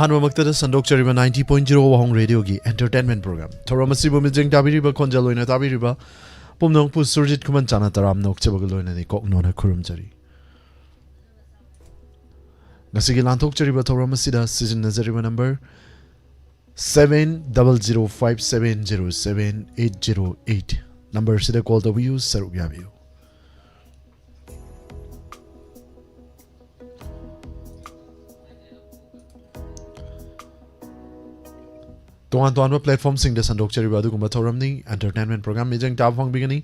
Anwamakta Sandokchariba 90.0 Wahong Radio gi entertainment program. Thoramasibu Mijing Tabiriba Konjaloina Tabiriba Pumnong Pu Surjit Kuman Chana Taram Nokchabagaloina ni Koknona Kurumjari. Nasigi Lantokchariba Thoramasida season Nazariba number 7005707808. Number Sida call W Sarugyabiu. Tuan platform sing the Sandok Cherry Badu Kumatoramni entertainment program Mijang Tabhong Bigani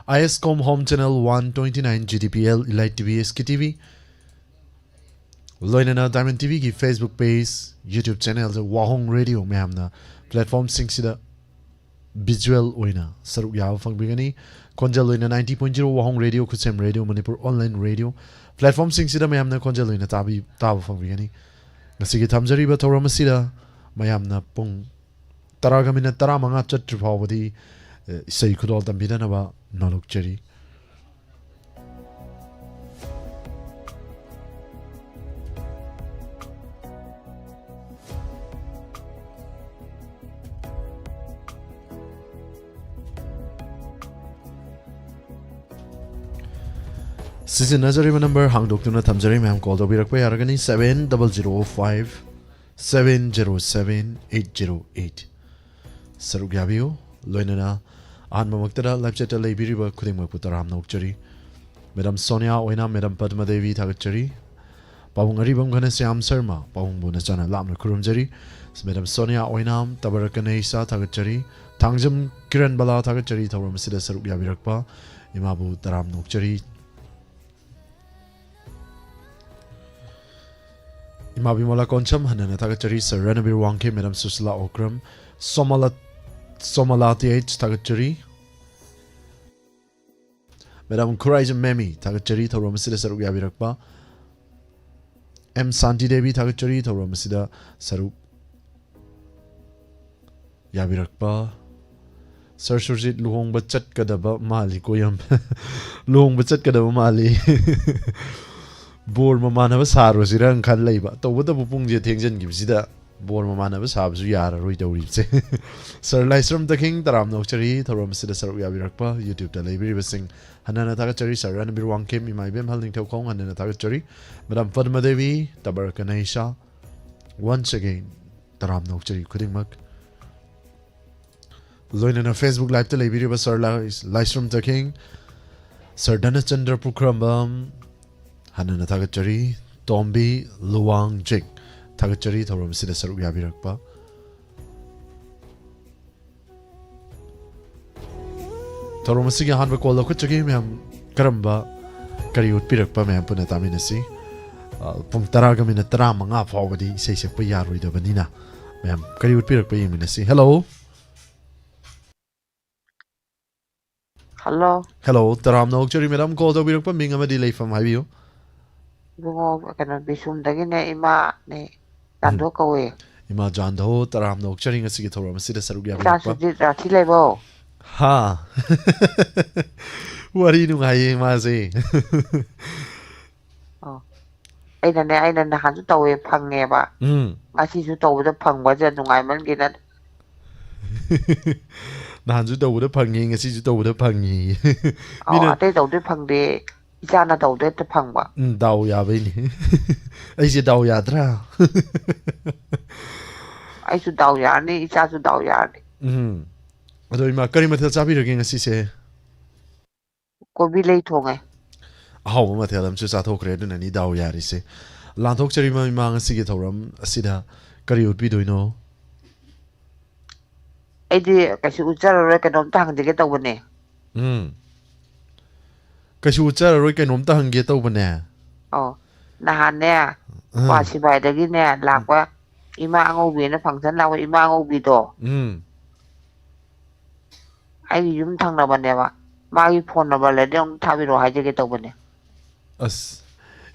ISCOM Home Channel 129 GTPL Elite TV SKTV Loinana Diamond TV ki Facebook page YouTube channel Wahong Radio Mehamna platform sing sida visual oina Saruk Yaw Fang Bigani Konjal Loina 90.0 Wahong Radio Kusem Radio Manipur Online Radio platform sing sida Mehamna Konjal Loina Tabi Fang Bigani Nasigi Tamjari Batoramasida Mayamna Pung Taragamina Taramanga Chatripavadi say could all the Midanaba Nolok Cherry. Season Nazarima number Hang Doctuna Tamjari Mam called Obirakwe Aragani 7005 707-808. Sarugyabiu, Loinana, An Mamaktada, Lapcheta Labiriba, Kudima Putaram Nokchari, Madam Sonia Oina, Madam Padma Devi Tagachari, Pawungaribam Ganasiam Serma, Pawung Bunasana Lamna Kurumjari, Madam Sonia Oinam, Tabarakanesa Tagachari, Tangjam Kiran Bala Tagachari, Tawramasida Sarugyabirakpa, Imabu Taram Nokchari. Imabimola Koncham, Hanana Tagachari, Sir Ranabir Wanke, Madam Susla Okram, Somalati H. Tagachari, Madam Kurajam Memi, Tagachari, Tauromasida Saruk Yabirakpa, M. Santi Devi Tagachari, Tauromasida Saruk Yabirakpa, Sir Surjit Luhong Bachat Kadaba Mali Koyam Luhong Bachat Kadaba Mali. Bor Mamana was Harosira and Kaleba. To what the Pupunja Tangent gives it a Bor Mamana was Habzuyara, Rito Reeves. Sir Lysram the King, Taram Nokchari, Taram Sida Saruyabirakpa, YouTube Televi was sing Hanana Tagachari, Sir Ranabir Wang came in my bim holding Tokong and Tagachari, Madam Padma Devi, Tabarakanesha. Once again, Taram Nokchari, Kudimuk. Loin in a Facebook Live Televi was Sir Lysram the King, Sir Dennis Chandra Pukrambam. Hanana Tagachari, Tombi, Luang Jik, Tagachari, Thoram Sida Saruk Yabirakpa. Thoramasiga Hanba call the Kuchaki, Mam Karamba, Kariut Pirakpa, Mam Punataminasi, Pumtaragam in a Tramanga forward, says a Puyari de Vanina, Mam Kariut Pirakpa Minasi. Hello. Hello. Hello, Taram Nokchari, Madam called the Pirakpa, Mingam a delay from Hivio. Bungo kana bisum dagi ne ima ne Jando kawe. Ima Jando, Taram Nokchari, a Sigitora, Sida Sarugya. Rati level. Ha! What are you doing, Mazi? Oh. I don't know how to tell a pang ever. I see you told the pang was a Nungaman get it. Nanzudo with a panging, as you told the pangy. Oh, they don't do pang de. Jana told it to pangwa. Dao Yavini. Is it Dao Yadra? I should dow yarny, it's also dow yarny. Although my Karimatel Sabi again, as he say. Go be late on it. How much tell them to Sato Credit and Dao Yari say. Lantok Cherima Mang Sigitorum, Asida, Kari would be doing no. I did, I should reckon on tongue to get over there. Kashucha Rick and Umtang get over there. Oh, Nahan there. Was she by the Guinea, Laqua? Imango win a function now, Imango Bido. I didn't tongue over never. My phone number, let them tell me how to get over there. As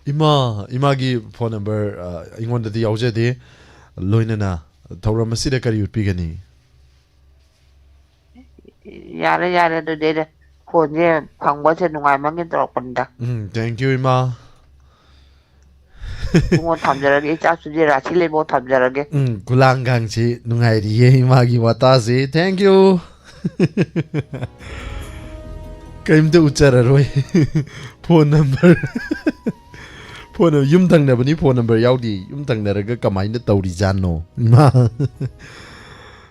Imagi phone number, in one of the Aujade, Loinana, Tauramasida Kari Pigani. Yara the data. Phone Pang was a Nungaman drop on that. Thank you, Ima. ꯏꯕꯨꯡꯉꯣ ꯊꯝꯖꯔꯒꯦ ꯏꯆꯥꯁꯨꯖꯤ ꯔꯥꯁꯤ ꯂꯩꯕꯣ ꯊꯝꯖꯔꯒꯦ ꯈꯨꯂꯥꯡꯒꯥꯡꯁꯤ ꯅꯨꯡꯉꯥꯏꯔꯤꯌꯦ ꯏꯃꯥꯒꯤ ꯋꯥꯇꯥꯁꯤ thank you ꯀꯔꯤꯝꯇ ꯎꯠꯆꯔꯔꯣꯏ phone number phone ꯌꯨꯝ ꯊꯪꯅꯕꯅꯤ phone number ꯌꯥꯎꯗꯦ ꯌꯨꯝ ꯊꯪꯅꯔꯒ ꯀꯃꯥꯏꯅ ꯇꯧꯔꯤꯖꯥꯠꯅꯣ ꯏꯃꯥ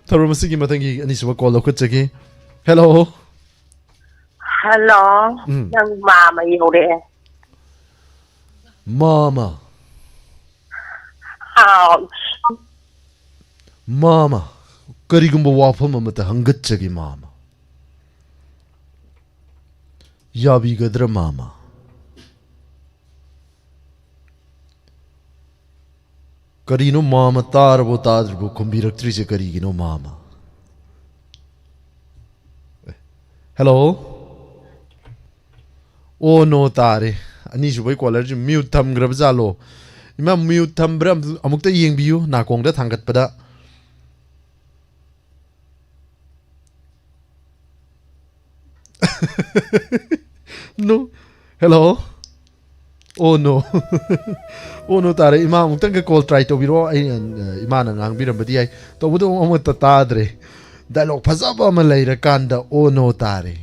ꯊꯧꯔꯝ ꯑꯁꯤꯒꯤ ꯃꯊꯪꯒꯤ ꯑꯅꯤꯁꯨꯕ ꯀꯣꯜ ꯂꯧꯈꯠꯆꯒꯦ ꯍꯦꯜꯂꯣ ꯍꯜꯂꯣ ꯅꯪ ꯃꯥꯃ ꯌꯧꯔꯛꯑꯦ ꯃꯥꯃ ꯍꯥꯎ ꯃꯥꯃ ꯀꯔꯤꯒꯨꯝꯕ ꯋꯥꯐꯝ ꯑꯃꯇ ꯍꯪꯒꯠꯆꯒꯦ ꯃꯥꯃ ꯌꯥꯕꯤꯒꯗ꯭ꯔꯥ ꯃꯥꯃ ꯀꯔꯤꯅꯣ ꯃꯥꯃ ꯇꯥꯔꯕꯣ ꯇꯥꯗ꯭ꯔꯤꯕꯣ ꯈꯨꯝꯕꯤꯔꯛꯇ꯭ꯔꯤꯁꯦ ꯀꯔꯤꯒꯤꯅꯣ ꯃꯥꯃ ꯍꯦꯜꯂꯣ ꯑꯣ ꯅꯣ ꯇꯥꯔꯦ ꯑꯅꯤꯁꯨꯕꯩ ꯀꯣꯂꯔꯁꯤ ꯃ꯭ꯌꯨꯠ ꯊꯝꯈ꯭ꯔꯕ ꯖꯥꯠꯂꯣ ꯏꯃꯥ ꯃ꯭ꯌꯨꯠ ꯊꯝꯕ꯭ꯔꯥ ꯑꯃꯨꯛꯇ ꯌꯦꯡꯕꯤꯌꯨ ꯅꯥꯀꯣꯡꯗ ꯊꯥꯡꯒꯠꯄꯗ ꯅꯣ ꯍꯦꯜꯂꯣ ꯑꯣ ꯅꯣ ꯑꯣ ꯅꯣ ꯇꯥꯔꯦ ꯏꯃꯥ ꯑꯃꯨꯛꯇꯪꯒ ꯀꯣꯜ ꯇ꯭ꯔꯥꯏ ꯇꯧꯕꯤꯔꯛꯑꯣ ꯑꯩꯅ ꯏꯃꯥꯅ ꯉꯥꯡꯕꯤꯔꯝꯕꯗꯤ ꯌꯥꯏ ꯇꯧꯕꯗꯣ ꯑꯃꯠꯇ ꯇꯥꯗ꯭ꯔꯦ ꯗꯥꯏꯂꯣꯛ ꯐꯖꯕ ꯑꯃ ꯂꯩꯔꯀꯥꯟꯗ ꯑꯣ ꯅꯣ ꯇꯥꯔꯦ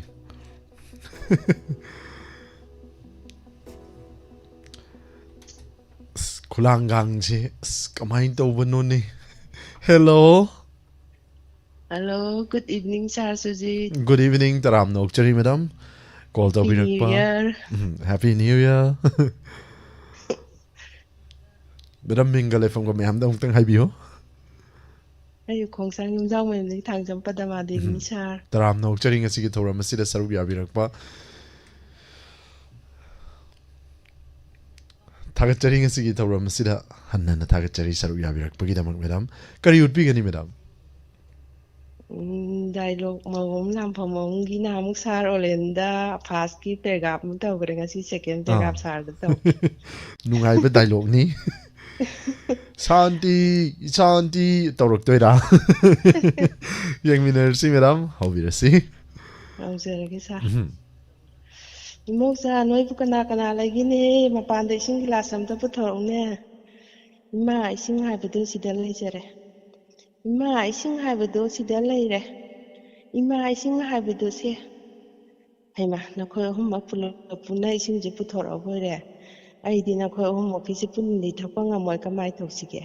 ꯈꯨꯂꯥꯡꯒꯥꯡꯁꯦ ꯑꯁ ꯀꯃꯥꯏꯅ ꯇꯧꯕꯅꯣꯅꯦ hello Hello, good evening, Sir Sujit. Good evening ꯇꯔꯥꯝꯅ ꯑꯣꯛꯆꯔꯤ ꯃꯦꯗꯥꯝ ꯀꯣꯜ Happy New ꯇꯧꯕꯤꯔꯛꯄ Year. Happy new year madam ꯃꯤꯡꯒ ꯂꯩꯐꯝꯒ ꯃꯌꯥꯝꯗ ꯑꯃꯨꯛꯇꯪ ꯍꯥꯏꯕꯤꯌꯨ ꯑꯩ ꯈꯣꯡꯁꯥꯡ ꯌꯨꯝꯖꯥꯎ ꯃꯌꯨꯝꯗꯒꯤ ꯊꯥꯡꯖꯝ ꯄꯗꯃꯥꯗꯦꯕꯤꯅꯤ ꯁꯥꯔ ꯇꯔꯥꯝꯅ ꯑꯣꯛꯆꯔꯤ ꯉꯁꯤꯒꯤ ꯊꯧꯔꯝ ꯑꯁꯤꯗ ꯁꯔꯨꯛ ꯌꯥꯕꯤꯔꯛꯄ ꯊꯥꯒꯠꯆꯔꯤ ꯉꯁꯤꯒꯤ ꯊꯧꯔꯝ ꯑꯁꯤꯗ ꯍꯟꯅ ꯊꯥꯒꯠꯆꯔꯤ ꯁꯔꯨꯛ ꯌꯥꯕꯤꯔꯛꯄꯒꯤꯗꯃꯛ ꯃꯦꯗꯥꯝ ꯀꯔꯤ ꯎꯠꯄꯤꯒꯅꯤ ꯃꯦꯗꯥꯝ ꯗꯥꯏꯂꯣꯛ ꯃꯑꯣꯡ ꯂꯥꯝꯐꯝ ꯃꯑꯣꯡꯒꯤ ꯅꯍꯥꯟꯃꯨꯛ ꯁꯥꯔ ꯑꯣꯂꯦꯟꯗ ꯐꯥꯔꯁꯀꯤ ꯄꯦꯔꯥꯒ꯭ꯔꯥꯐ ꯑꯃ ꯇꯧꯈ꯭ꯔꯦ ꯉꯁꯤ ꯁꯦꯀꯦꯟ ꯄꯦꯔꯥꯒ꯭ꯔꯥꯐ ꯁꯥꯔꯗ ꯇꯧꯒꯦ ꯅꯨꯡꯉꯥꯏꯕ ꯗꯥꯏꯂꯣꯛꯅꯤ ꯁꯥꯟꯇꯤ ꯁꯥꯟꯇꯤ ꯇꯧꯔꯛꯇꯣꯏꯔꯥ ꯌꯦꯡꯃꯤꯟꯅꯔꯁꯤ ꯃꯦꯗꯥꯝ ꯍꯧꯕꯤꯔꯁꯤ ꯍꯧꯖꯔꯒꯦ ꯁꯥꯔ ꯏꯃꯧꯆꯥ ꯅꯣꯏꯕꯨ ꯀꯅꯥ ꯀꯅꯥ ꯂꯩꯒꯦꯅꯦ ꯃꯄꯥꯟꯗ ꯏꯁꯤꯡ ꯒꯤꯂꯥꯁ ꯑꯝꯇ ꯄꯨꯊꯣꯔꯛꯎꯅꯦ ꯏꯃꯥ ꯏꯁꯤꯡ ꯍꯥꯏꯕꯗꯨ ꯁꯤꯗ ꯂꯩꯖꯔꯦ ꯏꯃꯥ ꯏꯁꯤꯡ ꯍꯥꯏꯕꯗꯨ ꯁꯤꯗ ꯂꯩꯔꯦ ꯏꯃꯥ ꯏꯁꯤꯡ ꯍꯥꯏꯕꯗꯨ ꯁꯦ ꯍꯩꯃꯥ ꯅꯈꯣꯏ ꯑꯍꯨꯝꯃꯛ ꯄꯨꯟꯅ ꯏꯁꯤꯡꯁꯦ ꯄꯨꯊꯣꯔꯛꯑꯕꯣꯏꯔꯦ ꯑꯩꯗꯤ ꯅꯈꯣꯏ ꯑꯍꯨꯝꯃꯛꯀꯤꯁꯦ ꯄꯨꯟꯅꯗꯤ ꯊꯛꯄ ꯉꯝꯃꯣꯏ ꯀꯃꯥꯏꯅ ꯇꯧꯁꯤꯒꯦ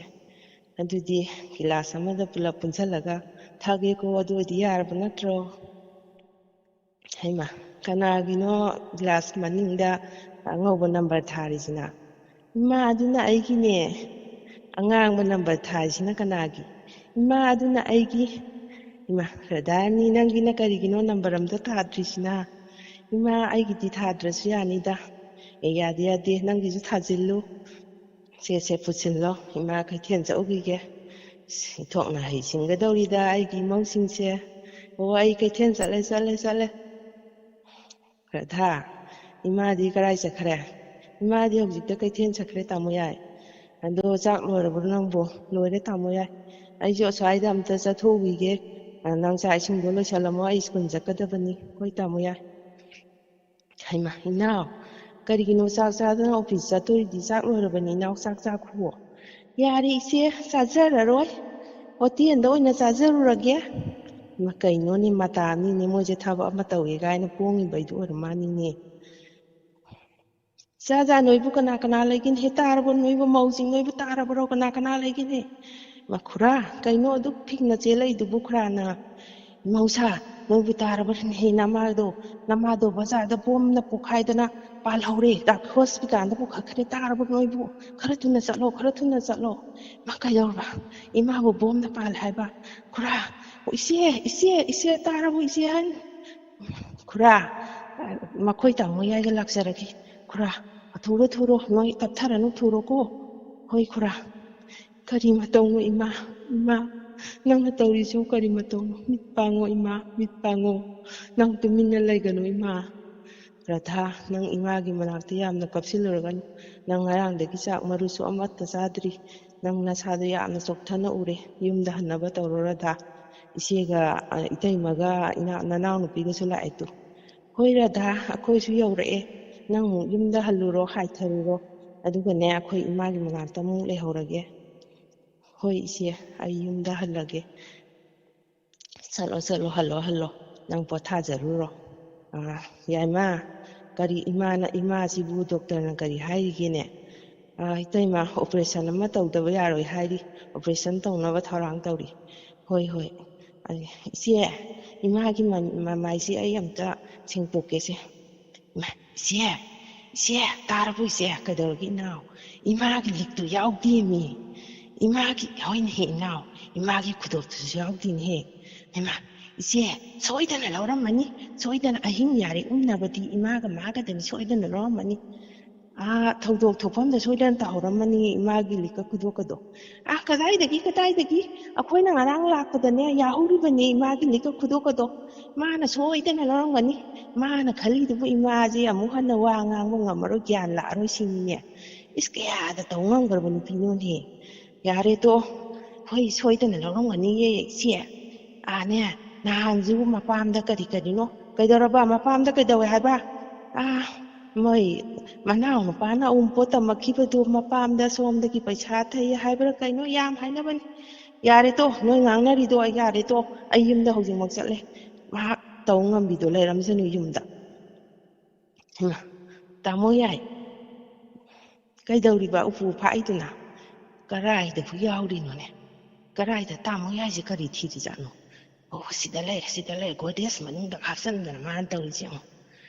ꯑꯗꯨꯗꯤ ꯒꯤꯂꯥꯁ ꯑꯃꯗ ꯄꯨꯂꯞ ꯄꯨꯟꯁꯤꯜꯂꯒ ꯊꯛꯒꯦꯀꯣ ꯑꯗꯨ ꯑꯣꯏꯗꯤ ꯌꯥꯔꯕ ꯅꯠꯇ꯭ꯔꯣ ꯍꯩꯃꯥ ꯀꯅꯥꯒꯤꯅꯣ ꯒꯤꯂꯥꯁ ꯃꯅꯤꯡꯗ ꯑꯉꯧꯕ ꯅꯝꯕꯔ ꯊꯥꯔꯤꯁꯤꯅ ꯏꯃꯥ ꯑꯗꯨꯅ ꯑꯩꯒꯤꯅꯦ ꯑꯉꯥꯡꯕ ꯅꯝꯕꯔ ꯊꯥꯔꯤꯁꯤꯅ ꯀꯅꯥꯒꯤ ꯏꯃꯥ ꯑꯗꯨꯅ ꯑꯩꯒꯤ ꯏꯃꯥ ꯔꯙꯥꯔꯥꯅꯤ ꯅꯪꯒꯤꯅ ꯀꯔꯤꯒꯤꯅꯣ ꯅꯝꯕꯔ ꯑꯝꯇ ꯊꯥꯗ꯭ꯔꯤꯁꯤꯅ ꯏꯃꯥ ꯑꯩꯒꯤꯗꯤ ꯊꯥꯗ꯭ꯔꯁꯨ ꯌꯥꯅꯤꯗ ꯑꯦ ꯌꯥꯗꯦ ꯌꯥꯗꯦ ꯅꯪꯒꯤꯁꯨ ꯊꯥꯖꯤꯜꯂꯨ ꯁꯦ ꯄꯨꯁꯤꯜꯂꯣ ꯏꯃꯥ ꯀꯩꯊꯦꯜ ꯆꯠꯎꯈꯤꯒꯦ ꯏꯟꯊꯣꯛꯅ ꯍꯩꯁꯤꯡꯒꯗꯧꯔꯤꯗ ꯑꯩꯒꯤ ꯏꯃꯧꯁꯤꯡꯁꯦ ꯑꯣ ꯑꯩ ꯀꯩꯊꯦꯜ ꯆꯠꯂꯦ ꯔꯙꯥ ꯏꯃꯥꯗꯤ ꯀꯔꯥꯏ ꯆꯠꯈ꯭ꯔꯦ ꯏꯃꯥꯗꯤ ꯍꯧꯖꯤꯛꯇ ꯀꯩꯊꯦꯜ ꯆꯠꯈ꯭ꯔꯦ ꯇꯥꯃꯣ ꯌꯥꯏ ꯑꯗꯣ ꯆꯥꯛ ꯂꯣꯏꯔꯕ꯭ꯔꯣ ꯅꯪꯕꯨ ꯂꯣꯏꯔꯦ ꯇꯥꯃꯣ ꯌꯥꯏ ꯑꯩꯁꯨ ꯑꯁ꯭ꯋꯥꯏꯗ ꯑꯝꯇ ꯆꯠꯊꯣꯛꯎꯈꯤꯒꯦ ꯅꯪ ꯆꯥꯛ ꯏꯁꯤꯡꯗꯣ ꯂꯣꯏꯁꯜꯂꯝꯃꯣ ꯑꯩ ꯁ꯭ꯀꯨꯜ ꯆꯠꯀꯗꯕꯅꯤ ꯍꯣꯏ ꯇꯥꯃꯣ ꯌꯥꯏ ꯍꯩꯃꯥ ꯏꯅꯥꯎ ꯀꯔꯤꯒꯤꯅꯣ ꯆꯥꯛ ꯆꯥꯗꯅ ꯑꯣꯐꯤꯁ ꯆꯠꯇꯣꯔꯤꯗꯤ ꯆꯥꯛ ꯂꯣꯏꯔꯕꯅꯤ ꯏꯅꯥꯎ ꯆꯥꯛ ꯆꯥꯈ꯭ꯔꯣ ꯌꯥꯔꯦ ꯏꯆꯦ ꯆꯥꯖꯔꯔꯣꯏ ꯍꯣꯇꯦꯜꯗ ꯑꯣꯏꯅ ꯆꯥꯖꯔꯨꯔꯒꯦ ꯀꯩꯅꯣꯅꯦ ꯃꯇꯥꯅꯤꯅꯦ ꯃꯣꯏꯁꯦ ꯊꯕꯛ ꯑꯃ ꯇꯧꯋꯦ ꯀꯥꯏꯅ ꯄꯣꯡꯉꯤꯕꯩꯗꯨ ꯑꯣꯏꯔ ꯃꯥꯅꯤꯅꯦ ꯆꯥ ꯅꯣꯏꯕꯨ ꯀꯅꯥ ꯀꯅꯥ ꯂꯩꯒꯦꯅꯦ ꯍꯦ ꯇꯥꯔꯕꯣ ꯅꯣꯏꯕꯨ ꯃꯧꯁꯤꯡ ꯅꯣꯏꯕꯨ ꯇꯥꯔꯕ꯭ꯔꯣ ꯀꯅꯥ ꯀꯅꯥ ꯂꯩꯒꯦꯅꯦ ꯈꯨꯔꯥ ꯀꯩꯅꯣ ꯑꯗꯨꯛ ꯐꯤꯡꯅ ꯆꯦꯜꯂꯛꯏꯗꯨꯕꯨ ꯈꯨꯔꯥꯅ ꯃꯍꯧꯁꯥ ꯅꯣꯏꯕꯨ ꯇꯥꯔꯕ꯭ꯔꯅꯦꯍꯦ ꯅꯃꯥꯗꯣ ꯕꯖꯥꯔꯗ ꯕꯣꯝꯅ ꯄꯣꯛꯈꯥꯏꯗꯅ ꯄꯥꯜꯍꯧꯔꯦ ꯍꯣꯁꯄꯤꯇꯥꯜꯗ ꯄꯨꯈꯠꯈ꯭ꯔꯦ ꯇꯥꯔꯕ ꯅꯣꯏꯕꯨ ꯈꯔ ꯊꯨꯅ ꯆꯠꯂꯣ ꯃꯥ ꯀꯩꯗꯧꯔꯕ ꯏꯃꯥꯕꯨ ꯕꯣꯝꯅ ꯄꯥꯜ ꯍꯥꯏꯕ ꯈꯨꯔꯥ ꯏꯆꯦ ꯇꯥꯔꯕꯣ ꯏꯆꯦ ꯍꯥꯏ ꯈꯨꯔꯥ ꯃꯈꯣꯏ ꯇꯥꯃꯣ ꯌꯥꯏꯒ ꯂꯥꯛꯆꯔꯒꯦ ꯈꯨꯔꯥ ꯊꯨꯔꯣ ꯅꯣꯏ ꯇꯞꯊꯔꯅꯨ ꯊꯨꯔꯣꯀꯣ ꯍꯣꯏ ꯈꯨꯔꯥ ꯀꯔꯤ ꯃꯇꯧꯅꯣ ꯏꯃꯥ ꯅꯪꯅ ꯇꯧꯔꯤꯁꯤꯕꯨ ꯀꯔꯤ ꯃꯇꯧꯅꯣ ꯃꯤꯠ ꯄꯥꯡꯉꯣ ꯏꯃꯥ ꯃꯤꯠ ꯄꯥꯡꯉꯣ ꯅꯪ ꯇꯨꯃꯤꯟꯅ ꯂꯩꯒꯅꯨ ꯏꯃꯥ ꯔꯙꯥ ꯅꯪ ꯏꯃꯥꯒꯤ ꯃꯅꯥꯛꯇ ꯌꯥꯝꯅ ꯀꯞꯁꯤꯜꯂꯨꯔꯒꯅꯨ ꯅꯪ ꯉꯔꯥꯡꯗꯒꯤ ꯆꯥꯛ ꯃꯔꯨꯁꯨ ꯑꯃꯠꯇ ꯆꯥꯗ꯭ꯔꯤ ꯅꯪ ꯅꯁꯥꯗꯣ ꯌꯥꯝꯅ ꯆꯣꯛꯊꯅ ꯎꯔꯦ ꯌꯨꯝꯗ ꯍꯟꯅꯕ ꯇꯧꯔꯣ ꯔꯙꯥ ꯏꯆꯦꯒ ꯏꯇꯩꯃꯒ ꯅꯅꯥꯎ ꯅꯨꯄꯤꯒꯁꯨ ꯂꯥꯛꯑꯦ ꯇꯨ ꯍꯣꯏ ꯔꯙꯥ ꯑꯩꯈꯣꯏꯁꯨ ꯌꯧꯔꯛꯑꯦ ꯅꯪ ꯑꯃꯨꯛ ꯌꯨꯝꯗ ꯍꯜꯂꯨꯔꯣ ꯍꯥꯏꯊꯔꯨꯔꯣ ꯑꯗꯨꯒꯅꯦ ꯑꯩꯈꯣꯏ ꯏꯃꯥꯒꯤ ꯃꯅꯥꯛꯇ ꯑꯃꯨꯛ ꯂꯩꯍꯧꯔꯒꯦ ꯍꯣꯏ ꯏꯆꯦ ꯑꯩ ꯌꯨꯝꯗ ꯍꯜꯂꯒꯦ ꯆꯠꯂꯣ ꯆꯠꯂꯣ ꯍꯜꯂꯣ ꯅꯪ ꯄꯣꯊꯥꯖꯔꯨꯔꯣ ꯌꯥꯏꯃ ꯀꯔꯤ ꯏꯃꯥꯁꯤꯕꯨ ꯗꯣꯛꯇꯔꯅ ꯀꯔꯤ ꯍꯥꯏꯔꯤꯒꯦꯅꯦ ꯏꯇꯩꯃ ꯑꯣꯄꯔꯦꯁꯟ ꯑꯃ ꯇꯧꯗꯕ ꯌꯥꯔꯣꯏ ꯍꯥꯏꯔꯤ ꯑꯣꯄꯔꯦꯁꯟ ꯇꯧꯅꯕ ꯊꯧꯔꯥꯡ ꯇꯧꯔꯤ ꯍꯣꯏ ꯏꯆꯦ ꯏꯃꯥꯒꯤ ꯃꯃꯥꯏꯁꯦ ꯑꯩ ꯑꯝꯇ ꯁꯦꯡꯇꯣꯛꯀꯦꯁꯦ ꯏꯆꯦ ꯇꯥꯔꯕꯣ ꯏꯆꯦ ꯀꯩꯗꯧꯔꯒꯦ ꯏꯅꯥꯎ ꯏꯃꯥꯒꯤ ꯂꯤꯛꯇꯨ ꯌꯥꯎꯗꯦꯃꯤ ꯏꯃꯥꯒꯤ ꯍꯣꯏꯅꯦꯍꯦ ꯏꯅꯥꯎ ꯏꯃꯥꯒꯤ ꯈꯨꯗꯣꯞꯇꯨꯁꯨ ꯌꯥꯎꯗꯦꯅꯦꯍꯦ ꯏꯃꯥ ꯏꯆꯦ ꯁꯣꯏꯗꯅ ꯂꯧꯔꯝꯃꯅꯤ ꯁꯣꯏꯗꯅ ꯑꯍꯤꯡ ꯌꯥꯔꯦ ꯎꯝꯅꯕꯗꯤ ꯏꯃꯥꯒ ꯃꯥꯒꯗꯅꯤ ꯁꯣꯏꯗꯅ ꯂꯧꯔꯝꯃꯅꯤ ꯊꯧꯗꯣꯛ ꯊꯣꯛꯐꯝꯗ ꯁꯣꯏꯗꯅ ꯇꯥꯍꯧꯔꯝꯃꯅꯤ ꯏꯃꯥꯒꯤ ꯂꯤꯛꯀ ꯈꯨꯗꯣꯞꯀꯗꯣ ꯀꯗꯥꯏꯗꯒꯤ ꯑꯩꯈꯣꯏꯅ ꯉꯔꯥꯡ ꯂꯥꯛꯄꯗꯅꯦ ꯌꯥꯍꯧꯔꯤꯕꯅꯤ ꯏꯃꯥꯒꯤ ꯂꯤꯛꯀ ꯈꯨꯗꯣꯞꯀꯗꯣ ꯃꯥꯅ ꯁꯣꯏꯗꯅ ꯂꯧꯔꯝꯒꯅꯤ ꯃꯥꯅ ꯈꯜꯂꯤꯗꯨꯕꯨ ꯏꯃꯥꯁꯦ ꯑꯃꯨꯛ ꯍꯟꯅ ꯋꯥ ꯉꯥꯡꯕ ꯉꯝꯃꯔꯣই ꯒ꯭ꯌꯥꯟ ꯂꯥꯛꯑꯔꯣꯏ ꯁꯤꯅꯤꯅꯦ ꯀꯌꯥꯗ ꯇꯧ ꯉꯝꯈ꯭ꯔꯕ ꯅꯨꯄꯤꯅꯣꯅꯦ ꯌꯥꯔꯦꯗꯣ ꯍꯣꯏ ꯁꯣꯏꯗꯅ ꯂꯧꯔꯝꯒꯅꯤꯌꯦ ꯏꯆꯦ ꯅꯍꯥꯟꯁꯨ ꯃꯄꯥꯝꯗ ꯀꯔꯤꯅꯣ ꯀꯩꯗꯧꯔꯕ ꯃꯄꯥꯝꯗ ꯀꯩꯗꯧꯋꯦ ꯍꯥꯏꯕ ꯃꯣꯏ ꯃꯅꯥꯎ ꯅꯨꯄꯥꯅ ꯑꯎꯟꯄꯣꯠ ꯇꯝꯃꯛꯈꯤꯕꯗꯨ ꯃꯄꯥꯝꯗ ꯁꯣꯝꯗꯒꯤ ꯄꯩꯁꯥ ꯊꯩ ꯍꯥꯏꯕ꯭ꯔꯥ ꯀꯩꯅꯣ ꯌꯥꯝ ꯍꯥꯏꯅꯕꯅꯤ ꯌꯥꯔꯦꯇꯣ ꯅꯣꯏ ꯉꯥꯡꯅꯔꯤꯗꯣ ꯑꯩ ꯌꯥꯔꯦꯇꯣ ꯑꯩ ꯌꯨꯝꯗ ꯍꯧꯖꯤꯛꯃꯛ ꯆꯠꯂꯦ ꯃꯍꯥꯛ ꯇꯧ ꯉꯝꯕꯤꯗꯣ ꯂꯩꯔꯝꯖꯅꯨ ꯌꯨꯝꯗ ꯇꯥꯃꯣ ꯌꯥꯏ ꯀꯩꯗꯧꯔꯤꯕ ꯎꯄꯨ ꯐꯥꯛꯏꯗꯨꯅ ꯀꯔꯥꯏꯗꯕꯨ ꯌꯥꯎꯔꯤꯅꯣꯅꯦ ꯀꯔꯥꯏꯗ ꯇꯥꯃꯣ ꯌꯥꯏꯁꯦ ꯀꯔꯤ ꯊꯤꯔꯤꯖꯥꯠꯅꯣ ꯁꯤꯗ ꯂꯩꯔꯦ ꯒꯣꯗꯦꯖ ꯃꯅꯨꯡꯗ ꯍꯥꯞꯆꯤꯟꯗꯅ ꯃꯥꯅ ꯇꯧꯔꯤꯁꯦ ꯌꯦꯡꯉꯣ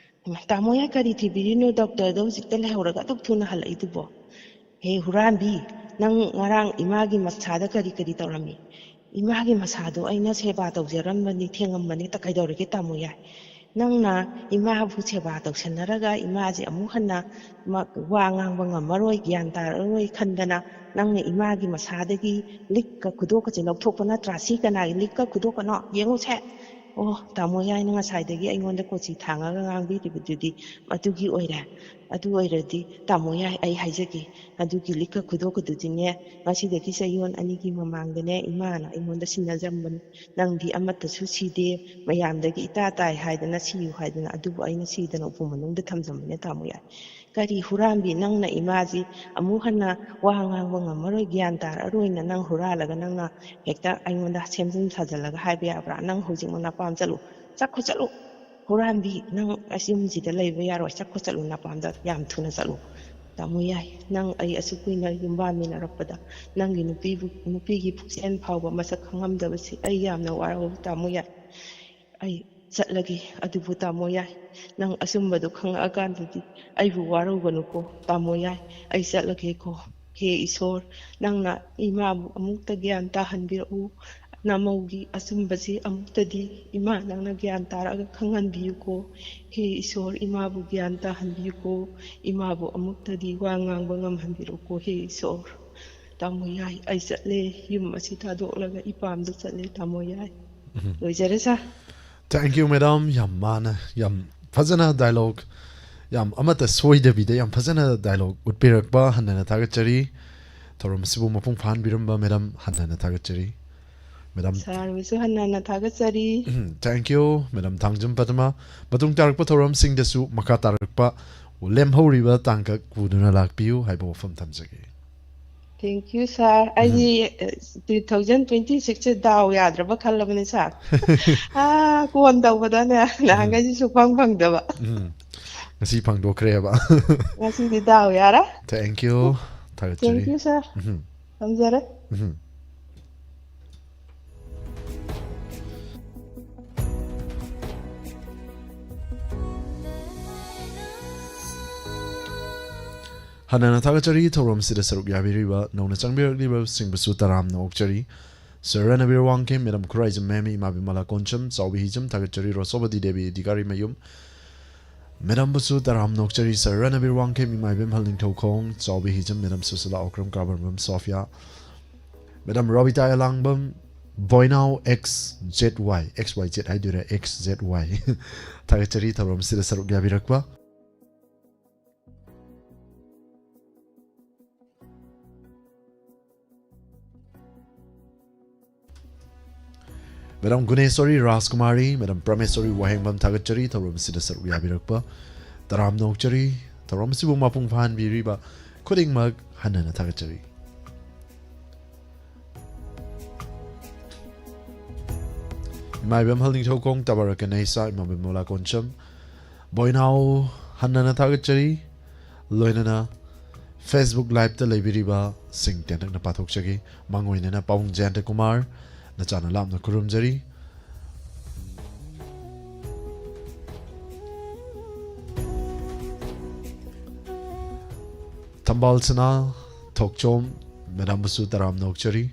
ꯇꯥꯃꯣ ꯌꯥꯏ ꯀꯔꯤ ꯊꯤꯕꯤꯔꯤꯅꯣ ꯗꯣꯛꯇꯔꯗꯣ ꯍꯧꯖꯤꯛꯇ ꯂꯩꯍꯧꯔꯒ ꯑꯗꯨꯛ ꯊꯨꯅ ꯍꯜꯂꯛꯏꯗꯨꯕꯣ ꯍꯦ ꯍꯨꯔꯥꯟꯕꯤ ꯅꯪ ꯉꯔꯥꯡ ꯏꯃꯥꯒꯤ ꯃꯁꯥꯗ ꯀꯔꯤ ꯇꯧꯔꯝꯃꯤ ꯏꯃꯥꯒꯤ ꯃꯁꯥꯗꯣ ꯑꯩꯅ ꯁꯦꯕꯥ ꯇꯧꯖꯔꯝꯕꯅꯤ ꯊꯦꯡꯉꯝꯕꯅꯤ ꯀꯩꯗꯧꯔꯒꯦ ꯇꯥꯃꯣ ꯌꯥꯏ ꯅꯪꯅ ꯏꯃꯥꯕꯨ ꯁꯦꯕꯥ ꯇꯧꯁꯟꯅꯔꯒ ꯏꯃꯥꯁꯦ ꯑꯃꯨꯛ ꯍꯟꯅ ꯋꯥ ꯉꯥꯡꯕ ꯉꯝꯃꯔꯣꯏ ꯒ꯭ꯌꯥꯟ ꯇꯥꯔꯔꯣꯏ ꯈꯟꯗꯅ ꯅꯪꯅ ꯏꯃꯥꯒꯤ ꯃꯁꯥꯗꯒꯤ ꯂꯤꯛꯀ ꯈꯨꯗꯣꯞꯀꯁꯦ ꯂꯧꯊꯣꯛꯄ ꯅꯠꯇ꯭ꯔꯥ ꯁꯤ ꯀꯅꯥꯒꯤ ꯂꯤꯛꯀ ꯈꯨꯗꯣꯞꯀꯅꯣ ꯌꯦꯡꯉꯨꯁꯦ ꯇꯥꯃꯣ ꯌꯥꯏꯅ ꯉꯁꯥꯏꯗꯒꯤ ꯑꯩꯉꯣꯟꯗ ꯀꯣꯆꯤ ꯊꯥꯡꯉꯒ ꯉꯥꯡꯕꯤꯔꯤꯕꯗꯨꯗꯤ ꯑꯗꯨꯒꯤ ꯑꯣꯏꯔꯦ ꯑꯗꯨ ꯑꯣꯏꯔꯗꯤ ꯇꯥꯃꯣ ꯌꯥꯏ ꯑꯩ ꯍꯥꯏꯖꯒꯦ ꯑꯗꯨꯒꯤ ꯂꯤꯛꯀ ꯈꯨꯗꯣꯞꯀꯗꯨꯗꯤꯅꯦ ꯉꯁꯤꯗꯒꯤ ꯆꯌꯣꯜ 2ꯒꯤ ꯃꯃꯥꯡꯗꯅꯦ ꯏꯃꯥꯅ ꯑꯩꯉꯣꯟꯗ ꯁꯤꯟꯅꯖꯔꯝꯕꯅꯤ ꯅꯪꯗꯤ ꯑꯃꯠꯇꯁꯨ ꯁꯤꯗꯦ ꯃꯌꯥꯝꯗꯒꯤ ꯏꯇꯥ ꯇꯥꯏ ꯍꯥꯏꯗꯅ ꯁꯤꯌꯨ ꯍꯥꯏꯗꯅ ꯑꯗꯨꯕꯨ ꯑꯩꯅ ꯁꯤꯗꯅ ꯎꯄꯨ ꯃꯅꯨꯡꯗ ꯊꯝꯖꯟꯕꯅꯦ ꯇꯥꯃꯣ ꯌꯥꯏ ꯀꯔꯤ ꯍꯨꯔꯥꯟꯕꯤ ꯅꯪꯅ ꯏꯃꯥꯁꯤ ꯑꯃꯨꯛ ꯍꯟꯅ ꯋꯥ ꯉꯥꯡꯕ ꯉꯝꯃꯔꯣꯏ ꯒ꯭ꯌꯥꯟ ꯇꯥꯔꯔꯣꯏꯅ ꯅꯪ ꯍꯨꯔꯥꯜꯂꯒ ꯅꯪꯅ ꯍꯦꯛꯇ ꯑꯩꯉꯣꯟꯗ ꯁꯦꯝꯖꯤꯟ ꯁꯥꯖꯤꯜꯂꯒ ꯍꯥꯏꯕ ꯌꯥꯕ꯭ꯔꯥ ꯅꯪ ꯍꯧꯖꯤꯛꯃꯛ ꯅꯄꯥꯝ ꯆꯠꯂꯨ ꯍꯨꯔꯥꯟꯕꯤ ꯅꯪ ꯌꯨꯝꯁꯤꯗ ꯂꯩꯕ ꯌꯥꯔꯣꯏ ꯆꯠꯂꯨ ꯅꯄꯥꯝꯗ ꯌꯥꯝ ꯊꯨꯅ ꯆꯠꯂꯨ ꯇꯥꯃꯣ ꯌꯥꯏ ꯅꯪ ꯑꯩ ꯑꯁꯨꯛ ꯀꯨꯏꯅ ꯌꯨꯝꯕꯥꯟꯃꯤꯟꯅꯔꯛꯄꯗ ꯅꯪꯒꯤ ꯅꯨꯄꯤꯒꯤ ꯄꯨꯛꯆꯦꯜ ꯐꯥꯎꯕ ꯃꯁꯛ ꯈꯪꯉꯝꯗꯕꯁꯤ ꯑꯩ ꯌꯥꯝꯅ ꯋꯥꯔꯧꯏ ꯇꯥꯃꯣ ꯌꯥꯏ ꯑꯩ ꯆꯠꯂꯒꯦ ꯑꯗꯨꯕꯨ ꯇꯥꯃꯣ ꯌꯥꯏ ꯅꯪ ꯑꯆꯨꯝꯕꯗꯣ ꯈꯪꯉꯛꯑꯀꯥꯟꯗꯗꯤ ꯑꯩꯕꯨ ꯋꯥꯔꯧꯒꯅꯨꯀꯣ ꯇꯥꯃꯣ ꯌꯥꯏ ꯑꯩ ꯆꯠꯂꯒꯦꯀꯣ ꯍꯦ ꯏꯁꯣꯔ ꯅꯪꯅ ꯏꯃꯥꯕꯨ ꯑꯃꯨꯛꯇ ꯒ꯭ꯌꯥꯟ ꯇꯥꯍꯟꯕꯤꯔꯛꯎ ꯅꯃꯧꯒꯤ ꯑꯆꯨꯝꯕꯁꯤ ꯑꯃꯨꯛꯇꯗꯤ ꯏꯃꯥ ꯅꯪꯅ ꯒ꯭ꯌꯥꯟ ꯇꯥꯔꯛꯑꯒ ꯈꯪꯍꯟꯕꯤꯌꯨꯀꯣ ꯍꯦ ꯏꯁꯣꯔ ꯏꯃꯥꯕꯨ ꯒ꯭ꯌꯥꯟ ꯇꯥꯍꯟꯕꯤꯌꯨꯀꯣ ꯏꯃꯥꯕꯨ ꯑꯃꯨꯛꯇꯗꯤ ꯋꯥ ꯉꯥꯡꯕ ꯉꯝꯍꯟꯕꯤꯔꯛꯎꯀꯣ ꯍꯦ ꯏꯁꯣꯔ ꯇꯥꯃꯣ ꯌꯥꯏ ꯑꯩ ꯆꯠꯂꯦ ꯌꯨꯝ ꯑꯁꯤ ꯊꯥꯗꯣꯛꯂꯒ ꯏꯄꯥꯝꯗ ꯆꯠꯂꯦ ꯇꯥꯃꯣ ꯌꯥꯏ ꯂꯣꯏꯖꯔꯦ ꯁꯥꯔ ꯊꯦꯡꯛ ꯌꯨ ꯃꯦꯗꯥꯝ ꯌꯥꯝ ꯐꯖꯅ ꯗꯥꯏꯂꯣग ꯌꯥꯝ ꯑꯃꯠꯇ ꯁꯣꯏꯗꯕꯤꯗ ꯌꯥꯝ ꯐꯖꯅ ꯗꯥꯏꯂꯣग ꯎꯠꯄꯤꯔꯛꯄ ꯍꯟꯅ ꯊꯥꯒꯠꯆꯔꯤ ꯊꯧꯔꯝ ꯑꯁꯤꯕꯨ ꯃꯄꯨꯡ ꯐꯥꯍꯟꯕꯤꯔꯝꯕ ꯃꯦꯗꯥꯝ ꯍꯟꯅ ꯊꯥꯒꯠꯆꯔꯤ ꯃꯦꯗꯥꯝ ꯁꯥꯔꯕꯨꯁꯨ ꯍꯟꯅ ꯊꯥꯒꯠꯆꯔꯤ thank you madam Thangjam Padma ꯃꯇꯨꯡ ꯇꯥꯔꯛꯄ ꯊꯧꯔꯝꯁꯤꯡꯗꯁꯨ ꯃꯈꯥ ꯇꯥꯔꯛꯄ ꯂꯦꯝꯍꯧꯔꯤꯕ ꯇꯥꯡꯀꯛ ꯄꯨꯗꯨꯅ ꯂꯥꯛꯄꯤꯌꯨ ꯍꯥꯏꯕ ꯋꯥꯐꯝ ꯊꯝꯖꯒꯦ ꯊꯦꯡꯛ ꯌꯨ ꯁꯥꯔ ꯑꯩꯗꯤ 2026ꯁꯦ ꯗꯥꯎ ꯌꯥꯗ꯭ꯔꯕ ꯈꯜꯂꯕꯅꯦ ꯁꯥꯔ ꯐꯣꯟ ꯇꯧꯕꯗꯅꯦ ꯅꯍꯥꯟꯈꯩꯗꯤ ꯁꯨꯛꯐꯪ ꯐꯪꯗꯕ ꯉꯁꯤ ꯐꯪꯗꯣꯛꯈ꯭ꯔꯦꯕ ꯉꯁꯤꯗꯤ ꯗꯥꯎ ꯌꯥꯔꯦ ꯊꯦꯡꯛ ꯌꯨ ꯊꯦꯡꯛ ꯊꯥꯒꯠꯆꯔꯤ ꯌꯨ ꯁꯥꯔ ꯊꯝꯖꯔꯦ ꯍꯟꯅ ꯊꯥꯒꯠꯆꯔꯤ ꯊꯧꯔꯝꯁꯤꯗ ꯁꯔꯨꯛ ꯌꯥꯕꯤꯔꯤꯕ ꯅꯧꯅ ꯆꯪꯕꯤꯔꯛꯂꯤꯕꯁꯤꯡꯕꯨꯁꯨ ꯇꯔꯥꯝꯅ ꯑꯣꯛꯆꯔꯤ ꯁꯔ ꯔꯅꯕꯤꯔ ꯋꯥꯡꯈꯦꯝ ꯃꯦꯗꯥꯝ ꯈꯨꯔꯥꯏꯖꯝ ꯃꯦꯝ ꯏꯃꯥ ꯕꯤꯃꯂꯥ ꯀꯣꯟꯆꯝ ꯆꯥꯎꯕꯤ ꯍꯤꯖꯝ ꯊꯥꯒꯠꯆꯔꯤ ꯔꯣꯁꯣꯕꯗꯤ ꯗꯦꯕꯤ ꯑꯙꯤꯀꯥꯔꯤ ꯃꯌꯨꯝ ꯃꯦꯗꯥꯝꯕꯨꯁꯨ ꯇꯔꯥꯝꯅ ꯑꯣꯛꯆꯔꯤ ꯁꯔ ꯔꯅꯕꯤꯔ ꯋꯥꯡꯈꯦꯝ ꯏꯃꯥ ꯏꯕꯦꯝꯍꯜ ꯅꯤꯡꯊꯧꯈꯣꯡ ꯆꯥꯎꯕꯤ ꯍꯤꯖꯝ ꯃꯦꯗꯥꯝ ꯁꯨꯁꯤꯂꯥ ꯑꯣꯀ꯭ꯔꯝ ꯀꯥꯕꯔꯃꯝ ꯁꯣꯐꯤꯌꯥ ꯃꯦꯗꯥꯝ ꯔꯣꯕꯤꯇꯥ ꯑꯂꯥꯡꯕꯝ ꯕꯣꯏꯅꯥꯎ XZY ꯍꯥꯏꯗꯣꯏꯔꯥ XZY ꯊꯥꯒꯠꯆꯔꯤ ꯊꯧꯔꯝꯁꯤꯗ ꯁꯔꯨꯛ ꯌꯥꯕꯤꯔꯛꯄ Madam Guneswari Raskumari, Madam Prameswari Wahengbam Thagachari, Tharum Sida Saruk Yabirakpa, Taram Nokchari, Taram Sibu Mapung Phan Biriba, khudingmak hanana thagachari mai bam holding thokong tabarakanai sa imam mola koncham boinau hanana thagachari loinana Facebook live ta leibiriba singten na pathok chagi mangoina na paung janta kumar na chana lam na kurumjari tambal sana thokchom madam busu taram nokchari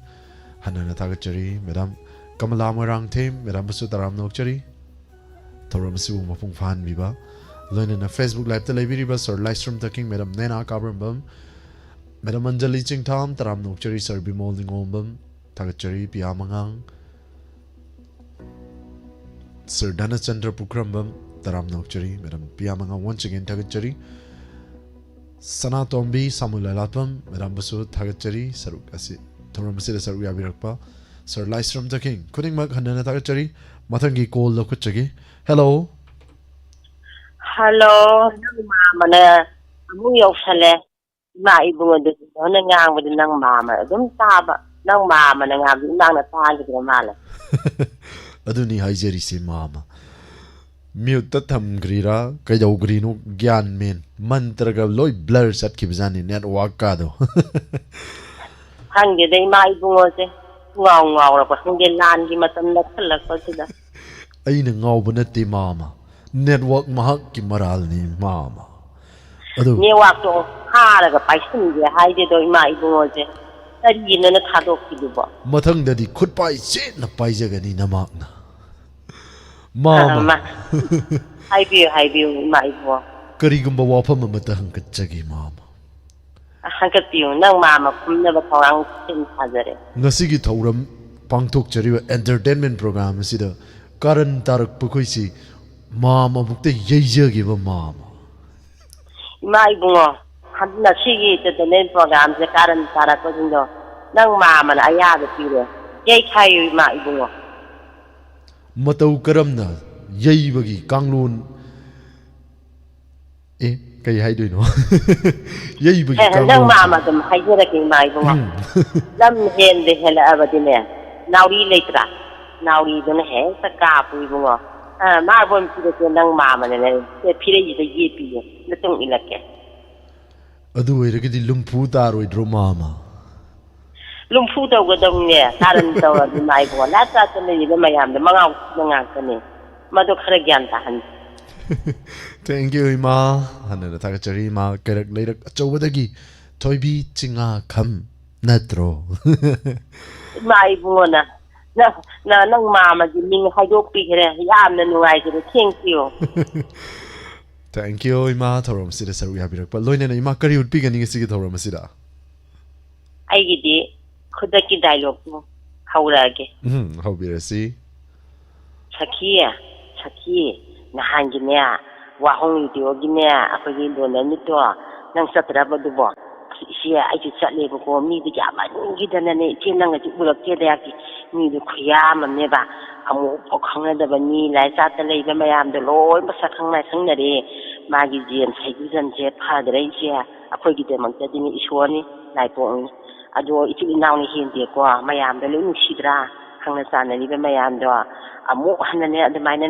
hanana thagachari madam kamala morang them madam busu taram nokchari thoram su mapung fan biba loina na Facebook live ta leibiriba sir livestream taking madam nena kabrambam madam anjali chingtham taram nokchari sir bimol ningombam thagachari piamangang sir dhanachandra pukrambam taram nokchari madam piamangang once again thagachari sana tombi samulalatwam madam busu thagachari saruk asi thoram asida saruk yabirakpa sir livestream taking khudingmak hanana thagachari mathangi call lo khutchagi hello hello nang mamana amu yosale ma ibungo de hona ngang ba nang mama dum taba nang mama na nga nang na taagi de mala aduni haijeri se mama mute ta tham grira kaidau grinu gyan men mantra ga loi blur sat ki bjani network ka do hange de ma ibungo se ngaw ngaw ra pa hange lan gi matam na khalak pa sida aina ngaw bana te mama network mahak ki maral ni mama adu ni wa to ha ra ga pai sin ge hai de do ma ibungo se tari na na thadok ki du ba mathang dadi khut pai che na pai jagani namak na mama hai bi ma ibungo kari gumba wafam amata hangkat chagi mama hangkat piu nang mama kumna ba thawang sin thajare ngasi gi thauram pangthok chariwa entertainment program sida karan tarak pukoi si mama bukte yeijagi ba mama ma ibungo hadna sigi entertainment program se karan tarak ko jindo nang mama na aya da pire yei khayu ma ibungo matau karamna yeibagi kanglun kai haidoino yeibagi kanglun nang mama dum haijera ki ma ibungo lam hen de hela abadine nauri leitra nauri dun he saka pu ibungo ma bom pire ko nang mama ne se pire yi de yi pi na tung ilake adu oiragadi lumpu taroidro mama lumfu daw ga daw ne karan daw di mai bo la ta ta ne de mayam de mangaw nga ka ne madu khara gyan ta han thank you ima hanana thagachari ma kerak leirak achobadagi thoibi chinga kham natro mai bo na nang mama ji ming haidok pi kre yam na nuai kre thank you thank you ima thorom sida saru yabirak pa loina na ima kari utpi gani sigi thorom sida ai gi di khuda ki dialogue mo haura ge how be rasi Saki na hangi ne wa hong di o gi ne akoy gi do na ni to nang satra ba du bo si ai ju chatle bo ko mi bi ja ma gi da na ne che nang ji bulak che da ki mi du khya ma ne ba amu pho khang na da ba ni lai sa ta lei ba mayam de loi ma sa khang na sang na de ma gi jien sai gi jan che pha de rai che akoy gi de mang ta ni ishwar ni lai po ado ichi naw ni hin de ko mayam de lu shi dra khang na sa na ni ba mayam do amu han ne de mai ne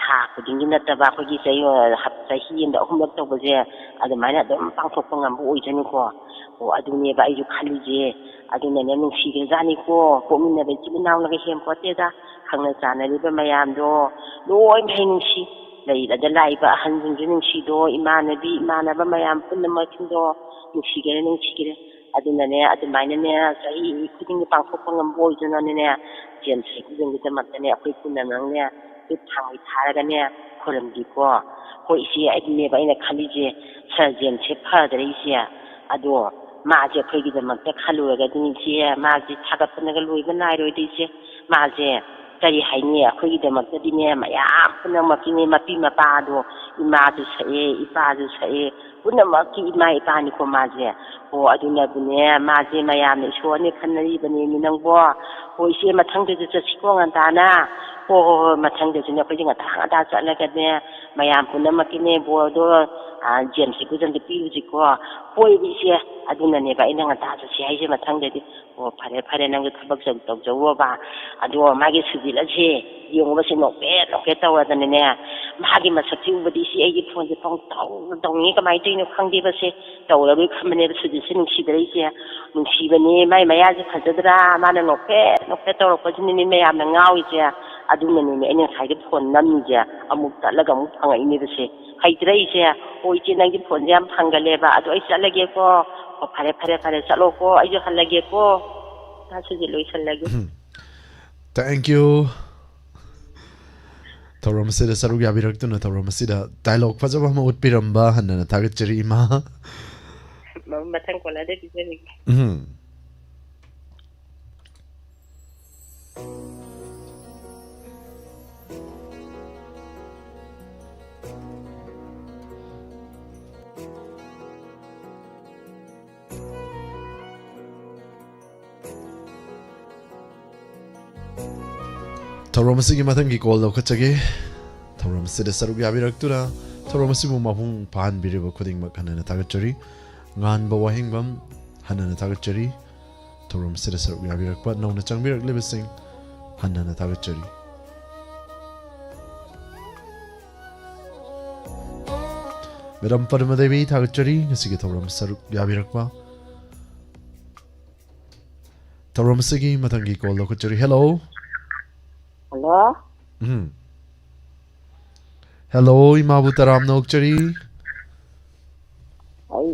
tha ko ding ni ta ba ko gi sai hap sai hi da hum to ba je ado mai na dum pang thok ngam bu oi jani ko o adu ne ba ai ju khali je adu ne ne nung shi ge jani ko min ne be chi naw la ge hem ko te da khang na sa na ni ba mayam do loi mai nung shi lai da lai ba han jing jing nung shi do imana ba mayam pun ma kin do nung shi ge nung shi ge aduna ne adumai ne sai khuding pang thok ngam bo oi jana ne jen sai ku jing ge ma ne apai kun na nang ne tu thang thara ga ne khoram di ko ko isi ai ne ba ina khali je sa jen che pha da ri sia ado ma je khoi gi da ma ta khalu ga ni chi ma ji thaga pa na ga lui ba nai roi di che ma je kari hai ne khoi gi da ma ta di ne ma ya puna ma ki ne ma pi ma pa do ima du sa i pa du sa puna ma ki ima i pa ni ko ma je o aduna bu ne ma je ma ya ne so ne khan ri ba ne ni nang bo o isi ma thang de cha si ko ngan ta na ꯍꯣꯏ ꯃꯊꯪꯗꯁꯨꯅꯦ ꯑꯩꯈꯣꯏꯁꯦ ꯉꯟꯇꯥ ꯆꯠꯂꯒꯅꯦ ꯃꯌꯥꯝ ꯄꯨꯝꯅꯃꯛꯀꯤꯅꯦ ꯕꯣꯔꯗꯣ James ꯈꯨꯖꯟꯗ ꯄꯤꯔꯨꯁꯤꯀꯣ ꯍꯣꯏꯕ ꯏꯆꯦ ꯑꯗꯨꯅꯅꯦꯕ ꯑꯩꯅ ꯉꯟꯇꯥ ꯆꯠꯁꯤ ꯍꯥꯏꯁꯦ ꯃꯊꯪꯗꯗꯤ ꯑꯣ ꯐꯔꯦ ꯅꯪꯁꯨ ꯊꯕꯛ ꯇꯧꯖꯧꯕ ꯑꯗꯣ ꯃꯥꯒꯤ ꯁꯨꯖꯤꯠ ꯑꯁꯤ ꯌꯦꯡꯉꯨꯕꯁꯤ ꯅꯣꯛꯐꯦꯠ ꯇꯧꯔꯗꯅꯅꯦ ꯃꯥꯒꯤ ꯃꯁꯛꯁꯤ ꯎꯕꯗꯤ ꯏꯆꯦ ꯑꯩꯒꯤ ꯐꯣꯟꯁꯦ ꯇꯧꯅꯤꯡꯉꯤ ꯀꯃꯥꯏꯅ ꯇꯧꯔꯤꯅꯣ ꯈꯪꯗꯦꯕꯁꯦ ꯇꯧꯔꯔꯣꯏ ꯈꯟꯕꯅꯦꯕ ꯁꯨꯖꯤꯠꯁꯦ ꯅꯨꯡꯁꯤꯗ꯭ꯔꯥ ꯏꯆꯦ ꯅꯨꯡꯁꯤꯕꯅꯤ ꯃꯥꯏ ꯃꯌꯥꯁꯦ ꯐꯖꯗ꯭ꯔꯥ ꯃꯥꯅ ꯅꯣꯛꯐꯦꯠ ꯇꯧꯔꯛꯄꯁꯤꯅꯅꯦ ꯃꯌꯥꯝꯅ ꯉꯥꯎꯔꯤꯁꯦ ꯑꯗꯨꯅꯅꯦ ꯑꯩꯅ ꯉꯁꯥꯏꯗꯤ ꯐꯣꯟ ꯅꯝꯃꯤꯁꯦ ꯑꯃꯨꯛ ꯇꯠꯂꯒ ꯑꯃꯨꯛ ꯐꯪꯉꯛꯏꯅꯦꯕꯁꯦ ꯍꯩꯇ꯭ꯔꯥ ꯏꯆꯦ ꯍꯣꯏ ꯏꯆꯦ ꯅꯪꯒꯤ ꯐꯣꯟꯁꯦ ꯌꯥꯝ ꯐꯪꯒꯜꯂꯦꯕ ꯑꯗꯣ ꯑꯩ ꯆꯠꯂꯒꯦꯀꯣ ꯑꯣ ꯐꯔꯦ ꯆꯠꯂꯣꯀꯣ ꯑꯩꯁꯨ ꯍꯜꯂꯒꯦꯀꯣ ꯁꯨꯖꯤꯠ ꯂꯣꯏꯁꯜꯂꯒꯦ ꯊꯦꯡꯛ ꯌꯨ ꯊꯧꯔꯝ ꯑꯁꯤꯗ ꯁꯔꯨꯛ ꯌꯥꯕꯤꯔꯛꯇꯨꯅ ꯊꯧꯔꯝ ꯑꯁꯤꯗ ꯗꯥꯏꯂꯣग ꯐꯖꯕ ꯑꯃ ꯎꯠꯄꯤꯔꯝꯕ ꯍꯟꯅ ꯊꯥꯒꯠꯆꯔꯤ ꯏꯃꯥ ꯃꯊꯪ ꯀꯣꯜꯂꯔꯗ ꯄꯤꯖꯔꯒꯦ ꯊꯧꯔꯝ ꯑꯁꯤꯒꯤ ꯃꯊꯪꯒꯤ ꯀꯣꯜ ꯂꯧꯈꯠꯆꯒꯦ ꯊꯧꯔꯝ ꯑꯁꯤꯗ ꯁꯔꯨꯛ ꯌꯥꯕꯤꯔꯛꯇꯨꯅ ꯊꯧꯔꯝ ꯑꯁꯤꯕꯨ ꯃꯄꯨꯡ ꯐꯥꯍꯟꯕꯤꯔꯤꯕ ꯈꯨꯗꯤꯡꯃꯛ ꯍꯟꯅ ꯊꯥꯒꯠꯆꯔꯤ ꯉꯥꯟꯕ ꯋꯥꯍꯦꯡꯕꯝ ꯍꯟꯅ ꯊꯥꯒꯠꯆꯔꯤ ꯊꯧꯔꯝ ꯑꯁꯤꯗ ꯁꯔꯨꯛ ꯌꯥꯕꯤꯔꯛꯄ ꯅꯧꯅ ꯆꯪꯕꯤꯔꯛꯂꯤꯕꯁꯤꯡ ꯍꯟꯅ ꯊꯥꯒꯠꯆꯔꯤ ꯃꯦꯗꯥꯝ ꯄꯔꯃꯗꯦꯕꯤ ꯊꯥꯒꯠꯆꯔꯤ ꯉꯁꯤꯒꯤ ꯊꯧꯔꯝ ꯁꯔꯨꯛ ꯌꯥꯕꯤꯔꯛꯄ ꯊꯧꯔꯝ ꯑꯁꯤꯒꯤ ꯃꯊꯪꯒꯤ ꯀꯣꯜ ꯂꯧꯈꯠꯆꯔꯤ ꯍꯦꯜꯂꯣ ꯍꯜꯂꯣ ꯍꯦꯜꯂꯣ ꯏꯃꯥꯕꯨ ꯇꯔꯥꯝꯅ ꯑꯣꯛꯆꯔꯤ ꯑꯩ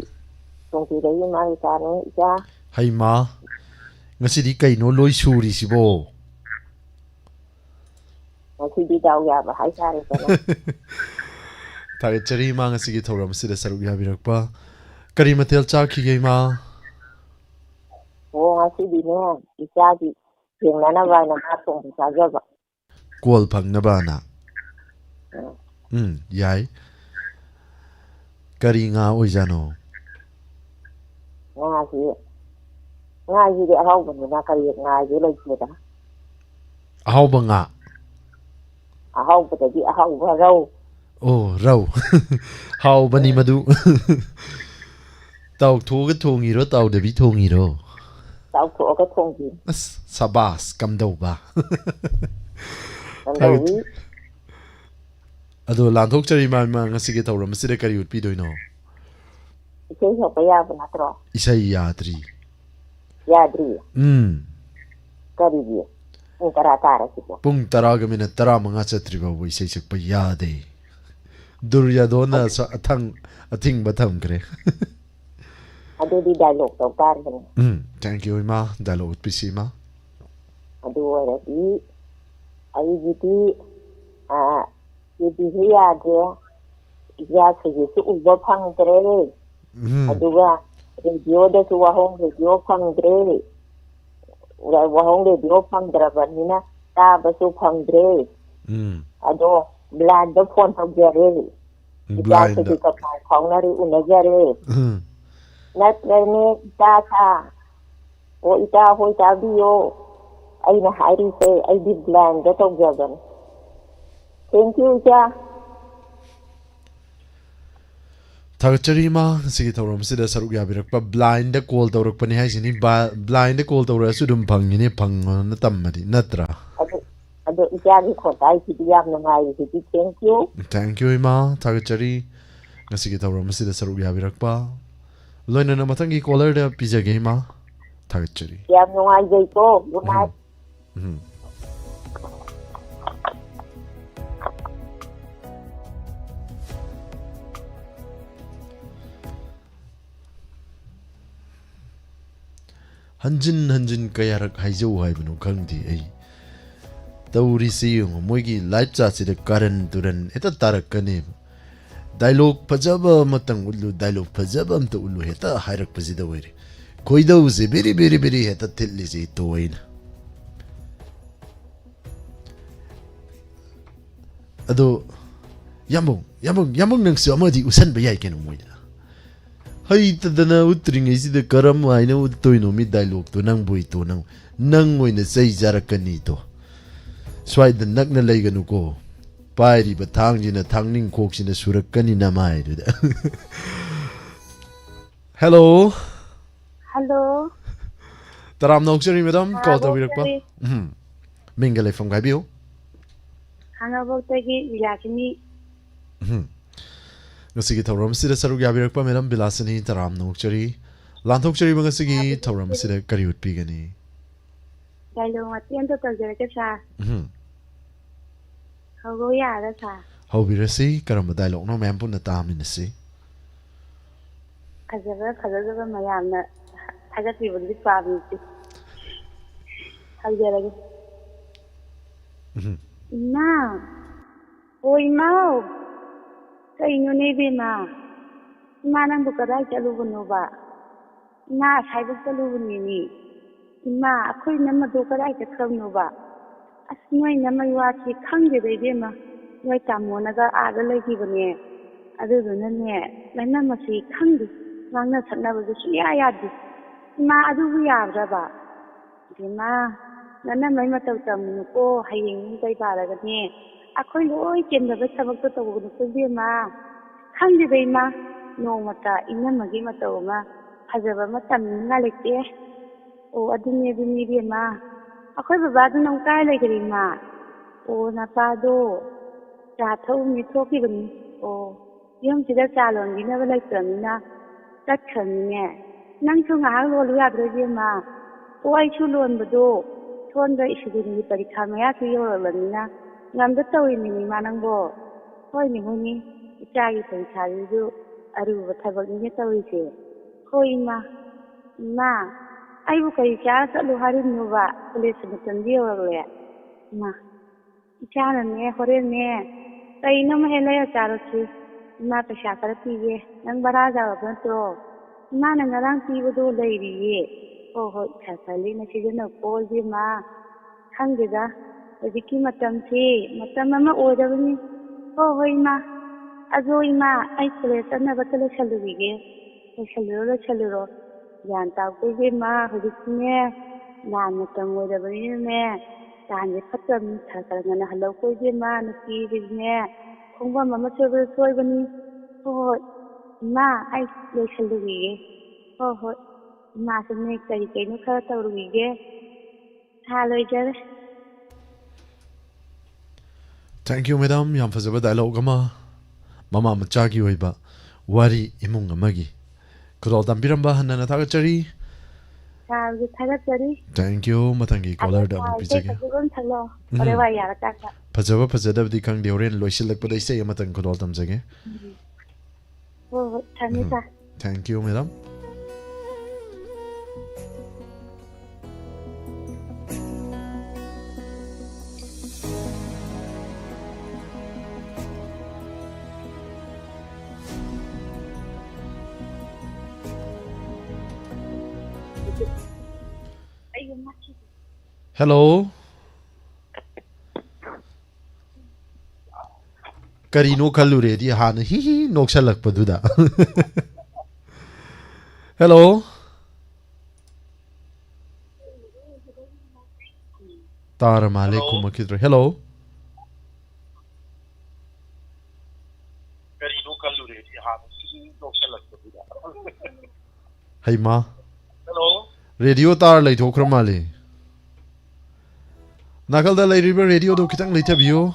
ꯇꯣꯡꯇꯤꯗꯒꯤ ꯏꯃꯥ ꯏꯆꯥꯅꯦ ꯏꯆꯥ ꯍꯩꯃꯥ ꯉꯁꯤꯗꯤ ꯀꯩꯅꯣ ꯂꯣꯏ ꯁꯨꯔꯤꯁꯤꯕꯣ ꯉꯁꯤꯗꯤ ꯗꯥꯎ ꯌꯥꯕ ꯍꯥꯏꯇꯥꯔꯦꯗꯅ ꯊꯥꯒꯠꯆꯔꯤ ꯏꯃꯥ ꯉꯁꯤꯒꯤ ꯊꯧꯔꯝ ꯑꯁꯤꯗ ꯁꯔꯨꯛ ꯌꯥꯕꯤꯔꯛꯄ ꯀꯔꯤ ꯃꯊꯦꯜ ꯆꯥꯈꯤꯒꯦ ꯏꯃꯥ ꯑꯣ ꯉꯁꯤꯗꯤꯅꯦ ꯏꯆꯥꯒꯤ ꯊꯦꯡꯅꯅꯕ ꯍꯥꯏꯅ ꯉꯥ ꯊꯣꯡꯕ ꯆꯥꯖꯕ ꯀꯣꯜ ꯐꯪꯅꯕꯅ ꯌꯥꯏ ꯀꯔꯤ ꯉꯥ ꯑꯣꯏꯖꯥꯅꯣ ꯉꯥꯁꯤꯗꯤ ꯑꯍꯥꯎꯕꯅꯤꯅ ꯀꯔꯤ ꯉꯥꯁꯤ ꯂꯩꯇꯦꯗ ꯑꯍꯥꯎꯕ ꯉꯥ ꯑꯍꯥꯎꯕꯗꯒꯤ ꯑꯍꯥꯎꯕ ꯔꯧ ꯑꯣ ꯔꯧ ꯍꯥꯎꯕꯅꯤ ꯃꯗꯨ ꯇꯥꯎꯊꯣꯛꯑꯒ ꯊꯣꯡꯉꯤꯔꯣ ꯇꯥꯎꯗꯕꯤ ꯊꯣꯡꯉꯤꯔꯣ ꯇꯥꯎꯊꯣꯛꯑꯒ ꯊꯣꯡꯕꯤ ꯑꯁ ꯁꯕꯥꯁ ꯀꯝꯗꯧꯕ ꯀꯝꯗꯧꯋꯤ ꯑꯗꯣ ꯂꯥꯟꯊꯣꯛꯆꯔꯤ ꯏꯃꯥ ꯉꯁꯤꯒꯤ ꯊꯧꯔꯝ ꯑꯁꯤꯗ ꯀꯔꯤ ꯎꯠꯄꯤꯗꯣꯏꯅꯣ ꯏꯁꯩ ꯁꯛꯄ ꯌꯥꯕ ꯅꯠꯇ꯭ꯔꯣ ꯏꯁꯩ ꯌꯥꯗ꯭ꯔꯤ ꯌꯥꯗ꯭ꯔꯤ ꯀꯔꯤꯒꯤ ꯄꯨꯡ 10 ꯇꯥꯔꯁꯤꯕꯣ ꯄꯨꯡ 10ꯒ ꯃꯤꯅꯠ 15 ꯆꯠꯇ꯭ꯔꯤ ꯐꯥꯎꯕ ꯏꯁꯩ ꯁꯛꯄ ꯌꯥꯗꯦ ꯗꯨꯔꯌꯥꯗꯣꯟꯅ ꯑꯊꯤꯡꯕ ꯊꯝꯈ꯭ꯔꯦ ꯑꯗꯨꯗꯤ ꯗꯥꯏꯂꯣꯛ ꯇꯧ ꯇꯥꯔꯦꯅꯦ ꯊꯦꯡꯛ ꯌꯨ ꯏꯃꯥ ꯗꯥꯏꯂꯣꯛ ꯎꯠꯄꯤꯁꯤ ꯏꯃꯥ ꯑꯗꯨ ꯑꯣꯏꯔꯗꯤ ꯑꯩꯒꯤꯗꯤ ꯇꯤꯚꯤꯁꯨ ꯌꯥꯗ꯭ꯔꯦ ꯏꯆꯥ ꯁꯨꯖꯤꯠꯁꯨ ꯎꯕ ꯐꯪꯗ꯭ꯔꯦ ꯑꯗꯨꯒ ꯔꯦꯗꯤꯑꯣꯗꯁꯨ ꯋꯥꯍꯣꯡ ꯔꯦꯗꯤꯑꯣ ꯐꯪꯗ꯭ꯔꯦ ꯋꯥꯍꯣꯡ ꯔꯦꯗꯤꯑꯣ ꯐꯪꯗ꯭ꯔꯕꯅꯤꯅ ꯇꯥꯕꯁꯨ ꯐꯪꯗ꯭ꯔꯦ ꯑꯗꯣ ꯕ꯭ꯂꯥꯏꯟꯗ ꯐꯣꯟ ꯇꯧꯖꯔꯦ ꯏꯆꯥ ꯁꯨꯖꯤꯠꯀ ꯄꯥꯎ ꯐꯥꯎꯅꯔꯦ ꯎꯅꯖꯔꯦ ꯅꯠꯇ꯭ꯔꯅꯦ ꯏꯆꯥ ꯑꯣ ꯏꯆꯥ ꯍꯣꯏ ꯇꯥꯕꯤꯌꯣ ꯑꯩꯅ ꯍꯥꯏꯔꯤꯁꯦ ꯑꯩꯗꯤ ꯕ꯭ꯂꯥꯏꯟꯗ ꯇꯧꯖꯕꯅꯤ ꯊꯦꯡꯛ ꯌꯨ ꯏꯆꯥ ꯊꯥꯒꯠꯆꯔꯤ ꯏꯃꯥ ꯉꯁꯤꯒꯤ ꯊꯧꯔꯝ ꯑꯁꯤꯗ ꯁꯔꯨꯛ ꯌꯥꯕꯤꯔꯛꯄ ꯕ꯭ꯂꯥꯏꯟꯗ ꯀꯣꯜ ꯇꯧꯔꯛꯄꯅꯤ ꯍꯥꯏꯁꯤꯅꯤ ꯕ꯭ꯂꯥꯏꯟꯗ ꯀꯣꯜ ꯇꯧꯔꯛꯑꯁꯨ ꯑꯗꯨꯝ ꯐꯪꯉꯤꯅꯦ ꯐꯪꯉꯣꯅ ꯇꯝꯃꯗꯤ ꯅꯠꯇ꯭ꯔꯥ ꯑꯗꯣ ꯏꯆꯥꯒꯤ ꯈꯣꯟꯇꯥꯏꯁꯤꯗꯤ ꯌꯥꯝ ꯅꯨꯡꯉꯥꯏꯔꯤꯁꯤꯗꯤ ꯊꯦꯡꯛ ꯌꯨ ꯏꯃꯥ ꯊꯥꯒꯠꯆꯔꯤ ꯉꯁꯤꯒꯤ ꯊꯧꯔꯝ ꯑꯁꯤꯗ ꯁꯔꯨꯛ ꯌꯥꯕꯤꯔꯛꯄ ꯂꯣꯏꯅꯅ ꯃꯊꯪꯒꯤ ꯀꯣꯂꯔꯗ ꯄꯤꯖꯒꯦ ꯏꯃꯥ ꯊꯥꯒꯠꯆꯔꯤ ꯌꯥꯝ ꯅꯨꯡꯉꯥꯏꯖꯩꯀꯣ ꯒꯨꯗ ꯅꯥꯏꯠ ꯍꯟꯖꯤꯟ ꯍꯟꯖꯤꯟ ꯀꯌꯥꯔꯛ ꯍꯥꯏꯖꯧ ꯍꯥꯏꯕꯅꯣ ꯈꯪꯗꯦ ꯑꯩ ꯇꯧꯔꯤꯁꯤ ꯌꯦꯡꯉꯣ ꯃꯣꯏꯒꯤ ꯂꯥꯏꯞ ꯆꯥꯠꯁꯤꯗ ꯀꯔꯟ ꯇꯨꯔꯟ ꯍꯦꯛꯇ ꯇꯥꯔꯛꯀꯅꯦꯕ ꯗꯥꯏꯂꯣꯛ ꯐꯖꯕ ꯑꯃꯇꯪ ꯎꯠꯂꯨ ꯗꯥꯏꯂꯣꯛ ꯐꯖꯕ ꯑꯃꯇ ꯎꯠꯂꯨ ꯍꯦꯛꯇ ꯍꯥꯏꯔꯛꯄꯁꯤꯗ ꯑꯣꯏꯔꯦ ꯈꯣꯏꯗꯧꯁꯦ ꯕꯦꯔꯤ ꯕꯦꯔꯤ ꯕꯦꯔꯤ ꯍꯦꯛꯇ ꯊꯤꯠꯂꯤꯁꯤ ꯇꯣꯏꯅ ꯑꯗꯣ ꯌꯥꯝꯕꯨꯡ ꯅꯪꯁꯨ ꯑꯃꯗꯤ ꯎꯁꯟꯕ ꯌꯥꯏ ꯀꯩꯅꯣ ꯃꯣꯏꯗ ꯍꯩꯇꯗꯅ ꯎꯠꯇ꯭ꯔꯤꯉꯩꯁꯤꯗ ꯀꯔꯝ ꯍꯥꯏꯅ ꯎꯠꯇꯣꯏꯅꯣ ꯃꯤ ꯗꯥꯏꯂꯣꯛꯇꯣ ꯅꯪꯕꯨ ꯏꯇꯣ ꯅꯪ ꯑꯣꯏꯅ ꯆꯩ ꯆꯥꯔꯛꯀꯅꯤꯗꯣ Swaida Nagna Leganuko. Pairi Batangina Tangning Cooks in the Surakanina Maid. Hello. Hello. Taram Noxeri, madam, called the Bokari. Virpa. Mingale from Gabio. Hanabotagi Vilakini. Nasigi Toram Sida Sarugavirpa, Madam Bilasani, Taram Noxeri. Lantoxeri Magasigi, Toram Sida Kariut Pigani. Dilo at the end of the sa. How go ya, that's a. How we receive Karamadilo, no man put the time in the sea. As ever, Kazaza Mayana. I got even this problem. How get it? Ma. Oi, ma. Say no navy ma. Manam Bukara Chaluvanova. Na, I was the Luvini. Ma, a queen number Bukara Chaluvanova. As no number you are, she can't get a dimmer. Like a monaga, other like even here. Other than that, my number she can't be. Langa never was she I had this. Ma, do we have Raba? Ma, Nana Mamato, hanging by Baragane. A coin always in the vegetable to be ma. Can't be ma, no mata, in the Magimatoma, has ever matan nalite. Oh, I didn't even need ma. A coin of bad no guy like ma. Oh, Napado. That told me so given. Oh, young to the salon, you never like them, na. That can, yeah. Nang to hang all we have the ma. Oh, I should learn the door. Torn the issue with me, but it come out to your Lamina. None the towing me, Manango. Hoy me, honey. It's a little child you. I do whatever you get away here. Hoy ma. Ma. I will go just a Luhari Nova to listen to the deal. Ma. Italian, eh, Horene. Say no Mahela charity. Not a shakarati, and Baraza of the door. Man and around people do lady, oh, Catalina, she didn't call you ma. Candida, the Vicky Matam tea, Matamama order me. Oh, ma. Azoima, isolate another telesaluvige. A chaluro. Yanta, with ma, who is near. Namatam with a mare. Dan put them, Takan, hello, with your man, see his mare. Kumba Mamma Silver Soyvani. Oh, ma, I shall do we. Oh, ma, to make the game of her we get. Hello, Jerry. Thank you, madam. Yam for the dialogue, Mama Machaki Weba. Wari Imunga Magi. Could all them biramba and an attackary? Thank you, Matangi, caller down the pizza. Pazava Pazada of the Kang de Orion, Loisilak, but they say a matan could all them again. Oh, Thank you, madam. Hello. Karino Kalure, the Han, he no shalak paduda. Hello. Taramale Kumakidra. Hello. Hey ma. Hello. Radio tar lay Tokramali. Nakal the lady radio do kitang later view.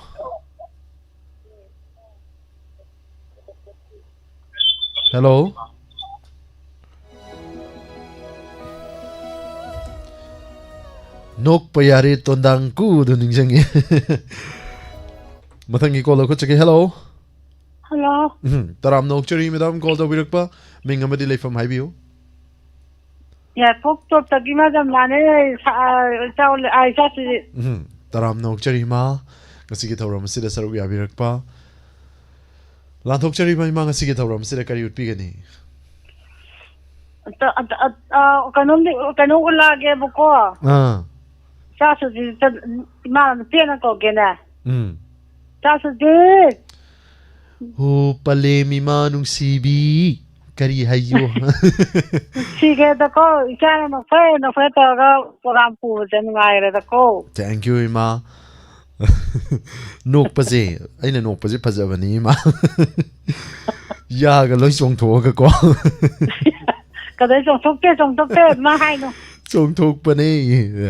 Hello. Nok payari tondang ku do ningjangi. Matangi call ko cheke hello. Hello. Taram nok chari madam call the wirakpa mingamadi lay from Highview. Yeah, talk to the Madam Lane. I just Taram nok chari ma kasi gitaw sida sarugi abirakpa. Lantok chari ma mga sige taw sida kari utpigani. kanong lagi buko. Sa ma pena ko gena. Sa di. Oh, palemi manung sibi. Kari hayo. Sige dako, isa na fe to ga program pu den ngai re dako. Thank you, Ima. ꯅꯣꯛꯄꯁꯦ ꯑꯩꯅ ꯅꯣꯛꯄꯁꯦ ꯐꯖꯕꯅꯤ ꯏꯃꯥ ꯌꯥꯒ ꯂꯣꯏ ꯆꯣꯡꯊꯣꯛꯑꯒꯀꯣ Kada chong tok te ma hai no. ꯆꯣꯡꯊꯣꯛꯄꯅꯦ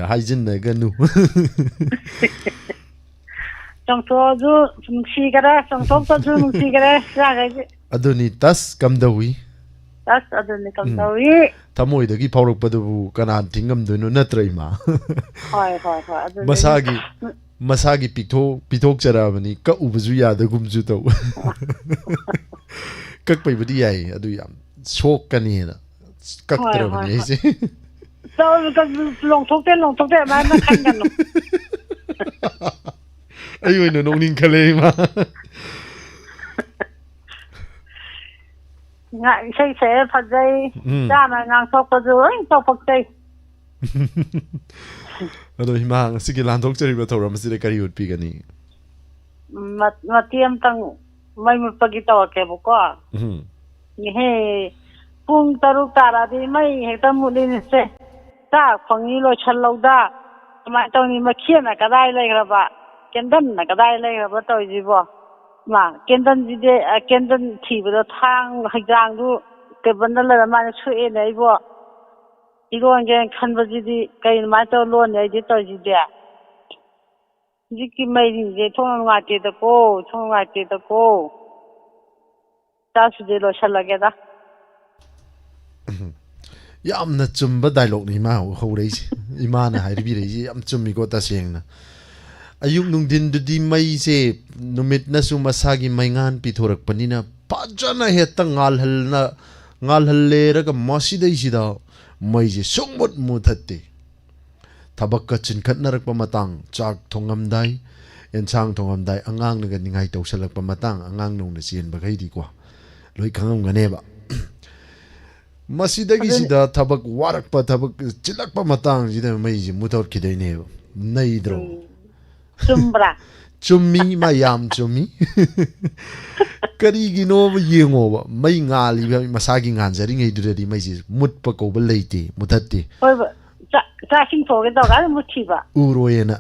ꯍꯥꯏꯖꯤꯟꯅꯒꯅꯨ Chong to ju nung si kada chong tok to ju nung si kada sa ga ji. ꯑꯗꯨꯅꯤ ꯇꯁ ꯀꯝꯗꯧꯏ Tas adu ni kam tau yi. ꯊꯃꯣꯏꯗꯒꯤ ꯐꯥꯎꯔꯛꯄꯗꯨꯕꯨ ꯀꯅꯥ ꯊꯤꯡꯉꯝꯗꯣꯏꯅꯣ ꯅꯠꯇ꯭ꯔ ꯏꯃꯥ Hoi adu. ꯃꯁꯥꯒꯤ ꯄꯤꯊꯣꯛꯆꯔꯛꯑꯕꯅꯤ ꯀꯛꯎꯕꯁꯨ ꯌꯥꯗꯒꯨꯝꯁꯨ ꯇꯧ ꯀꯛꯄꯩꯕꯨꯗꯤ ꯌꯥꯏ ꯑꯗꯨ ꯌꯥꯝ ꯁꯣꯛꯀꯅꯤꯅ ꯀꯛꯇ꯭ꯔꯕꯅꯤ ꯑꯩꯁꯦ Tao ka long tok te ma khan gan no. ꯑꯩ ꯑꯣꯏꯅ ꯅꯣꯛꯅꯤꯡꯈꯠꯂꯦ ꯏꯃꯥ Nga sai sai pha dai. Da na ngang tok pa ju oi tok pak tai. ꯑꯗꯣ ꯏꯃꯥ ꯉꯁꯤꯒꯤ ꯂꯥꯟꯊꯣꯛꯆꯔꯤꯕ ꯊꯧꯔꯝ ꯑꯁꯤꯗ ꯀꯔꯤ ꯎꯠꯄꯤꯒꯅꯤ Matiam tang mai mu pagi taw ke bu ko. He pung taruk tara di mai hekta mulin se ta khongi lo challau da ma taw ni makhia na kadai lai graba kendan na kadai lai graba taw ji bo ma kendan ji de kendan thi bu thang haijang du ke bandal la ma su e nei bo iron gen khan ba ji di kai ma taw lo nei ji taw ji de ji ki mai rin je thong nga te da ko ta su de lo chalaga da ꯌꯥꯝꯅ ꯆꯨꯝꯕ ꯗꯥꯏꯂꯣꯛꯅꯤ ꯏꯃꯥ ꯍꯧꯔꯛꯏꯁꯦ ꯏꯃꯥꯅ ꯍꯥꯏꯕꯤꯔꯛꯏꯁꯦ ꯌꯥꯝ ꯆꯨꯝꯃꯤꯀꯣ ꯇꯁꯦꯡꯅ ꯑꯌꯨꯛ ꯅꯨꯡꯊꯤꯟꯗꯨꯗꯤ ꯃꯩꯁꯦ ꯅꯨꯃꯤꯠꯅꯁꯨ ꯃꯁꯥꯒꯤ ꯃꯩꯉꯥꯟ ꯄꯤꯊꯣꯔꯛꯄꯅꯤꯅ ꯐꯖꯅ ꯍꯦꯛꯇ ꯉꯥꯜꯍꯜꯂꯦꯔꯒ ꯃꯁꯤꯗꯩꯁꯤꯗ ꯃꯩꯁꯦ ꯁꯨꯡꯃꯨꯠ ꯃꯨꯊꯠꯇꯦ ꯊꯕꯛꯀ ꯆꯤꯟꯈꯠꯅꯔꯛꯄ ꯃꯇꯥꯡ ꯆꯥꯛ ꯊꯣꯡꯉꯝꯗꯥꯏ ꯑꯦꯟꯁꯥꯡ ꯊꯣꯡꯉꯝꯗꯥꯏ ꯑꯉꯥꯡꯅꯒ ꯅꯤꯡꯉꯥꯏ ꯇꯧꯁꯜꯂꯛꯄ ꯃꯇꯥꯡ ꯑꯉꯥꯡ ꯅꯧꯅ ꯆꯦꯟꯕꯈꯩꯗꯤꯀꯣ ꯂꯣꯏ ꯈꯪꯉꯝꯒꯅꯦꯕ ꯃꯁꯤꯗꯒꯤꯁꯤꯗ ꯊꯕꯛ ꯋꯥꯔꯛꯄ ꯊꯕꯛ ꯆꯤꯜꯂꯛꯄ ꯃꯇꯥꯡꯁꯤꯗ ꯃꯩꯁꯦ ꯃꯨꯊꯠꯈꯤꯗꯣꯏꯅꯦꯕ ꯅꯩꯗ꯭ꯔꯣ Chumbra. ꯆꯨꯝꯃꯤ ꯃꯥ ꯌꯥꯝ ꯆꯨꯝꯃꯤ ꯀꯔꯤꯒꯤꯅꯣꯕ ꯌꯦꯡꯉꯣꯕ ꯃꯩ ꯉꯥꯜꯂꯤꯕ ꯃꯁꯥꯒꯤ ꯉꯥꯟꯖꯔꯤꯉꯩꯗꯨꯗꯗꯤ ꯃꯩꯁꯦ ꯃꯨꯠꯄ ꯀꯧꯕ ꯂꯩꯇꯦ ꯃꯨꯊꯠꯇꯦ Hoi ba cha sing tho ge da ga mu thi ba. ꯎꯔꯣꯏꯅ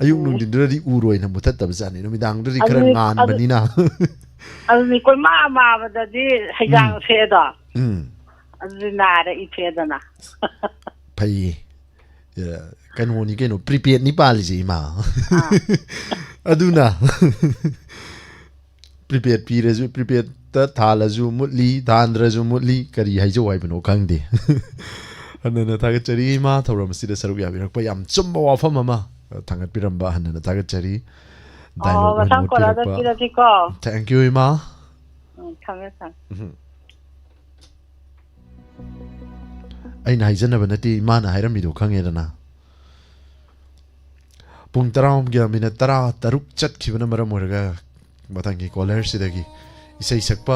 ꯑꯌꯨꯛ ꯅꯨꯡꯊꯤꯟꯗꯨꯗꯗꯤ ꯎꯔꯣꯏꯅ ꯃꯨꯊꯠꯇꯕꯖꯥꯠꯅꯤ ꯅꯨꯃꯤꯗꯥꯡꯗꯨꯗꯤ ꯈꯔ ꯉꯥꯟꯕꯅꯤꯅ Adu ni koi ma ba da di haijang se da. Adu na da I phe da na. ꯐꯩꯌꯦ ꯀꯩꯅꯣꯅꯤ ꯀꯩꯅꯣ ꯄ꯭ꯔꯤꯄꯦꯗꯅꯤ ꯄꯥꯜꯂꯤꯁꯦ ꯏꯃꯥ ꯑꯗꯨꯅ ꯄ꯭ꯔꯤꯄꯦꯗ ꯄꯤꯔꯁꯨ ꯄ꯭ꯔꯤꯄꯦꯗꯇ ꯊꯥꯜꯂꯁꯨ ꯃꯨꯠꯂꯤ ꯊꯥꯟꯗ꯭ꯔꯁꯨ ꯃꯨꯠꯂꯤ ꯀꯔꯤ ꯍꯥꯏꯖꯧ ꯍꯥꯏꯕꯅꯣ ꯈꯪꯗꯦ ꯍꯟꯅꯅ ꯊꯥꯒꯠꯆꯔꯤ ꯏꯃꯥ ꯊꯧꯔꯝ ꯑꯁꯤꯗ ꯁꯔꯨꯛ ꯌꯥꯕꯤꯔꯛꯄ ꯌꯥꯝ ꯆꯨꯝꯕ ꯋꯥꯐꯝ ꯑꯃ ꯊꯥꯡꯒꯠꯄꯤꯔꯝꯕ ꯍꯟꯅꯅ ꯊꯥꯒꯠꯆꯔꯤ ꯗꯥꯏꯂꯣꯛ ꯑꯣꯏꯅ ꯎꯠꯄꯤꯔꯛꯄ ꯊꯦꯡꯛ ꯌꯨ ꯏꯃꯥ ꯑꯩꯅ ꯍꯥꯏꯖꯅꯕ ꯅꯠꯇꯦ ꯏꯃꯥꯅ ꯍꯥꯏꯔꯝꯃꯤꯗꯣ ꯈꯪꯉꯦꯗꯅ ꯄꯨꯡ 10:13 ꯆꯠꯈꯤꯕꯅ ꯃꯔꯝ ꯑꯣꯏꯔꯒ ꯃꯊꯪꯒꯤ ꯀꯣꯂꯔꯁꯤꯗꯒꯤ ꯏꯁꯩ ꯁꯛꯄ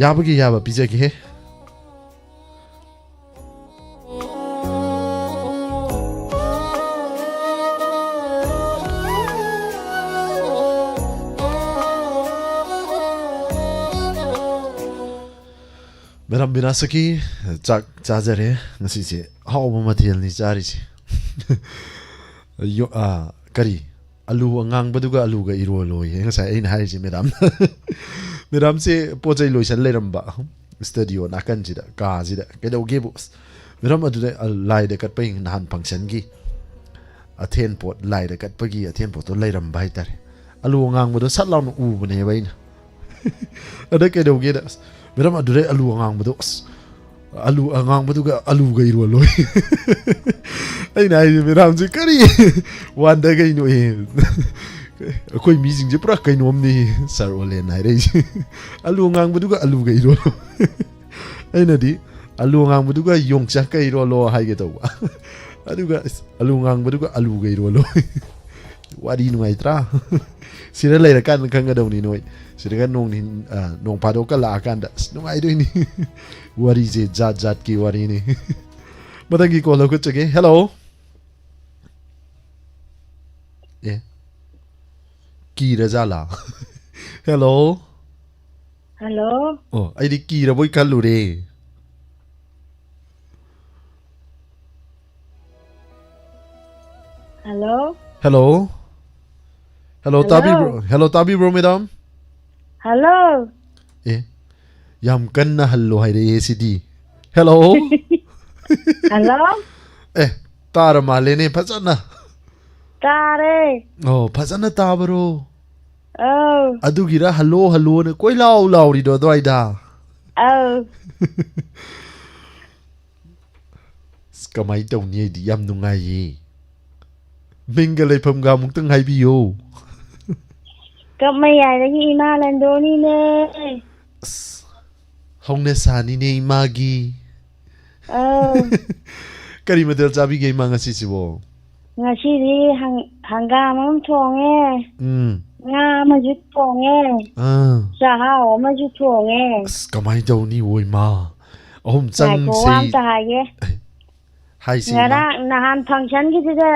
ꯌꯥꯕꯒꯤ ꯌꯥꯕ ꯄꯤꯖꯒꯦ ꯃꯦꯗꯥꯝ ꯕꯤꯅꯥꯁꯀꯤ ꯆꯥꯛ ꯆꯥꯖꯔꯦ ꯉꯁꯤꯁꯦ ꯍꯥꯎꯕ ꯃꯊꯦꯜꯅꯤ ꯆꯥꯔꯤꯁꯦ ꯀꯔꯤ ꯑꯂꯨ ꯑꯉꯥꯡꯕꯗꯨꯒ ꯑꯂꯨꯒ ꯏꯔꯣꯜꯂꯣꯌꯦ ꯉꯁꯥꯏ ꯑꯩꯅ ꯍꯥꯏꯔꯤꯁꯦ ꯃꯦꯗꯥꯝꯁꯦ ꯄꯣꯠ ꯆꯩ ꯂꯣꯏꯁꯟ ꯂꯩꯔꯝꯕ ꯁ꯭ꯇꯨꯗꯤꯑꯣ ꯅꯥꯀꯟꯁꯤꯗ ꯀꯥꯁꯤꯗ ꯀꯩꯗꯧꯒꯦꯕꯨ ꯃꯦꯗꯥꯝ ꯑꯗꯨꯗ ꯂꯥꯏꯗ ꯀꯠꯄꯒꯤ ꯅꯍꯥꯟ ꯐꯪꯁꯟꯒꯤ ꯑꯊꯦꯟꯄꯣꯠ ꯂꯥꯏꯗ ꯀꯠꯄꯒꯤ ꯑꯊꯦꯟꯄꯣꯠꯇꯣ ꯂꯩꯔꯝꯕ ꯍꯥꯏꯇꯥꯔꯦ ꯑꯂꯨ ꯑꯉꯥꯡꯕꯗꯣ ꯁꯠ ꯂꯥꯎꯅ ꯎꯕꯅꯦꯕ ꯑꯩꯅ ꯑꯗ ꯀꯩꯗꯧꯒꯦꯗ ꯃꯦꯗꯥꯝ ꯑꯗꯨꯗꯩ ꯑꯂꯨ ꯑꯉꯥꯡꯕꯗꯣ ꯑꯂꯨ ꯑꯉꯥꯡꯕꯗꯨꯒ ꯑꯂꯨꯒ ꯏꯔꯣꯜꯂꯣꯏ ꯑꯩꯅ ꯍꯥꯏꯁꯦ ꯃꯦꯗꯥꯝꯁꯦ ꯀꯔꯤ ꯋꯥꯟꯗꯒꯩꯅꯣ ꯑꯩꯈꯣꯏ ꯃꯤꯁꯤꯡꯁꯦ ꯄꯨꯔꯥ ꯀꯩꯅꯣꯝꯅꯤ ꯁꯥꯔ ꯑꯣꯂꯦꯟ ꯍꯥꯏꯔꯛꯏꯁꯦ ꯑꯂꯨ ꯑꯉꯥꯡꯕꯗꯨꯒ ꯑꯂꯨꯒ ꯏꯔꯣꯜꯂꯣ ꯑꯩꯅꯗꯤ ꯑꯂꯨ ꯑꯉꯥꯡꯕꯗꯨꯒ ꯌꯣꯡꯆꯥꯛꯀ ꯏꯔꯣꯜꯂꯣ ꯍꯥꯏꯒꯦ ꯇꯧꯕ ꯑꯗꯨꯒ ꯑꯂꯨ ꯑꯉꯥꯡꯕꯗꯨꯒ ꯑꯂꯨꯒ ꯏꯔꯣꯜꯂꯣ ꯋꯥꯔꯤ ꯅꯨꯡꯉꯥꯏꯇ꯭ꯔꯥ ꯁꯤꯗ ꯂꯩꯔꯀꯥꯟꯗ ꯈꯪꯒꯗꯧꯅꯤ ꯅꯣꯏ ꯁꯤꯗꯒ ꯅꯣꯡ ꯐꯥꯗꯣꯛꯀ ꯂꯥꯛꯑꯀꯥꯟꯗ ꯑꯁ ꯅꯨꯡꯉꯥꯏꯗꯣꯏꯅꯤ ꯋꯥꯔꯤꯁꯦ ꯖꯥꯠ ꯖꯥꯠꯀꯤ ꯋꯥꯔꯤꯅꯤ ꯃꯊꯪꯒꯤ ꯀꯣꯜ ꯂꯧꯈꯠꯆꯒꯦ ꯍꯦꯜꯂꯣ ꯑꯦ ꯀꯤꯔꯖꯥꯠꯂꯥ ꯍꯦꯜꯂꯣ Hello. ꯑꯣ ꯑꯩꯗꯤ ꯀꯤꯔꯕꯣꯏ ꯈꯜꯂꯨꯔꯦ Hello. hello hello hello tabi bro madam Hello. yam kanna hallo haire sidi hello Hello. tara malene phajana Tare. oh phajana tabro Oh. adugira hello hello ne koi lau ri do doida Oh. kamai tawni di yam nungai yi minga leifam ga mungtang haibiyo Kamay ay ima lando ni ne. hongna sani ne magi Oh. kari madal chabi ge ma ngasi sibo Ngasi di hangam am thonge. Nga ma ju thonge. Sa hao ma ju thonge. kamai tawni woi ma om chang Ko si am ta haye. hai si Ngara nahan function gi de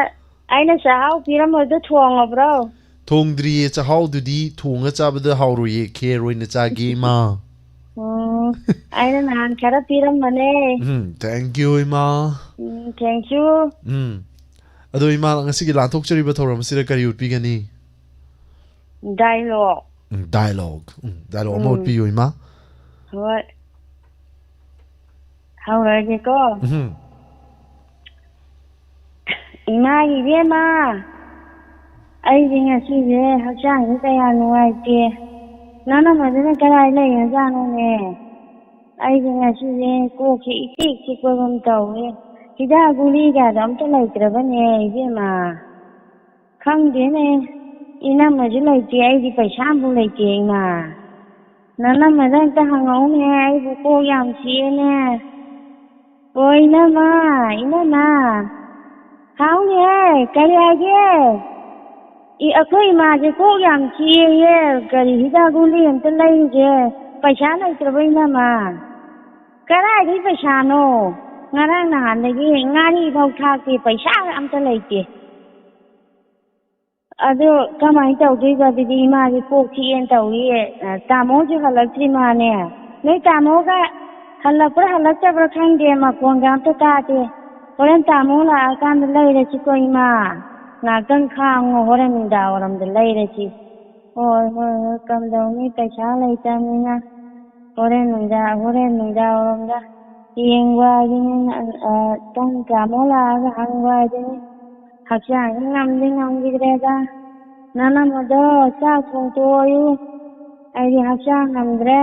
aina sa hao piram do thong bro. thong dri cha how du di thonga cha bada how ro ye khe roi na cha ge ma Aina nahan kara piram mane. thank you ma Thank you. ado ima ngasi gi lan thok chari ba thoram sira kari utpi gani Dialogue. dialogue mo utpi yo ima What? How are you go? Ima yi ma. Ai dinga si ye ha chang ni ta ya no ai tie. Nana ma de ka lai lai ya ja no ne. Ai dinga si ye ko ki ko rom tau ye. Ki da gu li ga dam ta lai tra ba ne ye ma. Khang de ne. Ina ma ji lai tie ai di pa sha bu lai tie ma. Nana ma de ta hang ngau ne ai bu ko yam si ne. Oi na ma, ina na. Hao ne, cái ai ye? I akwai ma je ko yam chi ye, gari hida guli am ta lai je. Paisa lai trabai na ma. Kara di paisa no. Ngara na han lagi ngari bau tha ki paisa am ta lai ti. Ado kamai tau dui ba di ma je ko chi en tau ye. Ta mo je halak tri ma ne. Nei ta mo ga halak cha pra khang de ma kwang gam ta te. Horen tamo la kan lai re chi ko ima na kan khang horen da oram de lai re chi hoi kam dau ni paisa lai ta ni na horen da oram da yeng wa yin kan tamo la hang wa din hak cha ngam gi re da nana mo do cha thong to yu ai di hak cha ngam dre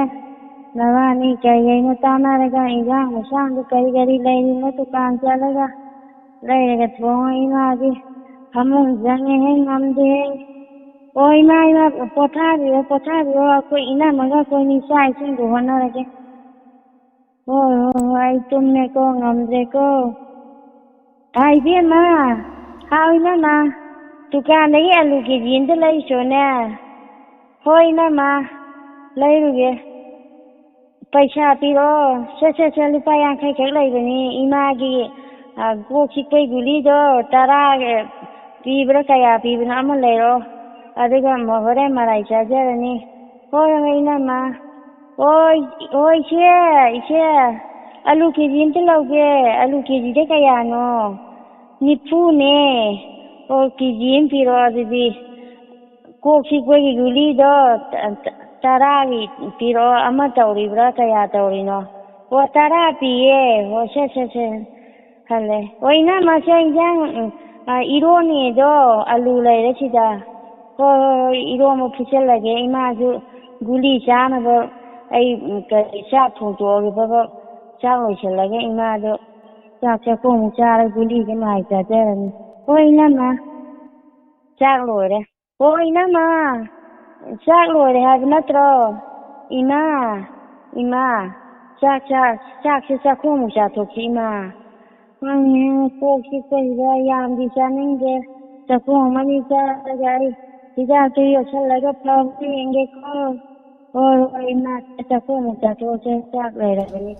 Nava ni kai na ta na ra ga ida mo sang de kai gari lai ni na tu kan cha la ga lai ga thong ai ma di hamung jang he ngam de oi mai ma potha bi ko ina ma ga ko ni sai sin du hona ra ke ai tum ne ko ngam de ko ai bi ma hao na ma tu kan nei alu ki jin de lai so na hoi na ma lai ru ge paisa piro se lupa yang khai lai bani ima gi go ki kai guli do tara pi bra kaya pi bna ma le ro adiga mo hore marai cha ja ni hoi ngai na ma oi che alu ki jin te lau ge alu ki ji de kaya no ni phu ne o ki jin piro di go ki kai guli do Taragi piro ama tauri bra kaya tauri no. Wa tara piye wa se hale. Wa ina ma se yang iro ni do alu lai re chida. Ko iro mo phusel lage ima ju guli cha na ba ai ka cha thong to ge ba cha lo che lage ima do cha ko mu cha ra guli ge mai cha cha ni. Ko ina ma cha lo re. Ko ina ma Sak lo re ha na tro ima sak ko mu cha to ki ma mang ko ki ko ya yam di cha ning ge sa ko ma ni cha ga ai di ja to yo cha la ga pa ni nge ko ima sa ko mu cha to che sak le re ni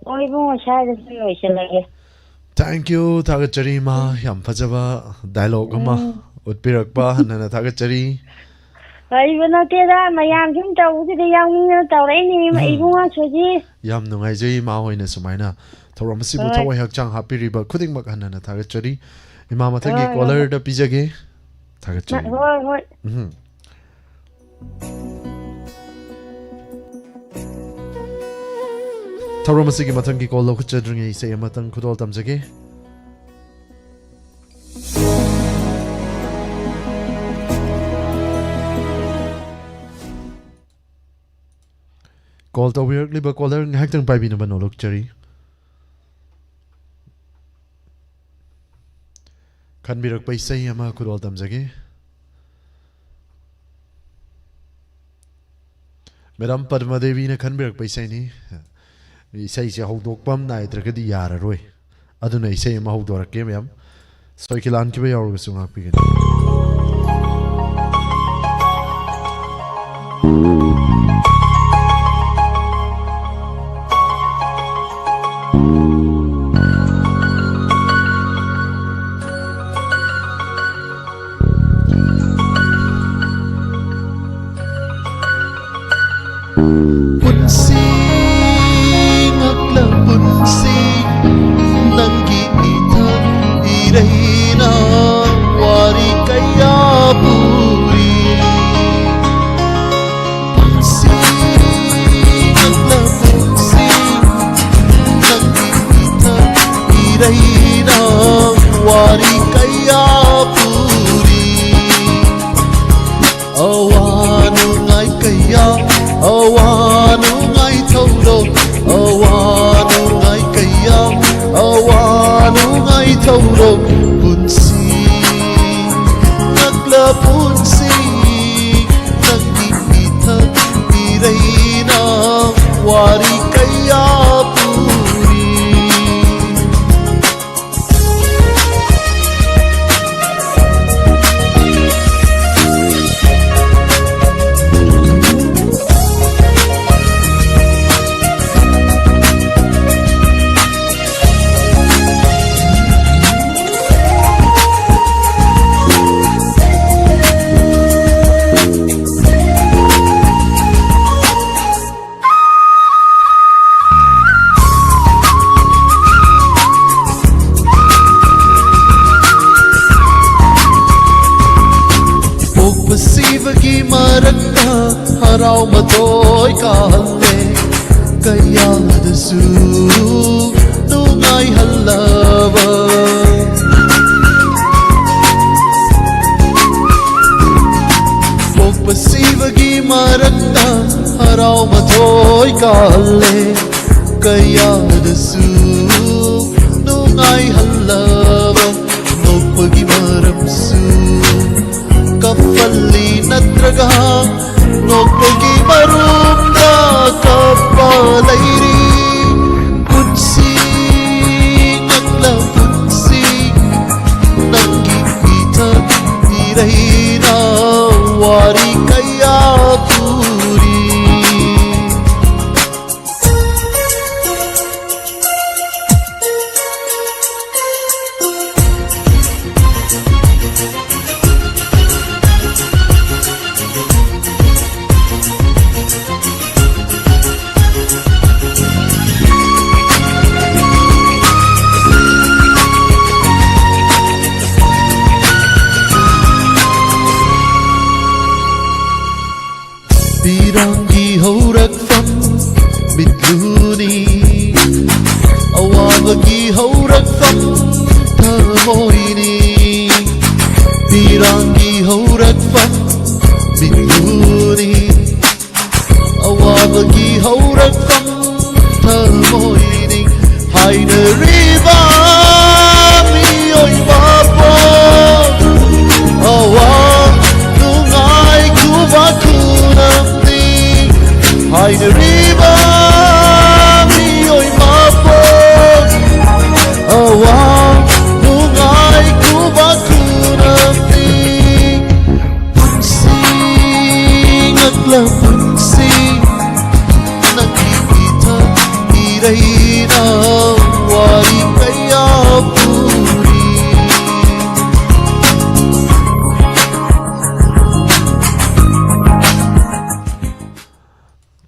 oi bo cha de yo cha la ge thank you thagachari ma yam phajaba dialogue ma utpirak pa hanana thagachari Ai bana te da mayam jum tau ji de yang ni tau re ni mai bu nga chu ji yam nungai jai ma hoina sumaina thoram si bu thawai hak chang ha piri ba khuding mak hanana thagachari ima mathangi caller da pijage Thagacharing. Hoi. Tauramasiga matangi call lo kuchadringi say matang kudol tamjagi. Call to weirdly but caller hacking by being a look cherry. Can be by say Yama kudol tamjagi. Madam Padma Devi na can be by saying. Isay siya hawdokpam na itragadi yararoy. Aduna isay mahawdora kemyam. So ikilaan kiba yaw gusto nga pigin.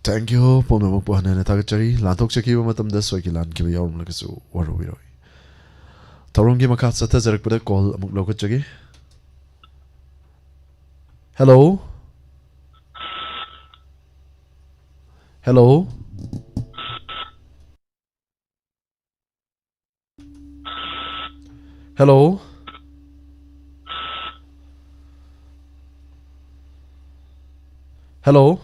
Thank you po na magpuhanan na tagachari. Lantok siya kiwa matamda so ikilan kiwa yawang lagasu waruwiroy. Tarong gi makat sa tazarak pada call amuk lokot chagi. Hello? Hello? Hello? Hello?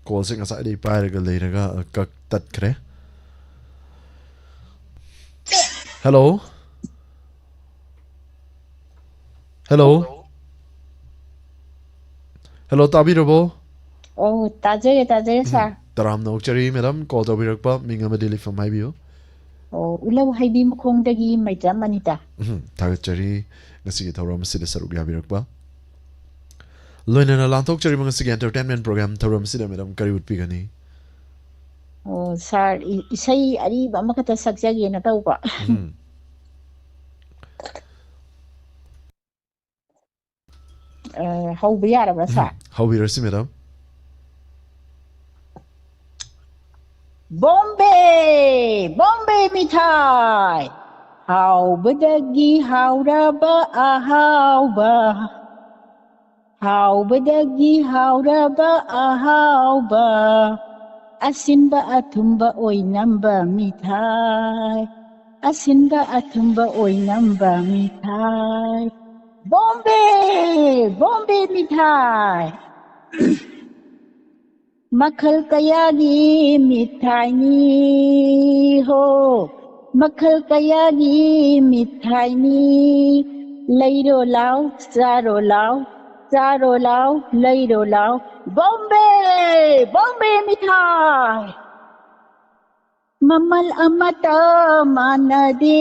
Call sing aside di pairaga leiraga kak tat kre. Hello? Hello? Hello, tabirabo? Oh, tajay sir. Taram na ukchari madam call tabirakpa minga madili from Highview. Oh, ulaw haybi mukhongdagi maitra manita. Tagachari ngasi thawram sida saruk yabirakpa. Loinana lanthokchari ngasi entertainment program thawram sida madam kari utpigani. Oh, sir, isay ari ba makata sagjagi na tau ba? How biyara ba sir? How we rasi madam? Bombay mithai. How badagi how raba how ba. How badagi how raba how ba. Asinba atumba oi namba mithai. Asinba atumba oi namba mithai. Bombay mithai. Makhal kayagi mithai ni ho. Makhal kayagi mithai ni. Lairo lao, zaro lao. Zaro lao, lairo lao. Bombay mithai. Mamal amata manade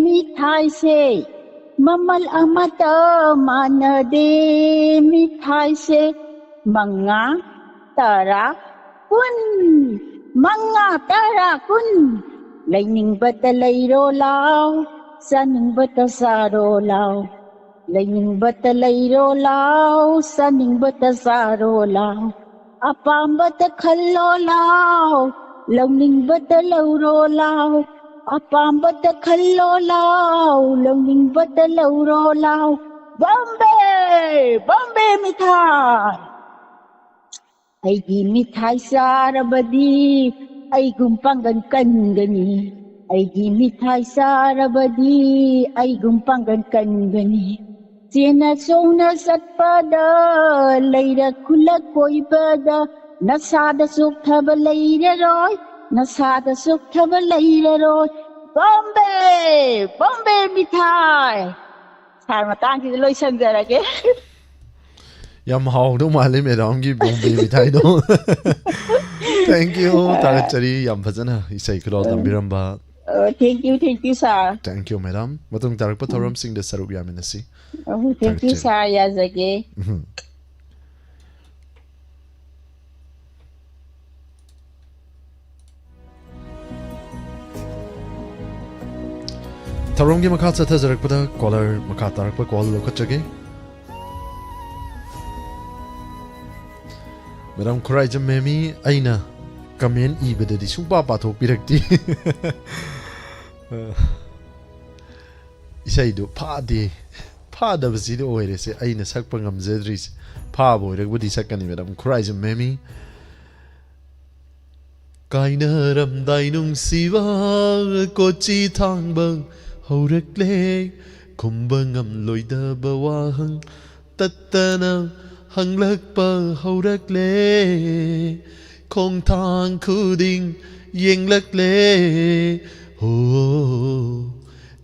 mithai se. Mamal amata manade mithai se. Manga tara kun. Manga tara kun. Laining bata lairo lao. Saning bata zaro lao. Laining bata lairo lao. Saning bata zaro lao. Apam bata khallo lao. Launing bata lauro lao. Apam bata khallo lao. Launing bata lauro lao. Bombay mithai. Aigi mithai sarabadi. Aigum panggan kangani. Aigi mithai sarabadi. Aigum panggan kangani. Sina sona satpada. Laira kulak koi pada. Nasada suk thaba laira roy. Nasada suk thaba laira roy. Bombay mithai. Sar matang ki loi sanjarage. Yam how do mali madam ki Bombay mithai do. Thank you. Tagachari yam fazana isai kro tambiramba. Thank you sir. Thank you madam. Matung tarakpa thawram sing de saruk yaminasi. Oh, thank you sir yazage. Thawram gi makha chatha jarakpada caller makha tarakpa call lokachage. Madam Khuraijam Memi aina comment ibadadi sungpa pathok pirakti. Isai do phada basi do oire se aina sakpa ngamjedri pha boirak budi sakani madam Khuraijam Memi kaina ram dainung siwa kochi thangbang haurakle kumbangam loida bawahang tattana hanglakpa haurakle khong thang khuding yenglakle ho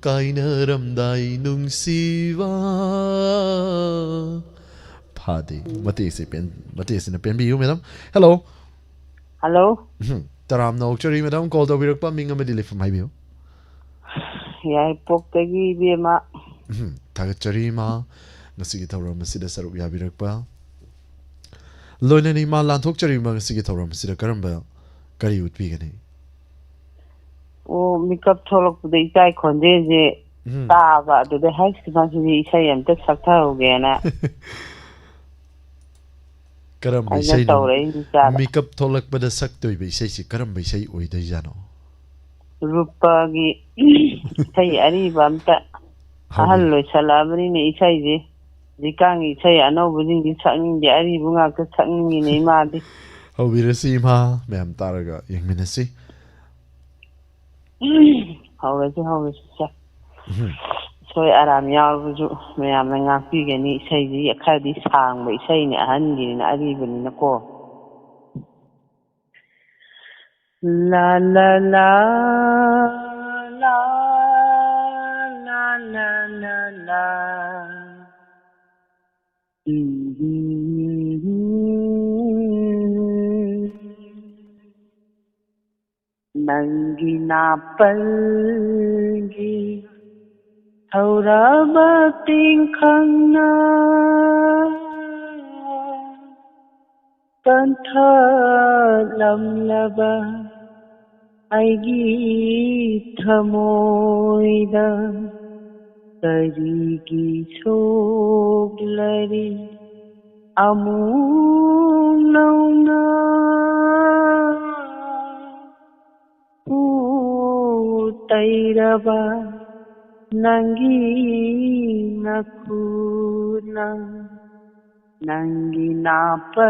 kaina ram dainung siwa phadi mate se na pen bi madam. Hello. Hello. Taram na ukchari madam call to birakpa minga madili from Highview. Yai poktagi bema. Tagachari ma ngasigi thawram masida saruk yabirakpa. Loinani ma lanthokchari ma ngasigi thawram masida karamba kari utpigani. Oh, makeup tholok de itai khonde je ta ba de haik sima ji isai am tak sakta ho gaya na. Karamba isai makeup tholak pada saktoi be isai si karamba isai oida jano. Rupa gi isai ari bamta ahal lo salabri ne isai je ꯍꯧꯖꯤꯛꯀꯥꯟꯒꯤ ꯏꯁꯩ ꯑꯅꯧꯕꯁꯤꯡꯗꯤ ꯁꯛꯅꯤꯡꯗꯦ ꯑꯔꯤꯕ ꯉꯥꯛꯇ ꯁꯛꯅꯤꯡꯉꯤꯅꯦ ꯏꯃꯥꯗꯤ ꯍꯧꯕꯤꯔꯁꯤ ꯏꯃꯥ ꯃꯌꯥꯝ ꯇꯥꯔꯒ ꯌꯦꯡꯃꯤꯟꯅꯁꯤ ꯍꯧꯔꯁꯤ ꯁꯦ ꯁꯣꯏ ꯑꯔꯥꯝ ꯌꯥꯎꯔꯕꯁꯨ ꯃꯌꯥꯝꯅ ꯉꯥꯛꯄꯤꯒꯅꯤ ꯏꯁꯩꯗꯤ ꯈꯔꯗꯤ ꯁꯥꯡꯕ ꯏꯁꯩꯅꯤ ꯑꯍꯟꯒꯤꯅꯤꯅ ꯑꯔꯤꯕꯅꯤꯅꯀꯣ ला la la la la la la la Nangi napalgi Hauraba tingkhangna Kantha lamlaba Aigi thamoida Karigi soglari Amung nauna Tairaba Nangi nakuna Nangi napalgi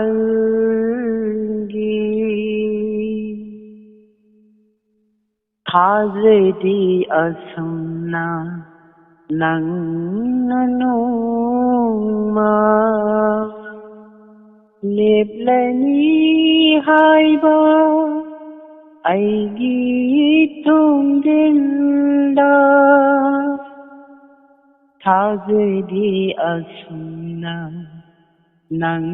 Thazedi asumna Nang nanuma Leblani haiba Aigi tungdilda Thazedi asumna Nang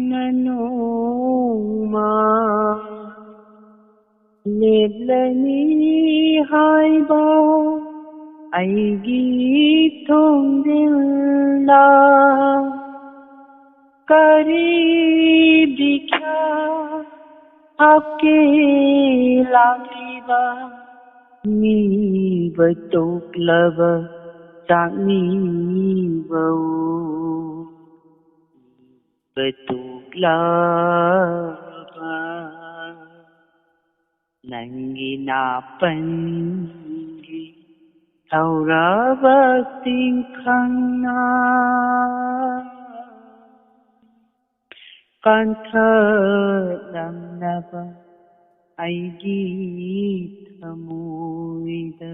nanuma Leblani haiba Aigi tungdilda Karibikya आपके लालिबा मी बतोकलब चांगनी बहु बतोकलब नंगी नापंगी थौरब तिंखना Kantha lamnaba aigi thamoida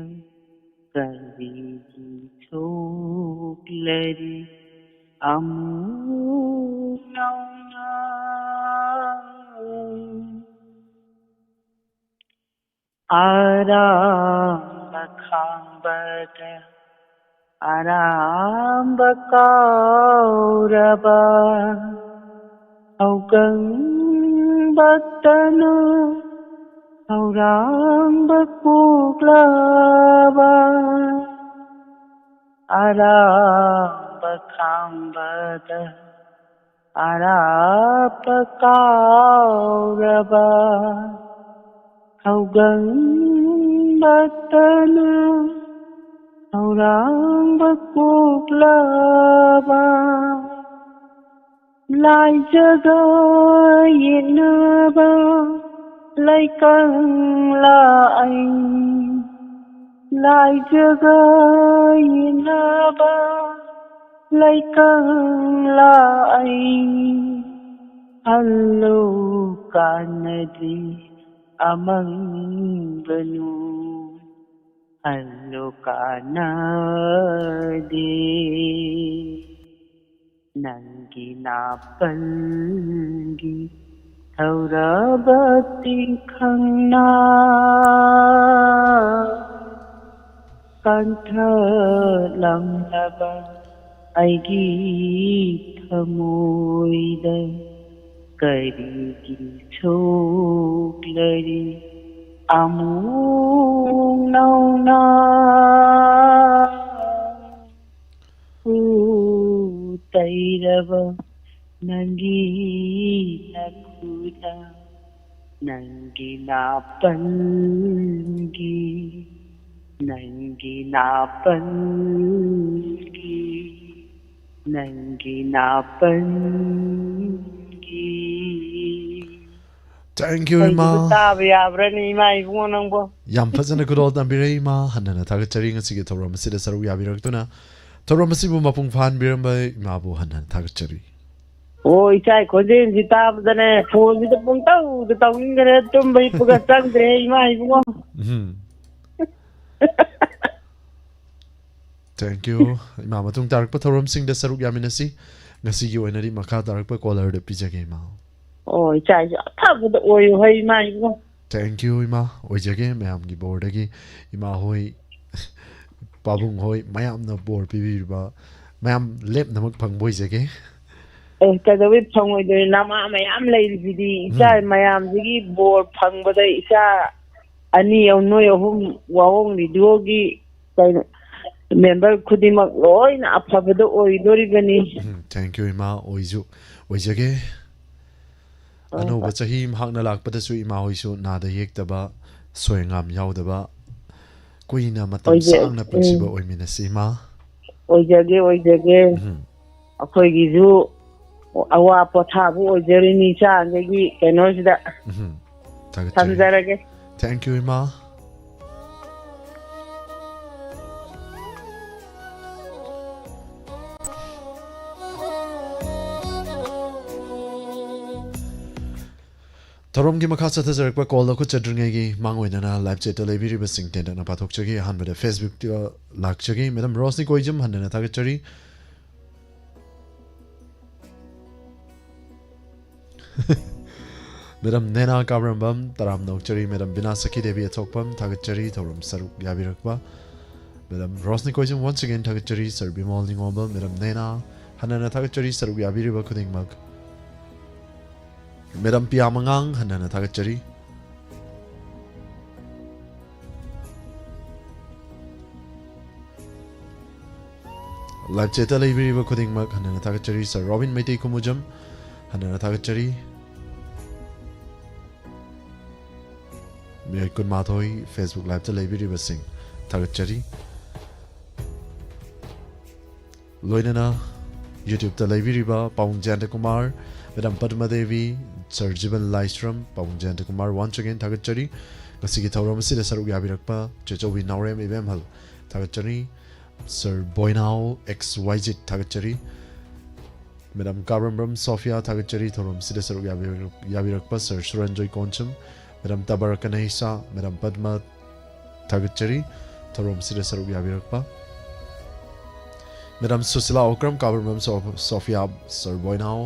Karigi soglari amunauna Aramba khambada Aramba kauraba Augang baktana Aurang bakuglaba Arang bakhambada Arapa kauraba Augang baktana Aurang bakuglaba Lai jaga yenaba lai kang lai Lai jaga yenaba lai kang lai Hallo kanadi amang banu Hallo kanadi Nangi napalgi Thauraba tingkhangna Kantha lamlaba Aigi thamoida Karigi soglari Amung nauna Tairaba Nangi nakuna Nangi napalgi Nangi napalgi Nangi napalgi Thank you Ima Taba yabrani Ima ibungo nangbo Yam fazana kudol tambire Ima Hanana thagacharing asige thawram asida saru yabirak tuna ꯊꯧꯔꯝ ꯑꯁꯤꯕꯨ ꯃꯄꯨꯡ ꯐꯥꯍꯟꯕꯤꯔꯝꯕ ꯏꯃꯥꯕꯨ ꯍꯟꯅ ꯊꯥꯒꯠꯆꯔꯤ ꯑꯣ ꯏꯆꯥ ꯈꯣꯟꯖꯦꯜꯁꯤ ꯇꯥꯕꯗꯅꯦ ꯐꯣꯟꯁꯤꯗ ꯄꯨꯡꯇꯧꯗ ꯇꯧꯅꯤꯡꯗ꯭ꯔꯦ ꯇꯨꯝꯕ ꯍꯤꯞꯄꯒ ꯆꯪꯗ꯭ꯔꯦ ꯏꯃꯥ ꯏꯕꯨꯡꯉꯣ ꯊꯦꯡꯛ ꯌꯨ ꯏꯃꯥ ꯃꯇꯨꯡ ꯇꯥꯔꯛꯄ ꯊꯧꯔꯝꯁꯤꯡꯗ ꯁꯔꯨꯛ ꯌꯥꯃꯤꯟꯅꯁꯤ ꯉꯁꯤꯒꯤ ꯑꯣꯏꯅꯗꯤ ꯃꯈꯥ ꯇꯥꯔꯛꯄ ꯀꯣꯂꯔꯗ ꯄꯤꯖꯒꯦ ꯏꯃꯥ ꯑꯣ ꯏꯆꯥꯁꯨ ꯑꯐꯕꯗ ꯑꯣꯏꯌꯨ ꯍꯩ ꯏꯃꯥ ꯏꯕꯨꯡꯉꯣ ꯊꯦꯡꯛ ꯌꯨ ꯏꯃꯥ ꯑꯣꯏꯖꯒꯦ ꯃꯌꯥꯝꯒꯤ ꯕꯣꯔꯗꯒꯤ ꯏꯃꯥ ꯍꯣꯏ ꯄꯥꯕꯨꯡ ꯍꯣꯏ ꯃꯌꯥꯝꯅ ꯕꯣꯔ ꯄꯤꯕꯤꯔꯤꯕ ꯃꯌꯥꯝ ꯂꯦꯞꯅꯃꯛ ꯐꯪꯕ ꯑꯣꯏꯖꯒꯦ ꯀꯩꯗꯧꯕꯩ ꯐꯪꯉꯣꯏꯗꯣꯏꯅꯣ ꯅꯃꯥ ꯃꯌꯥꯝ ꯂꯩꯔꯤꯁꯤꯗꯤ ꯏꯆꯥ ꯃꯌꯥꯝꯁꯤꯒꯤ ꯕꯣꯔ ꯐꯪꯕꯗ ꯏꯆꯥ ꯑꯅꯤ ꯅꯣꯏ ꯑꯍꯨꯝ ꯋꯥꯍꯣꯡ ꯔꯦꯗꯤꯑꯣꯒꯤ ꯀꯩꯅꯣ ꯃꯦꯝꯕꯔ ꯈꯨꯗꯤꯡꯃꯛ ꯂꯣꯏꯅ ꯑꯐꯕꯗ ꯑꯣꯏꯗꯣꯔꯤꯕꯅꯤ ꯊꯦꯡꯛ ꯌꯨ ꯏꯃꯥ ꯑꯣꯏꯖꯒꯦ ꯑꯅꯧꯕ ꯆꯍꯤ ꯃꯍꯥꯛꯅ ꯂꯥꯛꯄꯗꯁꯨ ꯏꯃꯥ ꯍꯣꯏꯁꯨ ꯅꯥꯗ ꯌꯦꯛꯇꯕ ꯁꯣꯏꯉꯥꯝ ꯌꯥꯎꯗꯕ ꯀꯨꯏꯅ ꯃꯇꯝ ꯁꯥꯡꯅ ꯄꯨꯟꯁꯤꯕ ꯑꯣꯏꯃꯤꯟꯅꯁꯤ ꯏꯃꯥ ꯑꯣꯏꯖꯒꯦ ꯑꯩꯈꯣꯏꯒꯤꯁꯨ ꯑꯋꯥ ꯄꯣꯊꯥꯕ ꯑꯣꯏꯖꯔꯤꯅꯤ ꯏꯆꯥꯉꯩꯒꯤ ꯀꯩꯅꯣꯁꯤꯗ ꯊꯝꯖꯔꯒꯦ ꯊꯦꯡꯛ ꯌꯨ ꯏꯃꯥ ꯊꯧꯔꯝꯒꯤ ꯃꯈꯥ ꯆꯠꯊꯖꯔꯛꯄ ꯀꯣꯜ ꯂꯧꯈꯠꯆꯗ꯭ꯔꯤꯉꯩꯒꯤ ꯃꯥꯡꯑꯣꯏꯅꯅ ꯂꯥꯏꯚ ꯆꯦꯠꯇ ꯂꯩꯕꯤꯔꯤꯕꯁꯤꯡ ꯇꯦꯟꯇꯛꯅ ꯄꯥꯊꯣꯛꯆꯒꯦ ꯑꯍꯥꯟꯕꯗ ꯐꯦꯁꯕꯨꯛꯇ ꯂꯥꯛꯆꯒꯦ ꯃꯦꯗꯝ ꯔꯣꯁꯅꯤ ꯀꯣꯏꯖꯝ ꯍꯟꯅꯅ ꯊꯥꯒꯠꯆꯔꯤ ꯃꯦꯗꯝ ꯅꯦꯅꯥ ꯀꯥꯕꯔꯝꯕꯝ ꯇꯔꯥꯝꯅ ꯑꯣꯛꯆꯔꯤ ꯃꯦꯗꯝ ꯕꯤꯅꯥ ꯁꯈꯤ ꯗꯦꯕꯤ ꯑꯊꯣꯛꯄꯝ ꯊꯥꯒꯠꯆꯔꯤ ꯊꯧꯔꯝ ꯁꯔꯨꯛ ꯌꯥꯕꯤꯔꯛꯄ ꯃꯦꯗꯝ ꯔꯣꯁꯅꯤ ꯀꯣꯏꯖꯝ ꯋꯥꯟꯁ ꯑꯒꯦꯟ ꯊꯥꯒꯠꯆꯔꯤ ꯁꯔ ꯕꯤꯃꯣꯜ ꯅꯤꯉꯣꯝꯕ ꯃꯦꯗꯝ ꯅꯦꯅꯥ ꯍꯟꯅꯅ ꯊꯥꯒꯠꯆꯔꯤ ꯁꯔꯨꯛ ꯌꯥꯕꯤꯔꯤꯕ ꯈꯨꯗꯤꯡꯃꯛ ꯃꯦꯗꯝ ꯄꯤꯌꯥ ꯃꯉꯥꯡ ꯍꯟꯅꯅ ꯊꯥꯒꯠꯆꯔꯤ ꯂꯥꯏꯚ ꯆꯦꯠꯇ ꯂꯩꯕꯤꯔꯤꯕ ꯈꯨꯗꯤꯡꯃꯛ ꯍꯟꯅꯅ ꯊꯥꯒꯠꯆꯔꯤ ꯁꯔ ꯔꯣꯕꯤꯟ ꯃꯩꯇꯩ ꯈꯨꯃꯨꯖꯝ ꯍꯟꯅꯅ ꯊꯥꯒꯠꯆꯔꯤ ꯃꯤꯑꯣꯏ ꯀꯨꯟꯃꯥꯊꯣꯏ ꯐꯦꯁꯕꯨꯛ ꯂꯥꯏꯚꯇ ꯂꯩꯕꯤꯔꯤꯕꯁꯤꯡ ꯊꯥꯒꯠꯆꯔꯤ ꯂꯣꯏꯅꯅ ꯌꯨꯇ꯭ꯌꯨꯕꯇ ꯂꯩꯕꯤꯔꯤꯕ ꯄꯥꯎꯡ ꯖꯌꯟꯇꯀꯨꯃꯥꯔ ꯃꯦꯗꯝ ꯄꯗꯃꯥꯗꯦꯕꯤ ꯁꯔ ꯖꯤꯕꯟ ꯂꯥꯏꯁ꯭ꯔꯝ ꯄꯥꯎꯡ ꯖꯌꯟꯇꯀꯨꯃꯥꯔ ꯋꯥꯟꯁ ꯑꯒꯦꯟ ꯊꯥꯒꯠꯆꯔꯤ ꯉꯁꯤꯒꯤ ꯊꯧꯔꯝ ꯑꯁꯤꯗ ꯁꯔꯨꯛ ꯌꯥꯕꯤꯔꯛꯄ ꯆꯦꯆꯧꯕꯤ ꯅꯥꯎꯔꯦꯝ ꯏꯕꯦꯝꯍꯜ ꯊꯥꯒꯠꯆꯔꯤ ꯁꯔ ꯕꯣꯏꯅꯥꯎ ꯑꯦꯛꯁ ꯋꯥꯏꯖꯤꯠ ꯊꯥꯒꯠꯆꯔꯤ ꯃꯦꯗꯝ ꯀꯥꯕꯔꯝꯕꯝ ꯁꯣꯐꯤꯌꯥ ꯊꯥꯒꯠꯆꯔꯤ ꯊꯧꯔꯝ ꯑꯁꯤꯗ ꯁꯔꯨꯛ ꯌꯥꯕꯤꯔꯛꯄ ꯁꯔ ꯁꯨꯔꯟꯖꯣꯏ ꯀꯣꯟꯆꯝ ꯃꯦꯗꯝ ꯇꯕꯔ ꯀꯅꯩꯁꯥ ꯃꯦꯗꯝ ꯄꯗꯃ ꯊꯥꯒꯠꯆꯔꯤ ꯊꯧꯔꯝ ꯑꯁꯤꯗ ꯁꯔꯨꯛ ꯌꯥꯕꯤꯔꯛꯄ ꯃꯦꯗꯝ ꯁꯨꯁꯤꯂꯥ ꯑꯣꯀ꯭ꯔꯝ ꯀꯥꯕꯔꯝꯕꯝ ꯁꯣꯐꯤꯌꯥ ꯁꯔ ꯕꯣꯏꯅꯥꯎ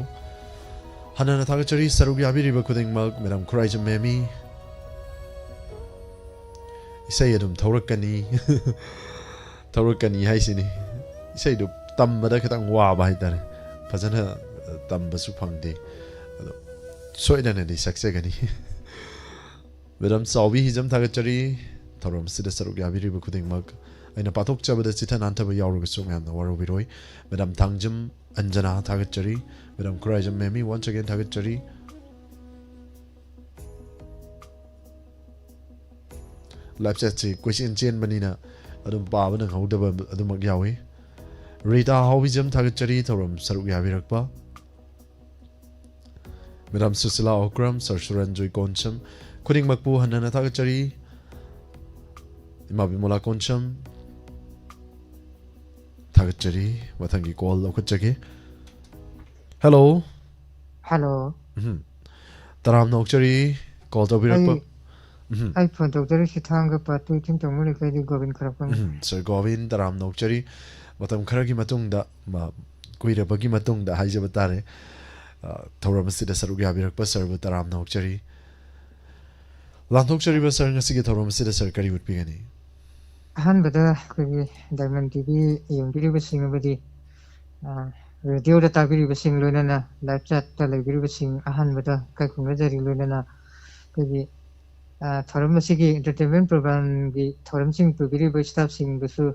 ꯍꯟꯅꯅ ꯊꯥꯒꯠꯆꯔꯤ ꯁꯔꯨꯛ ꯌꯥꯕꯤꯔꯤꯕ ꯈꯨꯗꯤꯡꯃꯛ ꯃꯦꯗꯝ ꯈꯨꯔꯥꯏꯖꯝ ꯃꯦꯃꯤ ꯏꯁꯩ ꯑꯗꯨꯝ ꯊꯧꯔꯛꯀꯅꯤ ꯍꯥꯏꯁꯤꯅꯤ ꯏꯁꯩꯗꯨ ꯇꯝꯕꯗ ꯈꯤꯇꯪ ꯋꯥꯕ ꯍꯥꯏꯇꯥꯔꯦ ꯐꯖꯅ ꯇꯝꯕꯁꯨ ꯐꯪꯗꯦ ꯑꯗꯣ ꯁꯣꯏꯗꯅꯗꯤ ꯁꯛꯆꯒꯅꯤ ꯃꯦꯗꯝ ꯆꯥꯎꯕꯤ ꯍꯤꯖꯝ ꯊꯥꯒꯠꯆꯔꯤ ꯊꯧꯔꯝ ꯑꯁꯤꯗ ꯁꯔꯨꯛ ꯌꯥꯕꯤꯔꯤꯕ ꯈꯨꯗꯤꯡꯃꯛ ꯑꯩꯅ ꯄꯥꯊꯣꯛꯆꯕꯗ ꯆꯤꯊ ꯅꯥꯟꯊꯕ ꯌꯥꯎꯔꯒꯁꯨ ꯃꯌꯥꯝꯅ ꯋꯥꯔꯧꯕꯤꯔꯣꯏ ꯃꯦꯗꯝ ꯊꯥꯡꯖꯝ ꯑꯟꯖꯅꯥ ꯊꯥꯒꯠꯆꯔꯤ ꯃꯦꯗꯝ ꯈꯨꯔꯥꯏꯖꯝ ꯃꯦꯃꯤ ꯋꯥꯟꯁ ꯑꯒꯦꯟ ꯊꯥꯒꯠꯆꯔꯤ ꯂꯥꯏꯚ ꯆꯦꯠꯁꯤ ꯀꯣꯏꯆꯦꯟ ꯆꯦꯟꯕꯅꯤꯅ ꯑꯗꯨꯝ ꯄꯥꯕ ꯅꯪꯍꯧꯗꯕ ꯑꯗꯨꯃꯛ ꯌꯥꯎꯏ ꯔꯤꯇꯥ ꯍꯥꯎꯕꯤꯖꯝ ꯊꯥꯒꯠꯆꯔꯤ ꯊꯧꯔꯝ ꯁꯔꯨꯛ ꯌꯥꯕꯤꯔꯛꯄ ꯃꯦꯗꯝ ꯁꯨꯁꯤꯂꯥ ꯑꯣꯀ꯭ꯔꯝ ꯁꯔ ꯁꯨꯔꯟꯖꯣꯏ ꯀꯣꯟꯁꯝ ꯈꯨꯗꯤꯡꯃꯛꯄꯨ ꯍꯟꯅꯅ ꯊꯥꯒꯠꯆꯔꯤ ꯏꯃꯥ ꯕꯤꯃꯣꯂꯥ ꯀꯣꯟꯁꯝ ꯊꯥꯒꯠꯆꯔꯤ ꯃꯊꯪꯒꯤ ꯀꯣꯜ ꯂꯧꯈꯠꯆꯒꯦ ꯍꯦꯜꯂꯣ ꯍꯜꯂꯣ ꯇꯔꯥꯝꯅ ꯑꯣꯛꯆꯔꯤ ꯀꯣꯜ ꯇꯧꯕꯤꯔꯛꯄ ꯑꯩ ꯐꯣꯟ ꯇꯧꯖꯔꯤꯁꯤ ꯊꯥꯡꯒ ꯄꯥꯠꯇꯨ ꯏꯊꯤꯡ ꯇꯧꯃ ꯂꯩꯀꯥꯏꯗꯤ ꯒꯣꯕꯤꯟ ꯈꯔꯞꯄꯝ ꯁꯔ ꯒꯣꯕꯤꯟ ꯇꯔꯥꯝꯅ ꯑꯣꯛꯆꯔꯤ ꯃꯇꯝ ꯈꯔꯒꯤ ꯃꯇꯨꯡꯗ ꯀꯨꯏꯔꯕꯒꯤ ꯃꯇꯨꯡꯗ ꯍꯥꯏꯖꯕ ꯇꯥꯔꯦ ꯊꯧꯔꯝ ꯑꯁꯤꯗ ꯁꯔꯨꯛ ꯌꯥꯕꯤꯔꯛꯄ ꯁꯔꯕꯨ ꯇꯔꯥꯝꯅ ꯑꯣꯛꯆꯔꯤ ꯂꯥꯟꯊꯣꯛꯆꯔꯤꯕ ꯁꯔ ꯉꯁꯤꯒꯤ ꯊꯧꯔꯝ ꯑꯁꯤꯗ ꯁꯔ ꯀꯔꯤ ꯎꯠꯄꯤꯒꯅꯤ ꯑꯍꯥꯟꯕꯗ ꯑꯩꯈꯣꯏꯒꯤ ꯗꯥꯏꯃꯟ ꯇꯤꯚꯤ ꯌꯦꯡꯕꯤꯔꯤꯕꯁꯤꯡ ꯑꯃꯗꯤ ꯔꯦꯗꯤꯑꯣꯗ ꯇꯥꯕꯤꯔꯤꯕꯁꯤꯡ ꯂꯣꯏꯅꯅ ꯂꯥꯏꯚ ꯆꯦꯠꯇ ꯂꯩꯕꯤꯔꯤꯕꯁꯤꯡ ꯑꯍꯥꯟꯕꯗ ꯏꯀꯥꯏ ꯈꯨꯝꯅꯖꯔꯤ ꯂꯣꯏꯅꯅ ꯑꯩꯈꯣꯏꯒꯤ ꯊꯧꯔꯝ ꯑꯁꯤꯒꯤ ꯏꯟꯇꯔꯇꯦꯟꯃꯦꯟ ꯄ꯭ꯔꯣꯒ꯭ꯔꯥꯝꯒꯤ ꯊꯧꯔꯝꯁꯤꯡ ꯄꯨꯕꯤꯔꯤꯕ ꯁ꯭ꯇꯥꯐꯁꯤꯡꯗꯨꯁꯨ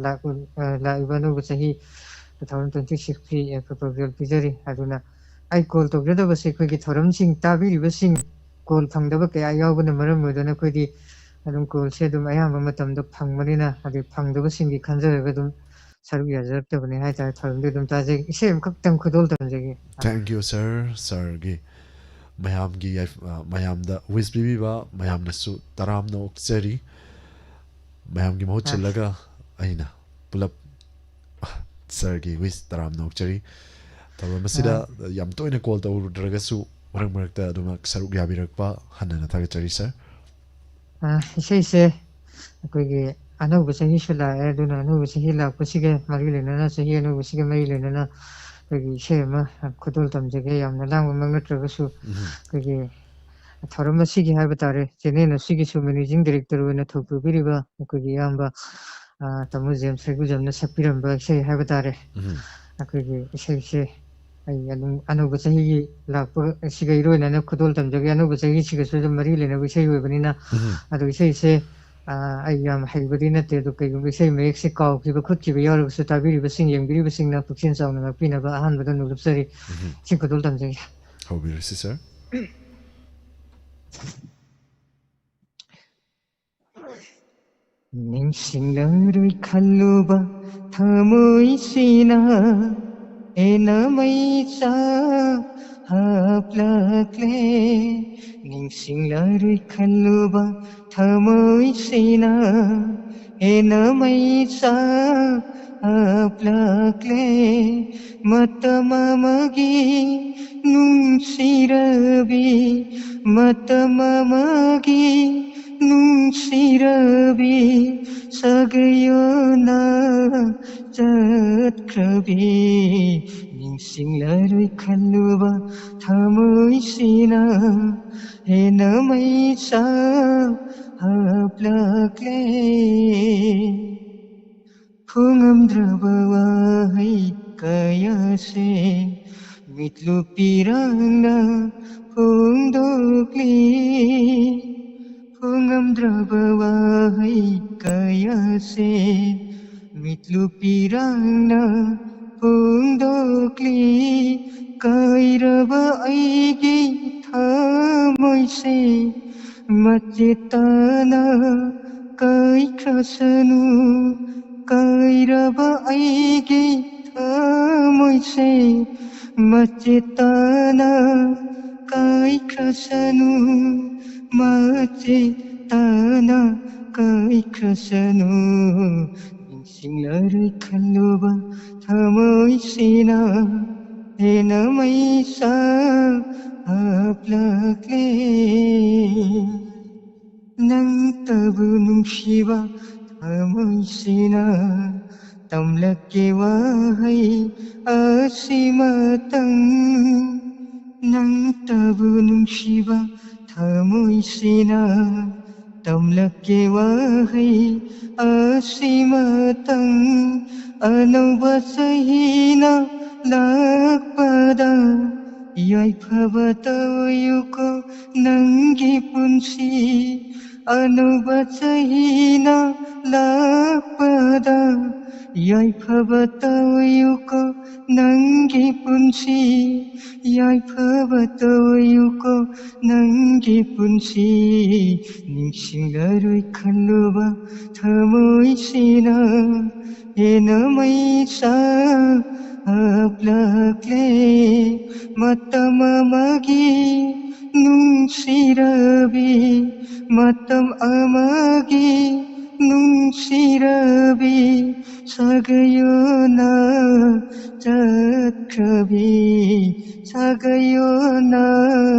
ꯂꯥꯛꯏꯕ ꯑꯅꯧꯕ ꯆꯍꯤ 2026ꯀꯤ ꯄ꯭ꯔꯣꯄꯣꯖꯦꯜ ꯄꯤꯖꯔꯤ ꯑꯗꯨꯅ ꯑꯩ ꯀꯣꯜ ꯇꯧꯖꯗꯕꯁꯤ ꯑꯩꯈꯣꯏꯒꯤ ꯊꯧꯔꯝꯁꯤꯡ ꯇꯥꯕꯤꯔꯤꯕꯁꯤꯡ ꯀꯣꯜ ꯐꯪꯗꯕ ꯀꯌꯥ ꯌꯥꯎꯕꯅ ꯃꯔꯝ ꯑꯣꯏꯗꯨꯅ ꯑꯩꯈꯣꯏꯗꯤ ꯑꯗꯨꯝ ꯀꯣꯜꯁꯦ ꯑꯗꯨꯝ ꯑꯌꯥꯝꯕ ꯃꯇꯝꯗ ꯐꯪꯕꯅꯤ나 ꯑꯗꯩ ꯐꯪꯗꯕꯁꯤꯡꯒꯤ ꯈꯟꯖꯔꯒ ꯑꯗꯨꯝ ꯁꯔꯨꯛ ꯌꯥꯖꯔꯛꯇꯕꯅꯤ ꯍꯥꯏꯇꯥꯔꯦ ꯊꯧꯔꯝꯗꯤ ꯑꯗꯨꯝ ꯇꯥꯖꯩ ꯏꯁꯩ ꯑꯃꯈꯛꯇꯪ ꯈꯨꯗꯣꯜ ꯇꯝꯖꯒꯦ ꯊꯦꯡꯛ ꯌꯨ ꯁꯔꯒꯤ ꯃꯌꯥꯝꯒꯤ ꯃꯌꯥꯝꯗ ꯋꯤꯁ ꯄꯤꯕꯤꯕ ꯃꯌꯥꯝꯅꯁꯨ ꯇꯔꯥꯝꯅ ꯑꯣꯛꯆꯔꯤ ꯃꯌꯥꯝꯒꯤ ꯃꯍꯨꯠ ꯁꯤꯜꯂꯒ ꯑꯩꯅ ꯄꯨꯂꯞ ꯁꯔꯒꯤ ꯋꯤꯁ ꯇꯔꯥꯝ ꯅꯣꯛꯆꯔꯤ ꯊꯧꯔꯝ ꯑꯁꯤꯗ ꯌꯥꯝ ꯇꯣꯏꯅ ꯀꯣꯜ ꯇꯧꯔꯨꯗ꯭ꯔꯒꯁꯨ ꯃꯔꯛ ꯃꯔꯛꯇ ꯑꯗꯨꯃꯛ ꯁꯔꯨꯛ ꯌꯥꯕꯤꯔꯛꯄ ꯍꯟꯅ ꯊꯥꯒꯠꯆꯔꯤ ꯁꯔ ꯏꯁꯩꯁꯦ ꯑꯩꯈꯣꯏꯒꯤ ꯑꯅꯧꯕ ꯆꯍꯤꯁꯨ ꯂꯥꯛꯑꯦ ꯑꯗꯨꯅ ꯑꯅꯧꯕ ꯆꯍꯤ ꯂꯥꯛꯄꯁꯤꯒ ꯃꯔꯤ ꯂꯩꯅꯅ ꯆꯍꯤ ꯑꯅꯧꯕꯁꯤꯒ ꯃꯔꯤ ꯂꯩꯅꯅ ꯑꯩꯈꯣꯏꯒꯤ ꯏꯁꯩ ꯑꯃ ꯈꯨꯗꯣꯜ ꯇꯝꯖꯒꯦ ꯌꯥꯝꯅ ꯂꯥꯡꯕꯃꯛ ꯅꯠꯇ꯭ꯔꯒꯁꯨ ꯑꯩꯈꯣꯏꯒꯤ ꯊꯧꯔꯝ ꯑꯁꯤꯒꯤ ꯍꯥꯏꯕ ꯇꯥꯔꯦ ꯆꯦꯅꯦꯜ ꯑꯁꯤꯒꯤꯁꯨ ꯃꯦꯅꯦꯖꯤꯡ ꯗꯤꯔꯦꯛꯇꯔ ꯑꯣꯏꯅ ꯊꯧ ꯄꯨꯕꯤꯔꯤꯕ ꯑꯩꯈꯣꯏꯒꯤ ꯏꯌꯥꯝꯕ ꯇꯥꯃꯣ ꯖꯦꯝꯁ ꯁꯩꯒꯨꯖꯝꯅ ꯁꯛꯄꯤꯔꯝꯕ ꯏꯁꯩ ꯍꯥꯏꯕ ꯇꯥꯔꯦ ꯑꯩꯈꯣꯏꯒꯤ ꯏꯁꯩꯁꯦ ꯑꯩ ꯑꯗꯨꯝ ꯑꯅꯧꯕ ꯆꯍꯤꯒꯤ ꯂꯥꯛꯄ ꯑꯁꯤꯒ ꯏꯔꯣꯏꯅꯅ ꯈꯨꯗꯣꯜ ꯇꯝꯖꯒꯦ ꯑꯅꯧꯕ ꯆꯍꯤꯁꯤꯒꯁꯨ ꯑꯗꯨꯝ ꯃꯔꯤ ꯂꯩꯅꯕ ꯏꯁꯩ ꯑꯣꯏꯕꯅꯤꯅ ꯑꯗꯣ ꯏꯁꯩꯁꯦ ꯑꯩ ꯌꯥꯝ ꯍꯩꯕꯗꯤ ꯅꯠꯇꯦ ꯑꯗꯣ ꯀꯩꯒꯨꯝꯕ ꯏꯁꯩ ꯃꯌꯦꯛꯁꯦ ꯀꯥꯎꯈꯤꯕ ꯈꯣꯠꯈꯤꯕ ꯌꯥꯎꯔꯒꯁꯨ ꯇꯥꯕꯤꯔꯤꯕꯁꯤꯡ ꯌꯦꯡꯕꯤꯔꯤꯕꯁꯤꯡꯅ ꯄꯨꯛꯆꯦꯜ ꯆꯥꯎꯅ ꯉꯥꯛꯄꯤꯅꯕ ꯑꯍꯥꯟꯕꯗ ꯅꯣꯛꯆꯔꯤ ꯁꯤ ꯈꯨꯗꯣꯜ ꯇꯝꯖꯒꯦ ꯍꯧꯕꯤꯔꯁꯤ ꯁꯔ ꯅꯤꯡꯁꯤꯡꯂꯔꯣꯏ ꯈꯜꯂꯨꯕ ꯊꯃꯣꯏꯁꯤꯅ ꯍꯦꯟꯅ ꯃꯩꯆꯥ ꯍꯥꯞꯂꯛꯂꯦ ꯅꯤꯡꯁꯤꯡꯂꯔꯣꯏ ꯈꯜꯂꯨꯕ ꯊꯃꯣꯏꯁꯤꯅ ꯍꯦꯟꯅ ꯃꯩꯆꯥ ꯍꯥꯞꯂꯛꯂꯦ ꯃꯇꯝ ꯑꯃꯒꯤ ꯅꯨꯡꯁꯤꯔꯕꯤ ꯃꯇꯝ ꯑꯃꯒꯤ ꯅꯨꯡꯁꯤꯔꯕꯤ ꯁꯒꯩꯌꯣꯅ ꯆꯠꯈ꯭ꯔꯕꯤ ꯅꯤꯡꯁꯤꯡꯂꯔꯣꯏ ꯈꯜꯂꯨꯕ ꯊꯃꯣꯏꯁꯤꯅ ꯍꯦꯟꯅ ꯃꯩꯆꯥ ꯍꯥꯞꯂꯛꯂꯦ ꯐꯣꯡꯉꯝꯗ꯭ꯔꯕ ꯋꯥꯍꯩ ꯀꯌꯥꯁꯦ ꯃꯤꯠꯂꯨꯄꯤꯔꯥꯡꯅ ꯐꯣꯡꯗꯣꯛꯂꯤ ꯐꯣꯡꯉꯝꯗ꯭ꯔꯕ ꯋꯥꯍꯩ ꯀꯌꯥꯁꯦ ꯃꯤꯠꯂꯨꯄꯤꯔꯥꯡꯅ ꯐꯣꯡꯗꯣꯛꯂꯤ ꯀꯥꯏꯔꯕ ꯑꯩꯒꯤ ꯊꯃꯣꯏꯁꯦ ꯃꯆꯦꯠ ꯇꯥꯅ ꯀꯥꯏꯈ꯭ꯔꯁꯅꯨ ꯀꯥꯏꯔꯕ ꯑꯩꯒꯤ ꯊꯃꯣꯏꯁꯦ ꯃꯆꯦꯠ ꯇꯥꯅ ꯀꯥꯏꯈ꯭ꯔꯁꯅꯨ ꯃꯆꯦꯠ ꯇꯥꯅ ꯀꯥꯏꯈ꯭ꯔꯁꯅꯨ ꯅꯤꯡꯁꯤꯡꯂꯔꯣꯏ ꯈꯜꯂꯨꯕ ꯊꯃꯣꯏꯁꯤꯅ ꯍꯦꯟꯅ ꯃꯩꯆꯥ ꯍꯥꯞꯂꯛꯂꯦ ꯅꯪꯇꯕꯨ ꯅꯨꯡꯁꯤꯕ ꯊꯃꯣꯏꯁꯤꯅ ꯇꯝꯂꯛꯀꯦ ꯋꯥꯍꯩ ꯑꯁꯤꯃꯇꯪ ꯅꯪꯇꯕꯨ ꯅꯨꯡꯁꯤꯕ ꯊꯃꯣꯏꯁꯤꯅ ꯇꯝꯂꯛꯀꯦ ꯋꯥꯍꯩ ꯑꯁꯤꯃꯇꯪ ꯑꯅꯧꯕ ꯆꯍꯤꯅ ꯂꯥꯛꯄꯗ ꯌꯥꯏꯐꯕ ꯇꯧꯌꯨꯀꯣ ꯅꯪꯒꯤ ꯄꯨꯟꯁꯤ ꯑꯅꯧꯕ ꯆꯍꯤꯅ ꯂꯥꯛꯄꯗ ꯌꯥꯏꯐꯕ ꯇꯧꯌꯨꯀꯣ ꯅꯪꯒꯤ ꯄꯨꯟꯁꯤ ꯌꯥꯏꯐꯕ ꯇꯧꯌꯨꯀꯣ ꯅꯪꯒꯤ ꯄꯨꯟꯁꯤ ꯅꯤꯡꯁꯤꯡꯂꯔꯣꯏ ꯈꯜꯂꯨꯕ ꯊꯃꯣꯏꯁꯤꯅ ꯍꯦꯟꯅ ꯃꯩꯆꯥ ꯍꯥꯞꯂꯛꯂꯦ ꯃꯇꯝ ꯑꯃꯒꯤ ꯅꯨꯡꯁꯤꯔꯕꯤ ಮತ್ತಂ ಅಮಗಿ ನುಂಸಿರಬಿ ಸಗಯೋನ ಚಕ್ರಬಿ ಸಗಯೋನ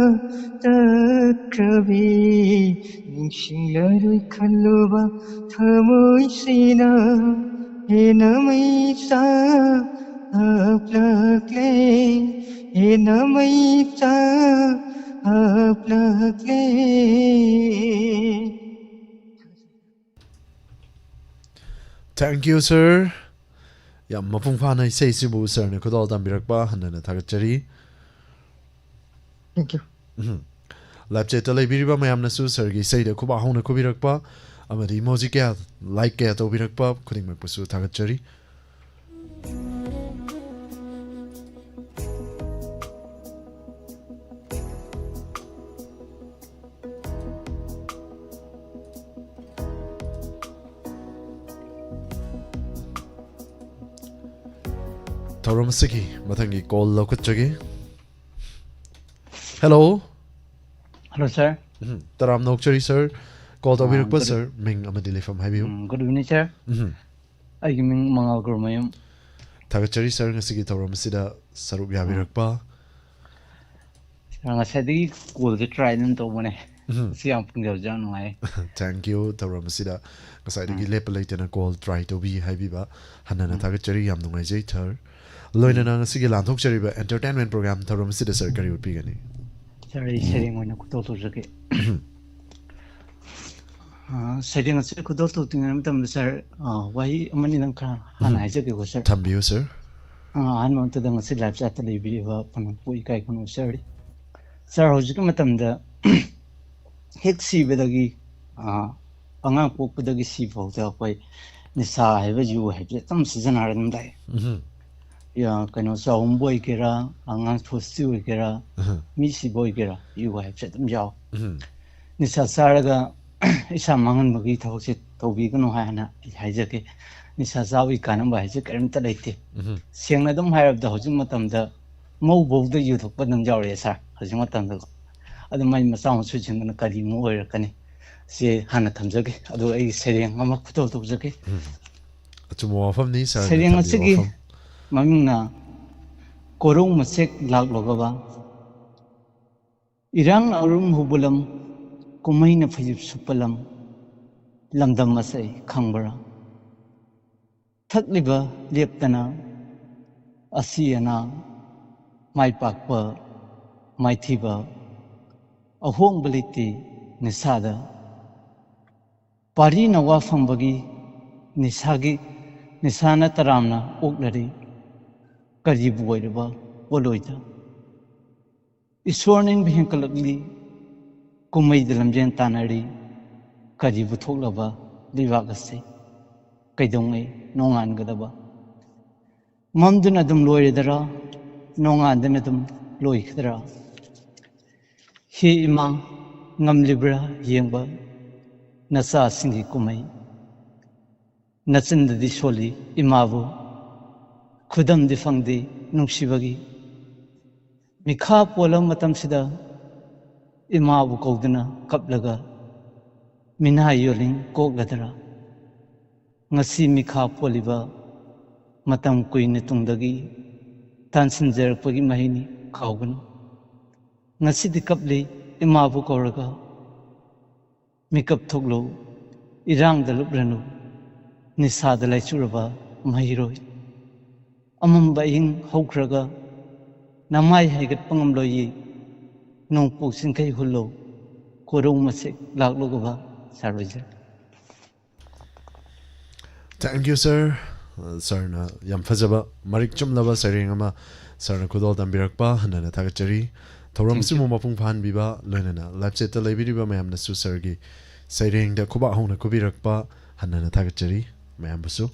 ಚಕ್ರಬಿ ನಿಂಶಿಂಗ್ಲರು ಖಲ್ಲುವ ಥಮೋಯ್ಸಿನ ಏನಮೈಸ ಹಪ್ಲಕ್ಲೆ ಏನಮೈಸ haplatle. Thank you, sir. Yam mapung phana isai sibu sir ne khodol tambirakpa hanana thagachari. Thank you. Lapche talai biriba mayam nasu sir gi isai de khuba hauna khubirakpa amadi emoji kya like kya to birakpa khuding mak pasu thagachari. Tauramsiki mathangi call lokachagi. Hello. Hello, sir. Taram nokchari sir. Call to birakpa sir. Ming amadili from Habibu. Good evening, sir. I give Mangal Gurmayum. ꯊꯥꯒꯠꯆꯔꯤ sir ꯉꯁꯤꯒꯤ ꯊꯧꯔꯝ ꯑꯁꯤꯗ ꯁꯔꯨꯛ ꯌꯥꯕꯤꯔꯛꯄ ꯉꯁꯥꯏꯗꯒꯤ ꯀꯣꯜꯁꯦ try ꯑꯗꯨꯝ ꯇꯧꯕꯅꯦ ꯁꯤ ꯌꯥꯝ ꯄꯨꯡꯖꯕꯖꯥ ꯅꯨꯡꯉꯥꯏ ꯊꯦꯡꯛ ꯌꯨ ꯊꯧꯔꯝ ꯑꯁꯤꯗ ꯉꯁꯥꯏꯗꯒꯤ ꯂꯦꯞꯄ ꯂꯩꯇꯅ ꯀꯣꯜ ꯇ꯭ꯔꯥꯏ ꯇꯧꯕꯤ ꯍꯥꯏꯕꯤꯕ ꯍꯟꯅꯅ ꯊꯥꯒꯠꯆꯔꯤ ꯌꯥꯝ ꯅꯨꯡꯉꯥꯏꯖꯩ ꯁꯔ ꯂꯣꯏꯅꯅ ꯉꯁꯤꯒꯤ ꯂꯥꯟꯊꯣꯛꯆꯔꯤꯕ ꯑꯦꯟꯇꯔꯇꯦꯟꯃꯦꯟ ꯄ꯭ꯔꯣꯒ꯭ꯔꯥꯝ ꯊꯧꯔꯝ ꯑꯁꯤꯗ ꯁꯔ ꯀꯔꯤ ꯎꯠꯄꯤꯒꯅꯤ ꯁꯔ ꯑꯩ ꯁꯩꯔꯦꯡ ꯑꯣꯏꯅ ꯈꯨꯗꯣꯜ ꯇꯧꯖꯒꯦ ꯁꯩꯔꯦꯡ ꯑꯁꯤ ꯈꯨꯗꯣꯜ ꯇꯧꯗ꯭ꯔꯤꯉꯩ ꯃꯇꯝꯗ ꯁꯔ ꯋꯥꯍꯩ ꯑꯃꯅꯤꯗꯪ ꯈꯔ ꯍꯥꯟꯅ ꯍꯥꯏꯖꯒꯦꯀꯣ ꯁꯔ ꯊꯝꯕꯤꯌꯨ ꯁꯔ ꯑꯍꯥꯟꯕ ꯑꯃꯇꯗ ꯉꯁꯤ ꯂꯥꯏꯞ ꯆꯥꯠꯇ ꯂꯩꯕꯤꯔꯤꯕ ꯄꯨꯝꯅꯃꯛꯄꯨ ꯏꯀꯥꯏ ꯈꯨꯝꯅꯖꯔꯤ ꯁꯔ ꯍꯧꯖꯤꯛꯀꯤ ꯃꯇꯝꯗ ꯍꯦꯛ ꯁꯤꯕꯗꯒꯤ ꯑꯉꯥꯡ ꯄꯣꯛꯄꯗꯒꯤ ꯁꯤꯐꯥꯎꯗ ꯑꯩꯈꯣꯏ ꯅꯤꯁꯥ ꯍꯥꯏꯕ ꯌꯨ ꯍꯥꯏꯕꯁꯦ ꯑꯗꯨꯝ ꯁꯤꯖꯤꯟꯅꯔ ꯑꯗꯨꯝ ꯂꯥꯛꯑꯦ ꯀꯩꯅꯣ ꯆꯥꯎꯝꯕ ꯑꯣꯏꯒꯦꯔꯥ ꯑꯉꯥꯡ ꯊꯣꯁꯇꯤ ꯑꯣꯏꯒꯦꯔꯥ ꯃꯤ ꯁꯤꯕ ꯑꯣꯏꯒꯦꯔꯥ ꯌꯨ ꯍꯥꯏꯕꯁꯦ ꯑꯗꯨꯝ ꯌꯥꯎ ꯅꯤꯁꯥ ꯆꯥꯔꯒ ꯏꯁꯥ ꯃꯥꯡꯍꯟꯕꯒꯤ ꯊꯕꯛꯁꯦ ꯇꯧꯕꯤꯒꯅꯨ ꯍꯥꯏꯅ ꯑꯩ ꯍꯥꯏꯖꯒꯦ ꯅꯤꯁꯥ ꯆꯥꯕꯒꯤ ꯀꯥꯟꯅꯕ ꯍꯥꯏꯁꯦ ꯀꯔꯤꯝꯇ ꯂꯩꯇꯦ ꯁꯦꯡꯅ ꯑꯗꯨꯝ ꯍꯥꯏꯔꯕꯗ ꯍꯧꯖꯤꯛ ꯃꯇꯝꯗ ꯃꯧꯐꯧꯗ ꯌꯨ ꯊꯛꯄ ꯑꯗꯨꯝ ꯌꯥꯎꯔꯛꯑꯦ ꯁꯥꯔ ꯍꯧꯖꯤꯛ ꯃꯇꯝꯗ ꯑꯗꯨ ꯃꯥꯏ ꯃꯆꯥ ꯃꯁꯨꯁꯤꯡꯗꯨꯅ ꯀꯔꯤꯃꯨꯛ ꯑꯣꯏꯔꯛꯀꯅꯤ ꯁꯤ ꯍꯥꯟꯅ ꯊꯝꯖꯒꯦ ꯑꯗꯨꯒ ꯑꯩ ꯁꯩꯔꯦꯡ ꯑꯃ ꯈꯨꯗꯣꯜ ꯇꯧꯖꯒꯦ ꯑꯆꯨꯝꯕ ꯋꯥꯐꯝꯅꯤ ꯁꯔꯅ ꯁꯩꯔꯦꯡ ꯊꯝꯕꯤꯕ ꯑꯁꯤꯒꯤ ꯋꯥꯐꯝ ꯃꯃꯤꯡꯅ ꯀꯣꯔꯧ ꯃꯁꯦꯛ ꯂꯥꯛꯂꯒꯕ ꯏꯔꯥꯡ ꯑꯔꯨꯝ ꯍꯧꯕꯂꯝ ꯀꯨꯝꯍꯩꯅ ꯐꯩꯖꯨꯞ ꯁꯨꯞꯄꯂꯝ ꯂꯝꯗꯝ ꯑꯁꯤ ꯈꯪꯕ꯭ꯔꯥ ꯊꯛꯂꯤꯕ ꯂꯦꯞꯇꯅ ꯑꯁꯤ ꯑꯅꯥ ꯃꯥꯏ ꯄꯥꯛꯄ ꯃꯥꯏꯊꯤꯕ ꯑꯍꯣꯡꯕ ꯂꯩꯇꯦ ꯅꯤꯁꯥꯗ ꯄꯥꯔꯤ ꯅꯋꯥ ꯐꯪꯕꯒꯤ ꯅꯤꯁꯥꯅ ꯇꯔꯥꯝꯅ ꯑꯣꯛꯂꯔꯤ ꯀꯔꯤꯕꯨ ꯑꯣꯏꯔꯕ ꯄꯣꯠꯂꯣꯏꯗ ꯏꯁꯣꯔ ꯅꯤꯡꯕ ꯍꯦꯟꯀꯠꯂꯛꯂꯤ ꯀꯨꯝꯍꯩꯗ ꯂꯝꯖꯦꯟ ꯇꯥꯟꯅꯔꯤ ꯀꯔꯤꯕꯨ ꯊꯣꯛꯂꯕ ꯂꯩꯕꯥꯛ ꯑꯁꯤ ꯀꯩꯗꯧꯉꯩ ꯅꯣꯡꯉꯥꯟꯒꯗꯕ ꯃꯝꯗꯨꯅ ꯑꯗꯨꯝ ꯂꯣꯏꯔꯗꯔꯥ ꯅꯣꯡꯉꯥꯟꯗꯅ ꯑꯗꯨꯝ ꯂꯣꯏꯈꯤꯗ꯭ꯔꯥ ꯍꯦ ꯏꯃꯥ ꯉꯝꯂꯤꯕ꯭ꯔꯥ ꯌꯦꯡꯕ ꯅꯆꯥꯁꯤꯡꯒꯤ ꯀꯨꯝꯍꯩ ꯅꯆꯤꯟꯗꯗꯤ ꯁꯣꯜꯂꯤ ꯏꯃꯥꯕꯨ ꯈꯨꯗꯝꯗꯤ ꯐꯪꯗꯦ ꯅꯨꯡꯁꯤꯕꯒꯤ ꯃꯤꯈꯥ ꯄꯣꯜꯂꯕ ꯃꯇꯝꯁꯤꯗ ꯏꯃꯥꯕꯨ ꯀꯧꯗꯨꯅ ꯀꯞꯂꯒ ꯃꯤꯅꯥꯏ ꯌꯣꯜꯂꯤꯡ ꯀꯣꯛꯂꯗꯔꯥ ꯉꯁꯤ ꯃꯤꯈꯥ ꯄꯣꯜꯂꯤꯕ ꯃꯇꯝ ꯀꯨꯏꯅ ꯇꯨꯡꯗꯒꯤ ꯇꯥꯟꯁꯤꯟꯖꯔꯛꯄꯒꯤ ꯃꯍꯩꯅꯤ ꯀꯥꯎꯒꯅꯨ ꯉꯁꯤꯗꯤ ꯀꯞꯂꯤ ꯏꯃꯥꯕꯨ ꯀꯧꯔꯒ ꯃꯤꯀꯞ ꯊꯣꯛꯂꯨ ꯏꯔꯥꯡꯗ ꯂꯨꯞꯂꯅꯨ ꯅꯤꯁꯥꯗ ꯂꯥꯏꯆꯨꯔꯕ ꯃꯍꯩꯔꯣꯏ ꯑꯃꯝꯕ ꯑꯍꯤꯡ ꯍꯧꯈ꯭ꯔꯒ ꯅꯃꯥꯏ ꯍꯥꯏꯒꯠꯄ ꯉꯝꯂꯣꯏꯌꯦ ꯅꯣꯡꯄꯣꯛ ꯆꯤꯡꯈꯩ ꯍꯨꯜꯂꯣ ꯀꯣꯔꯧ ꯃꯁꯦꯛ ꯂꯥꯛꯂꯨꯒꯕ ꯁꯥꯔꯣꯏꯖꯔ ꯊꯦꯡꯛ ꯌꯨ ꯁꯔ ꯁꯔꯅ ꯌꯥꯝ ꯐꯖꯕ ꯃꯔꯤꯛ ꯆꯨꯝꯂꯕ ꯁꯩꯔꯦꯡ ꯑꯃ ꯁꯔꯅ ꯈꯨꯗꯣꯜ ꯇꯝꯕꯤꯔꯛꯄ ꯍꯟꯅꯅ ꯊꯥꯒꯠꯆꯔꯤ ꯊꯧꯔꯝꯁꯤꯕꯨ ꯃꯄꯨꯡ ꯐꯥꯍꯟꯕꯤꯕ ꯂꯣꯏꯅꯅ ꯂꯥꯏꯞ ꯆꯦꯠꯇ ꯂꯩꯕꯤꯔꯤꯕ ꯃꯌꯥꯝꯅꯁꯨ ꯁꯔꯒꯤ ꯁꯩꯔꯦꯡꯗ ꯈꯨꯕꯥꯛ ꯍꯧꯅ ꯈꯨꯕꯤꯔꯛꯄ ꯍꯟꯅꯅ ꯊꯥꯒꯠꯆꯔꯤ ꯃꯌꯥꯝꯕꯨꯁꯨ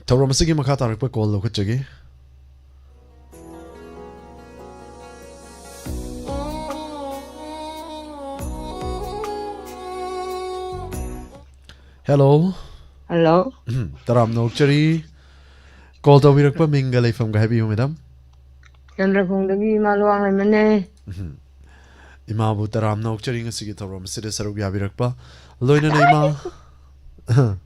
ꯊꯧꯔꯝ ꯑꯁꯤꯒꯤ ꯃꯈꯥ ꯇꯥꯔꯛꯄ ꯀꯣꯜ ꯂꯧꯈꯠꯆꯒꯦ ꯍꯦꯜꯂꯣ ꯍꯜꯂꯣ ꯇꯔꯥꯝꯅ ꯑꯣꯛꯆꯔꯤ ꯀꯣꯜ ꯇꯧꯕꯤꯔꯛꯄ ꯃꯤꯡꯒ ꯂꯩꯐꯝꯒ ꯍꯥꯏꯕꯤꯌꯨ ꯃꯦꯗꯥꯝ ꯆꯟꯗ꯭ꯔꯈꯣꯡꯗꯒꯤ ꯏꯃꯥ ꯂꯨꯋꯥꯡ ꯂꯩꯃꯅꯦ ꯏꯃꯥꯕꯨ ꯇꯔꯥꯝꯅ ꯑꯣꯛꯆꯔꯤ ꯉꯁꯤꯒꯤ ꯊꯧꯔꯝ ꯑꯁꯤꯗ ꯁꯔꯨꯛ ꯌꯥꯕꯤꯔꯛꯄ ꯂꯣꯏꯅꯅ ꯏꯃꯥ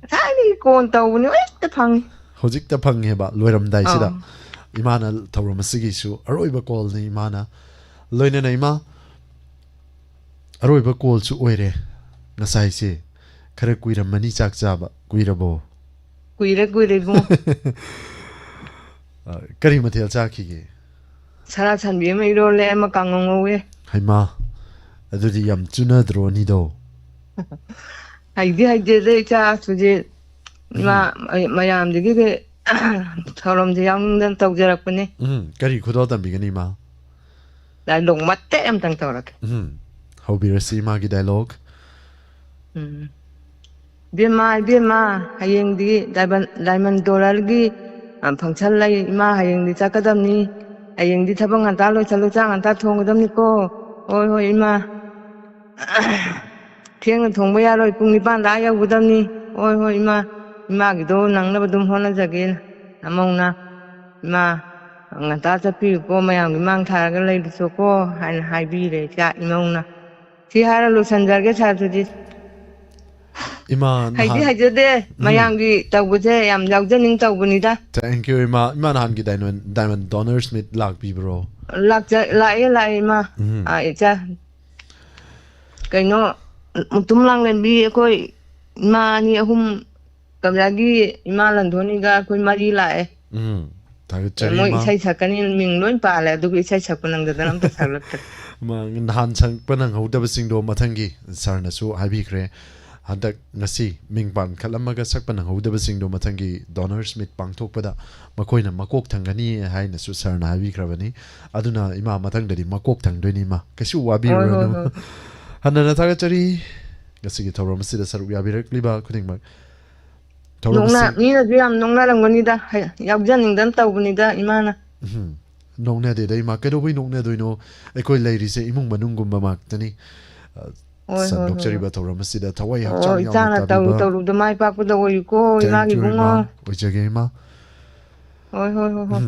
ꯉꯁꯥꯏꯗꯒꯤ ꯀꯣꯟ ꯇꯧꯕꯅꯦ ꯍꯦꯛꯇ ꯐꯪꯉꯤ ꯍꯧꯖꯤꯛꯇ ꯐꯪꯉꯦꯕ ꯂꯣꯏꯔꯝꯗꯥꯏꯁꯤꯗ ꯑꯥ ꯏꯃꯥꯅ ꯊꯧꯔꯝ ꯑꯁꯤꯒꯤꯁꯨ ꯑꯔꯣꯏꯕ ꯀꯣꯜꯅꯤ ꯏꯃꯥꯅ ꯂꯣꯏꯅꯅ ꯏꯃꯥ ꯑꯔꯣꯏꯕ ꯀꯣꯜꯁꯨ ꯑꯣꯏꯔꯦ ꯉꯁꯥꯏꯁꯦ ꯈꯔ ꯀꯨꯏꯔꯝꯃꯅꯤ ꯆꯥꯛ ꯆꯥꯕ ꯀꯨꯏꯔꯕꯣ ꯀꯨꯏꯔꯦ ꯏꯕꯨꯡꯉꯣ ꯀꯔꯤ ꯃꯊꯦꯜ ꯆꯥꯈꯤꯒꯦ ꯁꯔꯥ ꯁꯟꯕꯤ ꯑꯃ ꯏꯔꯣꯜꯂꯦ ꯑꯃ ꯀꯥꯡꯉꯧ ꯉꯧꯋꯦ ꯍꯩꯃꯥ ꯑꯗꯨꯗꯤ ꯌꯥꯝ ꯆꯨꯅꯗ꯭ꯔꯣ ꯑꯅꯤꯗꯣ ꯍꯩꯇꯦꯗ ꯏꯆꯥ ꯁꯨꯖꯤꯠ ꯏꯃꯥ ꯃꯌꯥꯝꯗꯒꯤ ꯊꯧꯔꯝꯁꯦ ꯌꯥꯎꯅꯤꯡꯗꯅ ꯇꯧꯖꯔꯛꯄꯅꯤ ꯀꯔꯤ ꯈꯨꯗꯣꯜ ꯇꯝꯕꯤꯒꯅꯤ ꯏꯃꯥ ꯗꯥꯏꯂꯣꯛ ꯃꯇꯦꯛ ꯑꯃꯇꯪ ꯇꯧꯔꯛꯀꯦ ꯍꯧꯕꯤꯔꯁꯤ ꯏꯃꯥꯒꯤ ꯗꯥꯏꯂꯣꯛ ꯏꯕꯦꯝꯃ ꯍꯌꯦꯡꯗꯤ ꯗꯥꯏꯃꯟ ꯇꯣꯔꯦꯜꯒꯤ ꯐꯪꯁꯟ ꯂꯩ ꯏꯃꯥ ꯍꯌꯦꯡꯗꯤ ꯆꯠꯀꯗꯕꯅꯤ ꯍꯌꯦꯡꯗꯤ ꯊꯕꯛ ꯉꯟꯇꯥ ꯂꯣꯏꯁꯜꯂꯨ ꯆꯥꯛ ꯉꯟꯇꯥ ꯊꯣꯡꯒꯗꯕꯅꯤꯀோ ꯍꯣꯏ ꯏꯃꯥ ꯊꯦꯡꯅ ꯊꯣꯡꯕ ꯌꯥꯔꯣꯏ ꯄꯨꯡ 9 ꯌꯧꯒꯗꯕꯅꯤ ꯍꯣꯏ ꯏꯃꯥꯒꯤꯗꯣ ꯅꯪꯅꯕ ꯑꯗꯨꯝ ꯍꯣꯠꯅꯖꯒꯦ ꯅꯃꯧꯅ ꯏꯃꯥ ꯉꯟꯇꯥ ꯆꯠꯄꯤꯌꯨꯀꯣ ꯃꯌꯥꯝꯒꯤ ꯃꯥꯡ ꯊꯥꯔꯒ ꯂꯩꯕꯁꯨꯀꯣ ꯍꯥꯏꯅ ꯍꯥꯏꯕꯤꯔꯦ ꯏꯃꯧꯅ ꯁꯤ ꯍꯥꯏꯔ ꯂꯣꯏꯁꯟꯖꯔꯒꯦ ꯁꯥꯔ Sujit Ima Haidi hajade mayamgi tawbuje yam yawjaning tawbunida. Thank you ima nahan ki Diamond Donor Smith lak bi bro. Lai ma. Icha. Kaino mutum lang len bi koi ma ni ahum kamlagi ima landhoni ga koi mari lae. Tagachari Moi ma. isai sakani ming loin pa la du isai sakunang da nam ta salak. Ma nahan sang panang hodaba singdo mathangi sarna su habi kre. Handak ngasi mingpan khalamaga sakpanang hodaba singdo mathangi Donor Smith pangthokpada makoina makok thangani haina su sarna habi kravani aduna ima mathangdadi makok thangdoini ma kasu wabi rano hanana tagachari ngasi gi thoram sida saru yabirak liba khudingmak Nongna ni na biam nongna langani da yawjaning dan tawbunida imana. Nongna de dai ma kadoi nongna doino ekoi lairi se imung manungum bamak tani San Doctor Iba Thoram Sida Tawai Hakchang Yaw Itana tawu da mai pa da woy ko imagi bungo. Ojage ma. Hoi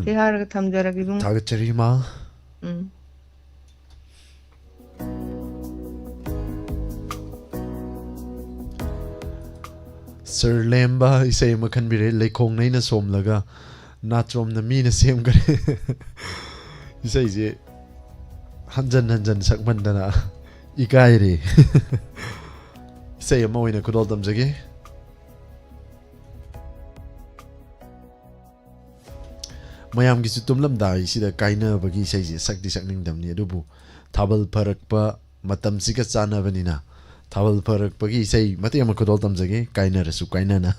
ti har thamjara gi bungo. Tagachari ma. Sir Lemba isay makan bire lekong na som laga natrom na mi na sem kare isay je hanjan sakman na ikai re isay mo ina kudol damjage mayam gi sutum lam dai sida kaina bagi isay je sakdi sakning damni adubu thabal parak pa matam sika chana banina Tawal parak pagi isay mati ama kudol tamjage kaina rasu kaina na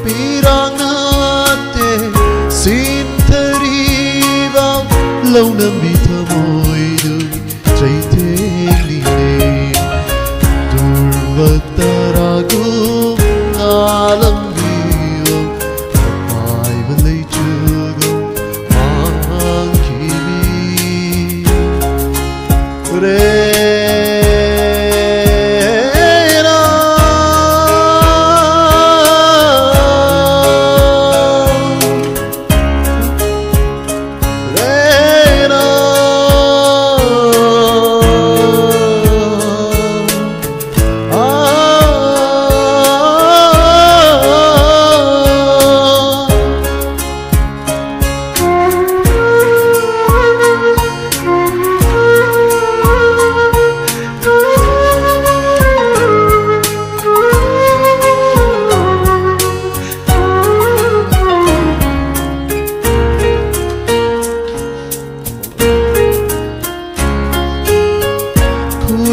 Pirang lambi thamoidu chaithenine durvataragu alambiyo apai balai chugu mangkibi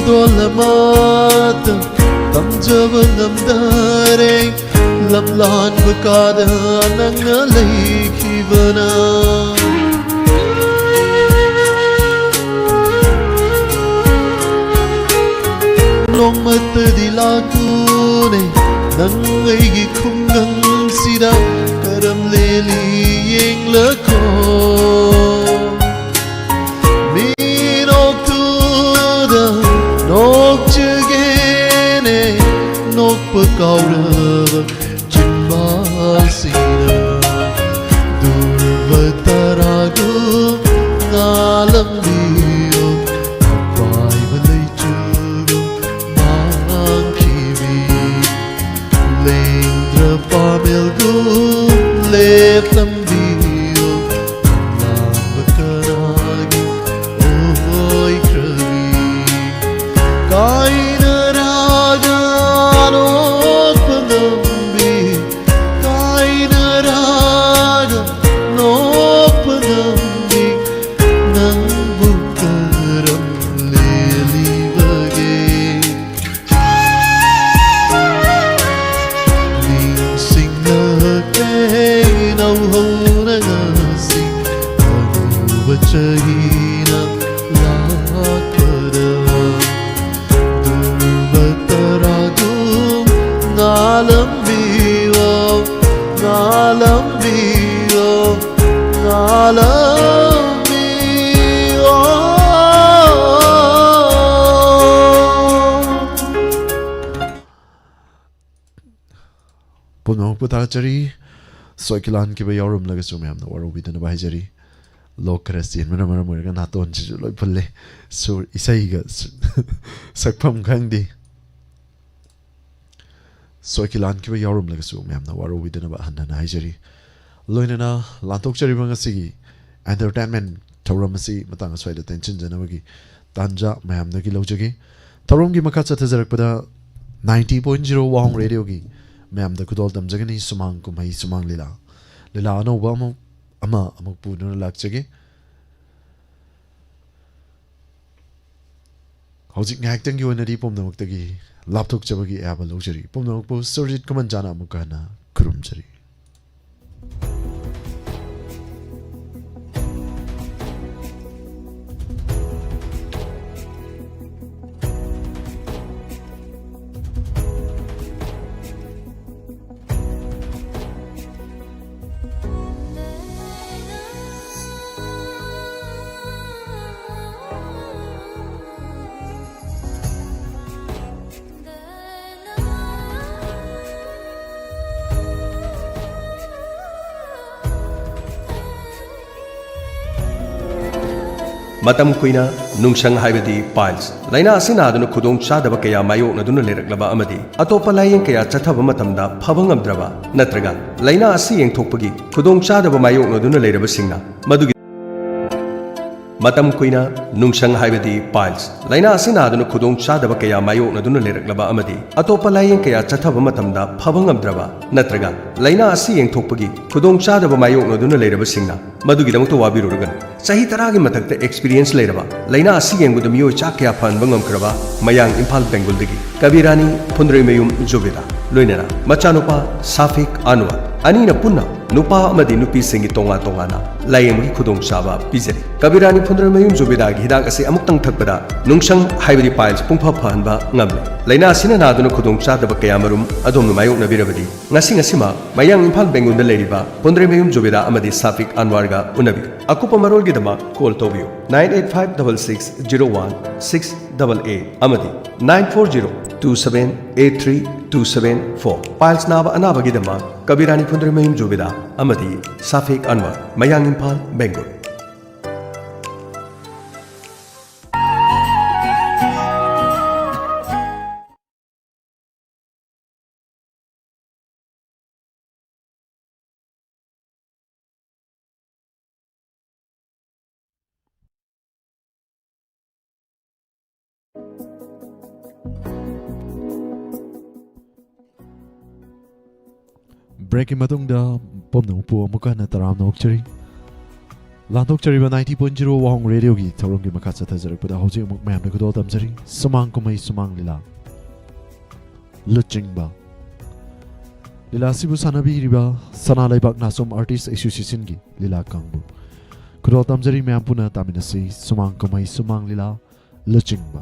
Dolamata tamjava namdare lamlan bakada nangalai khibana Longmata dilakune nangai gi khungang sida karam leli yeng lako Nok chagene nok pakaura chimbasina durvataragu ngalambiyo apai balai chugu mangkibi lendra pamilgu letlambiyo lambakaragi oi krabi Kaina raga nok panambi Kaina raga nok panambi Nang bukaram leli bage Ning sing na kay nau ho na ngasi Anu bachahina lakpada Ngalambiyo, ngalambiyo, ngalambiyo Punong putachari Soikilan ki ba yorum laga sumyam na waro bitan na bahijari Lok Christian mana mana mo kan haton chijo loy pulle sur isai ga sakpam khangdi Soikilan ki ba yorum laga sumyam na waro bitan na bahan na hijari loinana lantok chari banga sigi entertainment tauramasi matang aswaida tension janawagi tanja mayam na ki lojagi tauram ki makha chathajarak pada 90.0 wahong radio gi mayam da kudol damjagani sumang kumai sumang lila lila no ba mo ama amuk pu no lakchagi hojik ngak tang yonari pom namak tagi laptok chabagi aba lojari pom namak pu surjit kaman jana amukana kurum chari Matam kuina nungsang haibadi piles laina asina aduna khudong chadaba kaya mayok naduna leraklaba amadi atopa layeng kaya chathaba matamda phabangamdraba natraga laina asi yengthokpagi khudong chadaba mayok naduna leraba singna madugi Matam kuina nungsang haibadi piles laina asina aduna khudong chadaba kaya mayok naduna leraklaba amadi atopa layeng kaya chathaba matamda phabangamdraba natraga laina asi yengthokpagi khudong chadaba mayok naduna leraba singna madugi damakto wabirurugan Sahi taragi matakta experience leiraba laina asi yenguda miyo chakya phan bangam kraba mayang Imphal Bengal dagi Kabirani Phundraimeyum Joveda loinana machanupa Safik Anwar anina punna nupa amadi nupi singi tonga tongana layeng khudong chaba pizari कबीरानी फुंद्र Mayum जुबिदागी हिदाक असे अमुक्तंग थकपदा नुंगसंग हाइबदी piles पुंफा फहनबा ngam laina asina naduna khudong chadaba kayamarum adom mayok nabirabadi ngasi ngasima mayang imphal bengun da leiriba pondre mayum jobeda amadi safik anwar ga unabi akupa marol gi dama call tobiyo 9856601688 amadi 9402783274 piles naba anaba gi dama kabirani pondre mayum jobeda amadi safik anwar mayang imphal bengun Breaking matungda pomna upo amuka na taram na okchari landok chari ba 90.0 wahong radio gi thorong gi makha chatha jarak pada hauji amuk mayam na kodol tamjari sumang kumai sumang lila luching ba lila sibu sanabi riba sana laibak nasom artist association gi lila kangbu kodol tamjari mayam puna taminasi sumang kumai sumang lila luching ba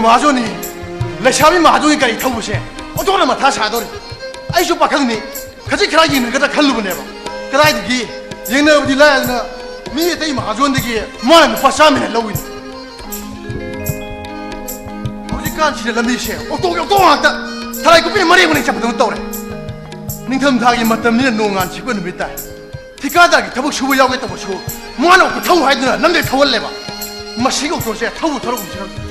마조니 레샤미 마조니까지 타보세 어쩌나 마타 사도리 아이쇼 바카니 같이 그라기 있는 거다 칼루브네 봐 그라이기 얘네 라나 미에 대이 마조인데기 뭐는 파샤미네 로윈 어디 간치를 남미세 또 왔다 타라이고 비 머리 보내 잡도 떠래 닝텀 타기 맞담니 농안 집은 밑다 티카다기 더벅 슈고 야고 했다 보쇼 뭐는 그 타고 하이드나 남들 타월래 봐 마시고 도세 타고 더러고 지금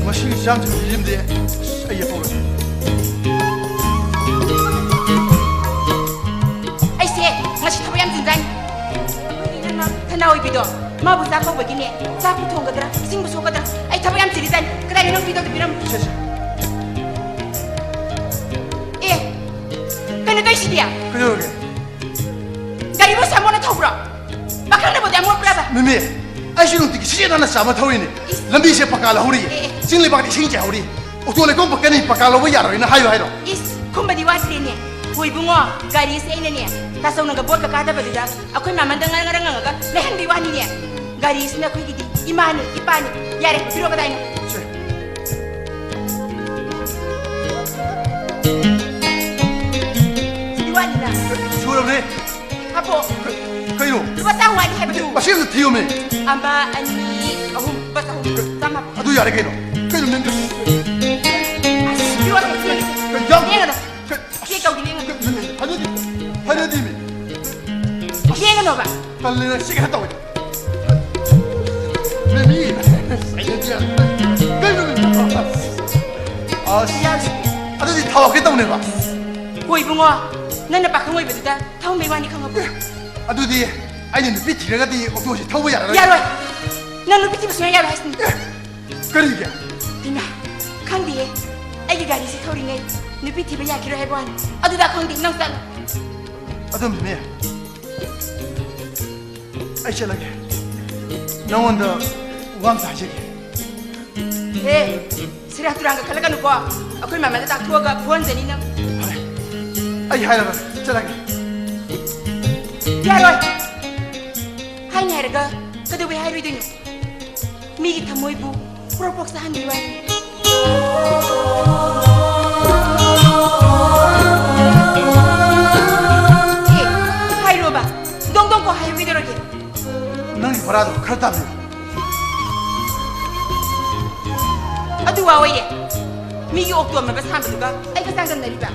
마시기 장 좀 이름데 아예 보러 아이세 마시 타고 얌 진짜이 이는 막 타나오이 비도 마부 자고 버기네 자부 통거더라 싱부 소거더라 아이 타고 얌 지리잔 그다음에 너 비도도 비람 예 근데 또 시디야 그러게 가리고 사모나 타고라 막하는 보다 뭐 그러다 미미 아이시는 되게 시에다나 사마 타오이네 람비세 파칼라 호리 징리 바디 싱자 호리 오토레 콤 바카니 파칼로 야로이나 하이로 이스 콤바디 와스리네 호이붕어 가리 세이네네 다소나가 보까 가다버디다 아코이 마만다 ngarangaranga 레한디 와니네 가리 스나 코이기디 이마니 이빠니 야레 비로가 다이노 이와니나 좋으네 하포 그이노 누가 땅 와니 해버도 마시는 티오메 아마 아니 어흥 바타후 담아 아두 야레 그이노 그이노 멘드 비와 그 냥다 키가 우리 냥다 하느님이 냥가 봐 빨리는 시간 했다 오자 메미 사이드야 그이노 아 아들이 다 왔겠다 오네 봐 호이붕어 너는 박항 호이버다 타운 메와니 강하고 아두디 아니 눈빛 지나가디 어떻게 타고 야라 야로 난 눈빛이 무슨 야로 했습니다 그러게 디나 강디에 애기 가리시 토리네 눈빛이 왜 야기로 해보안 아두다 강디 넌 싼 아두 메미 아이샤라게 너원도 왕 사실이. 에 시라투랑가 칼라가누고 아쿠이 마마가 딱 투어가 부원전이나. 아이 하이라 저라게. 야로이. 하이니 하이라가 그도 왜 하이로이드냐? 미기 타모이부 프로폭스 한일와. 하이로바 동동고 하이로이드로게. 너희 보라도 그렇다며. 아두 와와예. 미기 옥도 엄마가 삼부가 아이가 상담내리바.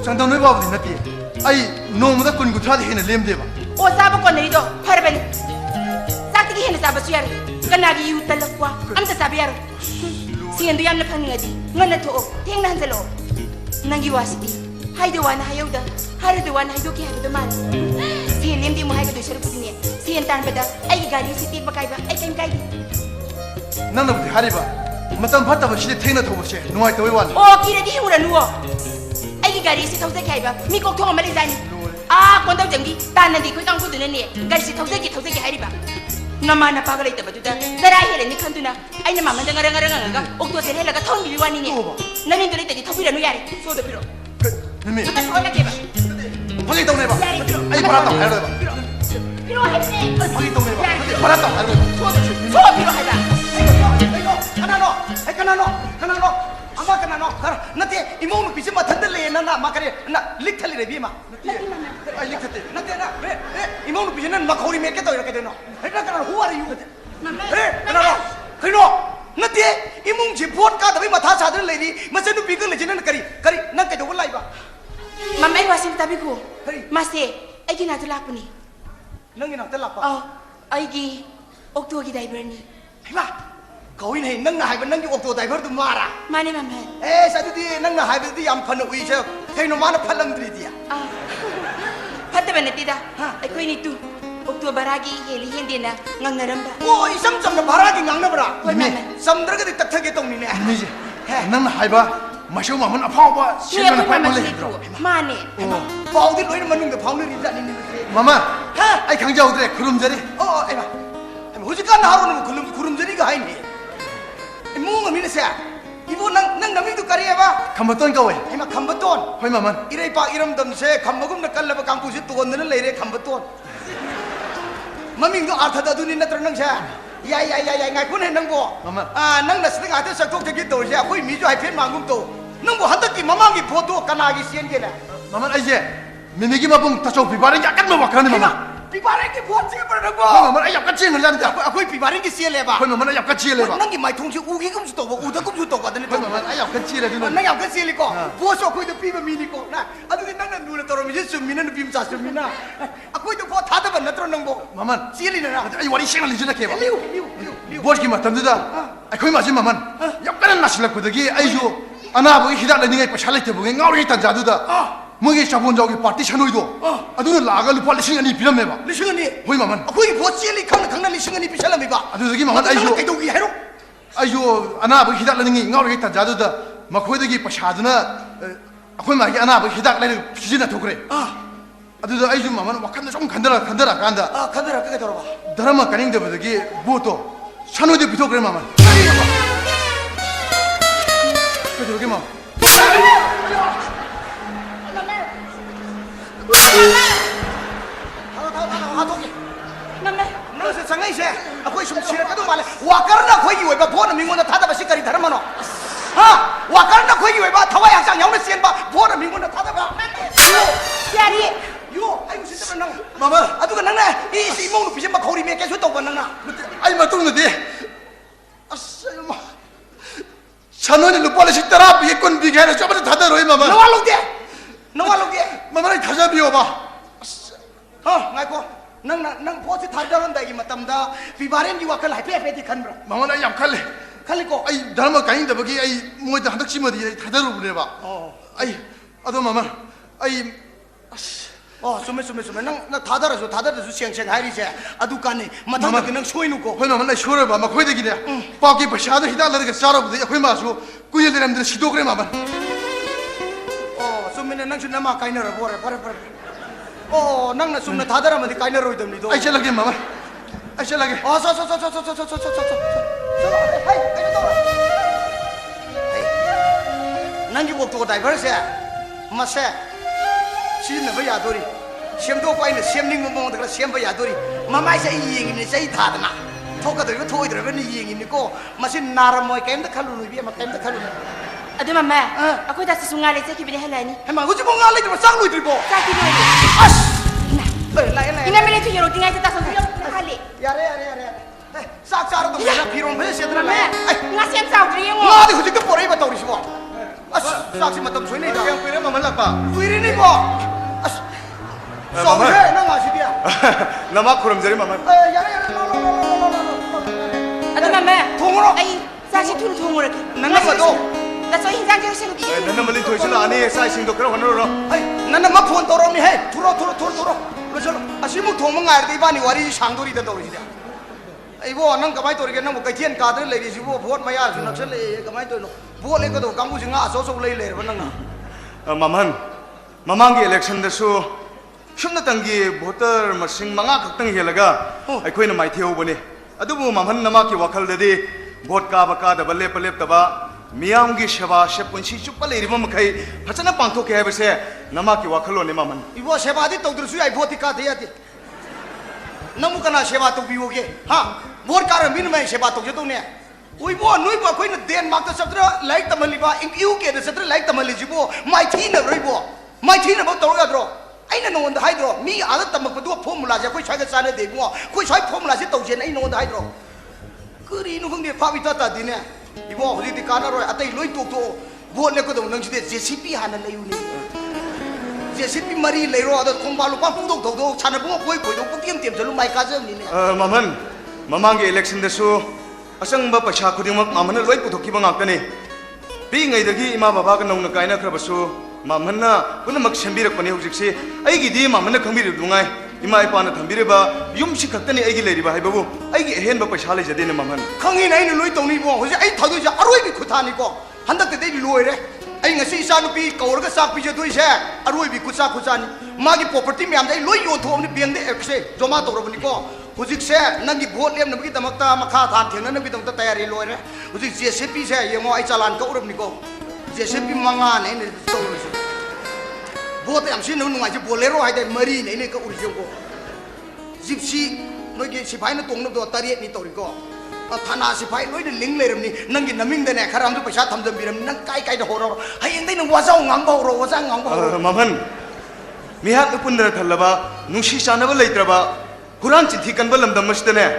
장담 바보지 나티. 아이 노무다 군구 타디 해는 렘데바. 오 사부 건내리도 파르베니. 싹티기 해는 사부 수야르. 까나기 유달럭과 암자 사비야르. 시엔도 얌나 파능하지. ngana to tengna hanzalo. Nangi wasiti. Haido wana hayauda. Harudo wana haido ki harudo man. Sien lemdi mo haido sharu kudine. Sien tan bada ai gari siti bakaiba ai kain kai. Nana budi hariba. Matam phatta ba shide tengna thobse. Nuai toy wan. O kiradi himura nuo. Ai gari si thausa kaiba. Mi kok thong amali zani. Kondau jangdi tanandi khoi kang khudune ne. Gari si thausa ki hariba. Namana pagalay tabaduda. Narahil ni kanduna. Ay na mama nga okto sel helaga thong biliwani ni. Nanin dole tadi thapira no yari. So do piro. Nimi. Sudah soalnya keba. Pagi taw neba. Ay barata hayro ba. Piro hayne. Ay pagi taw neba. Barata hayro ba. So piro hayda. Kanano. Ama kanano. Nati imo pisi matanda le na makare na likthali rebi ma. Ay likthate. Nati na. Imo pisi na makhori me ke to ke no. Heta kanano who are you? Kanano. Kino. Nati imung ji vote ka dabi matha sadar le ni masanu pikal le jinan kari nan ke do lai ba. Mama ai wasim tabi ko. Mase ai gina tu lakuni. Nangi na telak pa. Ai gi okto gi driver ni. Hima. Kau ini nang na hai nang di okto driver tu mara. Mane mama. Satu di nang na hai di am phanu ui se. Kai no mana phalam dri dia. Phatta beneti da. Ai koi ni tu. Okto baragi heli hindi na ngang naramba. Oh, isam na baragi ngang na bara. Koi mama. Samdra ga tak thage tong ni ne. Nimi je. Nang haiba. Masau mamun apau ba. Siapa yang mama sini tu? Mane. Pau di loin manung ga pau ni ri ni. Mama. Ai khang jau dre kurum jari. Oh, ai ba. Hujikan haru nu kurum jari ga hai ni. Mung ni se. Ibu nang nami tu kari ba? Kambaton ka we. Ai ma kambaton. Hoi maman. Irai pa iram dam se kambagum na kallaba kampu se tuon na leire kambaton. Maming do artha da duni na tranang sa. Ya ngai kun he nang bo. Mama. Nang na sing ate saktok te gi to se akoi mi jo hai phen mangum to. Nang bo hatak ki mamang gi photo kana gi sien ge na. Maman ai je. Mimi gi mabung ta chau pi bareng ya kan ma wakani mama. Pibareng ki phot se par nang bo. Maman ai ya kan ching lan da. Akoi pibareng ki sien le ba. Hoi maman ai ya kan ching le ba. Nang gi mai thong chi u gi kum su to bo u da kum su to ba da ni. Hoi maman ai ya kan ching le du. Nang ya kan sien le ko. Bo so akoi da pi ba mi ni ko. Na adu ni nang na nu le to ro mi je sum mi na pi m sa sum mi na. Akoi da pho tha da ba na tro nang bo. Maman. Sien li na. Ai wari sing li jina ke ba. Liu. Bos ki matam da. Ai khoi ma ji maman. Ya kan na silak ku da gi ai jo ana bo hidak le ni ngai pa chalai te bo ngai ngau ri tan ja du da. Mui sabun jau ki party sanoi do. Adu na laga lupa lising ani piram me ba. Lising ani. Hoi maman. Akoi pho sien li khang na lising ani pi salam ba. Adu da gi maman ai jo. Kai do gi hero. Ai jo ana bo hidak le ni ngau ri tan ja du da. Ma khoi da gi pa sha du na. Akoi ma gi ana bo hidak le jina thokre. Adu da ai jo maman wakan na som khandara kanda. Khandara ka doro ba. Dharma kaning da ba gi bo to. Sanoi de bithokre maman. Kado ge ma. Nang se sangai se akoi sum sira ka do male wakar na khoi gi wei ba phone mi ngona tha da ba sikari dharma no wakar na khoi gi wei ba thawai hak sang yaw na sien ba phone mi ngona tha da ba Siari. yo ai usin da nang mama adu ka nang na i mong nu pisi ma khori me ke su to ba nang na ai ma tung de asai ma sanoi ni lupa le sitara bi kon bi ga na chaba tha da roi mama no walong de mama ai tha ja bi o ba ngai ko nang pho si thar daron da gi matam da pibaren gi wakal hai pe di khan bra mama ai yam khale ko ai dharma kaing da ba gi ai moi da hadak chi ma di tha da ru ne ba ai ado mama ai sume nang thadara su siang hai ri se adu kan ne mathang da nang soi nu ko hoi mama ai shore ba ma khoi de gi ne pa ki pa sha da hida la ga charo bu de khoi ma su ku ye de ram de sidok re mama sume nang su nama kaina ra pare nang na sumna thadara ma di kaina roi dam ni do ai chala ge mama ไอ้เชลล์อ๋อซอเฮ้ยไอ้ตัวนั่งอยู่บนตัวไดเวอร์เสียมาเสียชีนไม่อยากตัวดิเสียมตัวไปเนี่ยเสียมนิ่งมองแต่ก็เสียมไม่อยากตัวดิมาไม่ใช่ยิงนี่ใช่ถาดนะทุกกระตัวก็ทุยแต่ว่านี่ยิงนี่ก็มาสินารมวยเกมตะขลุ่นพี่มาเกมตะขลุ่นAduh mama, aku dah sesungai lagi kita pilih hal ni. Emang aku cuma ngalih cuma sang lu itu bo. Sakit dulu. As. Lain. Ini ambil itu jero tinggal kita sambil kali. Ya. Sak tu mana pirong boleh siapa nama? Ngasih yang tahu dia. Nggak ada hujan keporai betul ni semua. As. Sak si matam suai ni dah. Yang pirong mama apa? Pirong ni bo. As. Soalnya, nang ngasih dia. Nama kurang jadi mama. Ya. Aduh mama. Tunggu. Sakit dulu tunggu lagi. Nana betul. Dah so hilang je saya lebih. Nana beli tuh sila ani saya sing dokter hono ro. Nana mak phone torong ni hey. Turo. Lo jalo. Asimu thong mengar di bani wari sangduri dah tahu dia. Ibu nang kamai tori kan nang kajian kader lagi si ibu buat maya sunak sele kamai tori lo. Buat lagi tu kamu singa asal lagi leh benar Maman, mamang election desu. Shunna tanggi voter masing manga kaktang helaga. Ay koi na mai thiau bani. Adu bu maman nama ki wakal dadi vote ka baka da balle taba. Miyam gi sheba shepunsi chuppa le ribam kai phachana pangtho ke habese nama ki wakhalo ne maman ibo sheba di tawdrusu ai boti ka deyati namu kana sheba to biwoge ha bor kar min mai sheba to jetu ne ui bo nui ba koi na den mak ta satra like tamali ba ing yu ke de satra like tamali jibo mai thi na roi bo mai thi na ba to ga dro ai na non da hai dro mi ala tamak ba do formula ja koi chai ga sa ne de bo koi chai formula si to jen ai non da hai dro kuri nu khang de pha bi ta ta di ne Ibu hari di kanan roy, atai loi tu buat lekor tu nang jadi JCB hana layu ni. JCB mari layu ada kombalu pun tu, cana bunga koi tu tiam selalu mai kaza ni. Maman, mamang ke election desu, asang ba pasha kuding mak maman loi tu ki bangak ni. Pi ngai dagi ima baba kan nong nakai na kerabasu, maman na pun mak sembirak pani hujik si, ai gidi maman na kami ridungai. Ima ipa na thambire ba yum si khakta ni ai gi leiri ba hai babu ai gi hen ba paisa le jade ne maman khangi nai loi tong ni bo hoje ai thadu ja aroi bi khutha ni ko handak te dei loi re ai ngasi isa nu pi kaur ga sak pi je doi se aroi bi kutsa ni magi property me am dai loi yon thom ni beng de ekse joma to ro ni ko hujik se nang gi bot lem na bi tamak ta makha than theng na bi tong ta tayari loi re hujik JCP se yengo ai chalan ka urum ni ko JCP manga ne ne to ro se bot am sin nu ngai je bolero hai dai mari ne ka uri jong ko Gypsy, noi ke sipai na tong na do tariet ni tori ko. Thana sipai noi de ling le ram ni nang gi naming de ne kharam du paisa tham jam biram nang kai de horor. Hai eng dai nang wazau ngang ba ro wazang ngang ba. Maman, mihat upundra thalaba nungsi sana ba leitraba. Quran chithi kan ba lamdam masdane.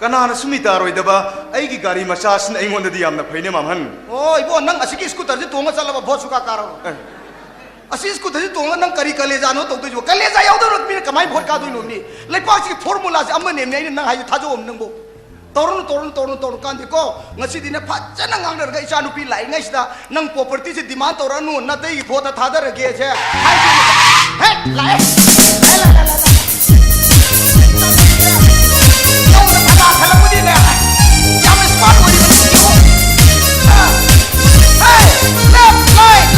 Kana na sumita roi daba ai gi gari macha sin ai ngon de yam na phaine maman. Oh, ibo nang asiki scooter je tonga chalaba bhot suka karo. Asis ko tadi tonga nang kari kaleza no to jo kaleza yaw do mi kamai bhot ka do no ni lepa si formula si amma ne ne nang hayu thajo om nang bo torun kan di ko ngasi dine phachana ngang dar ga isa nu pi lai ngai sida nang property si demand tora nu na dei bhot tha dar ge je hai lai la yo na ka khala mu di ne jam smart wo di hey left right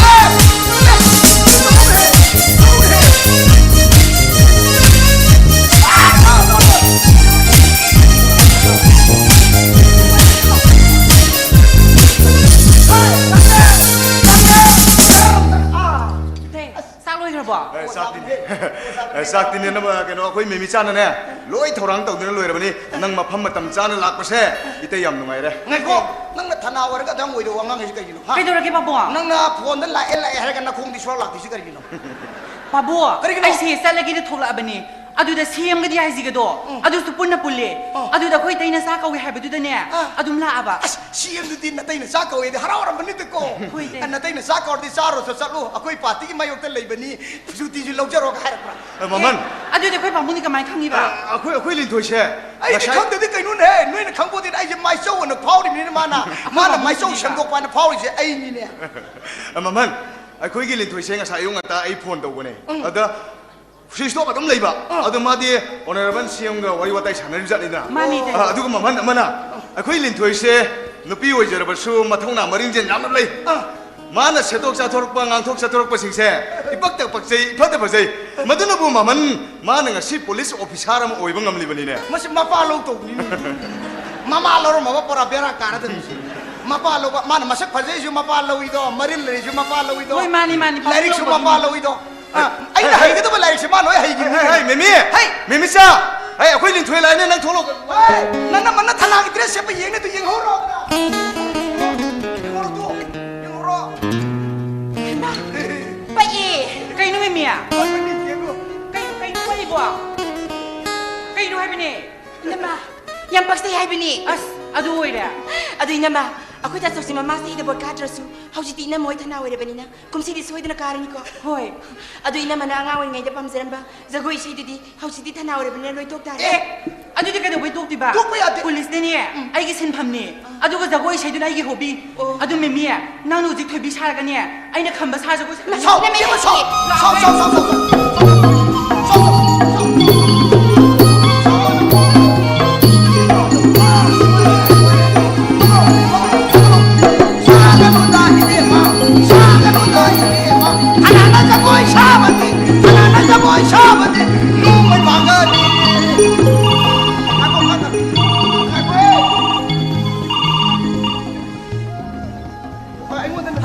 Sakti ni nama kena aku ini mimisan ni, loi thorang tahu ni loi rabani, nang mafam matam cana lak perse, itu yang nungai deh. Ngai ko, nang na thana warga dang woi do wangang hisi kaya gino. Kau lagi Pak Buah? Nang na phone dan lai hari kan nak kong di suara lak hisi kaya gino. Pak Buah, ai sih lagi ni thola abani. Adu dah siam ke dia hisi ke do. Adu tu pun nak pulih. Adu dah kau itu ina sah kau happy tu dah ni. Adu mula apa? Siam tu din natai na sah kau ini harau orang bani tu ko. Natai na sah kau di saro sesalu. Aku ipati ki mayok terlai bani. Suti je laujar orang harap. Maman. Adu dah kau pamuni ke mai kangi ba? Aku lin tu saya. Ai kang tu di kau nun he. Nun kang pun di ai je mai show nak power ni mana. Mana mai show sengkok mana power je ai ni ni. Maman. Aku lin tu saya ngasih ayung ata iPhone tu bani. Ada. Sistop atam lagi ba, ada madi honorable siang ga wari watai sana rizat ni na. Mami deh. Aduh mana, aku ini lintuai se, nupi wajar bersu, matang na maring jen jam lagi. माना सेतोक चाथोरक ngang चाथोरक सिंसे इपक पक्से इफत पक्से मदुनबु ममन माना ngasi police officer अम ओइब ngamlibani मसे मपा लो तो मामा लो मामा परा बेरा car दन मपा लो माना मसक फजे जो मपा लो इदो Marin ले जो मपा लो इदो ओइ मानी लाइरिक जो मपा लो इदो अइना हाइगे तो लाइरिक से मानो हाइगे hey mimi sa hey akoi nin thui lai ne nang tholo नन्ना मन्ना थना की ड्रेस से पे येंगे तो येंग हो रो Pai, kay no mimia. Kay no ay bo. Kay no habi ni. Nama, yang pasti habi ni. As, adu ira. Adu nama. Aku tak tahu si mama sih dah berkata rasu. Hau jadi nama itu na ira bani na. Kum sih disoi dina karan ko. Hoi. Adu nama na ngawin ngai depan zeran ba. Zago isi di. Hau jadi tanah ira bani loi tok dah. Adu dia kena buat tok tiba. Tok ya. Polis ni ni. Aigi sen pam ni. Adu ko zago isi di na aigi hobi. Adu mimia. Nang nu jik thoi bi sar kan ni. Aina khamba sar zago. Sao,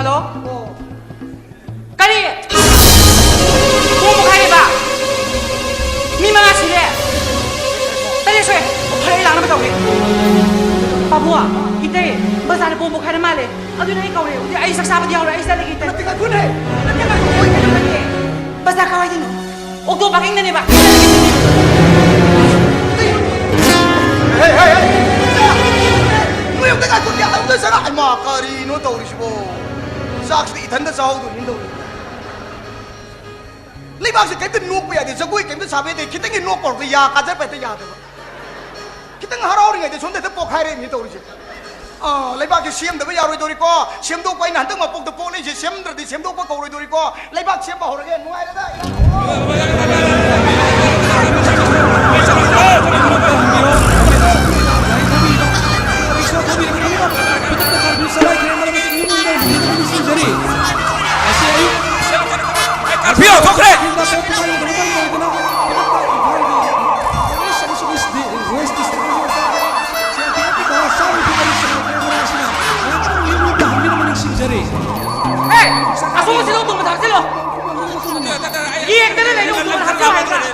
Hello? Kali. Bumu kaya ba? Mi mga sila. Tali soy. Kaya lang na ba tawag? Pabua, ite. Basta na bumu kaya na mali. Ado na ikaw rin. Ay saksama di ako rin. Ay sa lagi ite. Natika ko na. Basta kaway din. Ogdo baking na niba. Hey. Ngayon teka ko niya. Ang dasa na. Ay mga karino tawag mo. Saks di itan da saw do nindo. Leibak se kaito nok pa yade jagoi kaito sabe de kitang nok por ya ka ja pa te ya de. Kitang harau ring de sonde te pokhai re ni to ri. Leibak ke siam de ba ya roi do ri ko. Siam do pa ina tang ma pok de pok ni se siam de siam do pa ko roi do ri ko. Leibak siam ba ho re nuai ra da. Pio, kokre! Hey, aku mau silo tunggu tak silo. Iya, kita nih tunggu tak silo.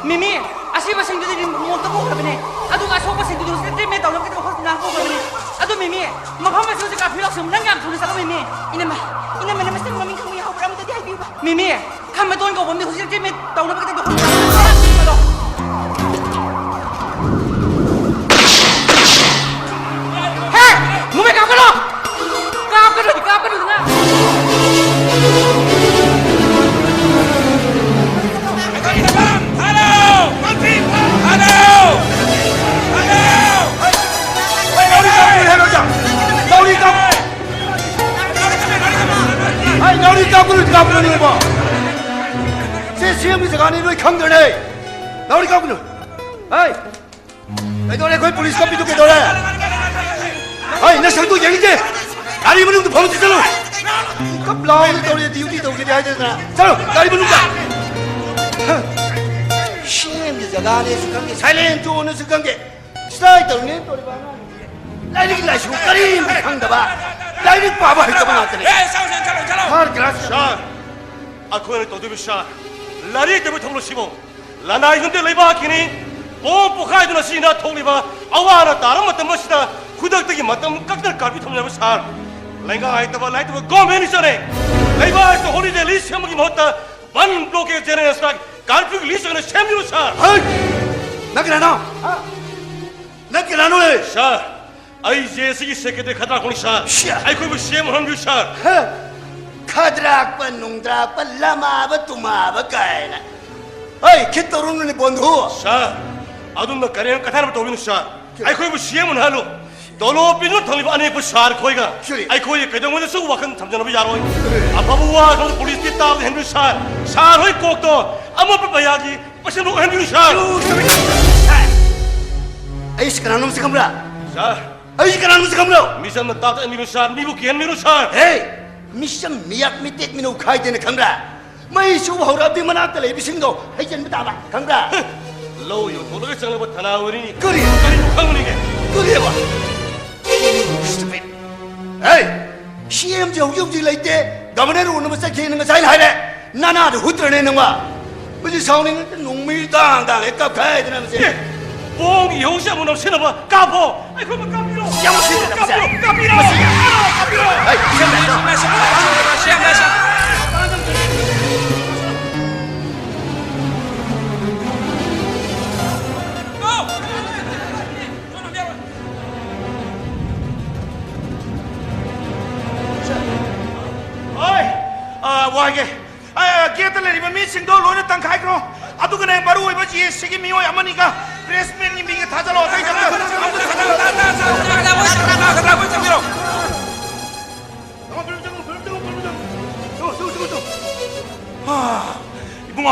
Mimi, asih pasang itu di motor ko kabine. Adu nga so pasang itu sa treatment daw kita ko na ko kabine. Adu Mimi, mapama sa ka pilak sa nangam sa sa Mimi. Ina ma namas na maming kamu ya obra mo tadi ay biba. Mimi, kama don ko bombi ko sa treatment daw na kita ko. Hey, mumi ka ko. Ka ko na. Hey, now you talk to the governor ba? Se siam ni sagani roi khang de nei. Now you talk to. Hey. Ai dole koi police ka pitu ke dole. Hey, na sang tu yang je. Gari menung tu phone chalo. Kap lao ni dole duty to ke dai de na. Chalo, gari menung ka. Siam ni sagani sukang ke silent jo ne sukang ke. Stay to ne to ba na. Lai ni lai shu gari khang da ba. Direct Baba hita banate ne. चलो हर glass शार अखोने तो दुबी शार लरी ते बथंग लो सिमो लनाई हुंदे लेबा किनी बोम पुखाई दुना सिना थोंलिबा अवाना तारम मतम मसिदा खुदक तगी मतम कक्तर कारबी थमना शार लेंगा आइतबा लाइतबा गवर्नमेंट सरे लेबा इस हॉलिडे लिस्ट सेमगी मोता वन ब्लॉकेज जेनरेशन स्ट्राइक कारबी लिस्ट ने सेमगी शार नगरानो ले शार आई जेसी की सेक्रेटरी खतरा कोनी शार आई कोई सेम हम भी शार खदराक पर नुंगद्राक पर लमा ब तुमा ब कायना Hey, kita turun ni bondu. Sir, aduna karen kathar to bin sar ai khoi bu siam mun halu dolo pinu thali ba ane bu sar khoi ga ai khoi ke dong su wakan thamjana bi yaroi ababu wa ko police ti ta hen bi sar hoi kok to ama pa ya gi pasen bu hen bi sar ai sekarang se kamra sar ai sekarang se kamra mission na ta mi sar mi bu kian mi sar hey mission miyak mitek minu khai de na kamra mai su hora bi mana ta le bi sing do ai jen ba ba kamra lo yo to lo chang ba thana wori ni kuri khang ni ge kuri ba stupid hey CM jo yum ji lai te governor ru na sa ke na sai lai le nana de hutra ne na wa bu ji saung ni nong mi dang dang e kap khai de na ma se bong yo sha mo no sin ba ka po ai ko ma ka bi lo ya mo sin de ma se ka bi lo ka bi lo ai siam la sa 와게 게틀레리 미싱도 로이나 땅카이크로 아두그네 바로 오이버지 시기 미오 야마니까 프레스맨이 미게 다잘로 어떻게 잡아 이봉아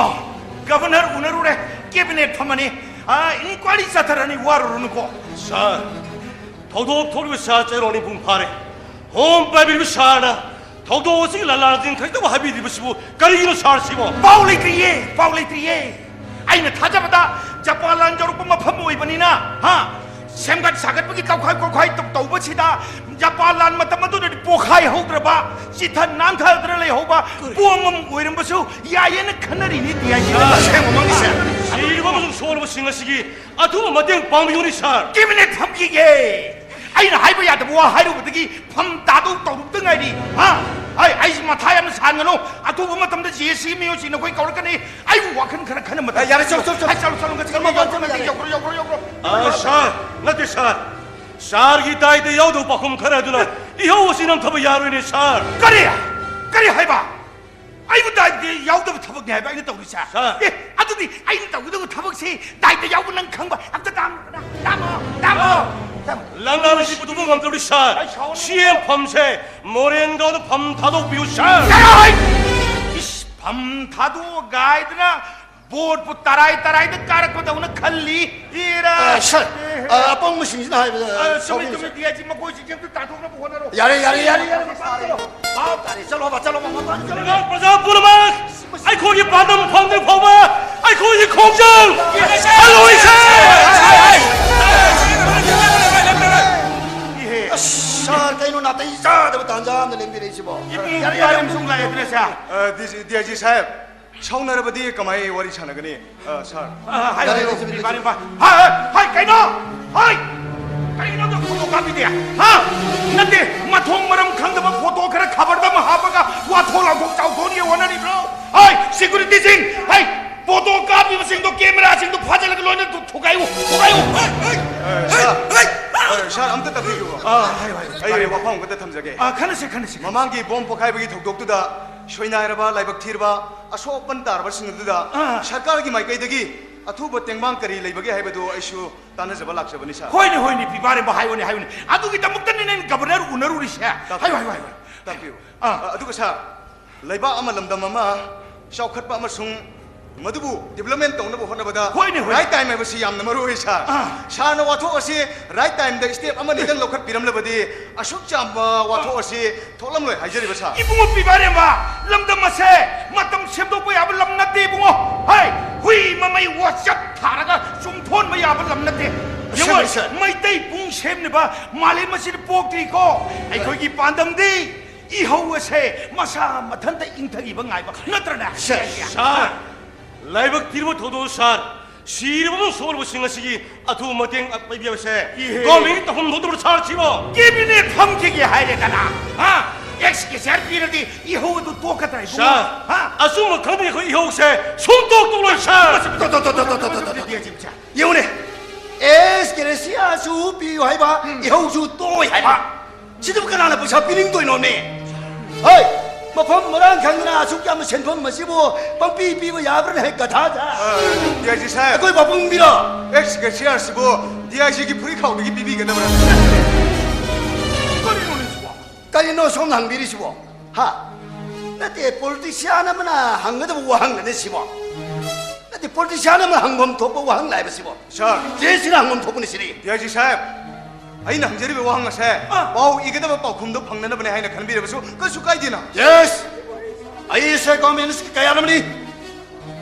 가버너 오늘우레 캐비넷 파마니 이 꽈리 사타라니 와르르는 사 더도 토르 사 제로니 붕파레 홈바빌 사나 더도 오시 랄라진 카이도 하비디 부시부 가리기로 사르시고 파울리트리에 아이네 타자마다 자빠란 저룩뿐만 파모이버니나 샘갓 사갓부기 까ኳ이 똑똑버치다 자빠란 마타마도리 포카이 호드라바 시탄 남타드레레 호바 부엉음 오이른 버수 야예는 카나리니 디야지나 생어망이세 일과 무슨 소원을 싱하시기 아투 마땡 방미요니 사 기민의 탐기게 아이는 하이버야도 뭐야 하이로부터기 밤 따도 떠룩등아이리 아이 마 타야면 산거노 아투고 마탐다 제시 미요시는 거기 가올까니 아이고 와큰 그렇게는 뭐 야래 좀 살살로 거 지금 요그로 사 나티 사르기 다이데 여도 바꿈 카라두나 이호 오시는 터버 야르니 사 까리 하이바 아이고 다이데 야우도 터벅 해봐 이거 떠오르자 예 아두디 아이는 떠오르고 터벅시 다이데 야우는 강바 앞다 담어 랑라는 시부도 뭐 감돌이 사 시엔 밤새 모렌가도 밤 다독 비우 사 밤 다독 가이드나 보드 따라이 까르코다 오늘 칼리 이라 뻥 무슨 나 하이버 소미 디야지 뭐 고지 좀 다독나 보고나로 야래 चलो प्रजा पुरमा आई कोई बादम फंदे फोबा आई कोई खोजल hello इसे 샤 까이노 나타 이자다 단자함 렘비레시보 야래 무슨 라에 드레샤 디아지 사입 차우나르바디 까마이 와리 차나가니 사 하이 바리 봐 하이 까이노 하이 까이노도 포토 카피디야 nanti matong maram kang dapat foto kara kabar dama hapaga watola gok tau doni wanani bro hai security sing hai foto kapi sing do camera sing do phajal ke loine thugayu 샤 아무튼 딱 비교 아이 와팡 그때 탐자게 카나세 마망기 봄 포카이버기 독독두다 쇼이나이라바 라이박 티르바 아쇼pan 다르바 싱두다 सरकार기 마이카이데기 아투버 땡방 거리 레이버게 하이버도 아이슈 तानजबा लाक्सबनि सा होइने पिबारे बहाइवनि हाइवनि आदुगि तमुक्तनि governor उनरुरिसे high तापिउ अदुगा सा लैबा अमा लमदम अमा सावखतपा अमसुं मदुबु development तौनबो होनबदा right time एबसि यामना मरुइ सा साना वाथो असि right time the step अमा निदन लखत पिरमलबदि असुक चामबा वाथो असि थोलमलोय हाइजरिबा सा इबुंगो पिबारे मा लमदम असे मतम सेमदोपो याब लमनते इबुंगो हाइ हुइ ममै WhatsApp थारागा सुमथोन मा याब लमनते यंगो मैतै पुंग सेमनेबा माले मसिद पोक्ट्रिको आइखोगी पांदमदि इहौ असे मसा मथनता इंथगिबा गाइबा नत्रना सा लाइबक तिरबो थोदो सार 시르보 소르보 싱하시기 아투 머땡 아빠비어세 거미 또 홈도도 사르치고 기빈의 펌기기 하이레가나 엑스케셀 피르디 이호도 똑같아 사 아수모 거미 그 이호세 손독도로 사 예원에 에스케레시아 수비 하이바 이호수 또 하이바 지금 그나나 부사 비링도 이노네 어이 मफम मरांग खंगना असुक याम सेनफम मसिबो पंपी पीबो याब्रन है कथा जा DIG साहब कोई बपुंग बिरो एक्स के शेयर सिबो DIG की फ्री खाउ की बीबी के नबरा करिनो सोम हंगबिरिसिबो हा नते पॉलिटिशियन मना हंगदबो वहंग ने सिबो नते पॉलिटिशियन मना हंगबम थोपो वहंग लाइबसिबो सर जेसिना हंगबम थोपनि सिरि DIG साहब अना हंजरी वहांग से पाव इगदब पाखुम फंगनबने है खनबीरबसु कछु कायदेना यस आई से गवर्नमेंट कया नमनी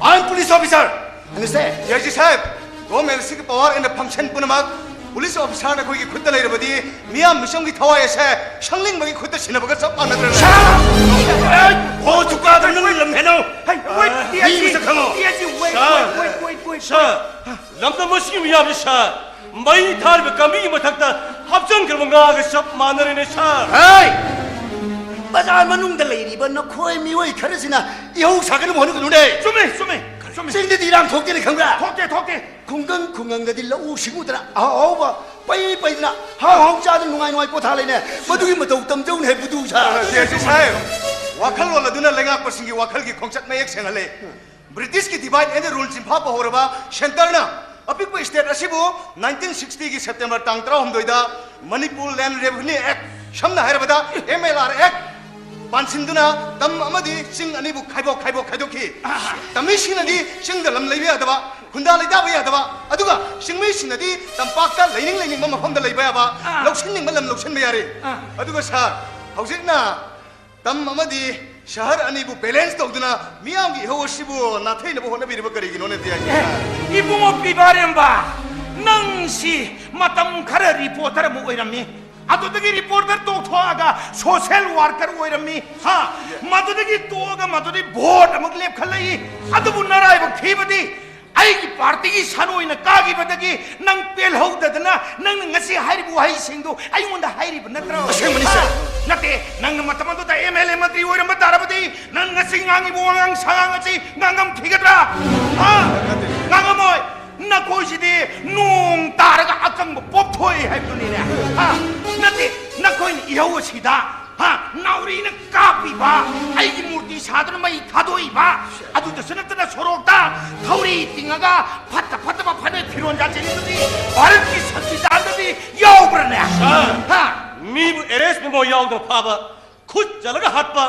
I am police officer understand DIG साहब गवर्नमेंट से पावर इन द फंक्शन पुनमक पुलिस ऑफिसर ने कोई खुद लेरबदी मियाम मिशम की थवाय से शंगलिंग बगी खुद सिनबग सब मानद्र हो चुका द नंग लमहेनो wait sir lamda muslim ya sir मई थार में कमी मथकता हफ्जन कर मंगा के सब मानरे ने सर हे बाजार मनुंग द लेरी बन खोय मिवई खरसिना इहो सागन मोन गुनुडे सुमे सिंग दिराम ठोकते ने खंगरा ठोके खुंगंग दि लऊ सिंगुदरा आवा पैना हाउ चाद नुंगाई नुंगाई पोथा लेने मदुगी मतौ तमजौन हे बुदु सा DIG साहब वाखल वाला दुना लेगा पसिंगी वाखल की खोंचत में एक सेंगले ब्रिटिश की डिवाइड एंड रूल सिंफा पहोरबा सेंटर ना अपिक स्टेट असिबो 1960 की सितंबर तांग 13 मणिपुर लैंड रेवेन्यू एक्ट समना हैरबदा MLR एक्ट पानसिंदुना तम अमदी सिंग अनिबु खाइबो तमी सिंगनदी सिंग दलम लैबे अदबा खुंदा लैदाबे अदबा अदुगा सिंगमी सिंगनदी तंपाकता लैनिंग मफमद लैबे अबा लौसिनिंग मलम लौसिनबे यारे अदुगा सर हौजिकना तम अमदी शहर अनिबु बैलेंस तौदुना मियाम की होसिबु नाथैनबो होनबिरबो करिगिनोने DIG इबुंगो पिबारेंबा नंसी मतम खर रिपोर्टर मु ओइरमी अदुदगी रिपोर्टर तोथोगा सोशल वर्कर ओइरमी हा मदुदगी तोगा मदुदी वोट अमुक लेप खलई अदुबु नराइबो खिबदी आइगी पार्टी की सनोइना कागी बदगी नंग पेल हौददना नंग ngasi हाइरिबु हाइ सिंगदु आइमुंदा हाइरिबु नत्रो असेंबली सर नते नंग मतमदु दा MLA मंत्री ओइरम दारबदी नंग ngasi ngangi बोंगांग सांगांगची nganगम खिगद्रा हा ngangamoy नकोइसिदि नोंग तारगा अकंग पोपथोय हाइबुनिने हा नते नकोइन इहौसिदा हा नाउरीन कापीबा आइगी मूर्ति सादन मई थादोइबा अदुदसु नतना सोरोक्ता थौरी तिंगागा फत्ता फने फिरोन जाचेनिदि भारत की संविधानदि याउब्रने हा मीबु एरेस्ट मेमो याउद फाबा खुद जलगा हटपा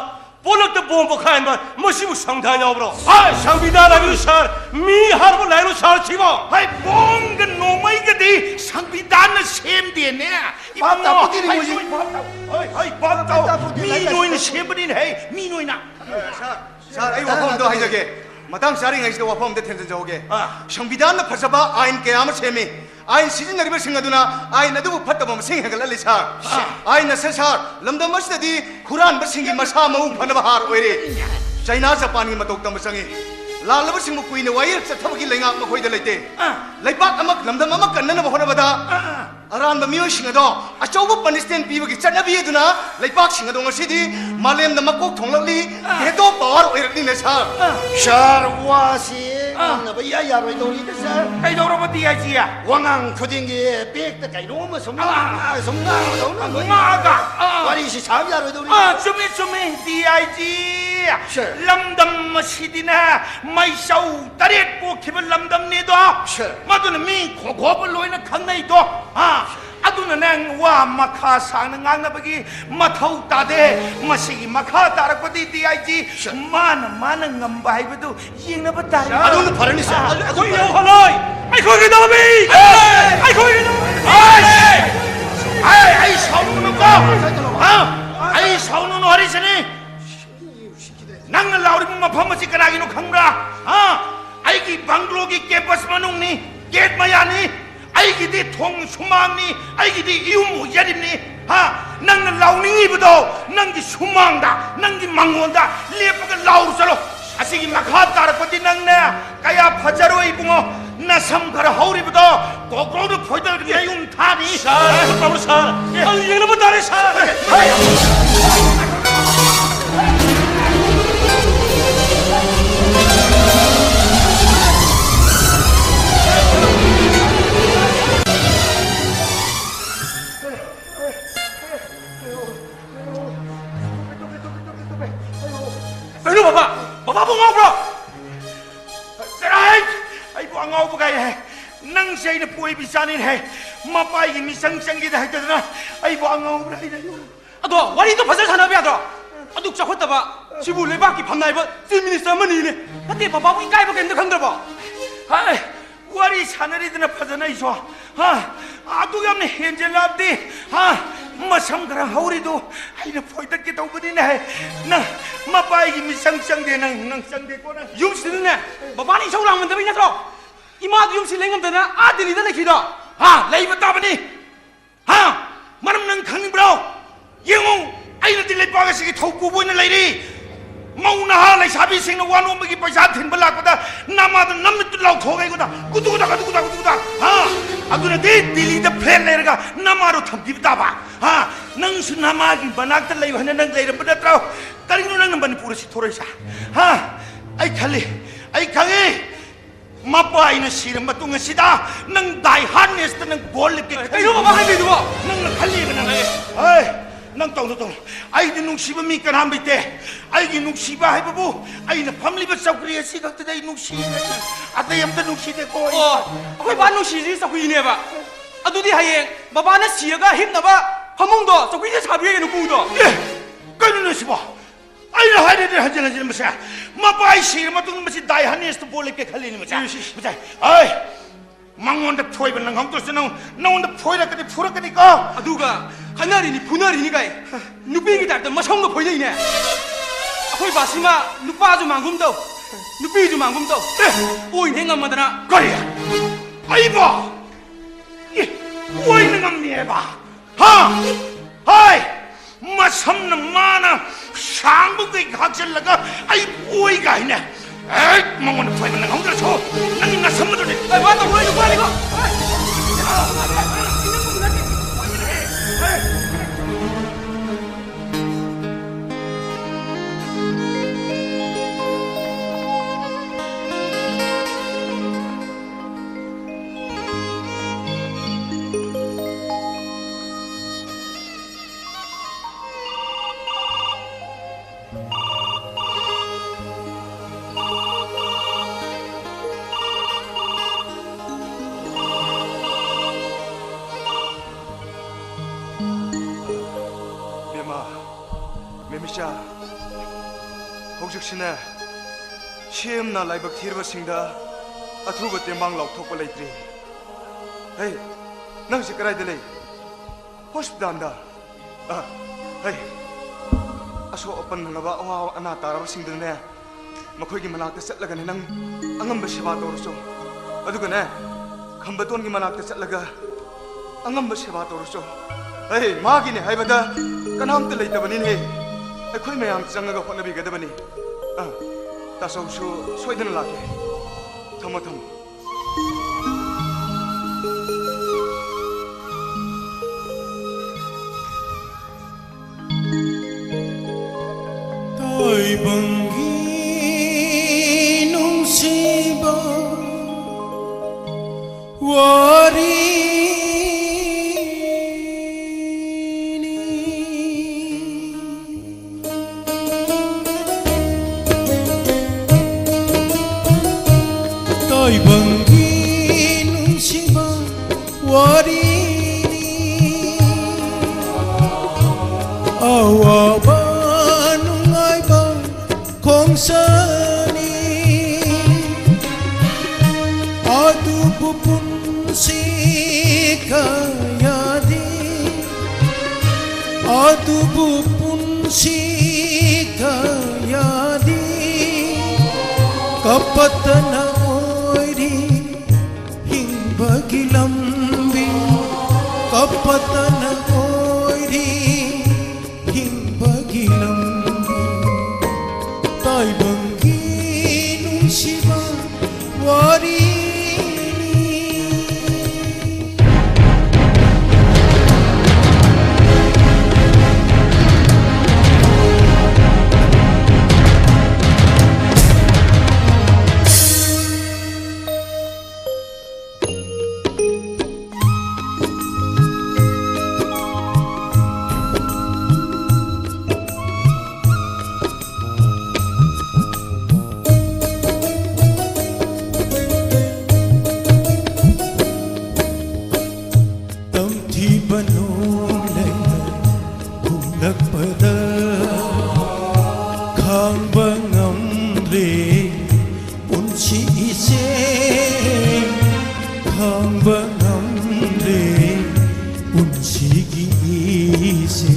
पोलक द बोंबो खाइनबा मसिबु संविधान याउब्रो हाय संविधान अबि सर मी हारबो लाइनो सर छिबो हाय बोंग नोमैगदि संविधान सेम देने बाता पुतिनि मुजि हाय बाता मी नोइन सेमदिन है मी नोइना सर आई वाफम दो हाइजगे मतंग सारिंग आइस वाफम दे थेंजन जाओगे संविधान न फसबा आइन के आम सेमी आइन सिजनरिबे सिंगदुना आइन अदुबु फत्तबम सिंग हेगल सर आइन न सर लमदम मसदि खुरान बसिंगी मसा मउ फनबा हार ओइरे चाइना जापान की मतोक तम संगे लालब सिंग कुइन वायर चथबगी लेंगा मखोइद लेते लेपाक अमक लमदम अमक कन्नन बहोनबदा अरान बमियो सिंगदो अचौब पनिशमेंट पीबगी चनबी दुना लेपाक सिंगदो ngसिदि मालेम न मकोक थोंलली हेतो पावर ओइरनि ने सर वासी नबा या रोइ दोली दे सर कई दौरबो DIG या वांगांग खुदिंगी बेक त कइनो म समना दौना मागा वारी सि साब या रोइ दोली चुमे DIG लमदम मसिदिना मैसौ तरेट पोखिब लमदम ने दो मदुन मी खोखोब लोइना खंगनै दो हा अदुना नंग वा मखा सांग ngangnabagi mathau tade masigi makha tarakpadi DIG मान ngamba haibadu yingnaba tare aduna farani sa koi yo haloi ai khoi gidami ai khoi ai saunu ko ha ai saunu no harisani nang lauri mafam si kanagi no khangra ha ai ki banglo ki campus manung ni gate maya ni ai ki di thong sumang ni ai ki di ium yadim ni ha nang launingi budo nang ki sumang da nang ki mangon da lepaga laur salo asigi makha tarapati nang na kaya phajaroi bungo na sam khara hauri budo kokro do phoidal ki ayum thani sa babu sa ang yeng na batare sa ताबनी है मपाई की मिसंग संगी दा हैदना आई बो अंगाउब्रा हैदयो अदो वारी तो फजल साना बेदो अदुक चखोतबा सिबु लेबाक की फमनाइबा चीफ मिनिस्टर मनी ने नते बाबा को इकाइबा केंद खंद्रबो हाय वारी सानरीदना फजना इसो हा आदु यामने हेंजेलाबदे हा मसम खरा हौरिदो आइना फोइदक के तौबनी ने ना मपाई की मिसंग संगे नंग संगे को ना युमसिने बाबानी सौरांग मनदबि नत्रो इमा युमसि लेंगमदना आ दिल्लीदा लेखिदो हा लेबा ताबनी हा मरम नंग खंगब्रो येंगो आइना दिल्ली पागा सिगी थौकु बोइना लेरी मौना हा लेसाबी सिंगना वानोमगी पैसा थिनबा लाकदा नामाद नमित लाउथोगै गुदा कुदुदा हा अदुना दे दिल्ली द फ्लेन लेरगा नमारो थमदि बताबा हा नंगसु नमागी बनाकता लेब हने नंग लेरब नत्रो करिनो नंग मणिपुर सि थोरैसा हा आई खले आई खगे मपाइना सिर मतुंग सिदा नंग दाई हार्नेस त नंग गोल लिपके कइनो बाबा हाइदिदो नंग खले नंग हाय नंग तौनो तो आई दि नुक्सिबा मी कनाम बिते आई गी नुक्सिबा हाइबबु आई न फमलिबा चौकरी असि गक्त दai नुक्सि अतै अमता नुक्सि दे को ओ अखोय बा नुक्सि जि चौकीनेबा अदुदि हायें बाबाना सियगा हिपनबा फमुंदो चौकीने साबिये नुपुदो कइनो नसिबा आई न हाइदे हजन हजन मसा मपाई सिर मतुंग मसि दाई हार्नेस त बोले के खलिनि मसा मसा आई मंगोंद फोइब नंगम तो सनो नौंद फोइरा कदि फुरकदि का अदुगा खनारिनि फुनारिनि गाय नुपीगी टाइप त मसौंग फोइदैने अखोय बासिमा नुपाजु मांगुम दो नुपीजु मांगुम दो ओइ हेंगमदना करिया आइबा ए ओइ नंगमनिएबा हा हाय मसम माना सांगबु गई घाचल लगा आई ओइ गाइने ए मंगोंद फोइब नंगम तो छो नंग नसम तो ए वा तो ओइ नुपानि को मेमिचा हौजिक्सिने शेमना लाइबक थिरबसिंगदा अथुब तेमांग लाउथोकप लेत्रि हे नंग से कराय दले हॉस्पिटल दा हे असो अपन नंगबा अवा अना तारबसिंगदने मखोयगी मनाकते चटलगने नंग अंगम सेवा तोरसो अदुगने खंबतोन की मनाकते चटलगा अंगम सेवा तोरसो हे मागिने हाइबदा कनामते लेतबनिन हे अखोय मयाम चंगगा होनबिगदबनी तासौसु सोयदन लाके थम थम Bangi nungsiba wari Toy bangi nungsiba wari awa Kongsani adu pupun sikayadi adu pupun sikayadi kapatana oiri hingbagilambi kapatana oiri hingbagilambi Toy bangi nungsiba wari ꯅꯝꯊꯤꯕ ꯅꯣꯡꯂꯩ ꯍꯨꯝꯂꯛꯄꯗ ꯈꯥꯡꯕ ꯉꯝꯗ꯭ꯔꯦ ꯄꯨꯟꯁꯤ ꯏꯁꯦ ꯈꯥꯡꯕ ꯉꯝꯗ꯭ꯔꯦ ꯄꯨꯟꯁꯤꯒꯤ ꯏꯁꯦ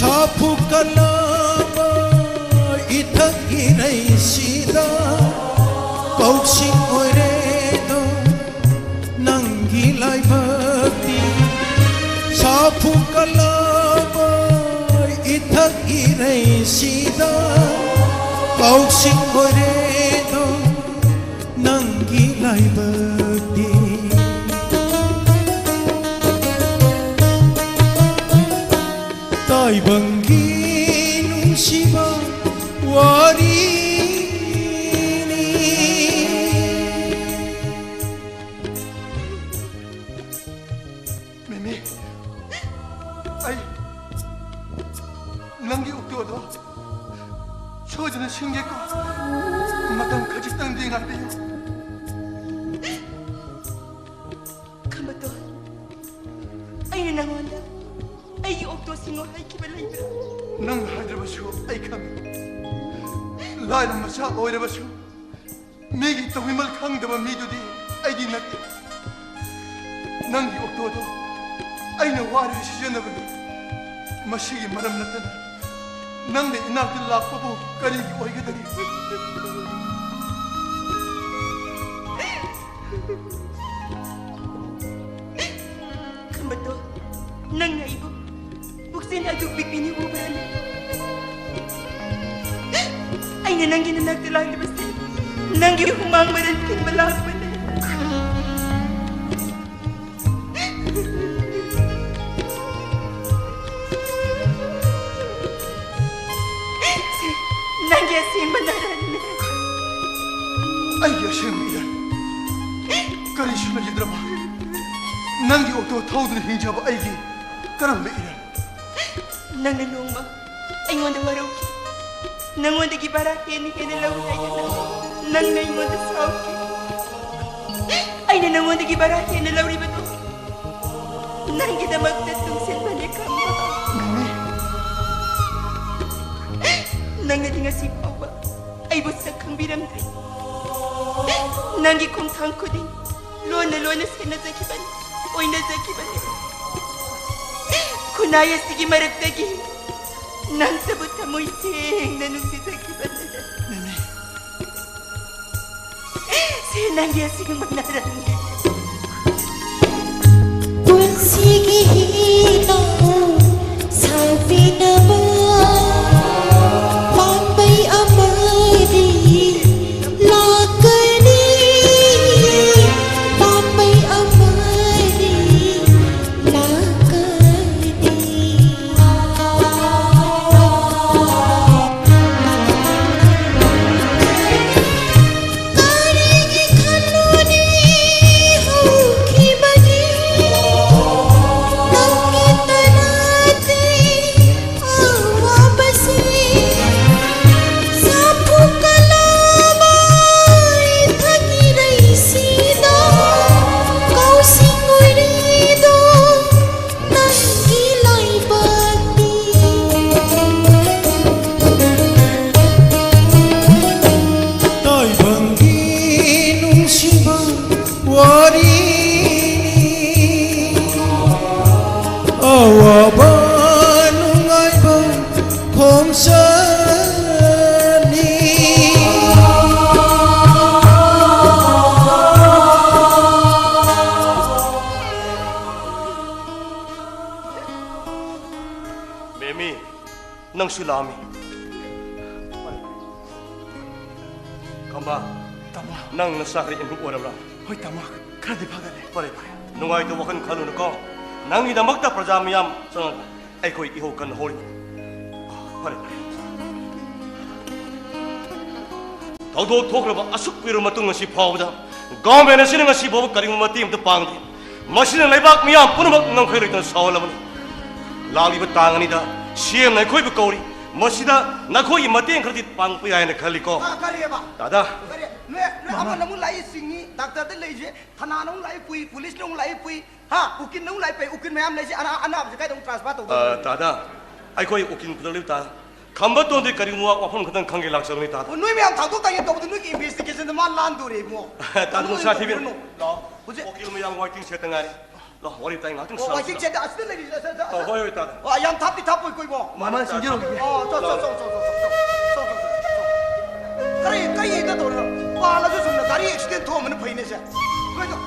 사부 깔라마 이탁 이레시다 꼭신 오래도 남기라이 박디 사부 깔라마 이탁 이레시다 꼭신 오래도 남기라이 박디 ताइबंगी नुंशिबा वारीनी Mimi, ay, nangi uktodo, choजना 신게고, 마땅 가지땅 딩한데요. Kamato, ay nangonda. Ay okto singo hay kibalay bra. Nang hadrabasu ay kami. Laila masa oirabasu. Megi tawimal khang daba midudi ay di natte. Nang gi oktodo ay na wari sijanabani. Masigi maram natana. Nang ne inakti lakpabu kari gi oigadari. Kamato, nang naibo. Buksin aduk bikini ubran. Ay nanang ginanag tilang libasi. Nanggi humang marantin malakban. Nanggi asin manaran. Ay yasin miyan. Kari shuna jidrama. Nangi okto thawdun hinjaba aygi. Karam meiran. Nang nanong ay ngonda waroki. Nang ngonda gibara kini kini lawi ay nang nay ngonda sauki. Ay nang ngonda gibara kini lawi bato. Nang kita magtatong silbane kamba. Nang nadinga sipawa ay busak kang biramdri. Nangi kong tangko din. Lona sinazakiban. Oy nazakiban. Kunaya sige maragdagi. Nang sabot mo ising nanusitakiban. Mimi. Sinangya sige manarang. Punsigi hina sabi naman Pambay amadi lakani Pambay amadi lakani Karingi kanuni hukhi bani Mimi, nang sulami. Kamba, tama. Nang nasakri inu orabra. Hoy tama, kadi pagale. Pare, nungai to wakan kalu nako. Nang idamakta prajamiyam sang ay koy iho kan holi. Pare. Tawdo thokraba asuk piru matung ngasi phawda. Government na sina ngasi bob karing mati amta pangdi. Masina laibak miyam punamak nang khay ritan sawalaman. Lali ba tanganida CM na koy ba kauri मसीदा नखोई मतें खरदी पांग पे ion खलिको करिएबा दादा ने हम नमु लाई सिंगी doctor दे लेजे थाना नु लाई पुई police नु लाई पुई हा उकिन नु लाई पे उकिन मैम लेजे अना से काय दंग ट्रांसफर तो दादा आई कोई उकिन पुदलिव ता खंबा तो दे करी मुआ वफन खतन खंगे लाक्सरनी ता नुई मैम थादो ताये तो नुई की इन्वेस्टिगेशन मा लान दोरे मो तादु साथी बे लो उजे ओकिल मयाम वाइटिंग से तंगारी लो वरी ताई ngatung sa वाइटिंग से अस्ते लेजे होय होय ता याम थापी थाप कोई मो मामा सिंजो करी इधर तो पाला जो सुन गाड़ी एक्सीडेंट हो मन फैने से कोई तो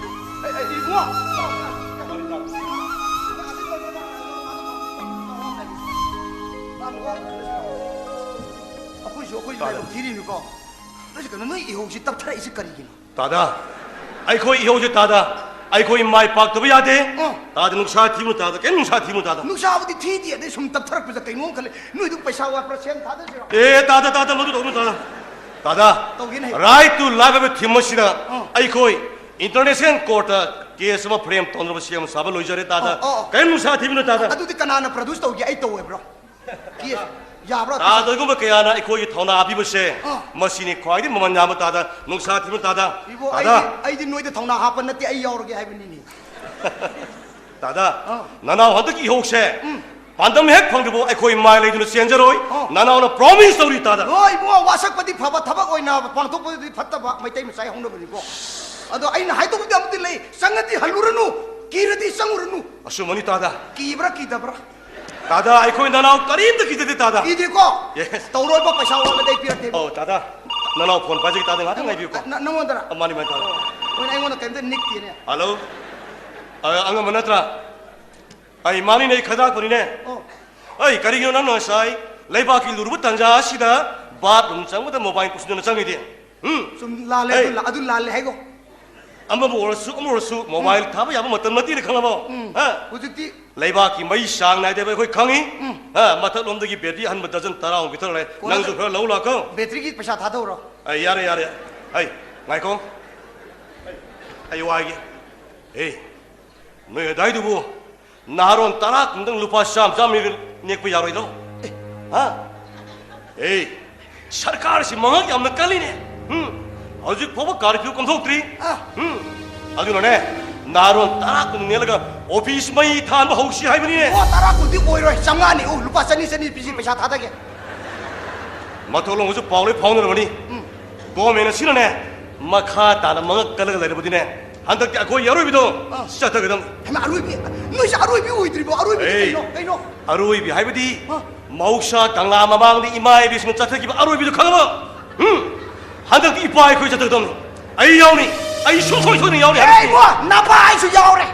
इगो कोई धीरे को नसे कनो नई इहो से तब थरा इसे करिगिनो दादा आई कोई इहो जे दादा आई कोई माई पाक तो यादे दादा नुक्सा थीमु दादा के नुक्सा थीमु दादा नुक्सा बदी थी दिए दे सुम तब थरक पे कइनो खले नुई दु पैसा वा परसेंट था दे ए दादा दादा मदु तो दादा दादा राइट टू लाग थिमसिना आई कोई इंटरनेशनल कोर्ट केस में फ्रेम तोनब सीएम साब लोइजरे दादा कई नुसा थिबिनो दादा अदुदि कनाना प्रोड्यूस तौगे आई तौवे ब्रो केस याब्रो दादा गुम कयाना कोई थौना आबिबसे मसिनी ख्वाइदि ममन याम दादा नुसा थिबिनो दादा दादा आई दि नोइदे थौना हापन नते आई यावरगे हाइबनि नि दादा नना हदकी होक्से पांदम हेक फंगबो अखोई माय लेदुन सेंजरोय नानावना प्रॉमिस तौरी तादा ओय बो वासकपति फबा थबक ओइना पांथोपदि फत्तबा मैतै मसाय होंदबनि को अदो आइन हाइदोबदि अमति लै संगति हलुरनु कीरदि संगुरनु असुमनि तादा कीब्रा कीदब्रा दादा अखोई नानाव करीब तक कीदे दादा कीदि को यस तौरोबा पैसा वा दै पिरते ओ दादा नानाव फोन पाजे तादा ngath ngai bi ko नमोदरा अमानि मै तादा ओइ आइगोन केमते निकति ने हेलो अंग मनत्रा आई मानी नहीं खदा कोनी ने आई करिगिनो नन साई लेबाकी लुरबु तंजा सिदा बात संगद मोबाइल पुसनो चंगिदे सुम लाले अदु लाले हेगो अमरसु मोबाइल थाब याब मतन नती खंगबो ह हुजिति लेबाकी मई सांग नाय देबे कोई खंगी ह मथक लोमदगी बैटरी हन डजन तराव बितर ले नंजु खर लौ लाको बैटरी की पैसा था दो आई यारे यारे आई नाइको आई वागी ए नय दाइदुबो नारोन तारा कुंदंग लुपा शाम जामी नेक यारोय दो हा ए सरकार से मंग याम कलिने हजु फोब कर्फ्यू कंथोक्त्री अदुनने नारोन तारा कुंदंग नेलगा ऑफिस मई थान हौसी हाइबनी ने ओ तारा कुंदि ओइरोय संगानी ओ लुपा सनी सनी पिसी पैसा था दगे मथोलो हजु पावले फाउनरबनी गोमेन सिनने मखा ताना मंग कलग लेरबदिने हंदक अखोई यारोबिदो सतगदम हम अरुइबि नोइस अरुइबि ओइद्रिबो अरुइबि कइनो अरुइबि हाइबदि मौसा कंगला ममांगदि इमाय बिसनु चथगिबो अरुइबिदो खंगबो हंदक इपाय खोइ चथगदम आई याउनी आई सोसोइ सोनि याउनी ए बो नापा आई सु याउरे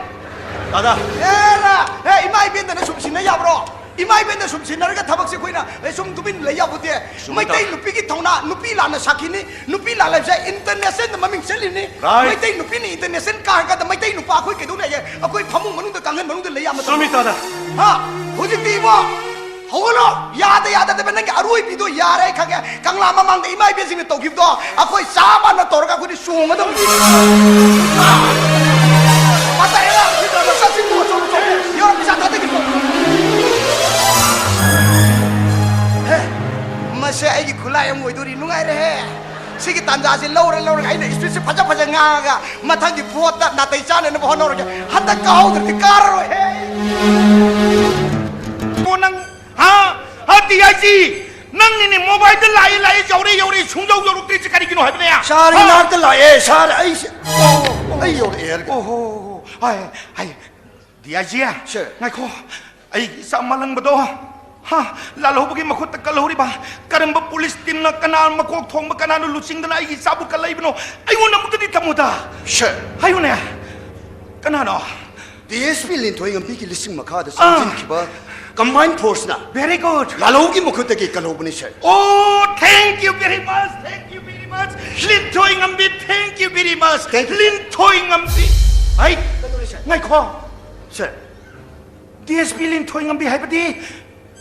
दादा एरा ए इमाय बेन्दना सुमसिना याब्रो इमाय बेन्दना सुमसिनरगा थबकसे खोइना ए सुम तुबिन लैयाबुते मैतै नुपी की थौना नुपी लाना साखिनी नुपी लाला जे इंटरनेशनल ममिंग सेलिनी मैतै नुपी नि इंटरनेशनल कारगा द मैतै नुपा खोइ केदुना ये अखोइ फमुंग मनुंग द कांगन मनुंग द लैया मत सुमी दादा हा हुजिति बो होलो याद याद दे नंग अरुइ बिदो यारे खगे कंगला ममांग द इमाय बेसिंग तौगिबदो अखोइ साबा न तोरगा खुदि सुंग द पता एला सिदो ससिन मो चो यो पिसा था दे मसे आइगी खुला यम ओइदुरी नुंगाइ रे सिगी तांजा से लौरे लौरे आइना स्ट्रीट से फजा फजा ngaga mathang di vote na tai chane no honor ge hata ka hau de karo he monang ha hati aji nang ni mobile de lai lai jori jori sungjau jori tri chikari kino habne ya sar nar de lai e sar ai ai yo er oh ai ai di aji ya ngai ko ai sa malang bado ha lalu bagi makut kalori ba karang ba police team na kanal makok thong ba kanal lucing dala igi sabu kalai bino ayo na mutadi tamuda she ayo ne kanano DSP lin thoi ngam pi ki lising makha da sinjin ki ba combined force na very good lalu gi makut ki kalobni she oh thank you very much lin thoi ngam bi thank you very much lin thoi ngam bi ai ngai ko she DSP lin thoi ngam bi hai ba di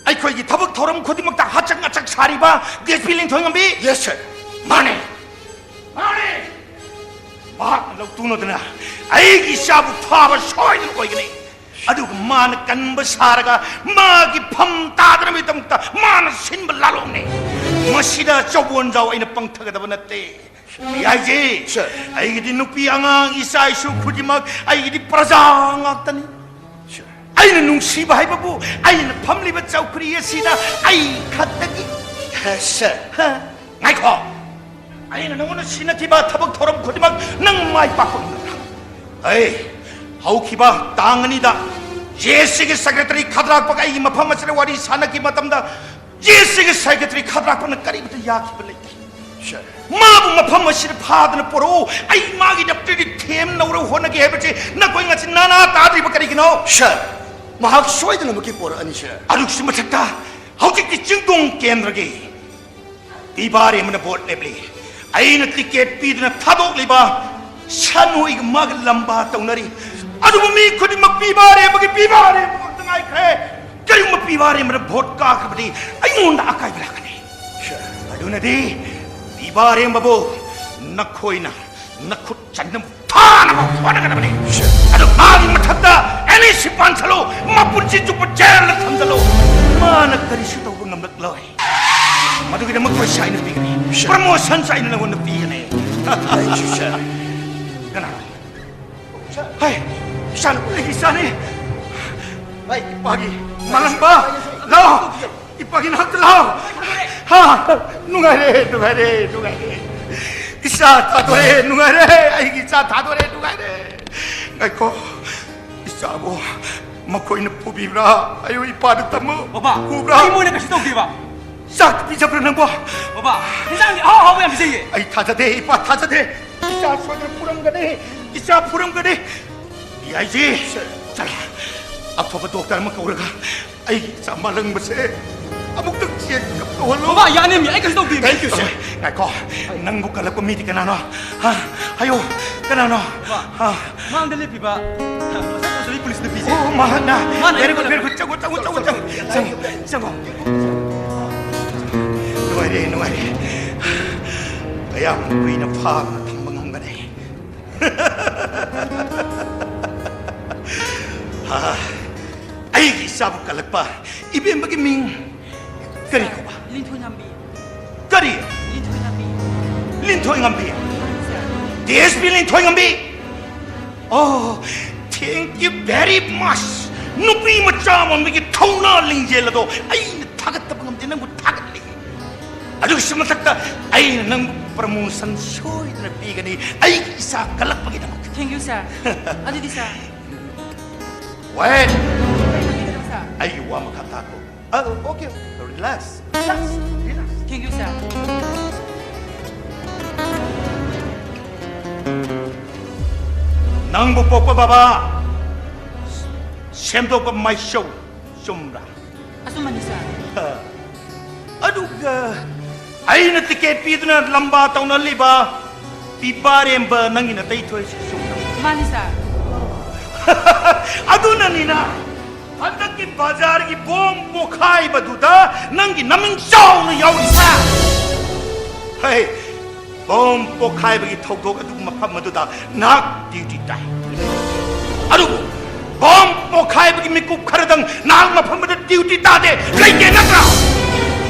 아이코이 타벅 토럼 코디먹다 하짝하짝 사리바 DSP 통영비 yes 마네 막 럭두노드나 아이기 샤부 파바 쇼이들 거이기니 ꯑꯗꯨꯒ ꯃꯥꯅ ꯀꯟꯕ ꯁꯥꯔꯒ ꯃꯥꯒꯤ ꯐꯝ ꯇꯥꯗꯅꯕꯒꯤꯗꯃꯛꯇ ꯃꯥꯅ ꯁꯤꯟꯕ ꯂꯥꯜꯂꯣꯡꯅꯤ ꯃꯁꯤꯗ ꯆꯧꯕꯣꯟꯖꯥꯎ ꯑꯩꯅ ꯄꯪꯊꯒꯗꯕ ꯅꯠꯇꯦ ꯌꯥꯏꯖꯦ ꯑꯩꯒꯤꯗꯤ ꯅꯨꯄꯤ ꯑꯉꯥꯡ ꯏꯆꯥ ꯏꯁꯨ ꯈꯨꯗꯤꯡꯃꯛ ꯑꯩꯒꯤꯗꯤ ꯄ꯭ꯔꯖꯥ ꯉꯥꯛꯇꯅꯤ ꯑꯩꯅ ꯅꯨꯡꯁꯤꯕ ꯍꯥꯏꯕꯕꯨ ꯑꯩꯅ ꯐꯝꯂꯤꯕ ꯆꯧꯀ꯭ꯔꯤ ꯑꯁꯤꯗ ꯑꯩ ꯈꯛꯇꯒꯤ ꯉꯥꯏꯈꯣ ꯑꯩꯅ ꯅꯉꯣꯟꯗ ꯁꯤꯟꯅꯈꯤꯕ ꯊꯕꯛ ꯊꯧꯔꯝ ꯈꯨꯗꯤꯡꯃꯛ ꯅꯪ ꯃꯥꯏ ꯄꯥꯛꯄ ꯉꯝꯒꯗ꯭ꯔꯥ ꯑꯩ ꯍꯧꯈꯤꯕ ꯇꯥꯡ 2ꯗ ꯖꯦꯁꯤꯒꯤ ꯁꯦꯀ꯭ꯔꯦꯇꯔꯤ ꯈꯗ꯭ꯔꯥꯛꯄꯒ ꯑꯩꯒꯤ ꯃꯐꯝ ꯑꯁꯤꯗ ꯋꯥꯔꯤ ꯁꯥꯟꯅꯈꯤꯕ ꯃꯇꯝꯗ ꯖꯦꯁꯤꯒꯤ ꯁꯦꯀ꯭ꯔꯦꯇꯔꯤ ꯈꯗ꯭ꯔꯥꯛꯄꯅ ꯀꯔꯤꯃꯇ ꯌꯥꯈꯤꯕ ꯂꯩꯇꯦ 마부 마파마 시를 파드는 보러 아이 마기 잡들이 템 나오러 호나게 해보지 나 거기 같이 나나 따들이 bakari기노 셔 마학 쇼이드는 먹기 보러 아니 셔 아룩시 못했다 하우직기 증동 게임러기 이바리 문에 보트 레블리 아이는 티켓 비드나 타독 리바 샤노 이거 막 람바 떠나리 아주 몸이 거기 막 비바리 먹기 비바리 먹던 아이 그래 그리고 막 비바리 문에 보트 가까버리 아이 뭔다 아까이 그라가네 셔 아주나디 이바리 마보 나코이나 나코 잔는 타나고 화나가라니 아주 마기 못한다 애니시 반살로 마분지 죽고 제를 탐살로 마나까리 시도 없는 럭러이 마두기를 먹고 샤이는 비그니 프로모션 샤이는 나오는 비그니 샤 그나 하이 샤는 우리 샤네 하이 이빠기 말랑바 라 이빠기는 학들라 하 누가래 이사 다도래 누가래 아이 이사 다도래 누가래 아이고 이사고 먹고 있는 부비라 아유 이빠를 담어 오빠 부브라 이모네 같이 또 비봐 싹 비잡으려는 거 오빠 회장님 하고 야 비세이 아이 타자대 이빠 타자대 이사 소들 부렁거네 이사 부렁거네 이 아이지 자 앞으로 독달 먹고 오래가 아이 이사 말랑 뭐세 amuk tak siya kaptuhalo. Baba, yan niya, ay kasi ito bim. Thank you, sir. Ngako, nang bukalap ko miti ka na, no? Ha? Ayo, ka na, no? Ha? Mang dali, piba. Masa ko sali pulis na bisi. Oh, mahal na. Very good. Tsago. Nuwari. Kaya ang buhay na pa at ang mga ganay. Ay, isa bukalap pa. Ibig magiming करी को बा करी Linthoi ngam bi देश भी Linthoi ngam bi oh thank you very much nupi macha mon mi thona lingjel do ai thagat tab ngam den nang thagat li adu simatakta ai nang promotion show idra bi gani ai isa kalak pagi dam thank you sir adi di sir wait ai wa makata ko okay relax. Thank you, sir. Nang bupo pa baba. Siyempre pa may show. Sumra. Asuman ni sir. Aduh ga. Ay na tiket pito na lamba taw na liba. Pibarem ba nang inatay to si sumra. Mani sir. Aduh na nina. 한덕기 바자르기 봄 모카이 바두다 난기 남인 쩌우는 여기사 헤이 봄 모카이 바기 톡톡 아두고 마파마두다 낙 디디다 아두고 봄 모카이 바기 미국 카르당 낙 마파마두 디디다데 레이게 나트라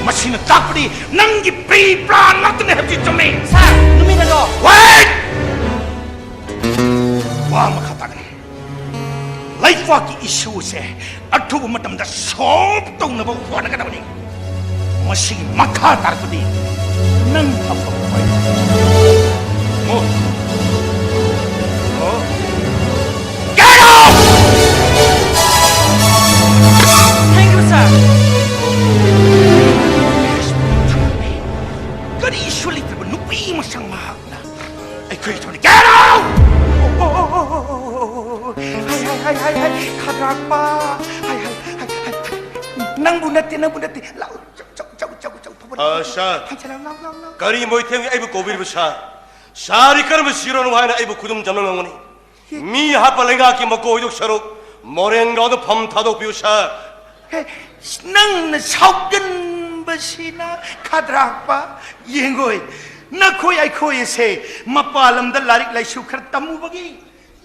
마시는 딱불이 난기 비브라 낙등에 heb지 좀이 사 누미나도 웨이 와 마카다가 라이프와기 이슈세 아투고 마tamda 소업동 나보 원하가다보니 마시 마카 다르디 난 아파 뭐 Get out! Thank you, sir. 그리 이슈리 들고 누비 마상 마하구나 아이 그리 저리 Get out! 하이 카드락바 하이 nang bunati lau jauh 샤 가리 모이템이 아이부 고비르 샤 샤리 카르부 시로노 하이나 아이부 구둠 잡는 거니 미 하팔랭가 키 먹고 오이독 샤룩 모랭가도 범타독 비우샤 nang sauken basina 카드락바 yengoy na koy ay koy se mapalam da larik lai shukar tamu bagi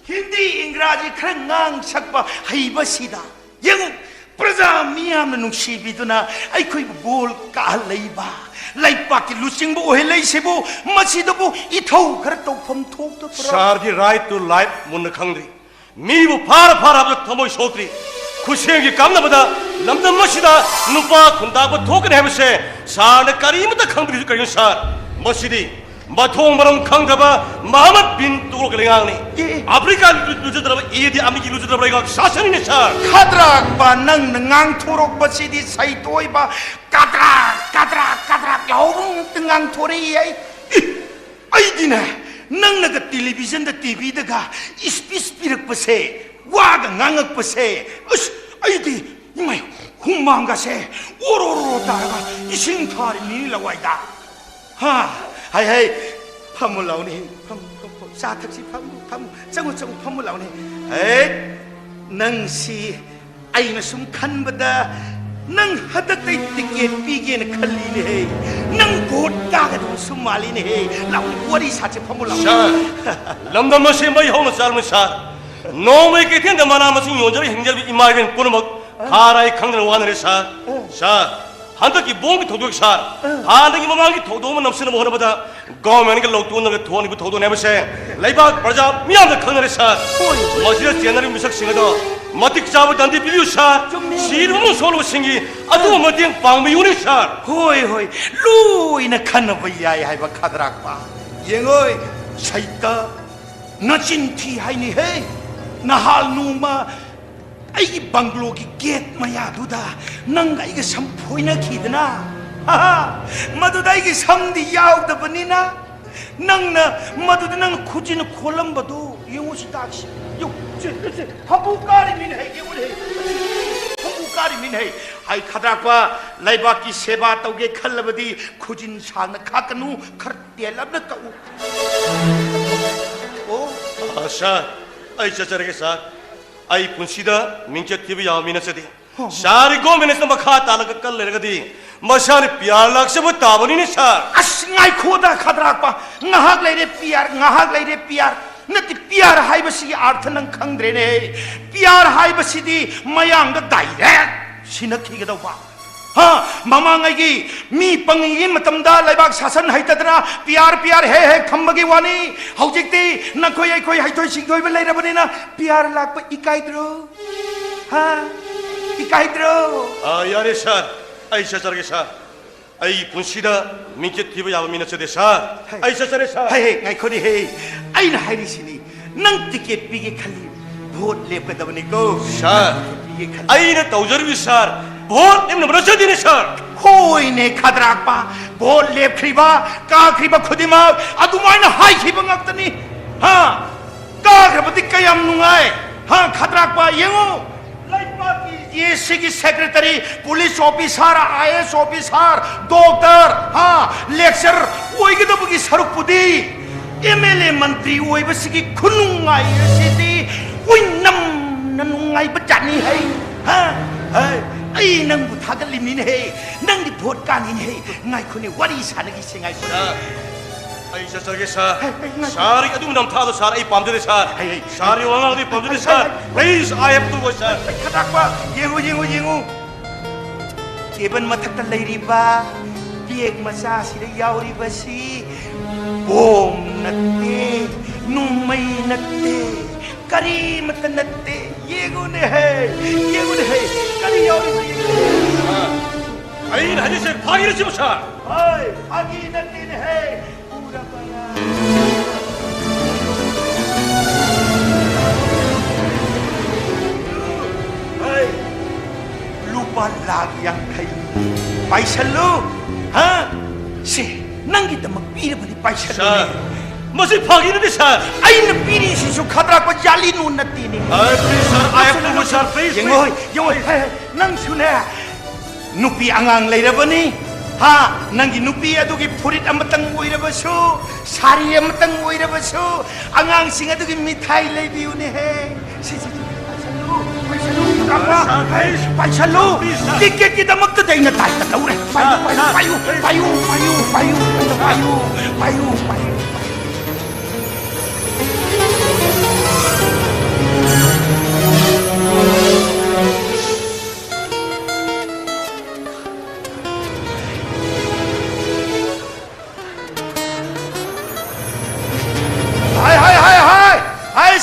Hindi Ingraji khara ngang sakpa haiba sida yang praja miyam na nungsibiduna ay koy bol ka leiba laipa ki lusing bo helai sebo masida bo ithau khara tawpham thok to Sar the right to life mun khangri mi bu phar ab thamoi sotri खुशियों की कामना बता लम्बा मशीदा नुपा खुंदा को ठोकर है मुझसे सार ने करीम तक खंग भी करियो सार मशीदी बाथों मरम खंग दबा मोहम्मद बिन तुगल करेंगे आगनी अफ्रीका लुचु तरफ ये दी अमेरिकी लुचु तरफ रहेगा शासन ही नहीं सार खतरा बा नंग नंगांग थोरोक बसीदी सही तोई बा कतरा कतरा कतरा क्यों नंगांग थोरे ये आई दिन है नंग नग टेलीविजन द टीवी दगा स्पीच पिरक बसे वाग ngangat pase us aidi imay humanga se ororo taraga ising thari ni lawaida ha hai phamulauni pham sa thaksi pham changu phamulauni hey nang si aina sum khanbada nang hadak tai ticket pige na khalli ne hey nang vote ka ga do sum mali ne hey law wari sa che phamulauni lamdam ma se mai hong sal ma sa No me que tiene mana masing yo jari hingjal imagen punumak harai khangna wana re sa handa ki bong ki thodok sa handa ki mamang ki thodo ma namsina mohna bada government ke lok tun ke thoni ki thodo ne base laiba praja miyam da khangna re sa masjid general misak singado matik chabu dandi piu sa sirmu solo singi adu mateng pangmi uni sa hoi lui na khana bayai hai ba khadrak ba yengoi saita nachin thi hai ni hey Nahal numa ay banglo ki gate maya duda nang ay ka sampoy na kidna ha maduda ay ka samdi yaw da banina nang na maduda nang khuji na kholam badu yung si taxi yung habukari min hai ke ule habukari min hai ay khadakwa laiba ki seba tauge khallabadi khujin sang na khakanu kharte labna ka oh asha ay chacharege sa ay punsida minche tibi yamina sedi sari go menes na makha talag kal lergadi masari pyar lakse bo tabani ne sa as ngai khoda khadrak pa ngahak leire pyar nati pyar hai basi arth nang khangdre ne pyar hai basi di mayang da direct sinakhi ga ba ha mama ngai gi mi pangi matam da laibak sasan hai tadra pyar he khambagi wani haujikti nakhoi ai khoi hai thoi sing thoi ba leira bani na pyar lak pa ikai dro ha ikai dro yare sar ai chacharege sa ai punsida minche tibi yamina sedi sa ai chacharege sa hey ngai khodi hey ai na hai sini nang ticket pige khali vote lep ka dabani ko sa ai na taujarwi sar vote nimna brasa dine sar hoi ne khadrak pa vote lep khiba ka khiba khudima adumai na hai khiba ngaktani ha ka khibati kayam nungai ha khadrak pa yengo laipa ki ye sigi secretary police officer IAS officer doctor ha lecturer oi gi dabugi saruk pudi MLA mantri oi basigi khunungai sidi oi nam nanungai bachani hai ha hai ai nang bu thagal limin he nang di vote kanin he ngai khune wari sanagi singai khuna ai chacharege sa sari adum nam thado sar ai pamde sar sari wanga di pamde sar please I have to go sir khadakwa yengu keban mathak ta leiri ba piek macha sida yauri basi bom natte numai natte kari mat natte yengu ne hai kari yauri ai na hadi se phagir chi musa hai agi natte ne hai pura para hai lupa lagi yang kai paisal lo ha se nangi ta magpira bali paisal sa masi phagir de sa ai na piri si su khadra ko jali nu natti ni please sir I have to go sir please yengoi nang sune nupi angang leirabani ha nangi nupi adugi purit amatang oirabasu sari amatang oirabasu angang sing adugi mithai leibiune he si paisalo tiket kita magta day na tayo tatawre payu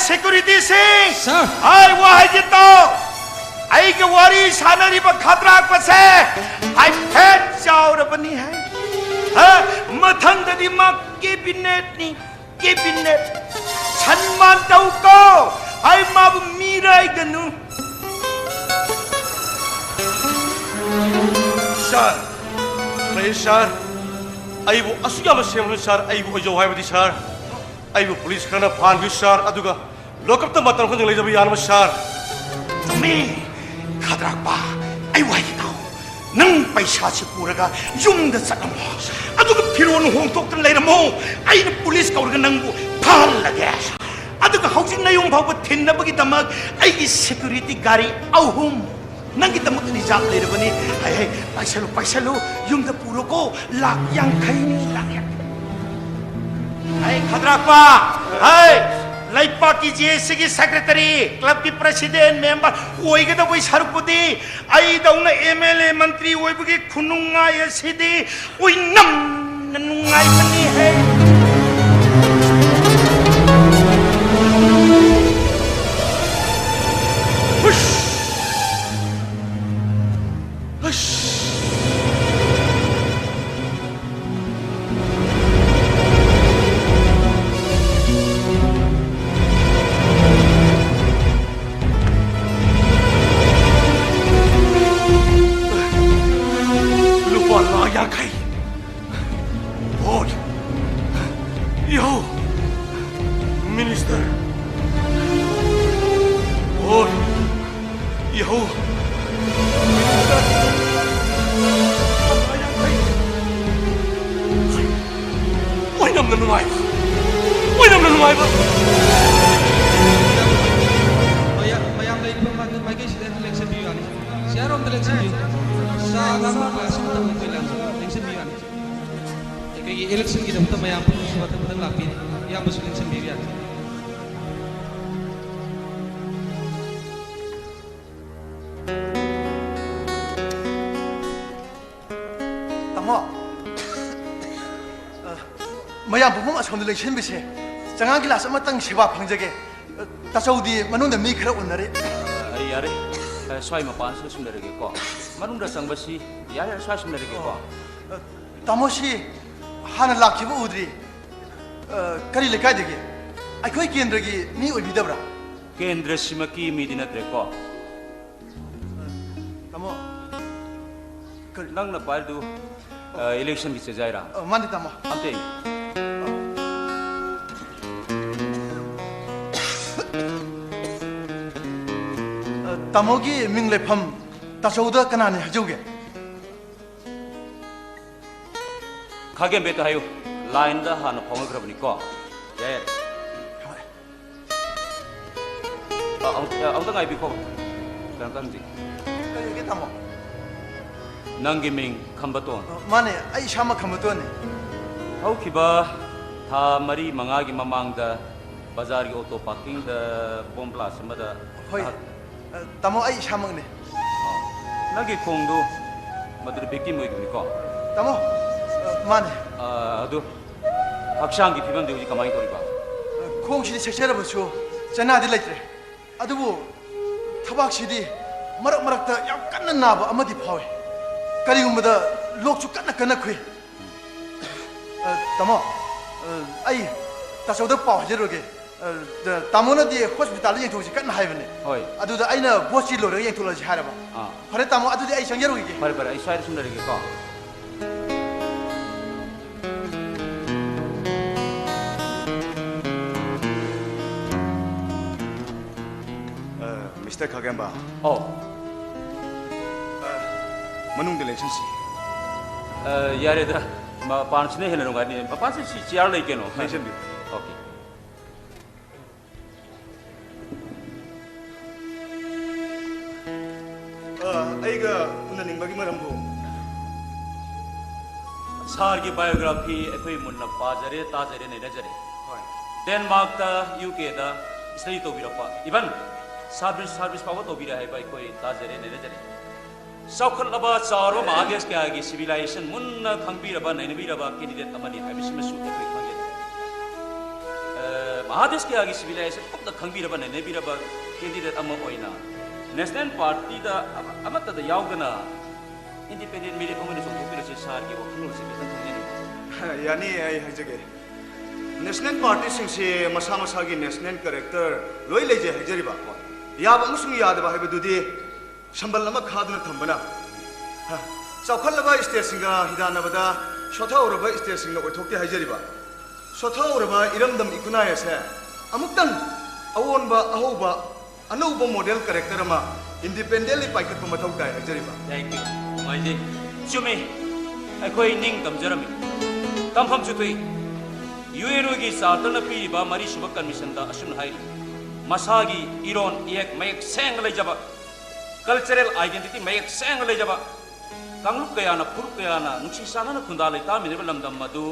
security Singh hi वाह जितो आई के वारी सानरी पर खतरा पसे I felt चाउर बनी है मथंग ददी मा कैबिनेट नी कैबिनेट सम्मान ताऊ को आई माब मीराई गनु सर प्लीज सर आई वो असुया मसेम सर आई वो जो है बदी सर आई वो पुलिस करना फान भी सर अदुगा लोकप तो मतन को ले जब यान में सर तुम्हें खतरा पा आई वाह जितो नंग पैसा से पूरा का जुम द सकमो अदुगा फिरोन होंग तोक तन लेरमो आई न पुलिस कौरगा नंगु फाल लगे अदुगा हाउसिंग नयों भाव थिन्नबगी दमक आई की सिक्योरिटी गाड़ी अहुम नंगी दमक रिजर्व लेरबनी हाय हाय पैसा लो युम द पूरो को लाख यांखै नि लाख हाय खतरा पा हाय लाइपा की जेसी की सेक्रेटरी क्लब की प्रेसिडेंट मेंबर ओइगे द वइ सरपुदी आई दौना एमएलए मंत्री ओइबगी खुनुंगाय सिदी ओइ नम नुंगाय बनी है मया बुम असम इलेक्शन बिसे चंगा गिलास अमतंग सेवा फंगजगे तसौदी मनुंद मी खरा उनरे यारे स्वाई मपान से सुनरगे को मनुंद संगबसी यारे स्वाई सुनरगे को तमोसी हाना लाखिबो उद्री करी लेकाय देगे अखोय केंद्रगी मी ओबिदब्रा केंद्र सिमकी मीदिनत्रे को तमो नंगना पारदु इलेक्शन की जायरा माने तमो अते तमोगी मिंग लेफम तसौदा कनाने हजोगे खागे बेटा हायो लाइन दा हाना फोंगग्रबनी को यार औदा गाय बिको कंदी के तमो नंगी मिंग खंबतोन माने आई शामा खंबतोन हौखिबा था मरी मंगागी ममांगदा बाजार की ऑटो पार्किंग दा बॉम्ब ब्लास्ट मदा होय तमो आई शामंगने नगी खोंगदो मदर victim ओइगनि को तमो माने अदु हक्सांगी फिबम देउजी कमाई तोरिबा खोंगसिदि सेक्सेरबसु चनादि लैत्रे अदुबु थबाकसिदि मरक मरकता याम कन्ना नाबा अमदि फावे करिगुमदा लोकसु कन्ना खुइ तमो आई तसौदा पाव हजरोगे तामोना दी हॉस्पिटल ये थोसी कन्ना हाइबने होय अदुदा आइना बोसी लोरे ये थोलजी हारबा फरे तामो अदुदी आई संगेरोगे फरे आई स्वाइर सुनरगे को मिस्टर खगेंबा ओ मनुंग इलेक्शन सी यारेदा पांचने हेन नुगानी पांच सी चियार लेकेनो इलेक्शन भी ओके आइगा उननिंगबगी मरमबो सार की बायोग्राफी अखोई मुन्ना पाजरे ताजरे ने नजरे डेनमार्क ता यूके दा स्टडी तो बिरपा इवन सर्विस पावर तो बिरा है भाई कोई ताजरे ने नजरे सौखल लबा चारो मागेस के आगे सिविलाइजेशन मुन्ना खंबीरबा नैनबीरबा कैंडिडेट अमनी हाइबिस मसु अखोई खंगे महादेश के आगे सिविलाइजेशन कुछ खंगबीरबा नेनेबीरबा कैंडिडेट अमा ओइना नेशनल पार्टी दा अमत दा यावदना इंडिपेंडेंट मेरिट अमने सोथोपिरसे सार की वखलोल से बेतन थंगने यानी आई हजगे नेशनल पार्टी सिंसे मसा मसा की नेशनल कैरेक्टर लोई लेजे हजरिबा याब अमसुंग यादबा हैबदुदी संबल अमा खादुना थंबना चौखलबा स्टेट सिंगा हिदानबदा सोथौरबा स्टेट सिंगा ओथोक्ते हजरिबा सोथौरबा इरमदम इकुनायसे अमुक्तन अवोनबा अहोबा अनौबा मॉडल कैरेक्टर अमा इंडिपेंडेंटली पाइखतपा मथौ ताय हजरिबा थैंक यू माइजे चुमे अखोई निंग तमजरमी तमफम चुतुई यूएनओ की सातन पीरिबा मरी सुब कमीशन दा असुन हाई मसागी इरोन एक मयक सेंग लेजबा कल्चरल आइडेंटिटी मयक सेंग लेजबा कांगलुप कयाना फुरुप कयाना नुक्सी साना खुंदा लेता मिनेबा लमदम मदु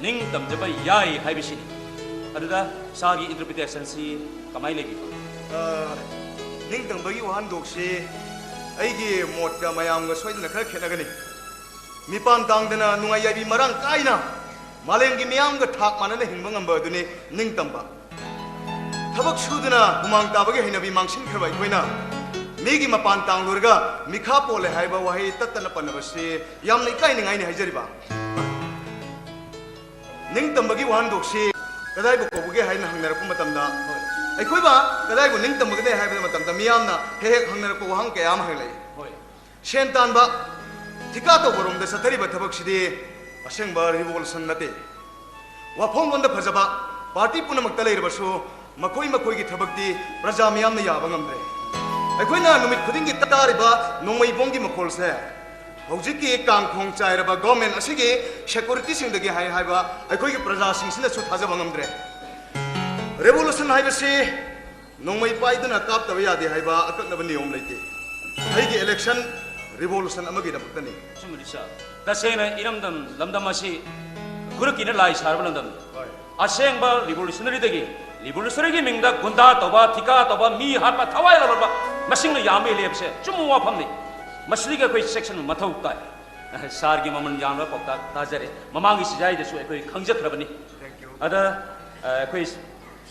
निंग तमजबा याई हाइबिसिनी अदुदा सागी इंटरप्रिटेशन सी कमाई लेबी निंग तंबगी वहान दोक्सी अइगी मोटका मयामगा सोइदना खरा खेनगनी मिपान तांगदना नुंगाई याबी मरांग काइना मालेंगी मियामगा थाक मानना हिंबा ngamba दुनी निंग तंबा थबक सुदना हुमांग ताबगे हैनबी मांगसिन खरबा इखोइना मीगी मपान तांगलुरगा मिखा पोले हाइबा वहाई तत्तना पनबसे यामना इकाइनिंगाइनि हाइजरिबा निंग तंबगी वहान दोक्सी कदाई बो कोबगे हाइना हंगनरपु मतमदा अखोइबा कदाई बो निंग तंबगदे हाइबा मतमदा मियामना हेक हंगनरपु वहांग कयाम हाइलै सेन तानबा थिका तो बरोमदा सतरिबा थबकसिदि असेंबा रिवोल्यूशन नते वाफों लोंदा फजबा पार्टी पुनमक्ता लेरबसु मखोई मखोई की थबकती प्रजा मियामना याबा ngamdre अखोइना नुमित खुदिंगी तारिबा नोंमैबोंगी मखोलसे हौजिकी कांखोंग चाइरबा गवर्नमेंट असिगी सिक्योरिटी सिंगदगी हाय हायबा अखोइगी प्रजा सिंगसिना सु थाजबा ngamdre रेवोल्यूशन हाइबसे नोंमै पाइदना कापतबा यादे हायबा अकनबा नियम लेते अइगी इलेक्शन रिवोल्यूशन अमगी दमक्तनी सुमरिसा तसेना इरमदम लमदमासी गुरुकिना लाई सारबा लमदम असेंबा रिवोल्यूशनरी दगी रिवोल्यूशनरी की मिंगदा गुंडा तोबा थिका तोबा मी हापा थवाय लबा मसिंग यामे लेबसे चुमु वाफमनी मसली का कोई सेक्शन मथौ ताय सार की ममन जानवा पक्ता ताजरे ममांगी सिजाई दसु कोई खंगजखरबनी अदा कोई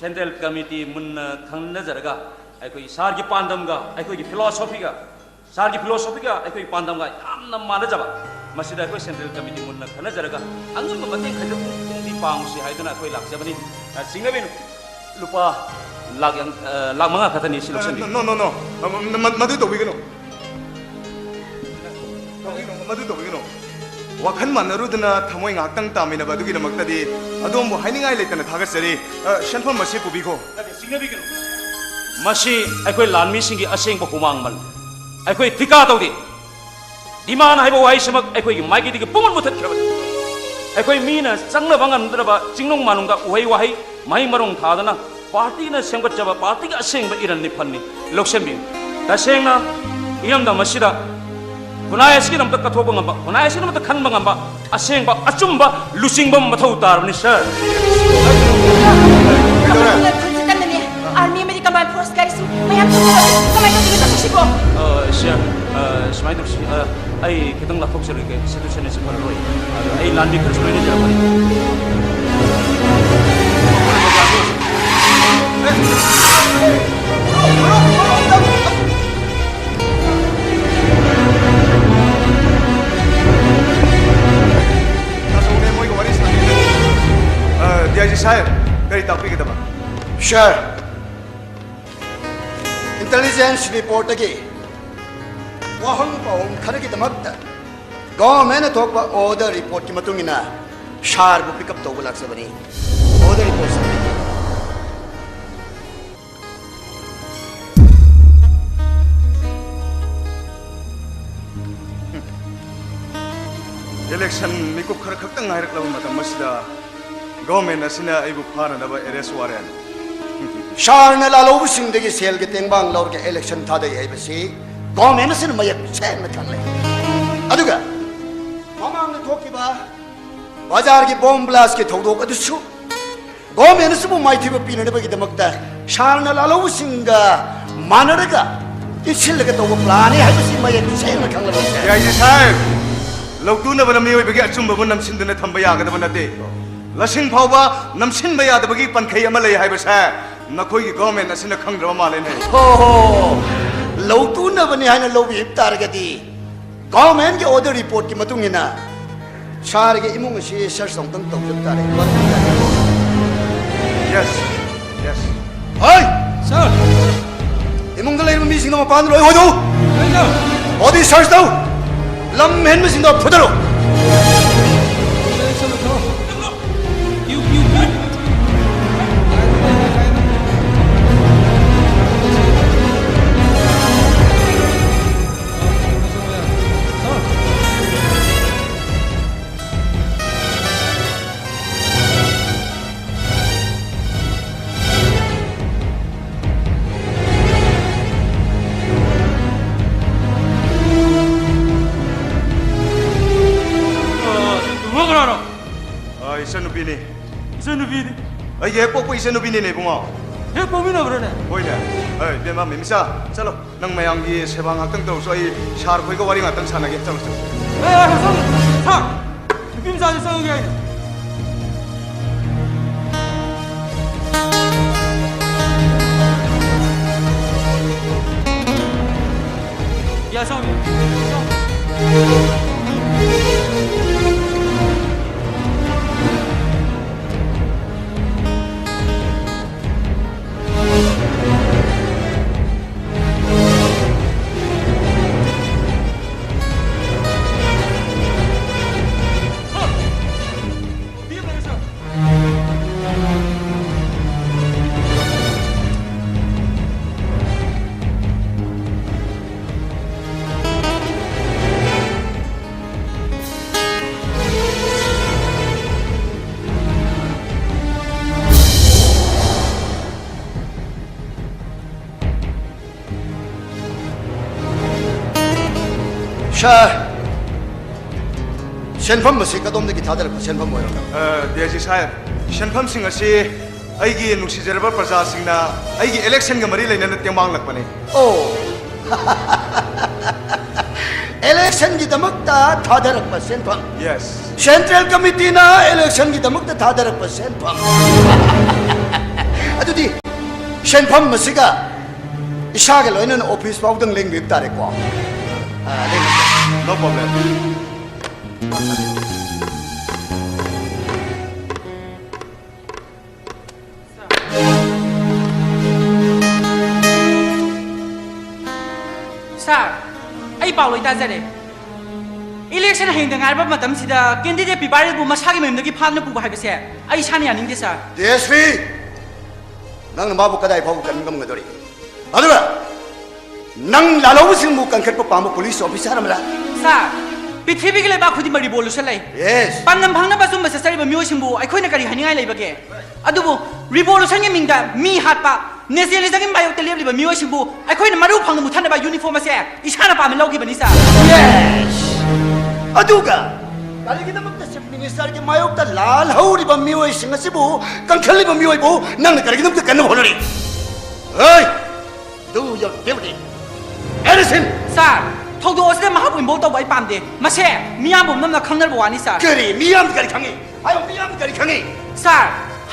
सेंट्रल कमिटी मुन खंगनजरगा कोई सार की पांदमगा कोई फिलोसॉफीगा सार की फिलोसॉफीगा कोई पांदमगा यामना मानजबा मसिदा कोई सेंट्रल कमिटी मुन खनजरगा अंगम मते खजु दी पांगसी हाइदना कोई लाक्जबनी सिंगबिन लुपा लाख मंगा खतनी सिलेक्शन नो नो नो मदु तोबिगनो मदु तोबिगनो वखन मानरुदना थमोय ngaktang tamina badugi namakta adom haइningai लेतना थागसरी सेंफम मसे पुबिखो सिंगबिगनो मसी अखोई लानमी सिंगी असेंग बहुमांगमल अखोई थिका तौदे डिमांड हाइबो वाइसमक अखोई माइगी दिगे पुमन मुथत खरब अखोई मीना संगना बंगनद्रबा चिंगनों मानुंगा उहै वाहै माइ मरोंग थादना पार्टी ना सेंगचबा पार्टी का असेंग इरननि फन्नी लोकसेंबी तसेंगना इयमदा मसिदा खुनायसकी नमत कथोब ngamba खुनायसकी नमत खनबा ngamba असेंगबा अचुंबा लुसिंगबम मथौ तारबनि सर आर्मी में कमांड फोर्स गाइस मैं हम कमांड के लिए सिको सर स्माइल दो आई कितंग लाथोक चलके सिचुएशन से पर रोई आई लांडी खर्च में नहीं जा DIG साहब कई टॉपिक के दबा सर इंटेलिजेंस रिपोर्ट की वाहन पाउम खर की दमकता गवर्नमेंट थोक ऑर्डर रिपोर्ट की मतुंगिना शार को पिकअप तो बुलाक से बनी ऑर्डर रिपोर्ट इलेक्शन मिकुप खर खक्तंग हाइरकलब मतम मसिदा गवर्नमेंट असिना आइबु फाननबा अरेस्ट वारेंट शारना लालौबु सिंगदगी सेल के तेंगबांग लौर के इलेक्शन थादे हाइबसी गवर्नमेंट सिन मयक सेन मथंगले अदुगा ममांग थोकिबा बाजार की बॉम्ब ब्लास्ट के थौदोक अदुसु गवर्नमेंट सिबु माइथिबा पिननबगी दमकता शारना लालौबु सिंगा मानरगा इसिलगा तोबो प्लान हाइबसी मयक सेन मथंगले DIG साहब लौतुनबा मियोइबगी अचुंबबु नमसिंदना थंबा यागदबा नते लसिंग फाउबा नमसिन बयादबगी पनखै अमा लय हाइबसे नखोई गवर्नमेंट असिना खंग्रब मालेने हो लौतुनबनी हाइना लौबि तारगदी गवर्नमेंट के ऑर्डर रिपोर्ट की मतुंगिना सार के इमुंग से सर्च तंग तौजब तारे यस यस हाय सर इमुंग ले मी सिंग मपान रोय होदो बॉडी सर्च दो लम हेन में सिंग फुदरो ये पोको इसे नुबी ने बुंगा ये पोमी ना बरने होय ने ए बेमा मिमिसा चलो नंग मयांग की सेवा ngakang तो सो आई शार खोई को वारी ngakang साना के चलो चलो ए चलो सा बिमसा से सो गया या सो सेंफम से कदम की थादर सेंफम देजी साहेब सेंफम सिंह असी अगी नुसीजरब प्रजा सिंहना अगी इलेक्शन के मरी लेना तेमांग लगपने ओ इलेक्शन की दमकता थादर सेंफम यस सेंट्रल कमिटी ना इलेक्शन की दमकता थादर सेंफम अदुदी सेंफम मसिगा इशागे लोइनन ऑफिस फाउदंग लेंग तारे को no problem Sir, I Paulo Tazare. Election hanging album Madam Sida, candidate Pibari Masaki Memaki Partner Pubahase. I Shani and Indisa. DSV Nang Mabu Kadai Pokan Gamadori. Adura Nang Lalosin Mukan Pamu police officer. Sir, Pitribigale Bakudi Revolution. Yes. Panam Panga Basum Sari Musimbu, I couldn't carry Hania Labage. Adubo, Revolution Minga, me Hatpa. Nesili is by Hotel Musimbu. I couldn't Maru Panga Mutana by uniform as Ishana Pamaloki Banisa. Yes. Aduga. Minister के मायोग ता लाल हौरी बम्मियो सिंगसिबु कंखली बम्मियो बो नंग करगिनम त कन्न honorary ओय do your duty Edison sir थौदो असले महाबु इम्बो तो by पामदे मसे मियाम बुम नमना खंगनर बवानी sir करी मियाम करी खंगी आयो मियाम करी खंगी sir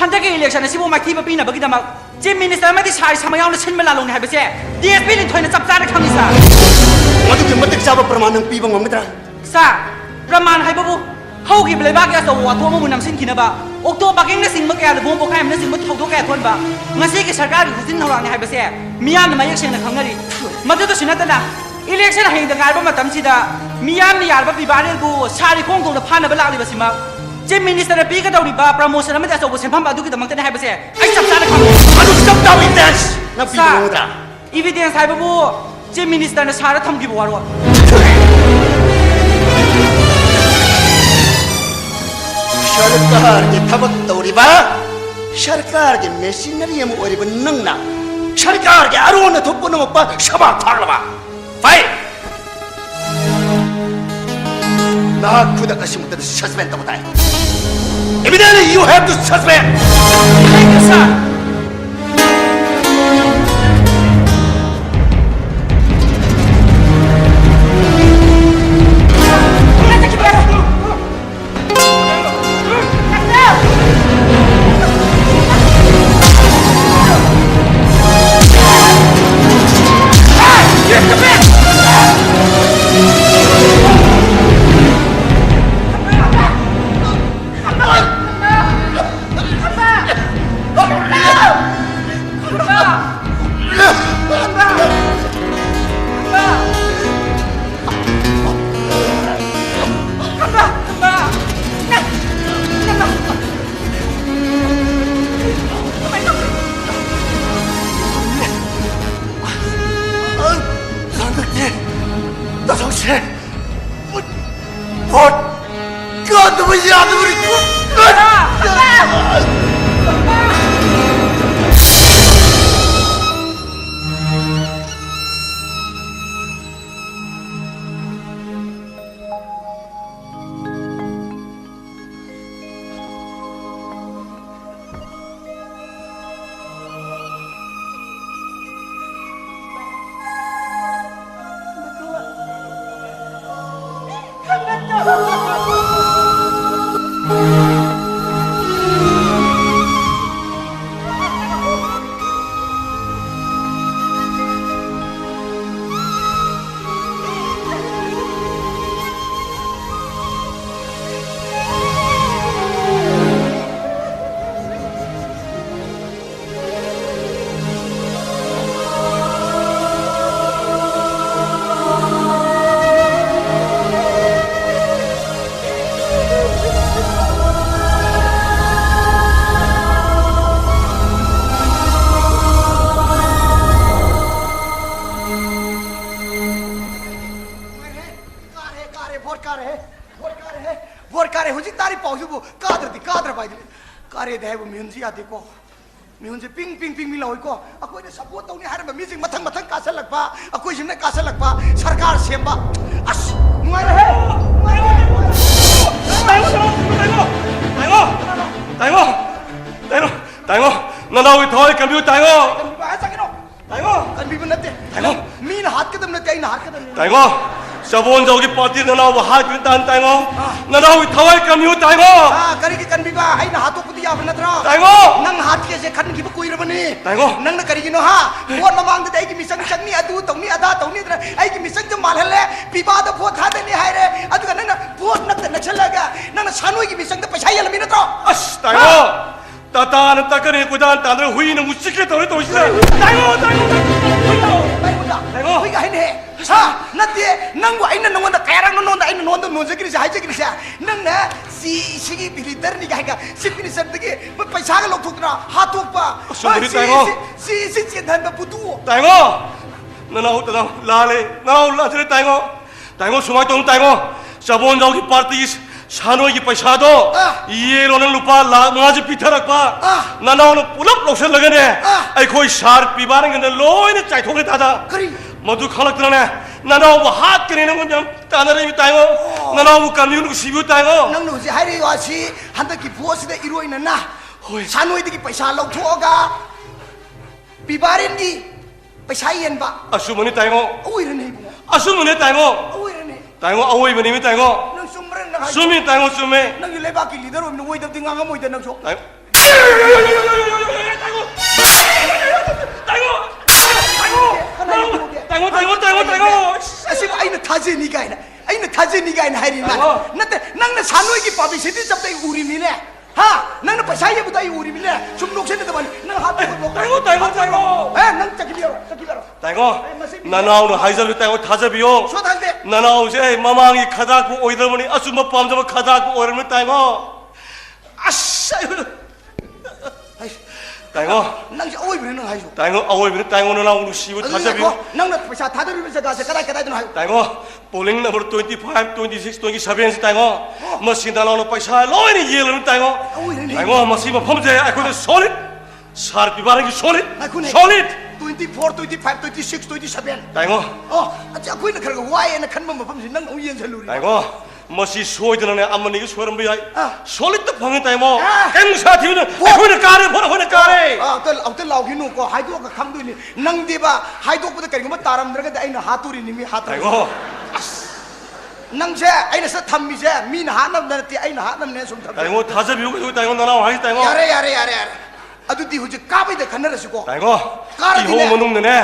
हंदके इलेक्शन सिबु माकी बपिना बगिदमा चिफ मिनिस्टर मदि साइ समायावना छिनमा लालोंग हाबसे DSP नि थोइना चपचाना खंगी sir मदुके मतिक चाबा प्रमाण नंग पीबा ngमद्रा sir प्रमाण हाइबबु हौगी ब्लेबाक या सो वाथो मु नमसिन खिनबा ओक्टो बाकिंग न सिंग मके आदबो पोखाय न सिंग थौदो का थोनबा ngasi के सरकार हुजिन हरांग हाइबसे मियाम न मायक सेना खंगरी मदु तो सिनतना इलेक्शन हाइंग गायबा मतम सिदा मियाम नि यारबा बिबारेल बु सारि खोंग थोंग फानबा लालिबा सिमा चिफ मिनिस्टर पी का दौरिबा प्रमोशन अमदा सो सेंफम अदुकी दमक्तने हाइबसे आई सबसाना खंग अदु सब दाव एविडेंस न पीबोदा एविडेंस हाइबबु चिफ मिनिस्टर न सारा थमगिबो वारो सरकार के थबक तौरिबा सरकार के मशीनरी हम ओरिबा नंगना सरकार के आरोन थोपन मपा सभा थागलबा फाइ ना खुद कसिमुत सस्पेंड तबताय immediately you have to suspend thank you sir 야들이 मिहुंजे पिंग पिंग पिंग मिलाओ को अकोई ने सपोर्ट तौनी हारे में मीजिंग मथंग मथंग कासल लगपा अकोई जिने कासल लगपा सरकार सेम्बा अस नुआई रहे ताइगो ननावी थोय कम्प्यू ताइगो कन्बी बनते ताइगो मीन हाथ के दम नते इन हाथ के दम ताइगो सबोन जोगी पार्टी ननाव हाथ के तान ताइगो ननावी थोय कम्प्यू ताइगो करी की कन्बी बा आई ना हाथों को दिया बनतरा ताइगो नंग हाथ के से खन की कोई रबनी ताइगो नंग न करी की नो हा वोट ममांग दे की मिशन चंगनी अदु तौनी अदा तौनी दर आई की मिशन जो माल हले विवाद वोट था देनी हाय रे अदु का नंग वोट नत नचलगा नंग सानुई की मिशन पैसा यल मिनत्रो अस ताइगो तातान तकने कुदान तांद्रे हुई न मुचिके तोरे तोइसे ताइगो ताइगो हुई गाय ने सा नते नंगो आइना नंगोंदा कायरांग नोंदा आइना नोंदा नोंजगिरि से हाइजगिरि से नंग ना सिगी बिलिटर नि गायगा सिपिनि सरदगे पैसा ga lokthukna hathokpa सुमरी ताइगो si चेंधन बा पुतु ताइगो ननाउ तना लाले ननाउ लाजरे ताइगो ताइगो सुमाय तों ताइगो सबोन जोगी पार्टी सानोई की पैसा दो ये लोन लुपा लाख माज पिथरकपा ननाउ न पुलप लोक्सन लगने आई कोई सार पिबार गन लोय ने चाइथोगे दादा करी मधु खलकने ननाउ हाथ करे न मुझे तानरे मी ताइगो ननाउ कम्युन को सिबु ताइगो नंग नु जे हाइरे वासी हंद की बोस दे इरोइन ना सानोई की पैसा लौथोगा पिबारिन की पैसा येनबा असुमनि ताइगो ओइरने असुमनि ताइगो ओइरने ताइगो अवई बनि मी ताइगो सुमी ताइगो सुमे नंग लेबा की लीडर ओम नोइ दब दिंगा मोइ दे नंग सो ताइगो असिब आइना थाजेनी गाइना हाइरि मा नते नंग न सानोइ की पब्लिसिटी जब तै उरी मिले हा नंग न पैसा ये बुदाई उरी मिले सुम लोक्सन न दबन नंग हाथ ताइगो ए नंग चकिबिरो ताइगो ननाउ न हाइजल ताइगो थाजबियो सो थाजबे ननाउ जे ममांगी खदाकु ओइदमनि असुम पामजब खदाकु ओरमनि ताइगो अस ताइगो नंग ओइ बिन नंग हाइजो ताइगो ओइ बिन ताइगो ननाउ नु सिबु थाजबियो नंग न पैसा थादरि जगह से कदा दन हाइजो ताइगो पोलिंग नंबर 25 26 27 ताइगो मसिन दालाउ पैसा लोइन येलन ताइगो ताइगो मसि मफम जे आखो सॉलिड सार पिबार की सॉलिड 24 25 26 27 ताइगो ओ अच्छा कोई न खरग वाय न खनम मफम से नंग ओयन छलुरी ताइगो मसी सोइदनने अमनि की सोरम बयाई सॉलिड त फंगे ताइमो केम साथि न कोइ कारे फोन कारे अत लाउगिनु को हाइदो का खमदुनि नंग देबा हाइदो को करिगम तारमद्रग द आइना हातुरी निमि हात ताइगो नंग से आइना स थम्मी से मीन हानम नते आइना हानम ने सुम थम ताइगो थाजबियो को ताइगो ननाउ हाइ ताइगो यारे अदुदी हुजे काबैद खनरसिको ताइगो ती हो मनुंग ने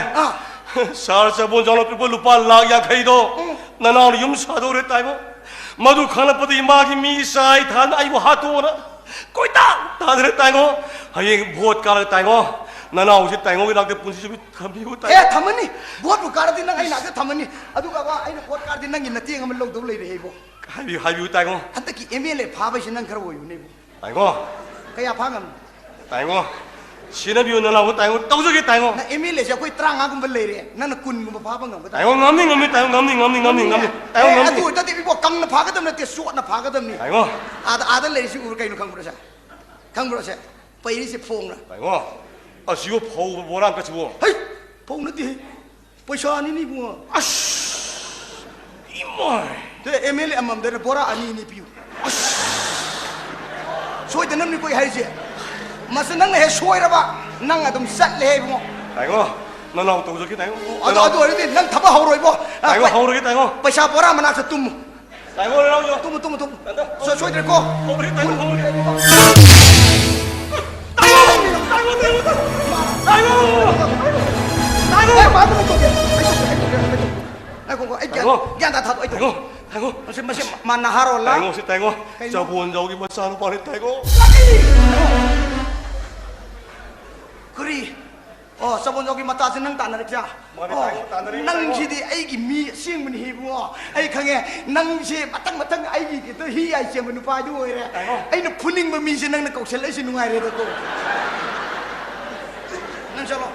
सार सबो जनो पिपल लुपा लाख या खैदो ननाउ युम सादोरे ताइगो मधु खनपति मागी मी साई थान आइबो हातोना कोइता तादरे ताइगो हये भोट कार ताइगो ननाउ जे ताइगो गे लागते पुंसी सुबि थमियो ताइ ए थमनी भोट कार दिन नंग आइना के थमनी अदु का आइना भोट कार दिन नंग नते ngam लौदौ लै रेबो हाइबि ताइगो हतकी एमएलए फाबै से नंग खर ओयु नेबो ताइगो कया फांगम ताइगो Sina biu na lawo tayo tau jo ki tayo. Na Emile siya ko'y tranga kung balere. Na nakun mo mapapang ngam. Tayo ngami. Tayo ngami. Atu dati ibo kang na pagadam na tiso na pagadam ni. Tayo. Ada lere si ur kayo kang bro siya. Kang bro siya. Payri si phong na. Tayo. Asiyo phau boran ka chibo. Hey, phong na ti. Paisa ni mo. Imoy. Te Emile amam dere bora ani ni piu. Soy tanam ni ko'y hay siya. Mas nang na soy ra ba? Nang adum sat le mo. Tayo. Na lawo tau jo ki tayo. Ado rin nang thaba horoi bo. Tayo hauro ki tayo. Paisa bora manak sa tum. Tayo lawo jo. Tum. Soy dere ko. Hauro tayo. Masih mana haro lah. Tayo si tayo. Sabon jauh ki masano palit tayo. Kuri. Oh, sabon jauh ki mata senang tak narik ja. Nang si di ai ki mi sing meni hibu. Ai kange nang si matang ai ki tu hi ai si menu pa ju re. Ai na puning ma mi senang na kau selai si nungai re tu. Nang salo.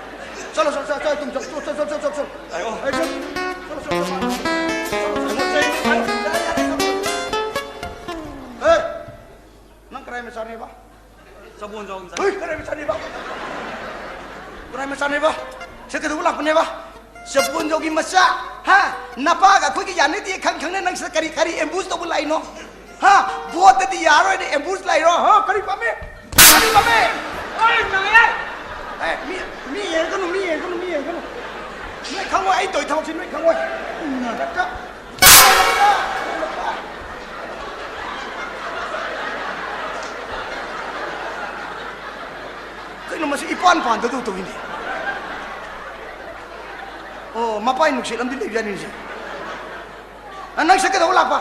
Salo tum salo. Tayo. Hey, nang kerai mesar ni ba? Sabun jauh Hei, kerai mesar ni ba? Kerai mesar ni ba? Saya kata ulang punya ba? Sabun jauh masa, ha? Napa agak kau kian ni dia kang nang sekari embus tu bulai no, ha? Buat tadi yaro ni embus lai no, ha? Kari pame. Oi, nang ya? Mi ye kan. Ni kang wai doi thau sin ni kang wai. Nak. Kau masih ipan tu ini. Oh, mapain nuk silam di lebihan ini sih. Anak saya kata ulah apa?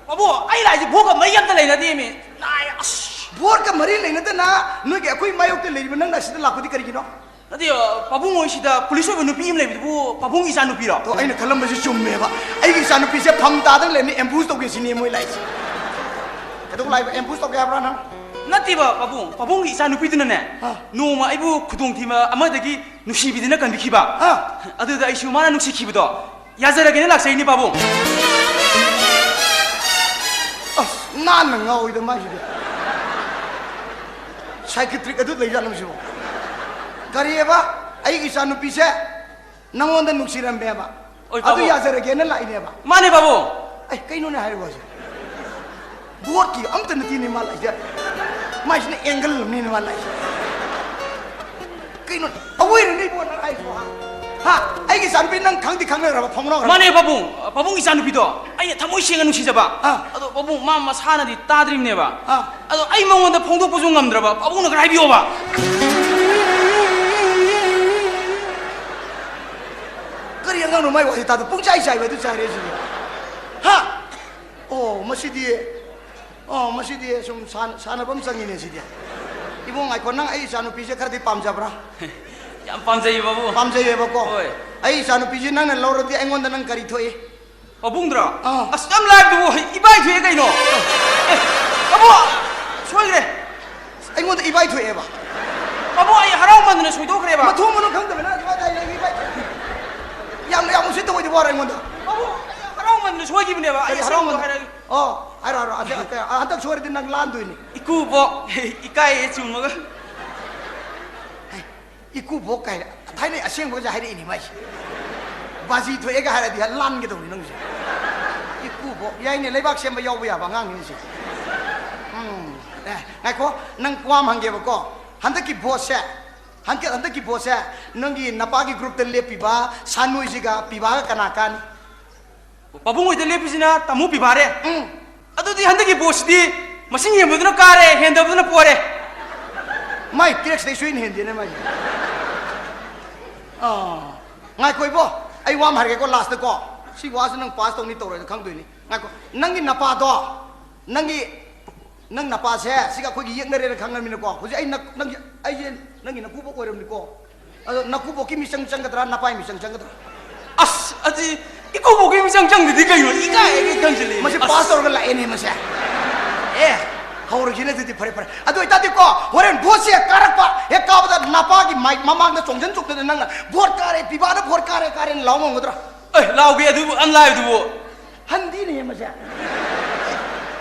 Abu, ai lai buka mayam tu lai nanti ni. Buka mari lai nanti na, nuk aku mayok tu lai menang nasi tu laku di kari kino. Nanti pabung oi sida polis oi nupi imlai bu pabung isan nupi ro. To ai nak kalam masih cumme ba. Ai isan nupi saya phang ta dah lai ni embus tu ke sini moi lai. Kata ulah embus tu ke apa nang? Nanti ba pabung isan nupi tu nene. Noma ibu kudung tima ama dagi nusi bidina kan bikiba. Ada dah isu mana nusi kibu do. Ya zara kene laksai ni pabung. Nan ngau itu masih. Psychiatric itu lai jalan masih. Kari apa? Ai isan nupi saya nangon dan nuksiran beba. Adu ya zara kene lai ni ba. Mana pabung? Kau ni hari was. Buat ki am tan ti ni mal aja. Mas ni angle ni mal aja. Kau ni awai ni buat nak ai so ha. Ha, ai ki san bin nang khang di khang na ra phang na. Mana pabung isan nupi do. Ai thamoi senga nusi jaba. Ado pabung mama sana di tadrim ne ba. Ado ai mangon da phongdok pujung ngamdra ba. Pabung na rai bio ba. Kari yang ngamno mai wa ta pung chai chai wa tu chai re si. Ha. Oh, masih dia sum sana bam sang ini sih dia. Ibu ngai konang ai sanu pije kerti pam jabra. Yang pam jai babu. Pam jai babu ko. Ai sanu pije nang nang laur dia engon nang kari thoi. Pabung dra. Asam live tu ibai thoi kai no. Babu, soi re. Engon ibai thoi ba. Babu ai harau man ne soi do kre ba. Ma thu mon khang da na ibai. Yang mesti tu di bawah engon da. Babu harau man ne soi gi ne ba. Ai harau man. Oh, ara antak suara di nang landu ini. Iku bo ikai ecung maga. Iku bo kai. Thai ni asyeng bo jahai ini mai. Bazi tu ega hari dia lan gitu ni nang. Iku bo, ya ini lebak siapa jauh ya bangang ini sih. Ngai ko nang kuam hangge bo ko. Hantar ki bos ya. Hantar ki bos ya. Nangi napagi grup terlepi ba sanu isiga piba kanakan. Pabung itu lepas ni tamu pibare. Aduh di hendak bos di mesin yang betul kare, hendak betul puare. Mai kira sedih suin hendak ni mai. Ngai koi bo, ai wam harga ko last ko. Si was nang pas tong ni tore kang tu ni. Ngai ko nangi napa do, nang napa saya, si kau gigi ngere kang ngan minum ko. Kau ai nangi nak kubo ko ram ni ko. Nak kubo ki misang katra napa misang katra. Aji. Iko bukan misang di tiga yo, ika kan jeli. Masih pastor ke lain ni masih. Kau orang ini jadi pare. Aduh, tadi ko, orang bos ya karak pak, kau pada नापा की mic ममांग the चोंजन चुक the नंग vote कारे पिबा न vote कारे लाव मंगद्रा ए लाव गे अदु अनलाइव दुबो हंदी ने मजा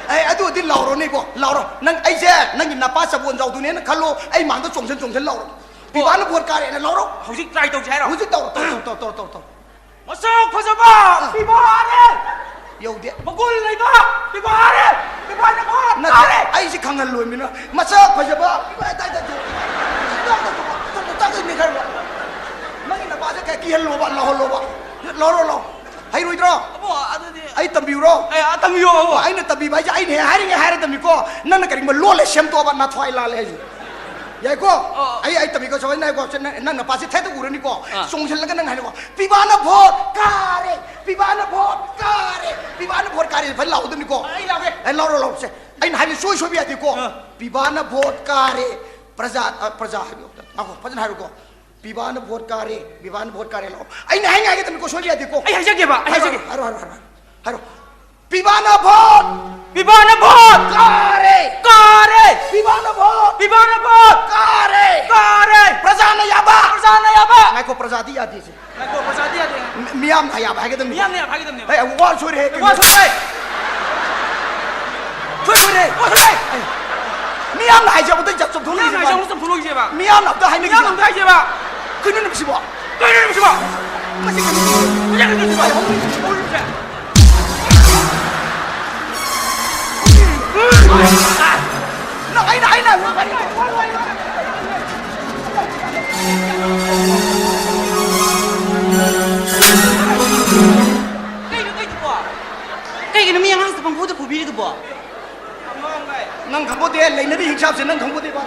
ए अदु दि लावरो ने को लावरो नंग आई जे नंग नापा सबोन जाव दुने न खलो आई मांग द चोंजन लावरो पिबा न वोट कारे न लावरो हौजिक ट्राई तौ जायरो हौजिक तौ मसक फजबा पिबा रे यौदे बगुल लेबा पिबा रे पिबा न को ना आई से खंगल लोय मिना मसक फजबा पिबा ता नि खर नंग नापा से की hello low hay rồi đó ai tầm biểu đó ai tầm biểu ai nó tầm biểu bây giờ ai này hai tầm biểu co nên là cái mình lo lại xem to bạn na thoại la lại vậy co ai tầm biểu co này co nên là pass thế tôi udah nih co song chân là cái năng hay co pibana vote kare pibana vote kare phải lau tôi nih co ai lau se ai hay suy suy bây giờ co pibana vote kare praja aku pajan hari co Pibana vote kare lo. Ay na hanga kita ko solia diko. Ay haja ke ba? Ay haja ke. Haro. Pibana vote kare. Pibana vote kare. Prajana yaba. Ngai ko prajati adi se. Miam na yaba hai kedam. Ay wa suri hai. Suri. Miam na hai jab to jab thulu je ba. Miam na jab thulu je ba. Miam na to hai ne. Miam na hai je ba. Kena ni siapa? Masih jangan ni siapa? Nak aina. Kay ni miang hang sepang photo phobi tu ba. Nang kamu dia lain ni hisap se nang kamu dia ba.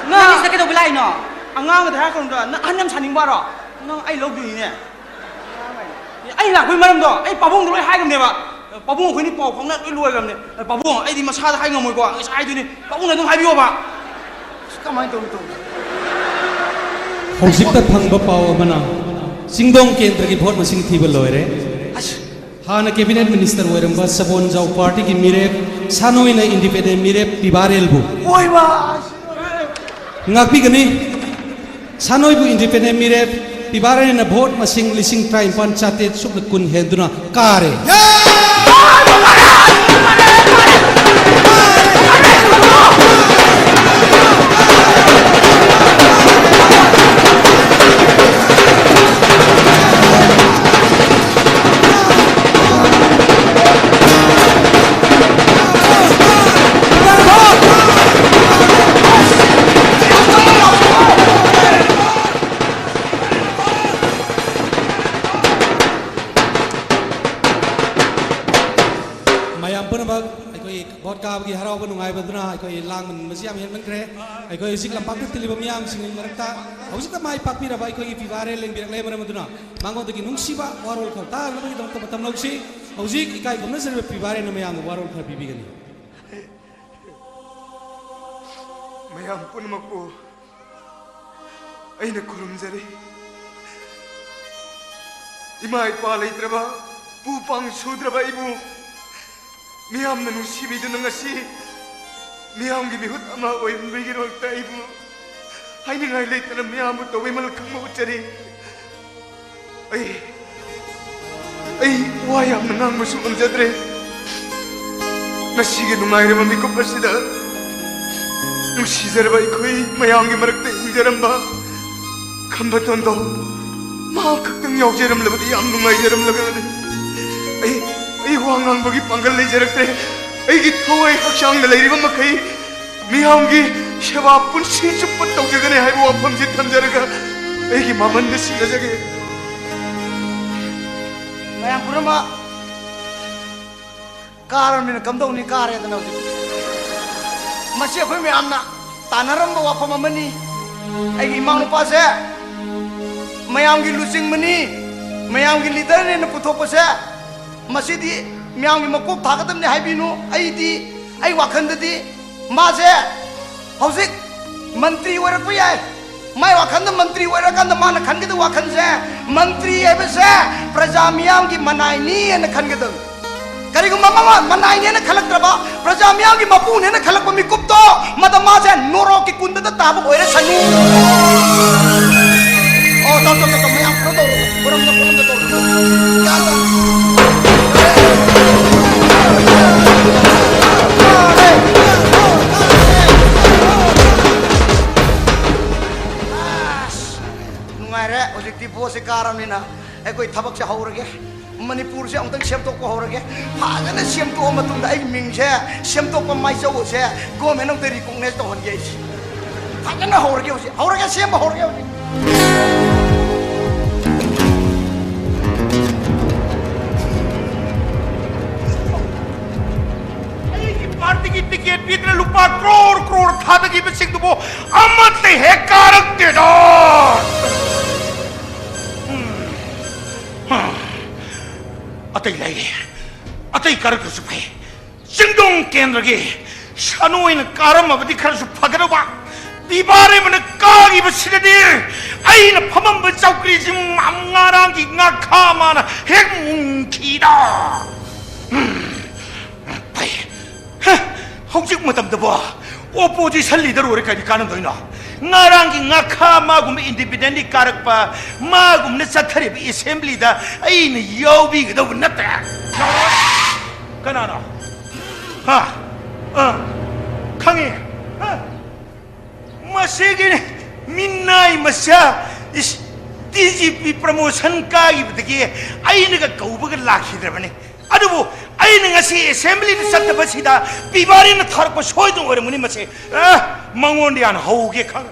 Nang ni sakit tu belai no. Angang cái con đó nó ăn nhâm sản bao rồi nó ai lâu gì nè ai là quên mất đó ai bảo bông tôi hai cái này mà bảo bông quên đi bỏ phóng nó cái lùi cái này bảo bông ai đi mà xa hai người mồi quá ai đi bảo bông này tôi hai biểu mà cái máy tôi Hồng Dịch tất thằng bắp bào mà nào sinh đông kiện từ cái vote mà sinh thi bờ lồi đấy Hana cabinet minister weram ba sabon jau party ki mirep sanoi na independent mirep pibarel bu oi ba ngakpi gani sanoi bu independent mirep pibarel na vote masing lising try pan chatet suk kun henduna kare की हराव नुंगाई बदना अखोई लांग मसियाम हेन मंग्रे अखोई सिक लंपाक तिलिब मियाम सिंग मरक्ता हौजिक माई पापी रबा अखोई पिबारे लेंबिरक ले मरम दुना मांगो दगी नुंगसिबा वारोल ख ता लबगी दम तम लौसी हौजिक इकाई गमन सर पिबारे न मियाम वारोल ख बिबिगनी मियाम पुनमको अइने खुरुमजरी इमा इपा लेत्रबा पुपांग सुद्रबा इबु मियाम ननु सिबिदु नंगसी मियाम गी बिहुत अमा ओइमबेगी रोक्ता इबु हाइनिंगाइ लेतन मियाम तोवेमल खंगो चरी ऐ वायाम नंगांग मसु अंजद्रे नसीगे नुंगाइरबा मिको पसिदा नुसीजरबा इखोई मियाम गी मरक्ते इंजरंबा खंबतोंदो मा खक्तंग यावजेरमलबदि याम नुंगाइजरमलगने ऐ वांगांग बगी पंगल ले जरक्ते ऐ गी थोय हक्षांग लेरिबा मखै मियाम गी सेवा पुनसि चुप तौजगने हाइबो वाफम जि थमजरगा ऐ गी मामन दसि लजगे मियाम पुरमा कारमिन कमदौनि कारे दनौजि मसे अखोय मियामना तानरंबा वाफम अमनि ऐ गी इमां नुपासे मियाम गी लुसिंग मनि मियाम गी लीडर ने पुथोपसे मसीदी मियाम की मकोक थागदम ने हाइबिनु आईदी आई वाखंददी माजे हौजिक मंत्री वरप याय माय वाखंद मंत्री वरकंद मान खनगद वाखंसे मंत्री एबसे प्रजा मियाम की मनाइनी ने खनगद करिगु ममा मनाइनी ने खलकत्रबा प्रजा मियाम की मपू ने खलक मिकुप्तो मद माजे नोरो की कुंदद ताब ओरे सनु नुंगाइरे होजिक्ति बोसे कारमनिना एकोइ थबक से हौरगे मणिपुर से अमतंग सेमतोक हौरगे फाजन सेमतो मतुंग आई मिंग से सेमतोक माइचौ से गवर्नमेंट ऑफ द रिकॉग्नाइज तो हनगे फाजन हौरगे सेम हौरगे पार्टी की टिकट पीतरे लुपा करोड़ था की बिसिंग तो वो अमते है कारक के डॉट अतई कारक सुफे सिंगदोंग केंद्र के शानोइन कारम अवधि खर सुफगरवा दीवारे मन कागी बसिदे आइन फमम बचौकरी जिम अंगारांग की ngakha mana hek mungkida हौजिक मतमदबो ओपोजिशन लीडर ओरे काई कानन दोइनो नारांगी ngakha magum independently karakpa magum ne sathari bi assembly da aina yobi gdo natta kanana ha khangi masigi minnai masya is DGP promotion ka ibdagi aina ga kauba ga lakhidrebane adubu aina ngasi assembly ni satabasida bibari na tharpa soidung ore muni mase mangondian hauge khang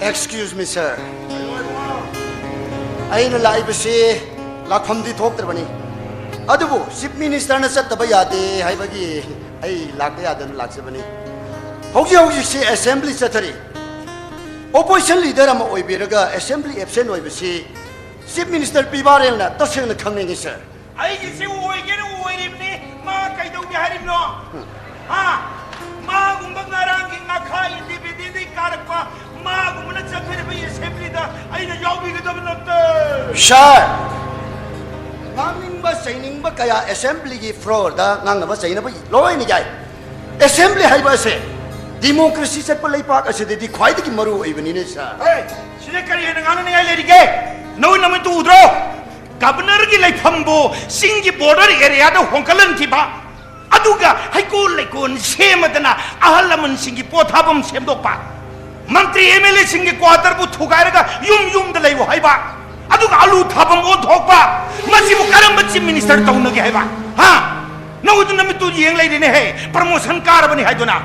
Excuse me, sir. I know live say lakham di thok terbani. Adubu chief minister na sa tabayade hay bagi ay lakay adan lakse bani. Hogi si assembly secretary. Opposition leader am oy biraga assembly absent oy bisi chief minister pibarel na toseng na khangning sir. Ay gisi oy gene oy rimni ma kay daw harim no. Ha ma gumbag narang ngakha independent karakpa ma gumna chapere bi assembly da aina yobi ga dabnat. Sir. Ngaming ba saining ba kaya assembly gi floor da ngang ba saina ba loy ni jai. Assembly hay ba se democracy se palai pak ase de khwai de ki maru oi bani ne sa. Hey, sine kari he ngana ne le dige. No na me tu udro. Governor gi lai phambo singi border area da hongkalan ki ba. Aduga hay ko lai kon semadana ahalaman singi pothabam semdok pa. Mantri MLA singi quarter bu thugairaga yum da lai wo hay ba. Aduga alu thabam o thokpa. Masi bu karam chief minister tauna gi hay ba. Ha. No du na me tu yeng lai ne he promotion kar bani hay dona.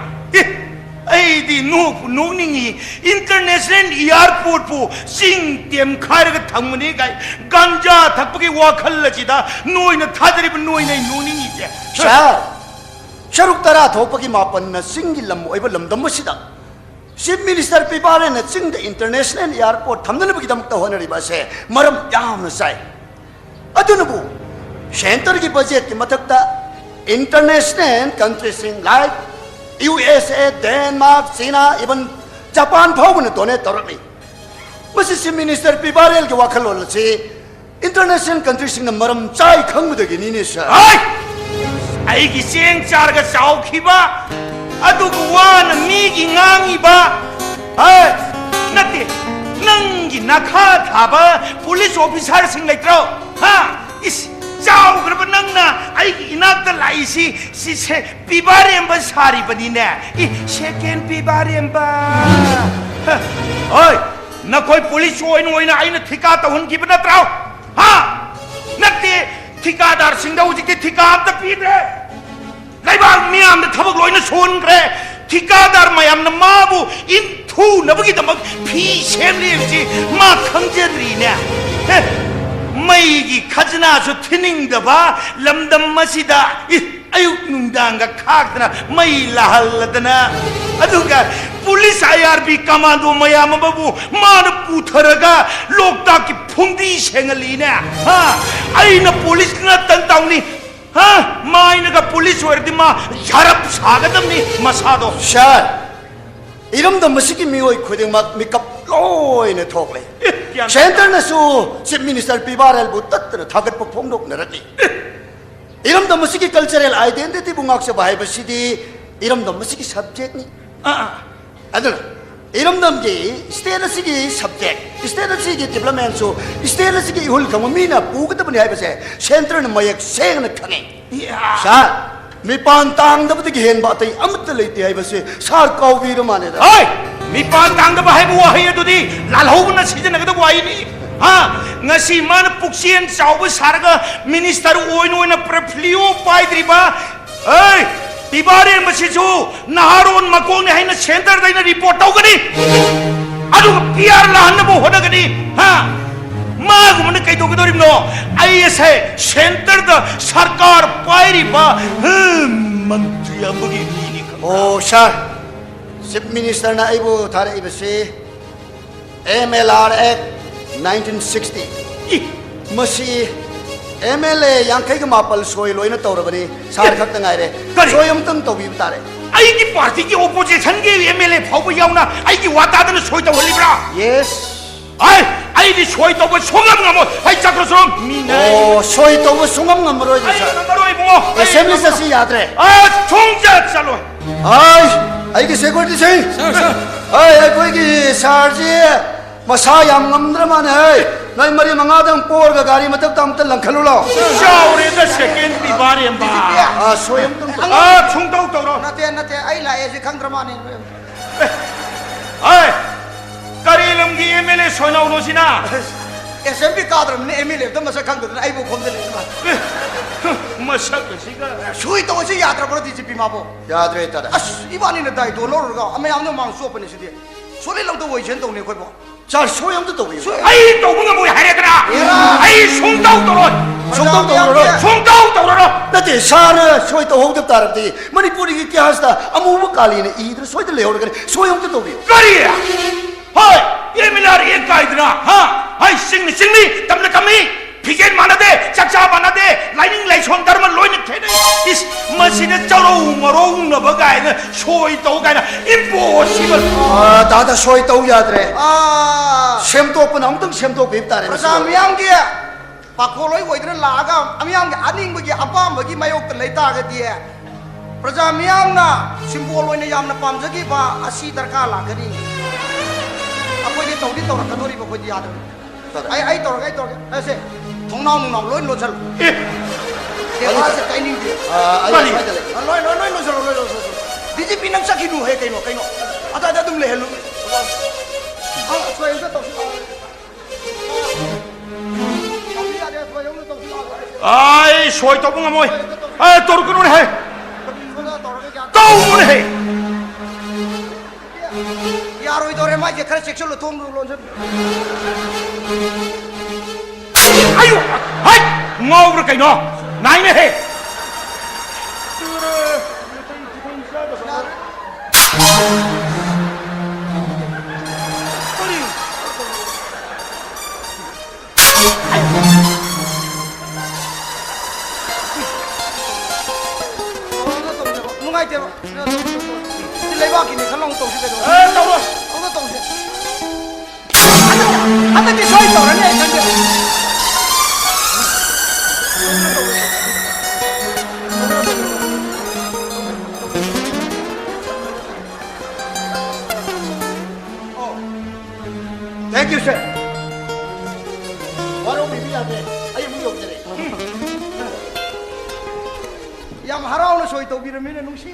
Ay di no ningi international airport po sing tem khair ga thangmani gai ganja thakpagi wakhal lachida noi na thadri bu noi nei no ningi je sha sharuk tara thopagi mapan na singi lam oiba lam dam sida chief minister pibare na sing the international airport thamdana bagi dam ta honari ba se maram yam na sai adunabu center ki budget ki mathakta international countries sing like USA, Denmark, China, even Japan phone donate torni. Masi chief minister pibarel ke wakal ol si international countries sing maram chai khang mu de gi ni sir. Ai gi seng char ga chau khi ba adu gu wan mi gi ngangi ba. Ai nati nang gi nakha tha ba police officer sing lai tro. Ha is Jauh kerana nang na, ay inak dalai si pibarem ba sari bani na, second pibarem ba. Oi, na koi police oin na ay na thika tahun ki bana trao. Ha, nagte thikadar sing daw jikte thikam ta pide. Laibang miyam na thabag loy na son kre. Thikadar mayam na mabu in thu na bagi damag pi semli si ma khangjedri na. Maigi khajna su thining da ba lamdam masida ayuk nungdang ga khakna mai lahalladana aduga police IRB commando mayam babu man putharaga lokta ki phungdi sengali na ha aina police na tantawni ha maina ga police werdima yarap sagadam ni masado sir iram da masiki mioi khuding mak mikap loy ne thokle center na su chief minister pibarel bu tatna thagat pa phongdok narati iram da masiki cultural identity bungak se bai basidi iram da masiki subject ni adana इरमदमगी state असिगी subject state असिगी development so state असिगी इहुल खममीना पुगदबनि हाइबसे centre न मयक सेंगन खंगे सार मिपान तांगदबदगी हेनबा अतै अमत लेते हाइबसे सार काउबीर मानेदा ओय मिपान तांगदबा हाइबु वाहै अदुदी लालहौबना सिजनगदबु आइनी हा ngasi man puksien chawbu sarga minister oinoina preflio paidriba ei tibare masisu naharon makong ne haina center daina report tawgani adu pr la hanbu hodagani ha ma gumne kai tawgdorim no ai ase center da sarkar pairiba mantri ambugi ni oh sir chief minister na aibu thare ibase MLR Act 1960 मसी MLA यांखै ग मापल सोय लोइना तौरबनी सार खक्त ngaire सोय अमतंग तौबि तारे आई की party की opposition के MLA फाउ याउना आई की वातादन सोय तौहलिब्रा yes I the soy तौब सोंगम ngamo आई चक्र सोम मी नै ओ सोय तौब सोंगम ngमरोय जसा ngमरोय बुंगो असेंबली ससी याद रे छोंगजा चलो आई की सिक्योरिटी से सर कोई की सर जी मसा याम ngमद्र माने है नै मरी मंगादं पोर ग गाड़ी मतक तम त लंखलु लो चाउरे द सेकंड दी बारे बा सोयम तुम छुंगतौ तौरो नते आई लाए जे खंद्र माने करीलम की MLA सोनाउ नोसिना एसएमपी काद्रम ने MLA द मसा खंगदन आइबो खोमदले मसक सिगा सुई तो से यात्रा पर DGP माबो याद रे ता अस इबानी न दाइ दो लोरगा अमे आमनो मांग सोपने सिदे सोले लंग तो वइसन तौने खोइबो चार सोयम तो तौबि आई तौबुंग मोय हारेदरा आई सुंगतौ तौरो सुंगतौ तौरो नते सार सोय तो होद तारती मणिपुरी की इतिहास ता अमुब काली ने इधर सोय तो लेहोड करे सोयम तो तौबि करिया हाय ये मिलार एक काइदना हां हाय सिंगनी तमने कमी फिकेन माना दे चचा माना दे लाइनिंग लाइसोन धर्म लोइन खेने इस मशीने चलो मरो न बगायने सोई तो गायना इम्पॉसिबल दादा सोई तो याद रे सेम तो अपन हम सेम तो बेब तारे प्रजामियां के पाखोलोय वइदन लागा अमियां के अनिंग बगी अपाम बगी मायोक लेता गदी है प्रजामियां ना सिंबल ओइने यामना पामजगी बा असि दरकार लागनी अकोई तौदी तौरकदोरी बखोई याद आई तौरगे ऐसे थोंनाव नुनाव लोइन लोचल ए वासे काइनिंग दे लोइन लोचल DGP नंग सकिनु हे कइनो अदा दुम ले हेलु सोयम तो आई सोय तो बुंगा मोय ए तोरकनु है तौमुन है यारो इदोरे मा जे खरे section low थोम loan ayo hai ngau kai no nai me he mungai te le ba ki ni khalong to si ke do to si anda ki soi to ne kan de Thank you, sir. Waro bibi ade, ayo mu yog jere. Yam harau na soi to bi remine nungsi.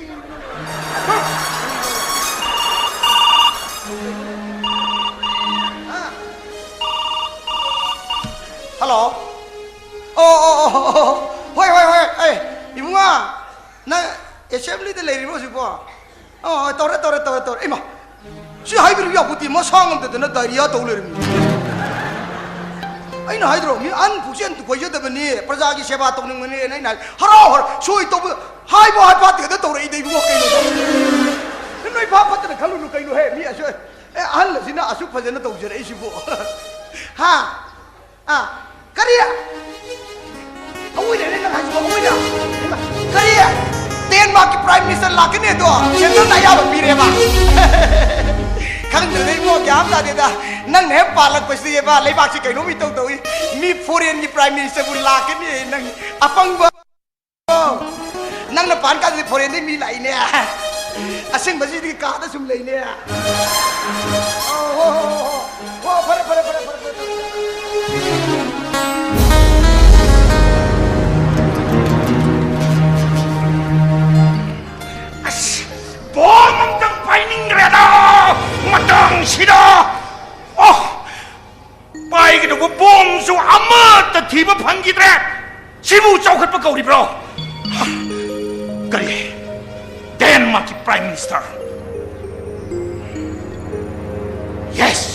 Hello. Hoi, hey, ibunga. Na assembly de lady rosi po. Tore. Ima. Si hybrid ya puti mo sangam de na dariya to le mi. Ai na hydro mi an pusen to koye de bani praja ki seba to ning mani nai na harau soi to hai bo hai pat de to re de bo kai no. Noi pa pat de khalu nu kai no he mi aso. An la sina asu phajana to jere isi bo. Ha. Kariya. Awui de na ha bo awui na. Kariya. Denmark ki prime minister la ke ne do. Chendra na ya ba pi re ba. Khang de mo kya am da de da nang ne palak pasi ye ba lai ba chi kai no mi to to mi foreign ki prime minister bu la ke ni nang apang ba nang na pan ka foreign ni mi lai ne asing basi ka da sum lei ne oh pare bom tang fighting reda matang sida oh pai cái đồ bom su amat ta thi ba phang gi tre simu chau khat pa kau ri bro kari Denmark prime minister yes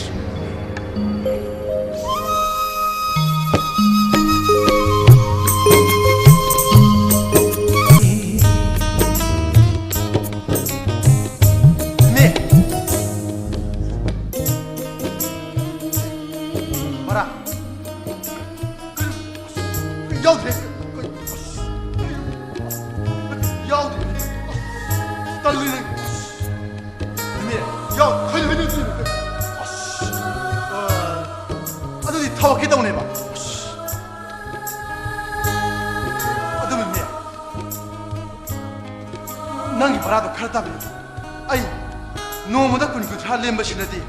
nangi parado kharta bi ai no mo da kun ku tha lem ba sinati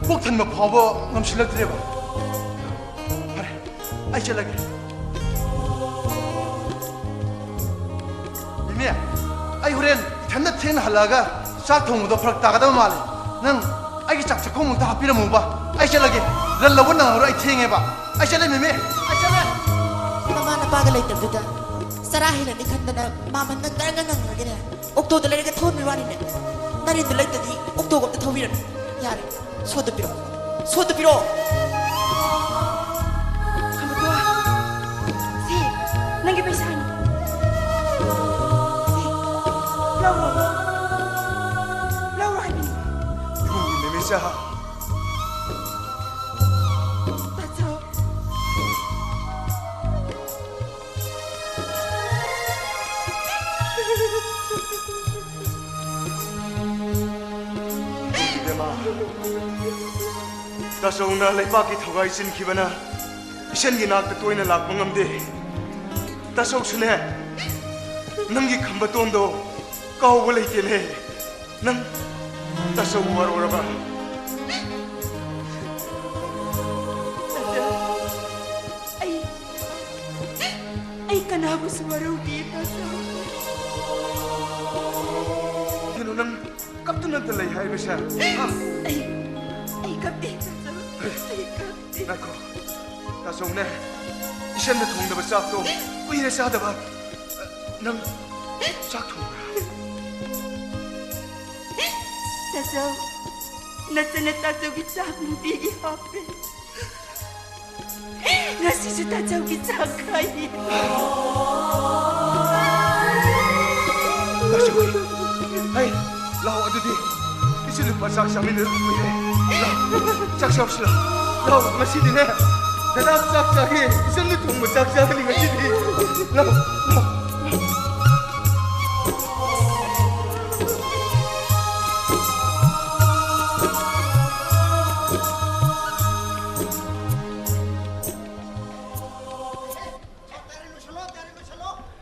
bok than ma phaw ba ngam silak tre ba pare ai chala ge ime ai horen thanna then halaga sak thong do phak ta ga da male nang ai gi chak chak khong ta hapi ra mu ba ai chala ge ran law na ro ai thenge ba ai chala me ai chala mama na paga lai tab da sarahi na nikhandana mama na garanga nganga ge Okto da lerega thon mi wani ne nari da lai tadi okto gam da thowiran yare so da piro Kamadwa si nangi paisa ni si lawa ni me mesa Tasawna lepa ki thogai sin khibana isen gi nak toina lak bangam de tasaw sune nangi khamba ton do kaw bolai te le nang tasaw war oraba ai kanabu suwaru di tasaw kino nang kaptuna de lai hai besa ai kapte Nako, tasong na, isan na thong na ba sak to, kuya na sa ba, nang sak thong na. Tasaw, nasa na tasaw kitsak ng tigi hape. Nasi sa tasaw kitsak kayo. Tasaw, ay, lao adudi, isilip pa sak sa amin na kuya. Sak sila. Lao, masih di na. Dalam sak-sak ni, isang nitong masak-sak ni masih di. Lao.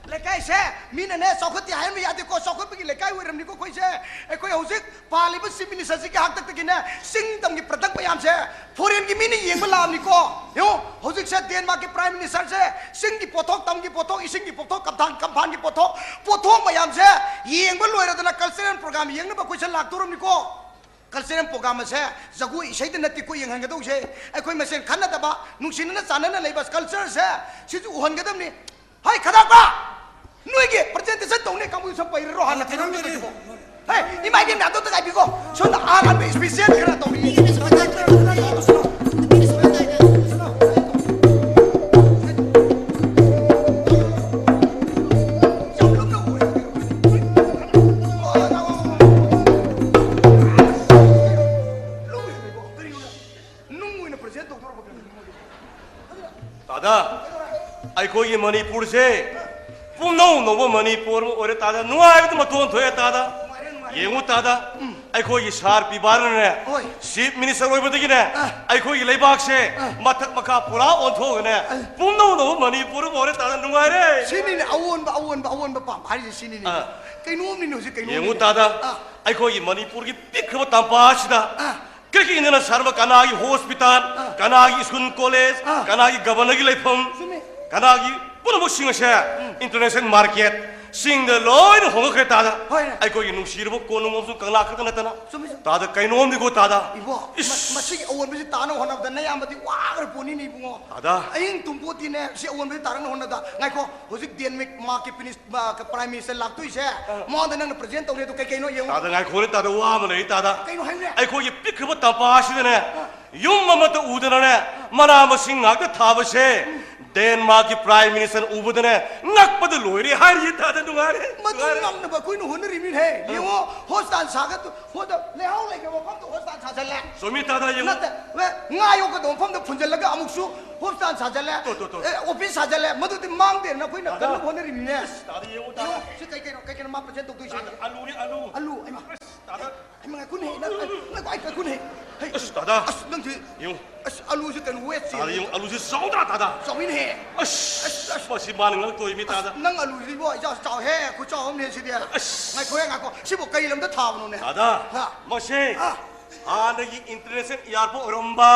Lekai se, mina ne sokot ya hem ya de ko sokot bagi lekai wiram ni ko koi se. Koi hauzik pali ba simini sasi ke hak tak tak ne sing tam ki pratak bayam se. Foreign ki mini yeng balam ni ko. Yo, hauzik se Denmark ki prime minister se sing ki pothok tam ki pothok ising ki pothok kamphan ki pothok bayam se yeng ba loi ra da cultural program yeng na ba koi se lak turum ni ko. Cultural program se jagu isai da nati ko yeng han ga do se. Koi masen khanna da ba nungsin na sana na lei bas culture se siju uhan ga dam ni. Hai khadak ba. Nuige presentation tone kamu sa pai ro han thairam ni ko hey imai ge na to ta bi ko so na an be special kara to ni Tada ai ko ye Manipur se Pum no Manipur or tada nuai to maton thoya tada Yengu tada, ai khoi sar pi baran ne. Chief Minister oi badagi ne. Ai khoi leibak se mathak maka pura on thog ne. Pumno no Manipur bore tada nungai re. Sini ne awon ba pam hari sini ne. Kai nom ni no si kai nom. Yengu tada, ai khoi Manipur ki pikho tampa sida. Kaki indana sarva kanagi hospital, kanagi school college, kanagi governor ki leifam, kanagi pura mo singa se international market. Sing the law in Hong Kong tada. I go in Shirbo Konum of Kalakatana. Tada Kainom de go tada. Masik awon bi tano hona da nayam ba di wa poni ni bungo. Tada. Ayin tumpo ti ne si awon bi tarang hona da. Ngai ko hojik den mek ma ke finish ka prime minister lak tu ise. Mo da nang president tawle to kai no yeng. Tada ngai khore tada wa ma nei tada. Kai no haimne. I go ye pick up ta pa shi ne. Yum ma ta udana ne. Mana ma sing ngak ta tha se. Denmark ki prime minister ubudane ngak pad loiri har ye tada nungare. Madu ngam na ba koi no honari min he. Yengo hostan sagat hoda le haw le ga pham to hostan sajale. Somi tada yengo. We ngayo ka dom pham to phunjal ga amuksu hostan sajale. Office sajale madu ti mang de na koi na kan honari min he. Tada yengo tada. Si kai ma present to ise. Alu ni alu. Alu ai ma. Tada ai ma kun he na ai ka kun he. Hey tada. Nang ti yengo. Alu si kan wet si. Tada yengo alu si saudra tada. Sawin he. Masih mana ngang tu ini tada. Nang alu si bo ja chao he ku chao hom ne si dia. Ngai ko nga ko si bo kai lam da thaw no ne. Tada. Masih. Ada di international airport romba.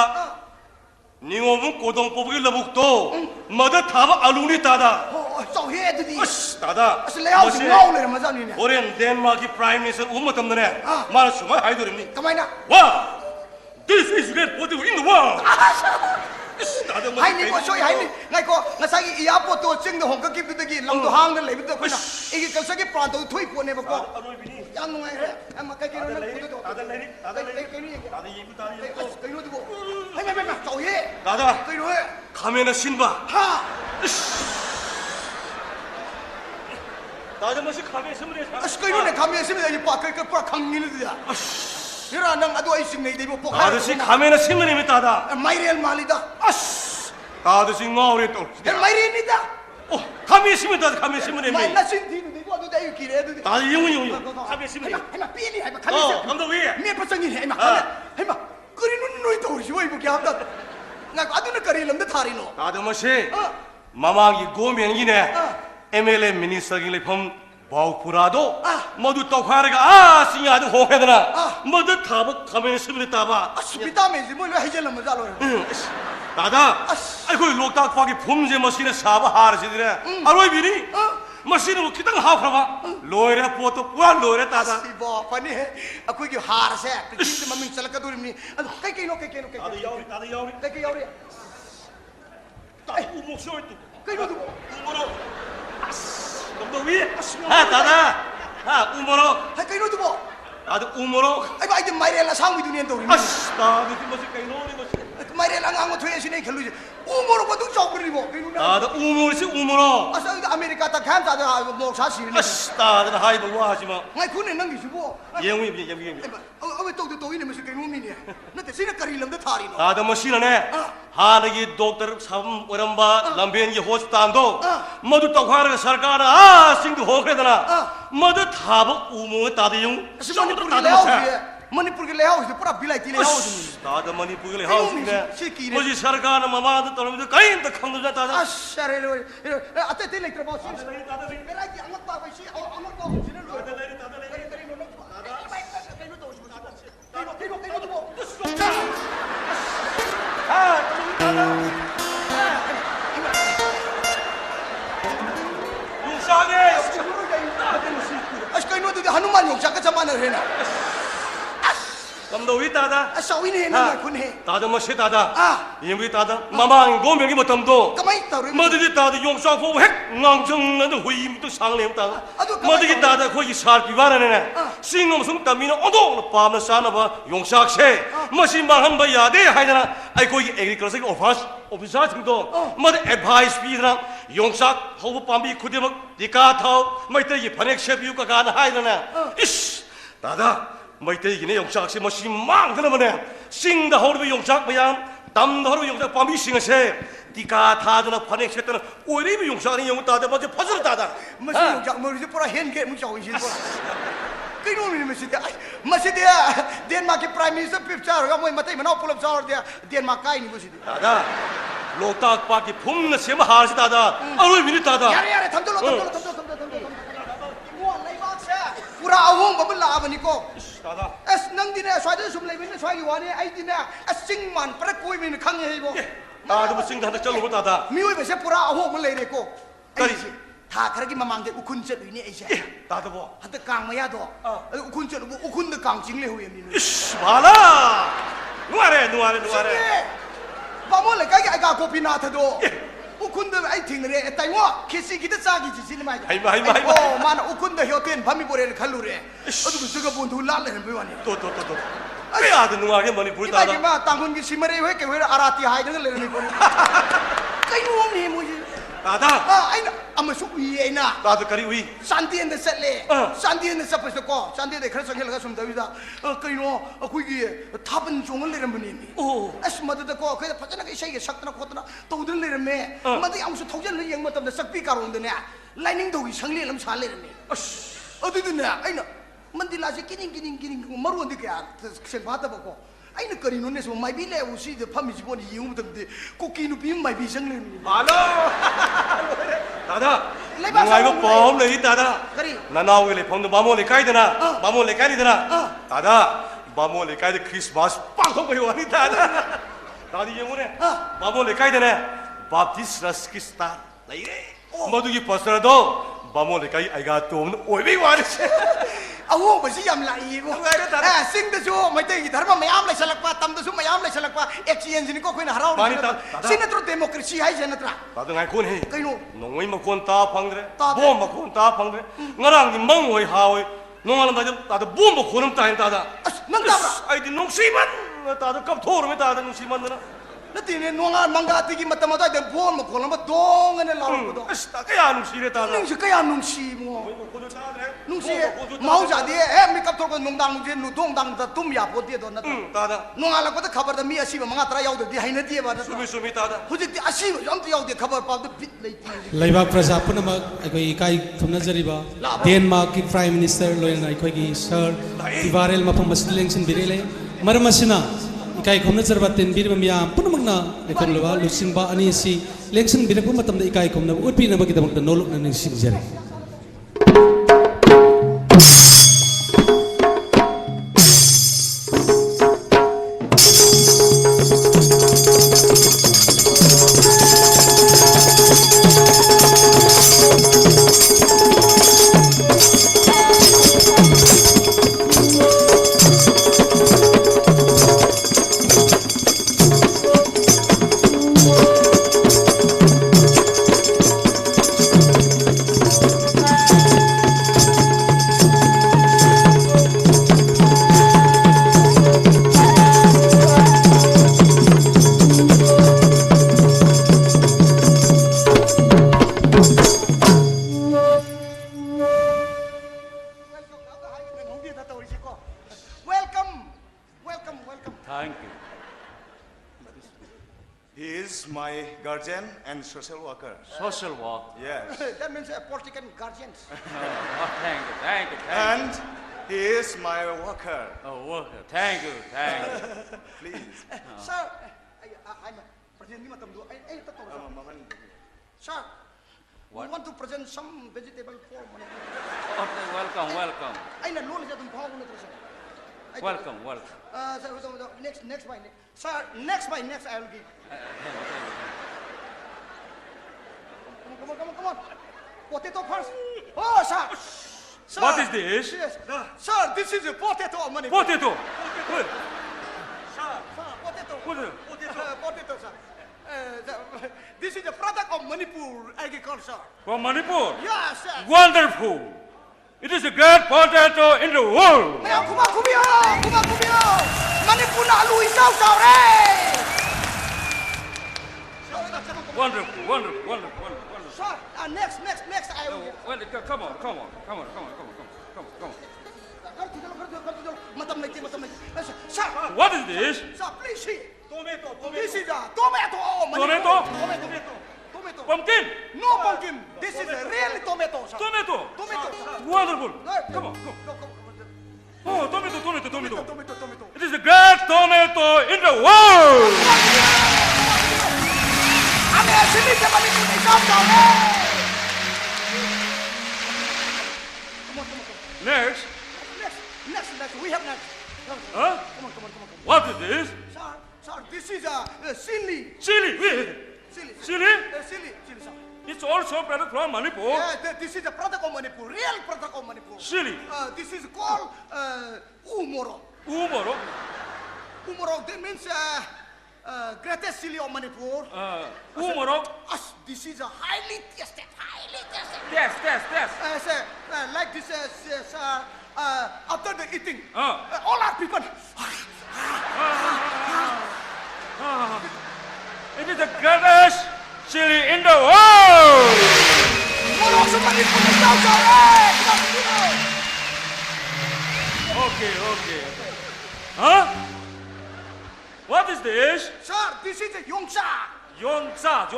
Ningomung kodong pobuki labuk to. Mada thaba alu ni tada. Chao he tu di. Tada. Leo si ngau le ma ni ne. Oren Denmark ki prime minister umatam ne. Mara sumai hai dorim ni. Kamai na. Wow. This is great for in the world. Hai ni ko soi hai ni ngai ko ngasai i airport to ching de hong ka kip de gi lam do hang de le bi de ko na i gi kalsa gi pran to thui ko ne ba ko yang ngai re am kai ki no na ko to ada le ni ada le kai ni ada yi ta ni ko kai no de ko hai mai chao ye tada kai no he kamena sinba ha tada masih kame semre kai no ne kame semre ji pa kai ka pa khang ni le dia Nira nang adu ay sing nei dei bo pokha. Tada si kamena simre mi tada. Mairel malida. As. Tada si ngawre to. Mairel ni da. Oh, kame simre tada kame simre mi. Mai na sin din dei bo adu dai ki re adu. Tada yung. Kame simre. Hai ma pi ni hai ma kame simre. Oh, am do wi. Me pa sang ni hai ma. Hai ma. Kuri nu noi to si wai bo kya da. Nga adu na kari lam da thari no. Tada ma se. Mama gi go men gi ne. MLA minister gi le phom Bau purado, madu taukharaga singa adu hokadana, madu thaba kame simri taba. Asbita me ji mo le hijel lam jalo. Dada, ai koi loktak pagi phumje machine saba har sidire. Aroi bini. Machine mo kitang ha khaba. Loire poto pura loire tada. Si bo pani he. Akoi ki har se. Prince mamin chalaka durim ni. Adu kai no. Tada yauri. Kai yauri. Tai umok soy tu. Kai no tu. Umoro. Kamu wi? Ha tada. Ha umoro. Hai kai no tu bo. Adu umoro. Ai ba ai mai la sang mi dunia to. Tada tu masih kai no ni masih. Mai la ngang mo thwe si nei khelu. Umoro ko tu chok ri bo. Kai no. Tada umoro si umoro. Asa America ta kham ta da mo sa si ni. Tada hai ba wa si ma. Ngai khun nang gi si bo. Yengi. Awe to ni masih kai no mi ni. Na te sina kari lam da thari no. Tada masih ne. हालांकि doctor साहब उरंबा लंबेन ये hospital दो मधु तौहार का सरकार सिंह हो गए ना मधु थाब उमो तादियों मणिपुर के ले हाउस पूरा बिलाइती ले हाउस तादा मणिपुर के ले हाउस ने मुझे सरकार ने ममा तो तरह में कहीं तक खंग जाता था अरे लो अते ते लेकर बॉस मेरा की अंगत पा वैसी अंगत को सिने लो Askay no tu Hanuman yung saka sama na rin. Kamu tahu tada? Asawin he na kun he. Tada masih tada. Yang itu tada. Mama ngom yang kita tahu. Kamai tahu. Madu kita tada yang sah kau hek ngangjung nanti hui itu sang lem tada. Madu kita tada kau isar kibaran ni. Singom sung tamina odong pam na sana ba yang sah se. Masih mahan ba yade hai na. Ay kau agriculture officer itu. Madu advice pi na. Yang sah kau pambi kudi mak dikat tahu. Mereka ye panik sepiu kagan hai na. Ish tada. Maitei gini yongsak si masih mang tu namanya. Sing dah haru yongsak bayang, tam dah haru yongsak pami sing se. Tika thah tu na panik se tu na. Ori bi yongsak ni yong tada macam pasal tada. Masih yongsak mesti pura hen ke macam ini pura. kino ni masidi Denmark ki prime minister pip char ga moi matai manau pulap char dia Denmark kai ni masidi 다다 로딱 바기 봄나 세마 하시 다다 아로이 미니 다다 yare thamdolo mo lai ba cha pura awong ba la ba ni ko 다다 as nang dine swai de sum lai min swai wa ni ai dine as sing man pra koi min khang he bo 다다 뭐 싱다 다 쩔로 다다 mi oi ba se pura awong ma lai re ko kari tha khar gi mamang de ukun chet ni ai se 다다 뭐 hata kang ma ya do ukun chet bu ukun de kang jing le hu yem ni 말아 누아래 ba mo le kai ai ga ko pina tha do ukun de ai thing re tai ngo khisi gi de sa gi ji ni mai 하이마 oh man ukun de hoten phami bore khalu re adu bu suga bun thu la le be wani 또 아야도 누아게 머니 불 다다 iba ma tangun gi simare we ke we arati hai de le ni ko kai nuong ni mo ji 다다 ai na amasu ui na 다다 करी हुई santi en de setle santi en de sapes ko santi de khra sangel ga sum da vida kai no akhui gi thaban jong le ram ni mi as mad de ko kai phajana ga isai ge sakna khotna to de le me mad am su thojal le yeng matam de sakpi karong de ne lining do gi sangle lam sa le me adu de ne ai na mandila se kining maru de ka sel bata ba ko ai na kari no ne so mai bi le u si de phami ji bon yi um de ko ki nu bi mai bi sang le mi 알로 다다 누가 이거 봄 레이 다다 나나오게 봄도 마모레 까이드나 마모레 까이드나 다다 마모레 까이드 크리스마스 빵통 거기 와니 다다 다디 영혼에 마모레 까이드네 바티스라스 키스타 레이레 모두기 버스라도 마모레 까이 아이가 또 오이비 와르세 awo ba si yam lai ko sing de jo mai te gi dharma mayam lai salak pa tam de su mayam lai salak pa exchange ni ko khoina harau sin tro democracy hai jen tra 다들 ngai kon he kai no 농의 막건 다 방드레 봄 막건 다 방드레 나랑 니 멍의 하위 농하는 다들 봄 막고는 따인 다다 nang ta bra 아이디 농시만 다들 갑토르면 다들 농시만 나 natine nonga manga ti gi matam da de bom ko lam dong ne la ko do asta kaya nungsi ta nung si kaya nung si mo nung si mau ja de mi kap tor ko nung dang je nu dong dang da tum ya po de do na ta da nonga la ko da khabar da mi asi ba manga tra yaw de di haina di ba da sumi ta da hujik ti asi yam ti yaw de khabar pa de bit lei ti Laibak Praja Punamak Aikoi Ikai Thumnajariba Denmark ki Prime Minister Loyana Aikoi ki Sir Tivarel Mafam Masileng Sin Birele Maramasina Ikai Khomnajariba Ten Birma Miyam Punamakna Lekomlaba Lusingba Anisi Lengsin Birakpa Matamda Ikai Khomna Utpi Nabaki Damakta Nolok na Ningsingjari and social worker. Social work. Yes. That means political guardians. Oh, thank you. And he is my worker. Oh, worker. Thank you. Please. Sir, I'm present ni matam do. Sir, we want to present some vegetable form. Okay, welcome. Ay na lolo sa tum phao na to sir. Welcome. Sir, next by next. Sir, next I will give. Come on. Potato first. Oh, sir. What is this? Yes. Sir, this is a potato money. Potato. Sir, potato, sir. This is a product of Manipur agriculture. From Manipur? Yes, sir. Wonderful. It is a great potato in the world. Kumio. Manipur na alu isaw re. Wonderful. Sir, next I will. Well, come on. Sir, what is this? Sir, please see. Tomato. This is a tomato. Tomato. Pumpkin? No pumpkin. This is a real tomato, sir. Tomato. Sir. Wonderful. Come on. tomato. It is the great tomato in the world. Next. We have next. Huh? Come on. What is this? Sir, this is chili. Chili. Chili, Chili? sir. It's also product from Manipur. Yeah, this is a product of Manipur, real product of Manipur. Chili. This is called umoro. Umoro. Umoro, that means greatest chili of Manipur. Umoro. This is a highly tasted. Test. Like this, after the eating, all our people. It is the greatest chili in the world. Okay. Huh? What is this? Sir, this is a yongsa. Yongsa.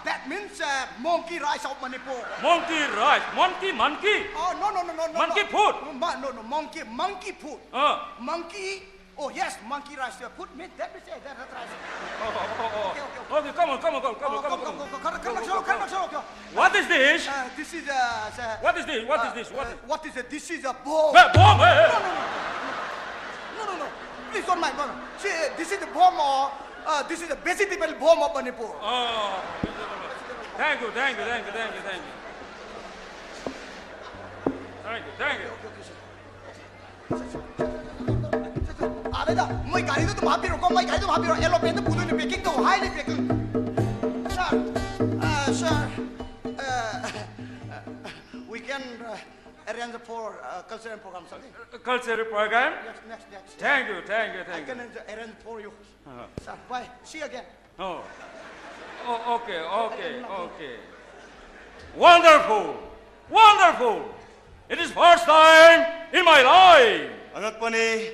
That means monkey rice of Manipur. Monkey rice. Monkey. Oh, no. Monkey food. No, monkey food. Monkey. Oh, yes, monkey rice. Put meat. That is it. That's rice. Okay, come on. Come. What is this? This is What is this? What is it? This is a bomb. Bomb? No. Please don't mind. No. See, this is the bomb or this is a vegetable bomb of Manipur. Oh. Thank you. Thank you. Ada, moi gari tu maaf biro, kau moi gari tu maaf biro. Aeroplane tu butuh ni packing tu, highly packing. Sir, we can arrange for cultural program something. Cultural program? Yes, next. Thank you. I can arrange for you. Sir, bye. See you again. Oh, okay. Wonderful. It is first time in my life. Angakpani,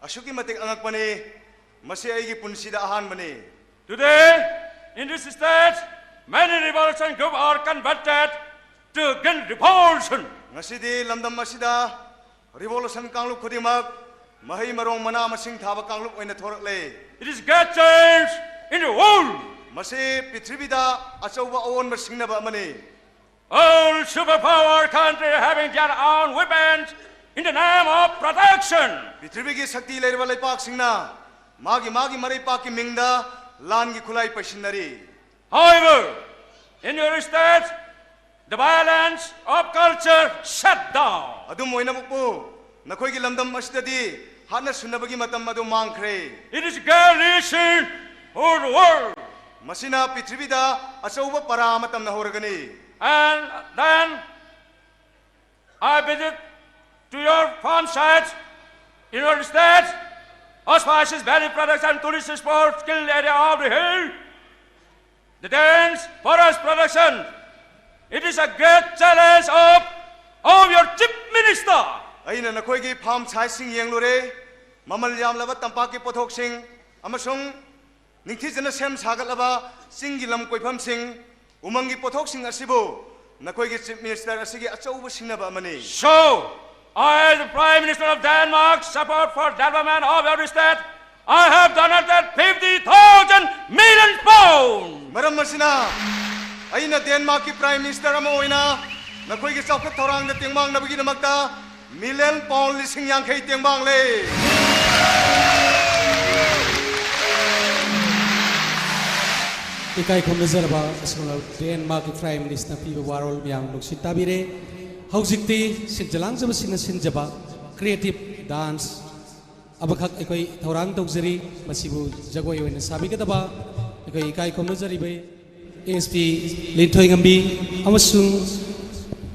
asuki matik angakpani, masi aigi punsida ahanbani. Today, in this state, many revolution groups are converted to gain repulsion. Ngasidi lamdam masida, revolution kanglup kudimak, mahi marong mana masing thaba kanglup oina thorakle. It is great change in the world. Masi pitribida achauba awon masingna ba mani. All superpower countries having their own weapons in the name of protection. Pitribigi sakti leirba laipak singna, magi maraipak ki mingda lan gi khulai pasindari. However, in your state, the violence of culture shut down. Adum oina bukpu, nakhoi gi lamdam asidadi hana sunabagi matam adu mangkhre. It is great lesson for the world. Masina pitribida achauba para matam na horagani. And then I visit to your farm sites in your state, auspicious berry products and tourist sports skill area of the hill, the dance forest production. It is a great challenge of your chief minister. Aina nakhoi gi farm sites sing yenglure, mamal yamlaba tampak ki pothok sing, amasung ningthijana sem sagalaba singi lam koifam sing. Umangi pothok sing asibo, nakhoi gi chief minister asigi achauba singnaba amani. So, I, the Prime Minister of Denmark, support for development of your state. I have donated 50,000 million pounds. Maram masina, aina Denmark ki Prime Minister ama oina, nakhoi gi chaukat thorang na tingbang nabagi namakta million pound lising yangkhai tingbang le. Ikai khomnazarba asmala Denmark Prime Minister piba warol myang nuksit tabire haujikti sinjalang jaba sinjaba creative dance abakhak ekoi thorang tawjari masibu jagoi oina sabikadaba ekoi ikai khomnazaribe ASP Linthoi Ngambi amasung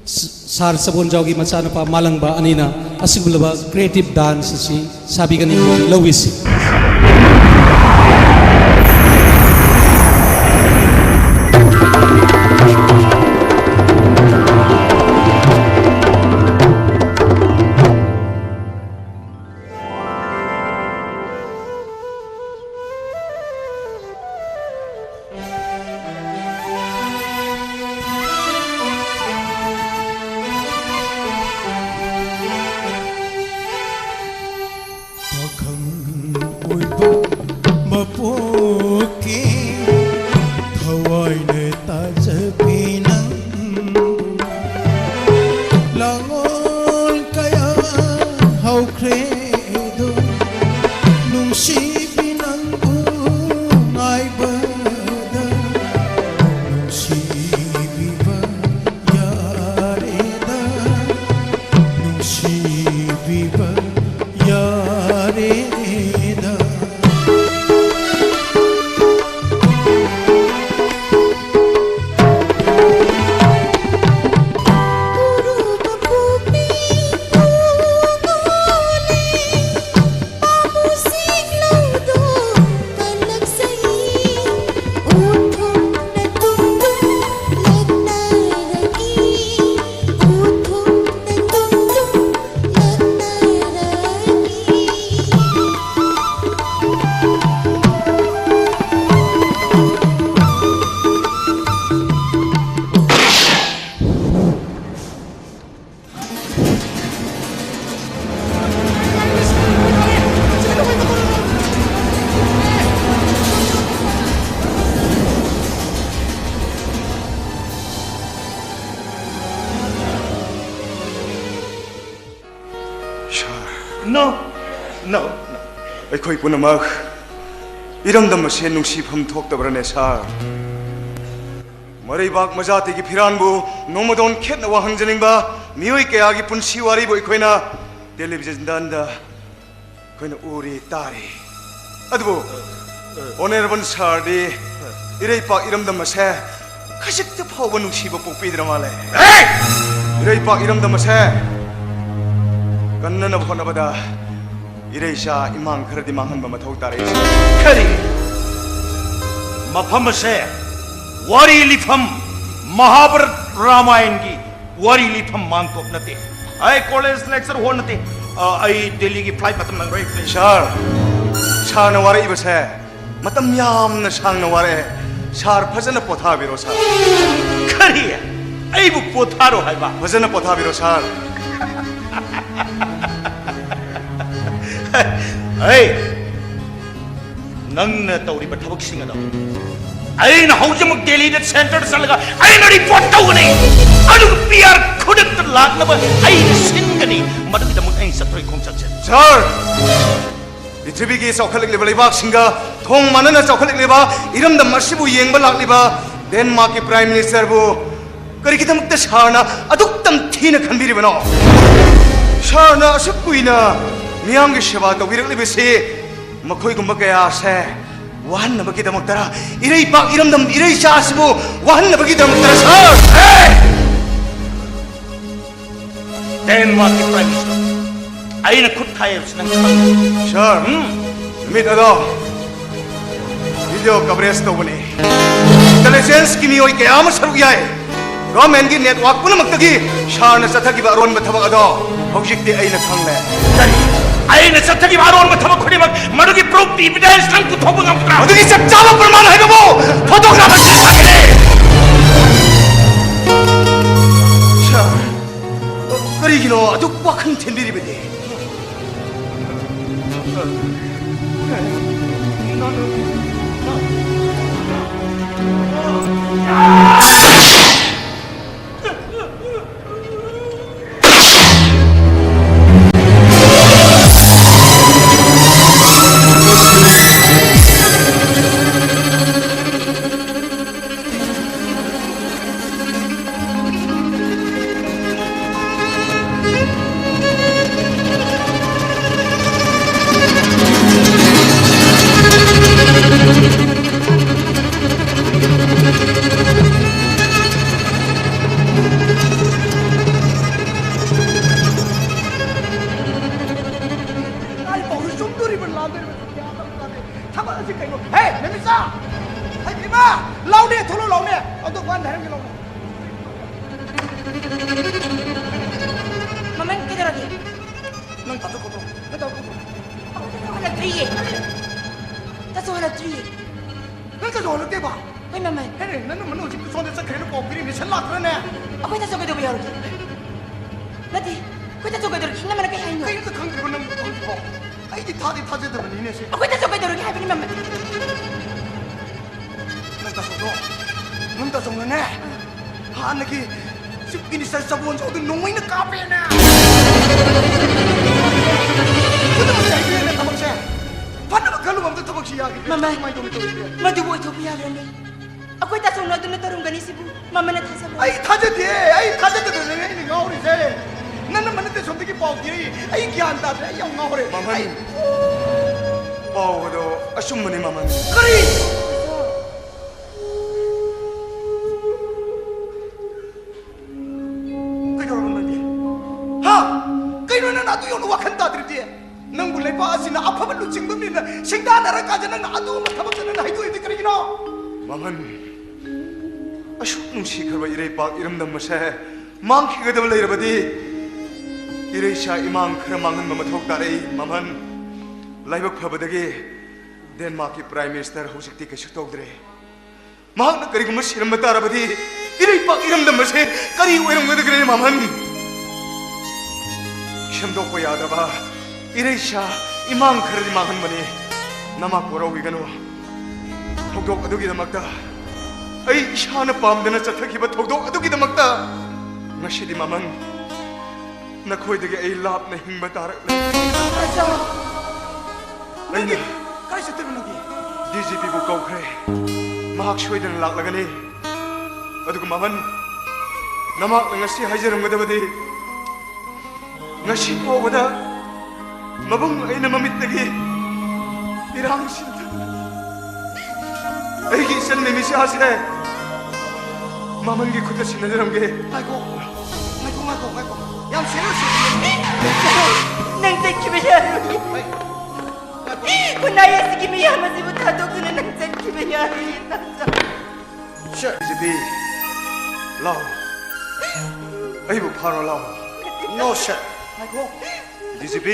Sar Sabonjaugi machanapa malangba anina asigulaba creative dance si sabigani lowisi. no no ꯑꯩꯈꯣꯏ ꯄꯨꯝꯅꯃꯛ ꯏꯔꯝꯗꯝ ꯑꯁꯦ ꯅꯨꯡꯁꯤꯐꯝ ꯊꯣꯛꯇꯕ꯭ꯔꯅꯦ ꯁꯥꯔ ꯃꯔꯩꯕꯥꯛ ꯃꯖꯥꯇꯤꯒꯤ ꯐꯤꯔꯥꯟꯕꯨ ꯅꯣꯡꯃꯗꯣꯟ ꯈꯦꯠꯅ ꯋꯥꯍꯟꯖꯅꯤꯡꯕ ꯃꯤꯑꯣꯏ ꯀꯌꯥꯒꯤ ꯄꯨꯟꯁꯤ ꯋꯥꯔꯤꯕꯨ ꯑꯩꯈꯣꯏꯅ ꯇꯦꯂꯤꯚꯤꯖꯟꯗ ꯑꯩꯈꯣꯏꯅ ꯎꯔꯤ ꯇꯥꯔꯤ ꯑꯗꯨꯕꯨ ꯑꯣꯅꯔꯦꯕꯜ ꯁꯥꯔꯗꯤ ꯏꯔꯩꯄꯥꯛ ꯏꯔꯝꯗꯝ ꯑꯁꯦ ꯈꯖꯤꯛꯇ ꯐꯥꯎꯕ ꯅꯨꯡꯁꯤꯕ ꯄꯣꯛꯄꯤꯗ꯭ꯔ ꯃꯥꯜꯂꯦ 이레이박 이름담마세 건너는 호나보다 이레이샤 이만 그러디 망한 바 마타우 따라 있어 그리 마팜마세 와리 리팜 महाभारत रामायण की वारी लिफम मान तो नते आई कॉलेज लेक्चर हो नते आई दिल्ली की फ्लाइट मतम नंग रही शार शार नवारे इबसे मतम याम न सांग नवारे शार फजन पोथा बिरो शार खरी आई बु पोथारो है बा फजन पोथा बिरो शार आई नंग न तौरी बठबक सिंह दा अन हौजमक दिल्ली सेंटर चलगा अन रिपोर्ट तौगनी अदु पीआर खुदक लाकनब अन सिंगनी मदुदमक अन सत्रोय खोंचक सर पृथ्वी चौखलिब लेबाक थों मानना चौखलिब इरमदम असिबु येंब लाक्लिब डेनमार्क की प्राइम मिनिस्टर बु करिगिदमक सारना अदुक्तम थीना खनबिरिबनो सारना असुक कुइना मियांगी सेवा तौबिरक्लिबसे मखोयगुंब कयासे वाहनबगिदमक्तरा इरेइपाक इरमदम इरेइचासिबु वाहनबगिदमक्तरा सर डेनमार्क की प्राइम मिनिस्टर अन खुद सर नुमित अदो वीडियो कवरेज तौबने इंटेलिजेंस की मियोई कयाम सरुक याय गवर्नमेंट की नेटवर्क पुनमक्तगी सारना चथगिबा अरोनब थबक अदो हौजिकते अइना खंगले अन चथगिबा अरोनब थबक खुदिमक मदुगी प्रूफ एविडेंस नंग पुथोब ngамtra मदुगी चप चाबा प्रमाण हाइबो फोटोग्राफर सागने सर करिगिनो अदुक वाखन थेनबिरिबदे मांखिगदब लेरबदी इरेशा इमाम खर मांगन ममथोक तारे ममन लाइबक फबदगे डेनमार्क की प्राइम मिनिस्टर होजिकती केसु तौद्रे मांगन करिगम सिरम तारबदी इरेपाक इरमदम से करी ओइरमगदगरे ममन शमदोक यादबा इरेशा इमाम खर मांगन बने नमा कोरौगिगनो थौदोक अदुगी दमक्ता अई इशान पामदना चथखिबा थौदोक अदुगी दमक्ता ngashidi mamang नखोइदगे ए लापने हिंगबा तारकले नंगी काय चत्तबे नंगी DGP बु कौखरे महाक सोइदन लाक्लगनी अदुग मामन नमाक ngasi हाइजरमगदबदि ngasi फावबदा मबुंग अइना ममितदगी इरांग सिंथ अइगी सन मिमिसासे मामन की खुद सिनजरमगे आइको याम serious nang tekibaya kunaya sigimiya masibu tadokuna nang tekibaya Sure. DGP, law. Ayo paro law. No sir. DGP,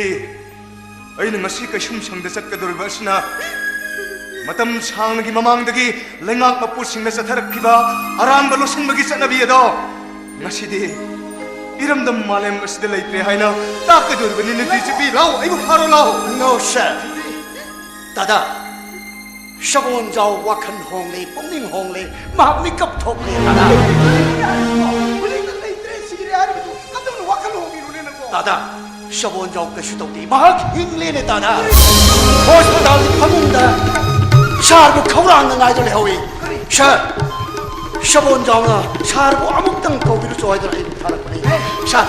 ayo ngasi kasum sangda sakkadur basna. Matam sang gi mamang dagi lengak mapur singna satharak kiba aram balo singmagi sanabi ado. Ngasi di iram dam malem asde laitre haina takadur bani ni DGP law ayo paro law. No sir. Dada. Shabon Jao Wakan Hongli, Puming Hongli, Mahmikap Tokli, Dada, Shabon Jao Kashutoti, Mahak Hinglin, Dada, Hospital Pamunda, Sharbu Kaurang and Idol Howie, Shar Shabon Jao, Sharbu Amukang Kobi to Idol in Tarapani, Shar,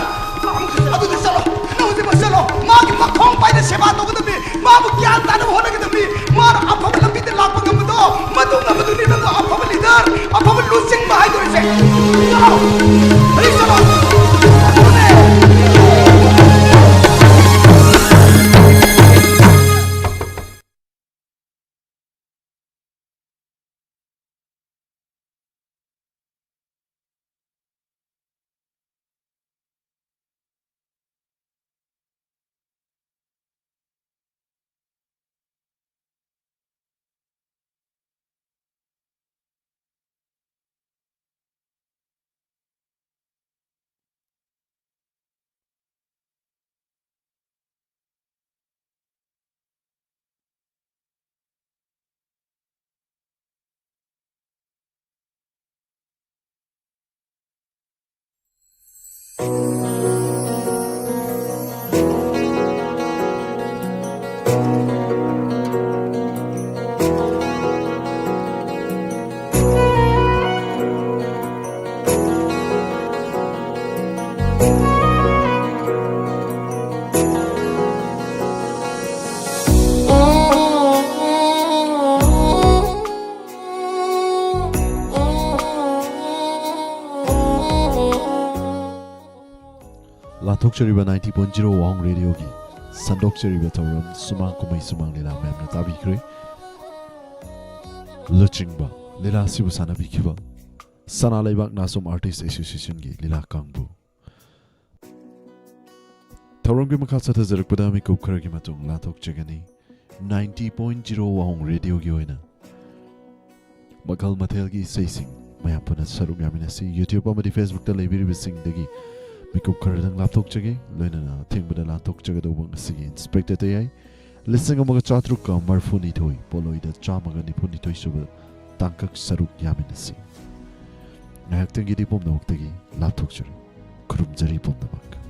Abu the Salo, no, the Masalo, Mark Macon by the Sebato of the Bee, Mabu Kianta, the Honor of the Bee, Mar Apollo. Madu na madu ni madu apa leader apa losing bahai tu rese no please come on लाथोक्चरिबा 90.0 Wang radio की संदोक्चरिबा थौरम सुमांग कुमै सुमांग लीला मैमना ताबिख्रे लचिंगबा लीला सिबु सानाबिखिबा सना लेबाक नासोम artist association की लीला कांगबु थौरम की मखा सथजरकपदा मि कुखरगी मतुंग लाथोक्चगनी 90.0 वांग radio की होइना मखल मथेल की sensing मयापना सरुक यामिनासी YouTube अमदि Facebook ता लेबिरिबि सिंगदगी Mikuk Karadang laptop chage, Lena, think with a laptop chagado singing, inspected AI. Listening among a chatruka, Marfuni toy, Polo the Chamagani Punito Sugar, Tankak Saruk Yaminasi. I have to get it on the laptop, Kurumzari Pondabak.